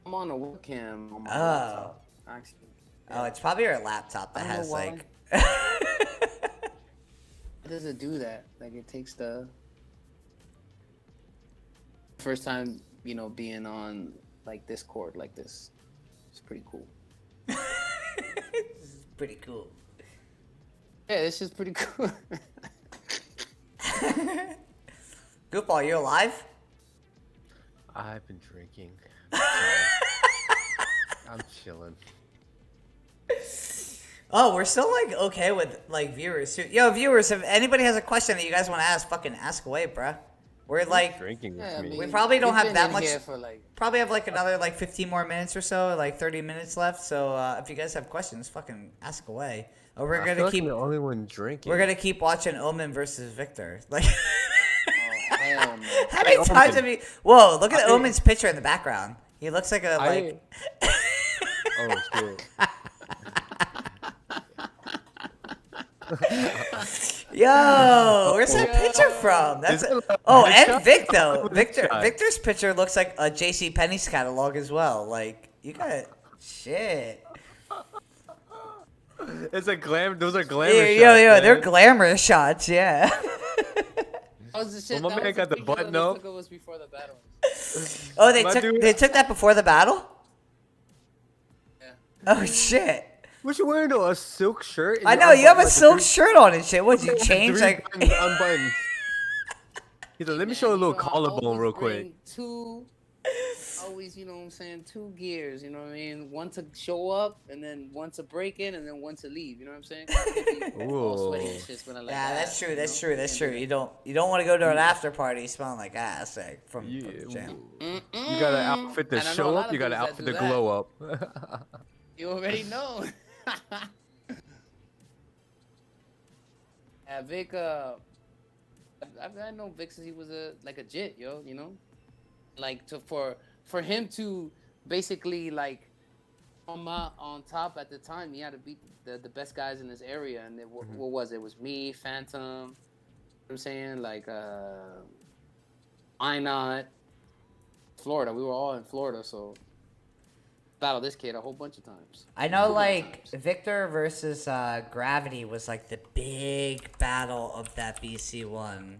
I'm on a webcam on my Oh. laptop. Actually. Oh, it's probably your laptop that I don't has know why. like. It doesn't do that. Like it takes the first time, you know, being on like Discord like this. It's pretty cool. This is pretty cool. Yeah, it's just pretty cool. Goofball, you alive? I've been drinking. I'm chilling. Oh, we're still like okay with like viewers too. Yo, viewers, if anybody has a question that you guys want to ask, fucking ask away, bruh. We're like, Drinking with Yeah, I me. mean, we probably don't we've have been that in much. here for like Probably have like another like 15 more minutes or so, like 30 minutes left. So if you guys have questions, fucking ask away. Or we're I gonna feel like keep I'm the only one drinking. we're gonna keep watching Omen versus Victor. Like, oh, hell no. how many Omen. times have you? Whoa! Look at Omen's picture in the background. He looks like a like. Oh shit. Yo, where's that picture from? That's Is it a oh, headshot? and Vic though. Victor, Headshot. Victor's picture looks like a J.C. Penney's catalog as well. Like you got shit. It's a glam. Those are glamour Yo, shots. yo, they're man. glamorous shots. Yeah. That was the shit. Well, my that man was got the picture button that up. they took of us before the battle. Oh, My dude- they took that before the battle. Yeah. Oh shit. What you wearing though? A silk shirt? And I you know you have a unbutton silk the shirt on and shit. What you three- change three like? buttons unbuttoned. He's like, let me Man, show a you little know, I collarbone always real bring quick. Always, you know what I'm saying, two gears, you know what I mean? One to show up, and then one to break in, and then one to leave, you know what I'm saying? All sweaty and Ooh. shit smelling like Yeah, that's ass, true. you That's know? true. That's Can't true. do You don't want to go to an after party smelling like ass, like from Yeah, the jam. that. You got an outfit to And I know a show lot up. of You got an dudes that outfit do to that. glow up. You already know. Yeah, Vic, I know Vic since he was a jit, yo, you know? Like for for him to basically like on top at the time, he had to beat the best guys in this area, and what was it? It was me, Phantom. You know what I'm saying, like I not Florida. We were all in Florida, so battled this kid a whole bunch of times. I know, like, Victor versus Gravity was like the big battle of that BC one.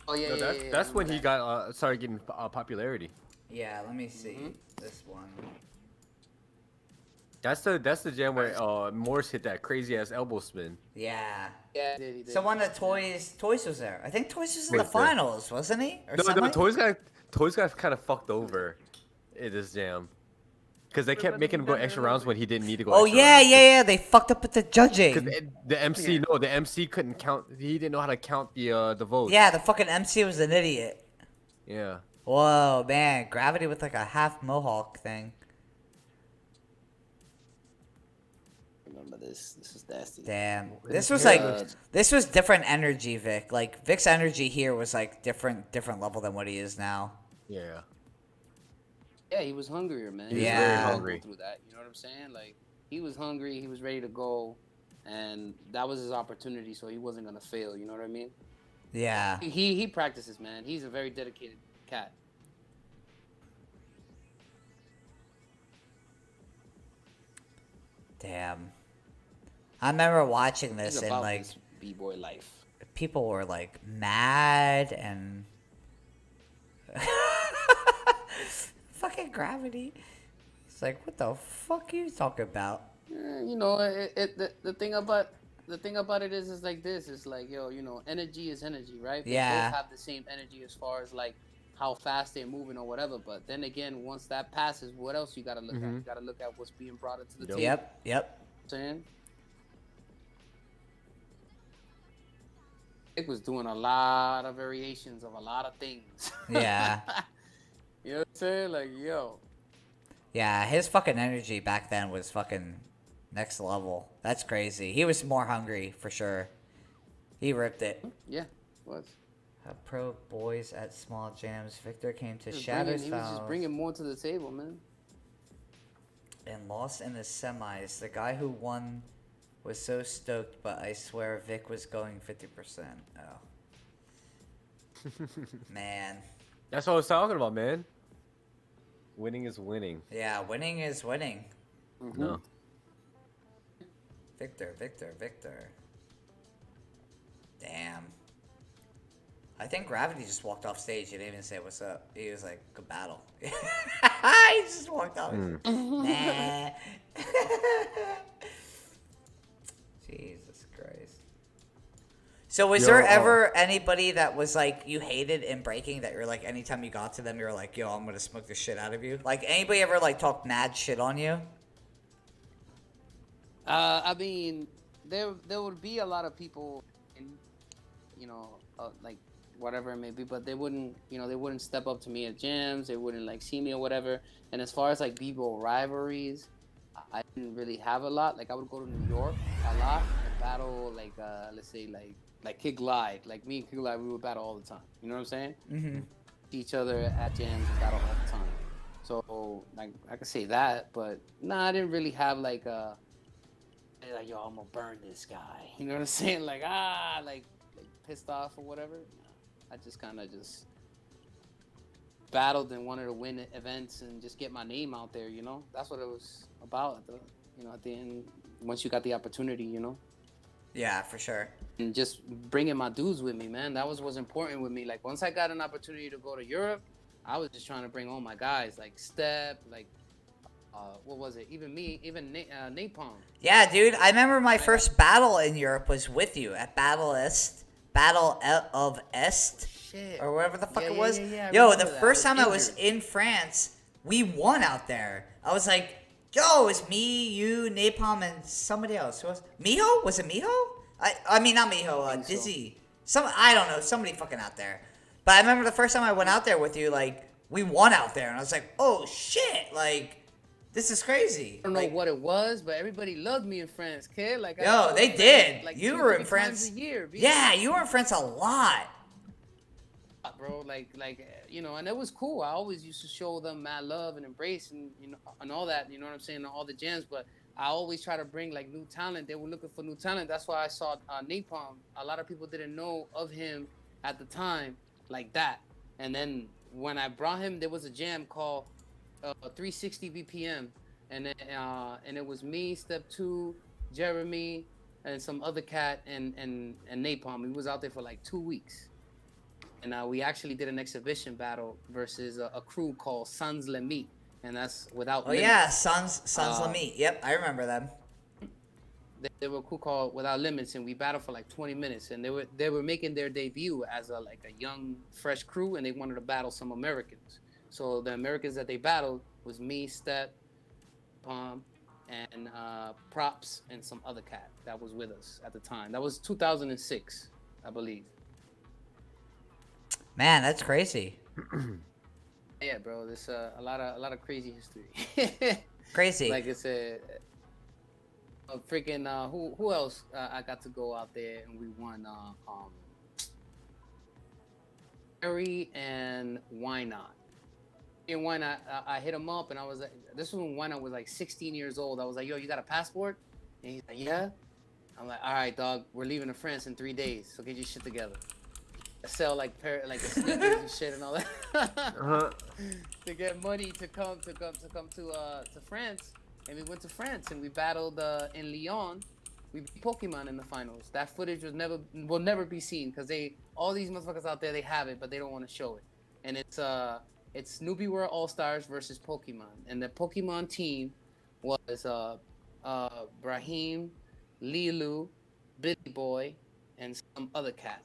Oh yeah, No, yeah, that's yeah, when he got started getting popularity. Yeah, let me see this one. That's the jam where Morse hit that crazy ass elbow spin. Yeah. Yeah, he did. So one of Toys was there. I think Toys was in the Was there. finals, wasn't he? Or No, something? Toys got kind of fucked over in this jam. Because they kept making him go extra rounds when he didn't need to go Oh extra yeah, rounds. yeah. They fucked up with the judging. Because the MC couldn't count. He didn't know how to count the votes. Yeah, the fucking MC was an idiot. Yeah. Whoa, man, Gravity with like a half mohawk thing. Remember this? This is nasty. Damn, this was different energy, Vic. Like Vic's energy here was like different level than what he is now. Yeah. Yeah, he was hungrier, man. He was very hungry. Through that, you know what I'm saying? Like he was hungry, he was ready to go, and that was his opportunity. So he wasn't gonna fail. You know what I mean? Yeah. He practices, man. He's a very dedicated cat. Damn. I remember watching this He's and about like this B-boy life. people were like mad and fucking Gravity. It's like, what the fuck are you talking about? You know, the thing about it is like this. It's like, yo, you know, energy is energy, right? They Yeah. both have the same energy as far as like how fast they're moving or whatever. But then again, once that passes, what else you gotta look at? You gotta look at what's being brought into the table. Yep. You know what I'm saying? Nick was doing a lot of variations of a lot of things. Yeah. You know what I'm saying? Like, yo. Yeah, his fucking energy back then was fucking next level. That's crazy. He was more hungry for sure. He ripped it. Yeah, was. Pro boys at small jams. Victor came to He was Shatters bringing- he was just Finals bringing more to the table, man. and lost in the semis. The guy who won was so stoked, but I swear Vic was going 50%. Oh. Man. That's what I was talking about, man. Winning is winning. Yeah, winning is winning. No. Victor. Damn. I think Gravity just walked off stage. He didn't even say what's up. He was like, good battle. He just walked off. Nah. Jesus Christ. So was there ever anybody that was like you hated in breaking that you're like anytime you got to them you're like, yo, I'm gonna smoke the shit out of you? Like anybody ever like talk mad shit on you? I mean, there would be a lot of people, you know, like whatever it may be, but they wouldn't step up to me at jams. They wouldn't like see me or whatever. And as far as like Bboy rivalries, I didn't really have a lot. Like I would go to New York a lot and battle like let's say like Kid Glide. Like me and Kid Glide, we would battle all the time. You know what I'm saying? Mm-hmm. See each other at jams and battle all the time. So like I could say that, but nah, I didn't really have like yo, I'm gonna burn this guy. You know what I'm saying? Like like pissed off or whatever. I just kind of just battled and wanted to win events and just get my name out there. You know, that's what it was about. At the end, once you got the opportunity, you know. Yeah, for sure. And just bringing my dudes with me, man. That was important with me. Like once I got an opportunity to go to Europe, I was just trying to bring all my guys, like Step, like what was it? Even me, even Napalm. Yeah, dude. I remember my first battle in Europe was with you at Battle of Est, Shit. or whatever the fuck it was. I Yo, the remember that. first I time I was injured. in France, we won out there. I was like, yo, it's me, you, Napalm, and somebody else. Who was Miho? Was it Miho? I mean, not Miho. think so. Dizzy. I don't know. Somebody fucking out there. But I remember the first time I went out there with you, like we won out there, and I was like, oh shit, like. This is crazy. I don't know what it was, but everybody loved me in France, kid. Like, Yo, they did. Like you 2-3 were in times France. a year, B. Yeah, you were in France a lot. bro. You know, and it was cool. I always used to show them mad love and embrace and you know and all that. You know what I'm saying? All the jams, but I always try to bring like new talent. They were looking for new talent. That's why I saw Napalm. A lot of people didn't know of him at the time like that. And then when I brought him, there was a jam called 360 BPM, and it was me, Step Two, Jeremy, and some other cat and Napalm. We was out there for like 2 weeks. And we actually did an exhibition battle versus a crew called Sans Limit, and that's without. Oh limits. yeah, Sans Limit. Yep, I remember them. They were a crew called Without Limits, and we battled for like 20 minutes. And they were making their debut as a young fresh crew, and they wanted to battle some Americans. So the Americans that they battled was me, Step, and Props, and some other cat that was with us at the time. That was 2006, I believe. Man, that's crazy. Yeah, bro. There's a lot of crazy history. Crazy. Like I said, freaking who else? I got to go out there and we won. Harry and Why Not? And Why Not? I hit him up and I was like, this was when Why Not was like 16 years old. I was like, yo, you got a passport? And he's like, yeah. I'm like, all right, dog. We're leaving to France in 3 days, so get your shit together. I sell like the sneakers and shit and all that to get money to come to France, and we went to France and we battled in Lyon. We beat Pokemon in the finals. That footage will never be seen because all these motherfuckers out there, they have it but they don't want to show it. And it's Snoopy World All Stars versus Pokemon, and the Pokemon team was Brahim, Lilu, Bboy, and some other cat.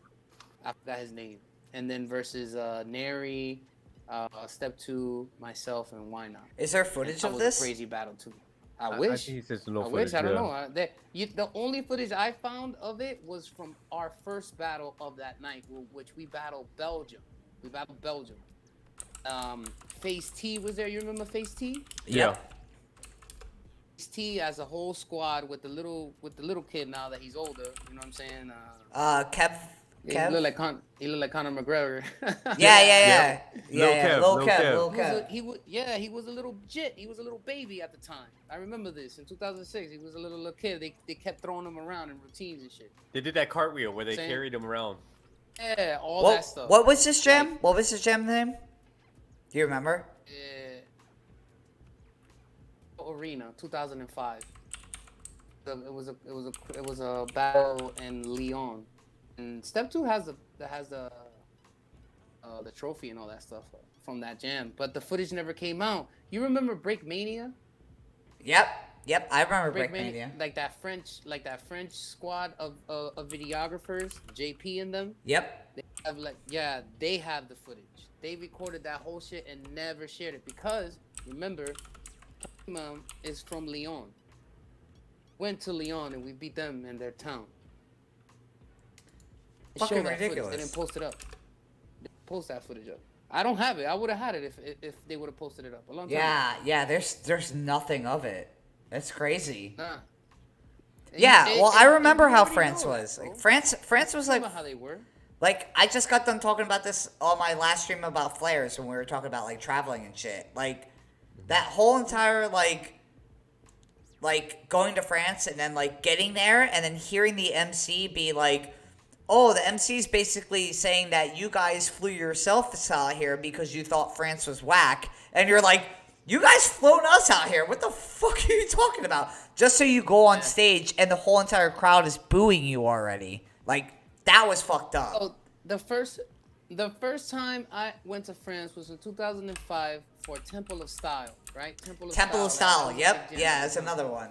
I forgot his name. And then versus Neri, Step Two, myself, and Why Not. Is there footage of this? A crazy battle too. I wish. I think he says no I footage, wish. I don't know. The only footage I found of it was from our first battle of that night, which we battled Belgium. Face T was there. You remember Face T? Yeah. Face T as a whole squad with the little kid now that he's older. You know what I'm saying? Kev. He looked like Conor McGregor. Yeah. Lil Kev. He was a little jit. He was a little baby at the time. I remember this in 2006. He was a little kid. They kept throwing him around in routines and shit. They did that cartwheel where they carried him around. Yeah, all that stuff. What was this jam? What was this jam name? Do you remember? Arena 2005. It was a battle in Lyon. And Step Two has the trophy and all that stuff from that jam, but the footage never came out. You remember Break Mania? Yep. I remember Break Mania. Like that French squad of videographers, JP and them. Yep. They have the footage. They recorded that whole shit and never shared it because remember, Pokemon is from Lyon. Went to Lyon and we beat them in their town. Fucking ridiculous. ridiculous. They didn't post it up. They didn't post that footage up. I don't have it. I would have had it if they would have posted it up a long time ago. Yeah. There's nothing of it. That's crazy. Nah. I remember how France was. Like France was like how they were. Like I just got done talking about this on my last stream about flares when we were talking about like traveling and shit. Like that whole entire like going to France and then like getting there and then hearing the MC be like, oh, the MC's basically saying that you guys flew yourself out here because you thought France was whack. And you're like, you guys flown us out here. What the fuck are you talking about? Just so you go on stage and the whole entire crowd is booing you already. Like, that was fucked up. Oh, the first time I went to France was in 2005 for Temple of Style, right? Temple of Style, yep. Yeah, that's another one.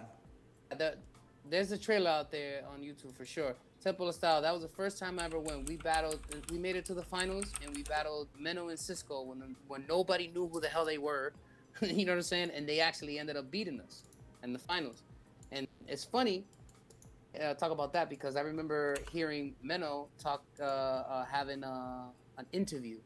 There's a trailer out there on YouTube for sure. Temple of Style. That was the first time I ever went. We battled. We made it to the finals, and we battled Menno and Cisco when nobody knew who the hell they were. You know what I'm saying? And they actually ended up beating us in the finals. And it's funny talk about that because I remember hearing Menno talk having an interview,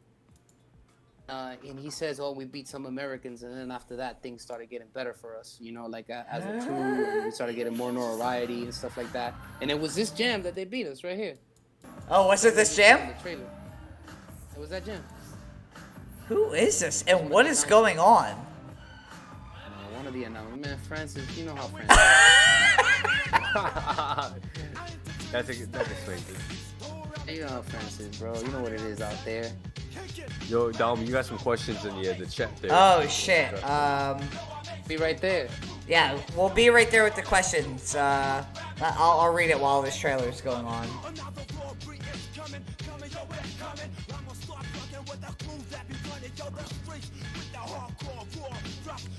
and he says, "Oh, we beat some Americans, and then after that, things started getting better for us. You know, like as a crew, and we started getting more notoriety and stuff like that. And it was this jam that they beat us right here. Oh, was it this jam? The trailer. It was that gym. Who is this? And what is going on? One of the announcements. Man, Francis, you know how Francis That explains it. You know how Francis, bro. You know what it is out there. Yo, Dom, you got some questions in the chat there. Oh shit. Be right there. Yeah, we'll be right there with the questions. I'll read it while this trailer's going on.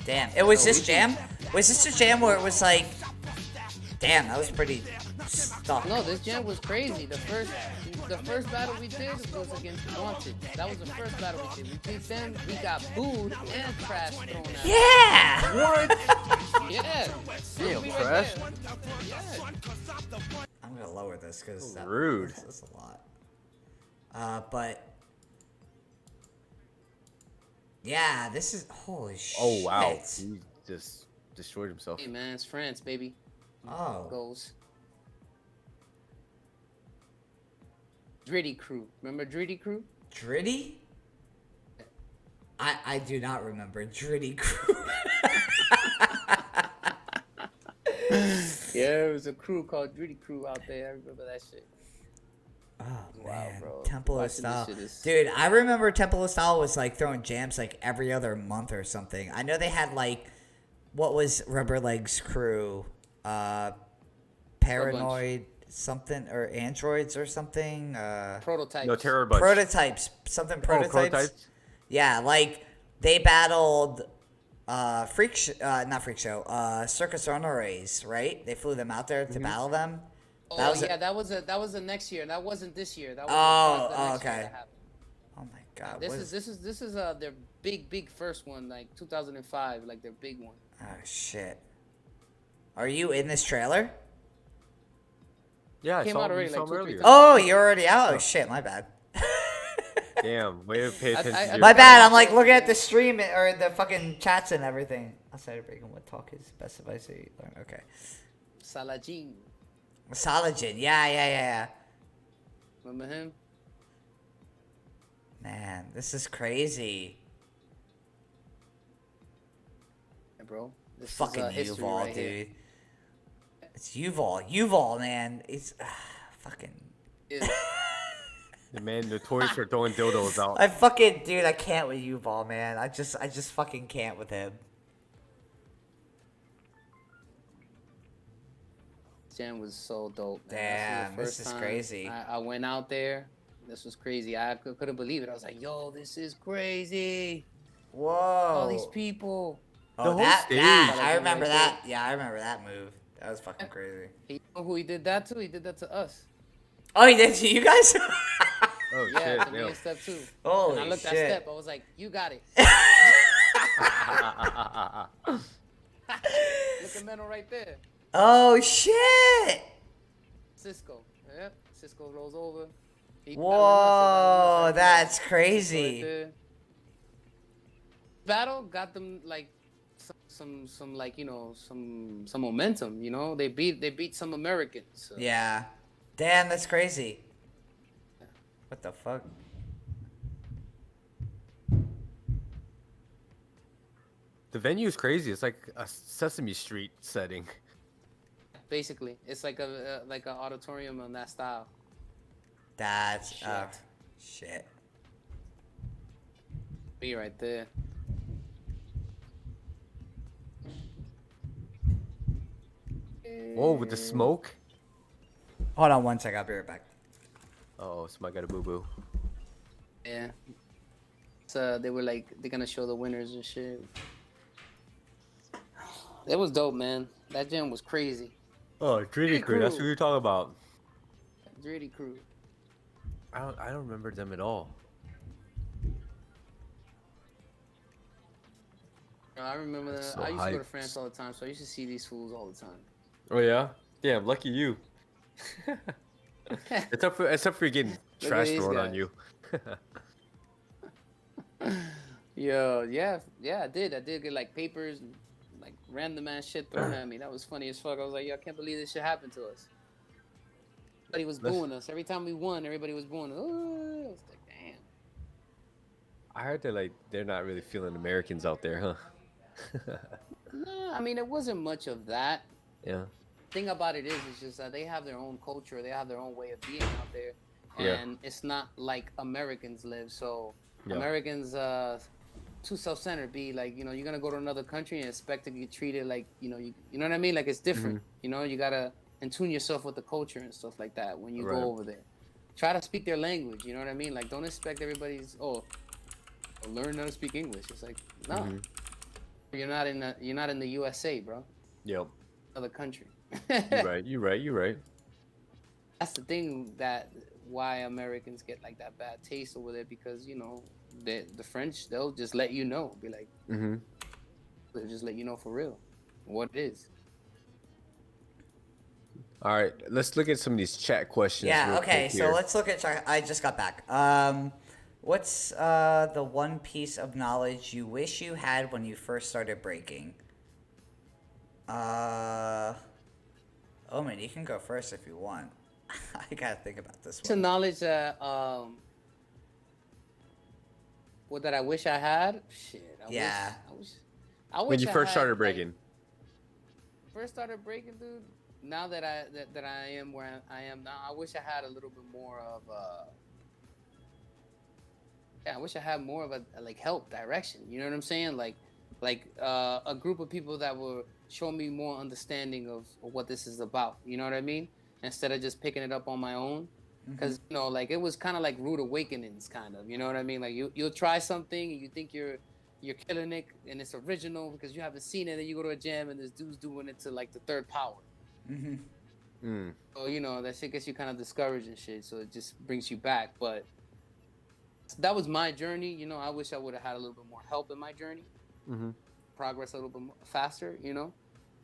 Damn, it was this jam? Was this the jam where it was like, damn, that was pretty stuck. No, this jam was crazy. The first battle we did was against Wanted. That was the first battle we did. We beat them, we got booed and trash thrown at us. Yeah! What? Yeah. Damn, We trash. right there. Yeah. I'm gonna lower this because Rude. That's a lot. But yeah, this is holy shit. Oh wow, he just destroyed himself. Hey man, it's France, baby. Oh, Goes. Dritty Crew. Remember Dritty Crew? Dritty? I do not remember Dritty Crew. Yeah, it was a crew called Dritty Crew out there. I remember that shit. Oh Wow, man, bro. Temple of Watching this Style, shit is- dude. I remember Temple of Style was like throwing jams like every other month or something. I know they had like, what was Rubber Legs crew, Paranoid something or Androids or something. Prototypes. No, Terror Bunch. Prototypes, something prototypes. Prototypes? Yeah, like they battled not Freak Show, Circus Runaways, right? They flew them out there to battle them. Oh That was yeah, that was the next year. That wasn't this year. That was Oh, the next year okay. that happened. Oh my god. This what is their big first one, like 2005, like their big one. Oh shit. Are you in this trailer? Yeah, I Came saw, out already, you saw like, him 2-3 earlier. times. Oh, you're already out? Oh shit, my bad. Damn, way to pay attention. to your My bad, I'm like Yeah. looking at the stream or the fucking chats and everything. Outside of breaking what talk is best if I say learn. Okay. Salajin. Sologin, yeah. Remember him? Man, this is crazy. Yeah, bro. This Fucking is, history Uval, right here. dude. It's Uval, man. It's fucking. Yeah. The man notorious for throwing dildos out. I fucking, dude, I can't with Uval, man. I just fucking can't with him. Jam was so dope. Man. Damn, the this first is time crazy. I went out there. This was crazy. I couldn't believe it. I was like, yo, this is crazy. Whoa. All these people. Oh, The whole that, stage. I remember Right that. Yeah, I remember that move. That was fucking crazy. You know who he did that to? He did that to us. Oh, he did to you guys? Oh Yeah, shit, to me damn. in step 2. Holy And I looked at shit. Step. I was like, you got it. Look at Menno right there. Oh, shit. Cisco. Yep. Cisco rolls over. He Whoa, battling us, that's right crazy. there. Battle got them like some like, you know, some momentum, you know. They beat some Americans. So. Yeah. Damn, that's crazy. What the fuck? The venue is crazy. It's like a Sesame Street setting. Basically, it's like a like an auditorium on that style. That's Shit. shit. Me right there. Whoa, with the smoke. Hold on one sec, I'll be right back. Oh, somebody got a boo boo. Yeah. So they were like, they're gonna show the winners and shit. It was dope, man. That gym was crazy. Oh, Dritty Crew. That's Crew. who you're talking about. Dritty Crew. I don't remember them at all. I remember that. So I used to go to hyped. France all the time, so I used to see these fools all the time. Oh yeah. Damn, lucky you. Except for you getting at trash these thrown on guys. you. Yo, yeah, I did get like papers and like random ass shit thrown at me. That was funny as fuck. I was like, yo, I can't believe this shit happened to us. Everybody was Let's- booing us. Every time we won, everybody was booing us. Oh, I was like, damn. I heard they're not really feeling Americans out there, huh? No, I mean it wasn't much of that. Yeah. Thing about it is, it's just that they have their own culture, they have their own way of being out there, Yeah. and it's not like Americans live. So Yeah. Americans too self-centered. Be like, you know, you're gonna go to another country and expect to get treated like, you know what I mean? Like it's different. You know, you gotta tune yourself with the culture and stuff like that when you Right. go over there. Try to speak their language. You know what I mean? Like don't expect everybody's learn how to speak English. It's like no, you're not in the USA, bro. Yep. Another country. You're right. That's the thing, that why Americans get like that bad taste over there, because you know the French, they'll just let you know, be like, they'll just let you know for real what it is. All right, let's look at some of these chat questions. Yeah, real okay, quick so here. let's look at... I just got back. What's the one piece of knowledge you wish you had when you first started breaking? Omen, you can go first if you want. I gotta think about this It's a one. knowledge that what that I wish I had. Shit. I wish When you I first had, started like, breaking. first started breaking, dude. Now that I am where I am now, I wish I had a little bit more of I wish I had more of a like help, direction. You know what I'm saying? Like a group of people that will show me more understanding of what this is about. You know what I mean? Instead of just picking it up on my own. Because you know, like it was kind of like rude awakenings, kind of. You know what I mean? Like you'll try something and you think you're killing it and it's original because you haven't seen it, and you go to a gym and this dude's doing it to like the third power. So you know that shit gets you kind of discouraged and shit. So it just brings you back. But that was my journey. You know, I wish I would have had a little bit more help in my journey, progress a little bit more faster. You know,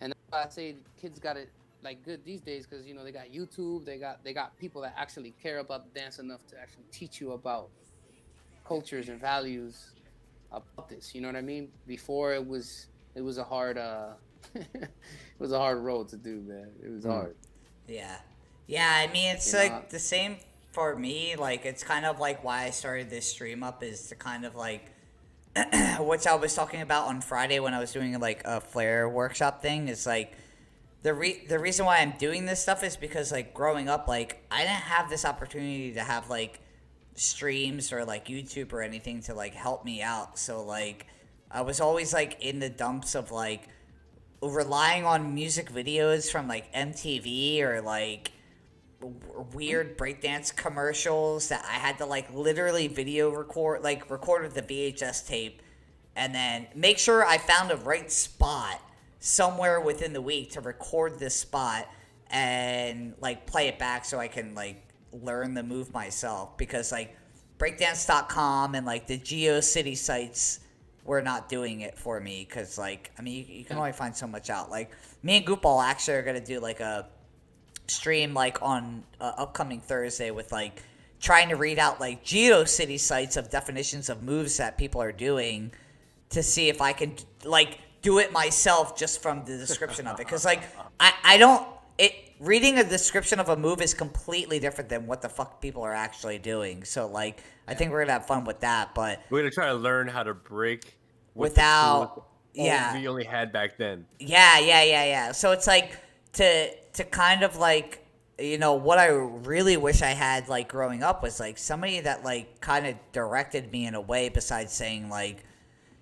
and that's why I say kids got it like good these days, because you know they got YouTube, they got people that actually care about the dance enough to actually teach you about cultures and values about this. You know what I mean? Before it was a hard it was a hard road to do, man. It was hard. Yeah. Yeah, I mean, it's You like know? the same for me. Like, it's kind of like why I started this stream up, is to kind of like, which I was talking about on Friday when I was doing like a flare workshop thing, is like, the reason why I'm doing this stuff is because like growing up, like I didn't have this opportunity to have like streams or like YouTube or anything to like help me out. So like I was always like in the dumps of like relying on music videos from like MTV or like weird breakdance commercials that I had to like literally record with the VHS tape, and then make sure I found the right spot somewhere within the week to record this spot and like play it back so I can like learn the move myself, because like breakdance.com and like the GeoCity sites were not doing it for me, because like I mean you can only find so much out. Like me and Goofball actually are gonna do like a stream like on upcoming Thursday with like trying to read out like GeoCity sites of definitions of moves that people are doing, to see if I can like do it myself just from the description of it, because like I don't reading a description of a move is completely different than what the fuck people are actually doing. So like I think we're gonna have fun with that, but We're gonna try to learn how to break without we only had back then. Yeah. So it's like to kind of like, you know, what I really wish I had like growing up was like somebody that like kind of directed me in a way, besides saying like,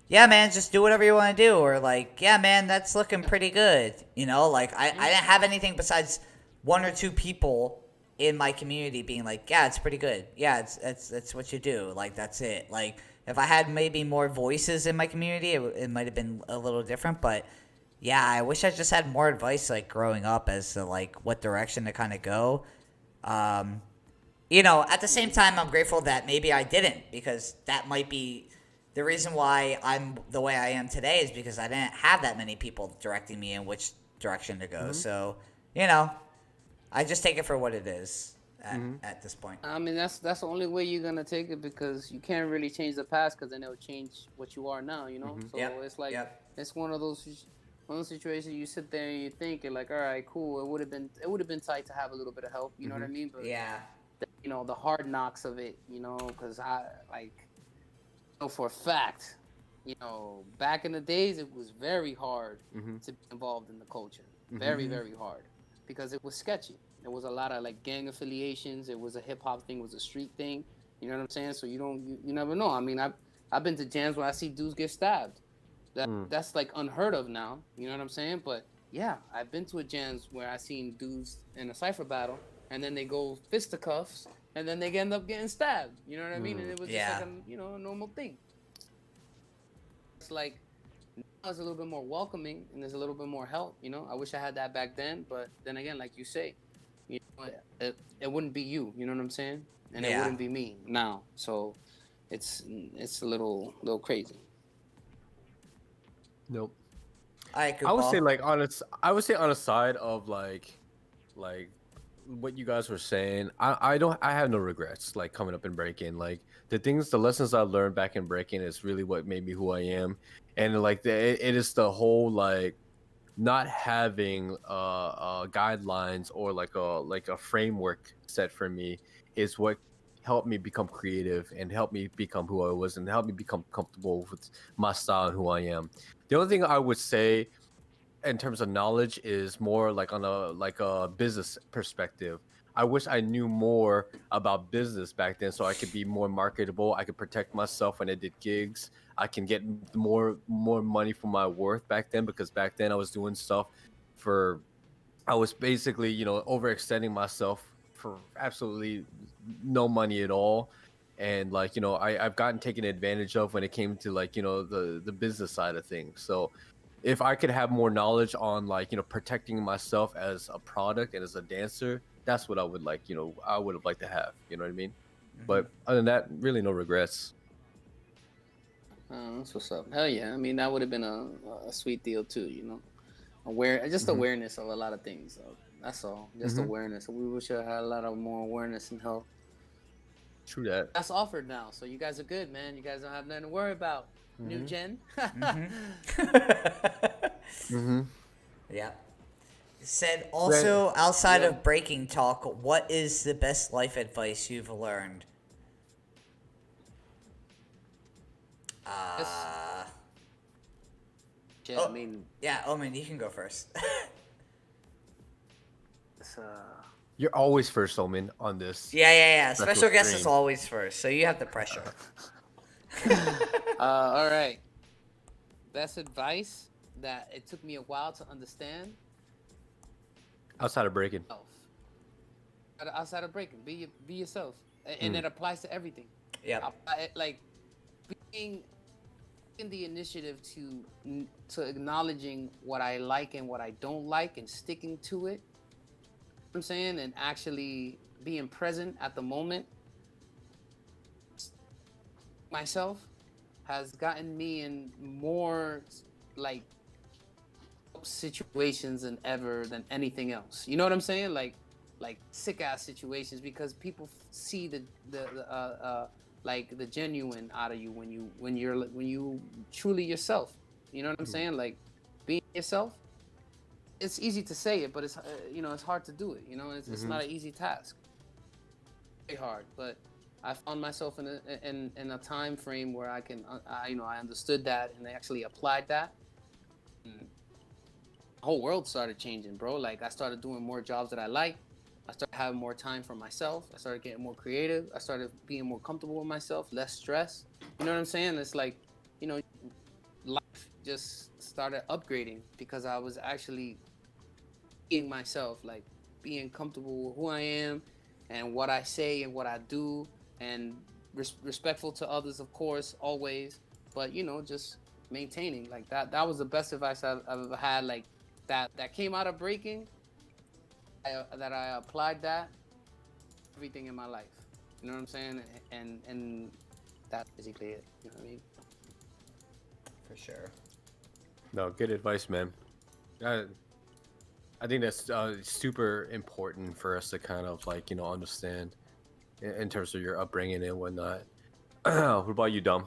yeah, man, just do whatever you want to do, or like, yeah, man, that's looking pretty good. You know, like I didn't have anything besides one or two people in my community being like, yeah, it's pretty good. Yeah, it's what you do. Like, that's it. Like, if I had maybe more voices in my community, it might have been a little different. But yeah, I wish I just had more advice like growing up as to like what direction to kind of go. You know, at the same time, I'm grateful that maybe I didn't, because that might be the reason why I'm the way I am today, is because I didn't have that many people directing me in which direction to go. So, you know, I just take it for what it is at this point. I mean, that's the only way you're gonna take it, because you can't really change the past, because then it'll change what you are now. You know, so it's like it's one of those situations you sit there and you think, you're like, all right, cool. It would have been tight to have a little bit of help. You know what I mean? But Yeah. you know, the hard knocks of it. You know, because I like know for a fact, back in the days, it was very hard Mm-hmm. to be involved in the culture. Very, very hard. Because it was sketchy. There was a lot of like gang affiliations. It was a hip hop thing. It was a street thing. You know what I'm saying? So you never know. I mean, I've been to jams where I see dudes get stabbed. That's like unheard of now. You know what I'm saying? But yeah, I've been to a jams where I seen dudes in a cipher battle, and then they go fisticuffs, and then they end up getting stabbed. You know what I mean? And it was just like a normal thing. It's like now it's a little bit more welcoming, and there's a little bit more help. I wish I had that back then, but then again, like you say, it wouldn't be you. You know what I'm saying? And it wouldn't be me now. So it's a little crazy. Nope. All right, I would say Goofball. I would say on a side of like what you guys were saying. I have no regrets like coming up and breaking. Like the lessons I learned back in breaking is really what made me who I am. And like it is the whole like not having guidelines or like a framework set for me is what helped me become creative and helped me become who I was and helped me become comfortable with my style and who I am. The only thing I would say in terms of knowledge is more like on a business perspective. I wish I knew more about business back then so I could be more marketable. I could protect myself when I did gigs. I can get more money for my worth back then, because back then I was doing stuff I was basically, overextending myself for absolutely no money at all. And like, I've gotten taken advantage of when it came to like, the business side of things. So if I could have more knowledge on like, protecting myself as a product and as a dancer, that's what I would like, I would have liked to have, you know what I mean? But other than that, really no regrets. That's what's up. Hell yeah. I mean, that would have been a sweet deal too, Mm-hmm. awareness of a lot of things. So that's all. Just awareness. We wish I had a lot of more awareness and help. True that. That's offered now. So you guys are good, man. You guys don't have nothing to worry about. New gen. Yeah. Said also, outside of breaking talk, what is the best life advice you've learned? Yeah, Oh. I mean, Yeah, Omen, you can go first. it's, You're always first, Omen, on this. Yeah. Special guest is stream. always first, so you have the pressure. all right. Best advice that it took me a while to understand. Outside of breaking. Outside of breaking, be yourself, and it applies to everything. Yeah. Like being in the initiative to acknowledging what I like and what I don't like and sticking to it. I'm saying, and actually being present at the moment myself has gotten me in more like situations than anything else. You know what I'm saying? Like sick ass situations, because people see the like the genuine out of you when you truly yourself. You know what I'm saying? Like being yourself. It's easy to say it, but it's it's hard to do it. It's not an easy task. Very hard, but I found myself in a time frame where I understood that and I actually applied that. And the whole world started changing, bro. Like I started doing more jobs that I like. I started having more time for myself. I started getting more creative. I started being more comfortable with myself, less stress. You know what I'm saying? It's like, life just started upgrading because I was actually being myself, like being comfortable with who I am and what I say and what I do, and respectful to others, of course, always. But just maintaining like that. That was the best advice I've ever had. Like that came out of breaking. That I applied that everything in my life. You know what I'm saying? And that's basically it. You know what I mean? For sure. No, good advice, man. I think that's super important for us to kind of like understand in terms of your upbringing and whatnot. What about you, Dom?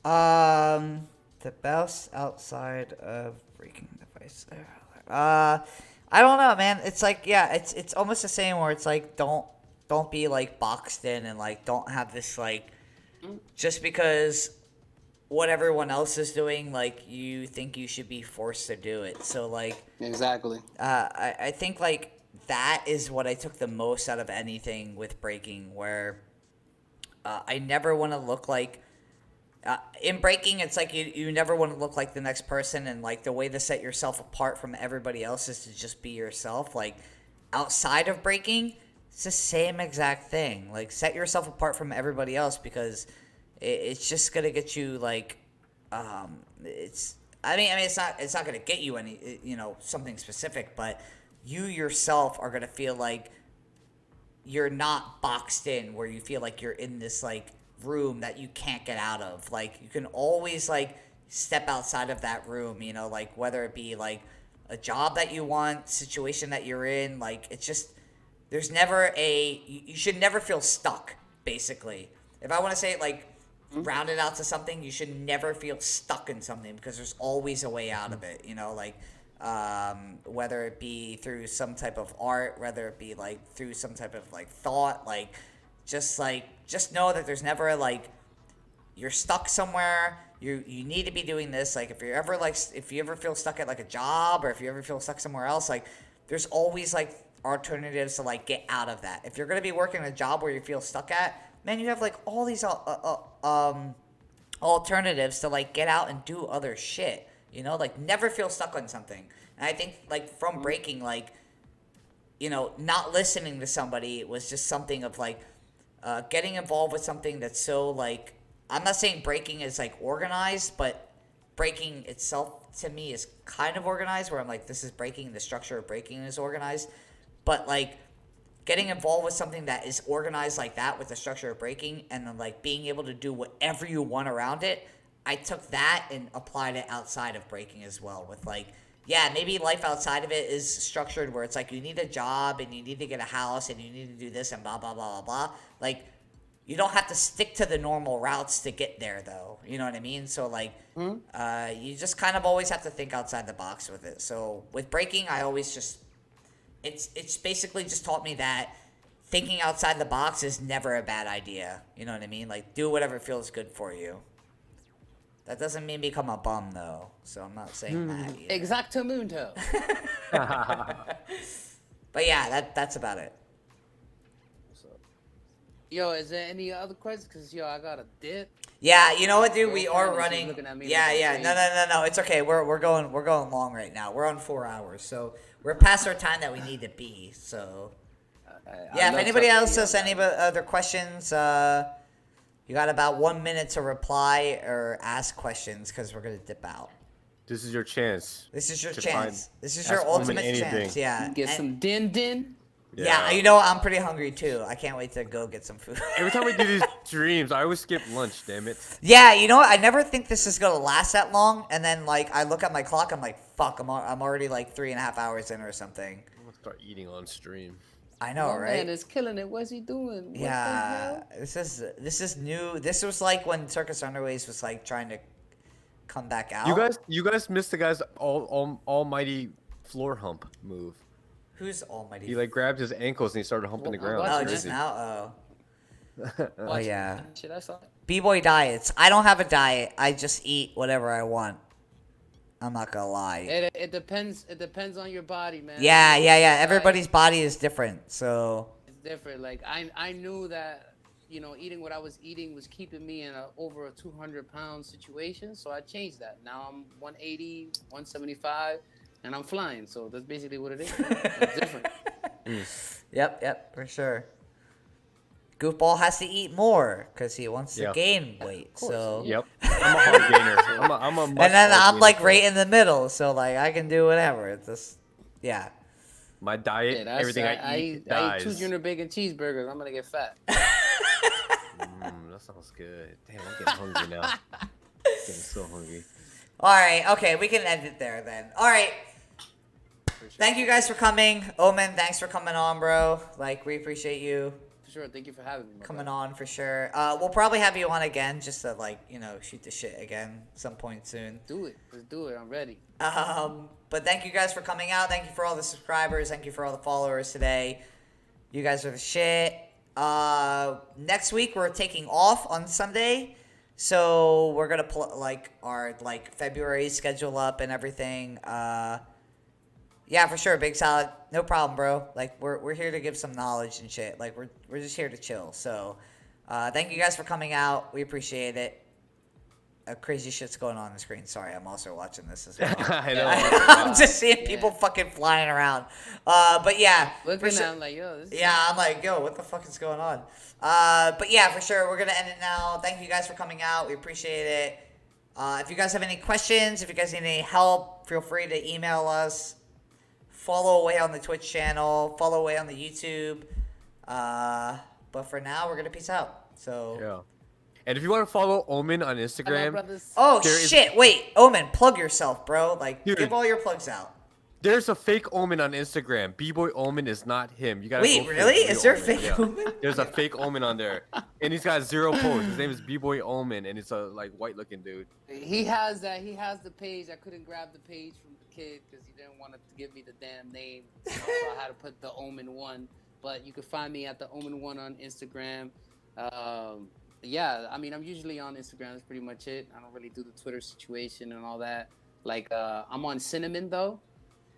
The best outside of breaking device. I don't know, man. It's like, yeah, it's almost the same where it's like don't be like boxed in and like don't have this like just because what everyone else is doing, like, you think you should be forced to do it. So, like, Exactly. I think, like, that is what I took the most out of anything with breaking, where I never want to look like, in breaking, it's like you never want to look like the next person, and, like, the way to set yourself apart from everybody else is to just be yourself. Like, outside of breaking, it's the same exact thing. Like, set yourself apart from everybody else, because it's just gonna get you, like, it's. I mean, it's not gonna get you any, something specific, but you yourself are gonna feel like you're not boxed in, where you feel like you're in this, like, room that you can't get out of. Like, you can always, like, step outside of that room, like, whether it be, like, a job that you want, situation that you're in. Like, it's just, there's never you should never feel stuck, basically. If I want to say it, like, round it out to something, you should never feel stuck in something, because there's always a way out of it, like, whether it be through some type of art, whether it be, like, through some type of, like, thought, just know that there's never, like, you're stuck somewhere, you need to be doing this. Like, if you ever feel stuck at, like, a job, or if you ever feel stuck somewhere else, like, there's always, like, alternatives to, like, get out of that. If you're going to be working a job where you feel stuck at, man, you have, like, all these alternatives to, like, get out and do other shit, like, never feel stuck on something. And I think, like, from breaking, like, not listening to somebody was just something of, like, getting involved with something that's so, like, I'm not saying breaking is, like, organized, but breaking itself to me is kind of organized, where I'm like, this is breaking, the structure of breaking is organized. But, like, getting involved with something that is organized like that, with the structure of breaking, and then, like, being able to do whatever you want around it, I took that and applied it outside of breaking as well, with, like, yeah, maybe life outside of it is structured where it's like you need a job and you need to get a house and you need to do this and blah, blah, blah, blah, blah. Like, you don't have to stick to the normal routes to get there, though. You know what I mean? So, like, you just kind of always have to think outside the box with it. So, with breaking, I always just, it's basically just taught me that thinking outside the box is never a bad idea. You know what I mean? Like, do whatever feels good for you. That doesn't mean become a bum, though. So I'm not saying that either. Exactamundo. But yeah, that's about it. Yo, is there any other questions? Because, yo, I got a dip. Yeah, you know what, dude? We are Girlfriend is running. looking at me Yeah, like yeah. I'm No. It's okay. We're going long right now. We're on 4 hours, so we're past our time that we need to be. So yeah, if anybody else has any other questions, you got about 1 minute to reply or ask questions, because we're gonna dip out. This is your chance. This is your to chance. find- This is ask your Omen ultimate anything. chance. Yeah. Get And- some din. Yeah, you know what? I'm pretty hungry too. I can't wait to go get some food. Every time we do these streams, I always skip lunch. Damn it. Yeah, you know what? I never think this is gonna last that long, and then, like, I look at my clock, I'm like, fuck, I'm already like 3.5 hours in or something. I'm gonna start eating on stream. I know, right? Man is killing it. What's he doing? What Yeah, the hell? this is new. This was like when Circus Underways was, like, trying to come back out. You guys missed the guy's almighty floor hump move. Who's almighty? He, like, grabbed his ankles and he started humping the ground. Oh, It's just crazy. now. Oh Watch yeah. that shit, I saw it. Bboy diets. I don't have a diet. I just eat whatever I want. I'm not gonna lie. It depends. It depends on your body, man. Yeah. Everybody's body is different, so. It's different. Like, I knew that, eating what I was eating was keeping me in over a 200-pound situation, so I changed that. Now I'm 180, 175, and I'm flying. So that's basically what it is. It's different. Yep, for sure. Goofball has to eat more because he wants to Yeah. gain weight. So. Yep. I'm a hard gainer. I'm a And then hard I'm, gainer, like, so right in the middle, so, like, I can do whatever. It's just, yeah. My diet, Yeah, that's, everything I eat dies. I eat 2 Junior Bacon cheeseburgers. I'm gonna get fat. That sounds good. Damn, I'm getting hungry now. Getting so hungry. All right, okay, we can end it there then. All right. Thank you guys for coming. Omen, thanks for coming on, bro. Like, we appreciate you For sure. Thank you for having me. my coming brother. on for sure. We'll probably have you on again just to, like, shoot the shit again some point soon. Do it. Let's do it. I'm ready. But thank you guys for coming out. Thank you for all the subscribers. Thank you for all the followers today. You guys are the shit. Next week we're taking off on Sunday, so we're gonna put like our like February schedule up and everything. Yeah, for sure, Big Salad, no problem, bro. Like we're here to give some knowledge and shit. Like we're just here to chill. So, thank you guys for coming out. We appreciate it. Crazy shit's going on the screen. Sorry, I'm also watching this as well. I know. I'm just seeing people fucking flying around. But yeah, Looking for at sure- him like, yo, this is yeah, I'm like, yo, what the fuck is going on? But yeah, for sure, we're gonna end it now. Thank you guys for coming out. We appreciate it. If you guys have any questions, if you guys need any help, feel free to email us. Follow away on the Twitch channel. Follow away on the YouTube. But for now, we're gonna peace out. So. Yeah. And if you want to follow Omen on Hello, Instagram, brothers. Oh There is- shit! Wait, Omen, plug yourself, bro. Like, Dude. give all your plugs out. there's a fake Omen on Instagram. Bboy Omen is not him. You gotta Wait, go for the really? real Is there a Omen. fake Yeah. Omen? There's a fake Omen on there, and he's got 0 posts. His name is Bboy Omen, and it's a like white looking dude. He has that. He has the page. I couldn't grab the page from the kid because he didn't want to give me the damn name. So I had to put the Omen One. But you can find me at the Omen One on Instagram. Yeah, I mean, I'm usually on Instagram. That's pretty much it. I don't really do the Twitter situation and all that. Like, I'm on Cinnamon though.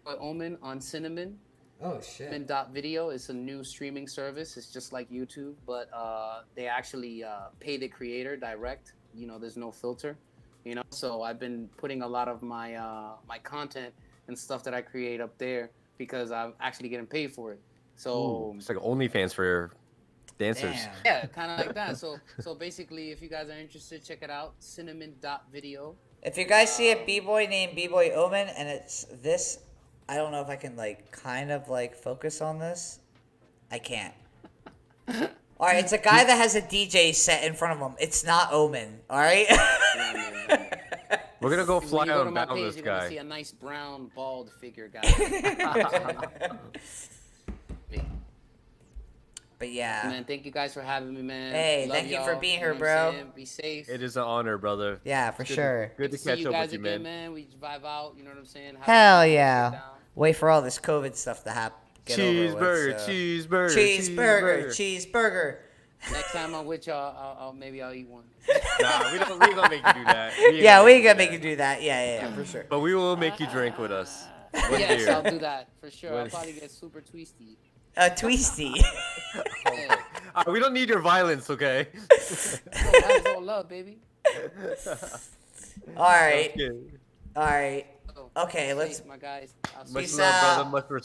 Omen on Cinnamon. Oh shit. Cinnamon.video is a new streaming service. It's just like YouTube, but they actually pay the creator direct. You know, there's no filter. You know, so I've been putting a lot of my my content and stuff that I create up there because I'm actually getting paid for it. So It's like OnlyFans for dancers. Damn. yeah, kind of like that. So basically, if you guys are interested, check it out. Cinnamon.video. If you guys see a b-boy named B-boy Omen and it's this, I don't know if I can like kind of like focus on this. I can't. All right, it's a guy that has a DJ set in front of him. It's not Omen. All right. We're gonna go When fly you go out to and my battle page, this you're gonna guy. see a nice brown bald figure guy. But yeah. Man, thank you guys for having me, man. Hey, Love thank you y'all, for being know here, what I'm bro. saying? Be safe. It is an honor, brother. Yeah, for Good- sure. Good to See catch you up guys with you, again, man. We vibe out. You know what I'm saying? Have Hell fun, yeah. sit down. Wait for all this COVID stuff to happen. Cheeseburger, cheeseburger, Cheeseburger, cheeseburger. Next time I'm with y'all, I'll eat one. Nah, we ain't gonna make you do that. Yeah, we ain't gonna make you do that. Yeah, for sure. But we will make you drink with us. One Yes, beer. I'll do that for sure. I'll One- probably get super twisty. Twisty. Yeah. We don't need your violence, okay? No, that is all love, baby. All right. Okay. All right. So, Okay, stay let's- safe, my guys. I'll see Much you Peace love, out. brother. Much respect.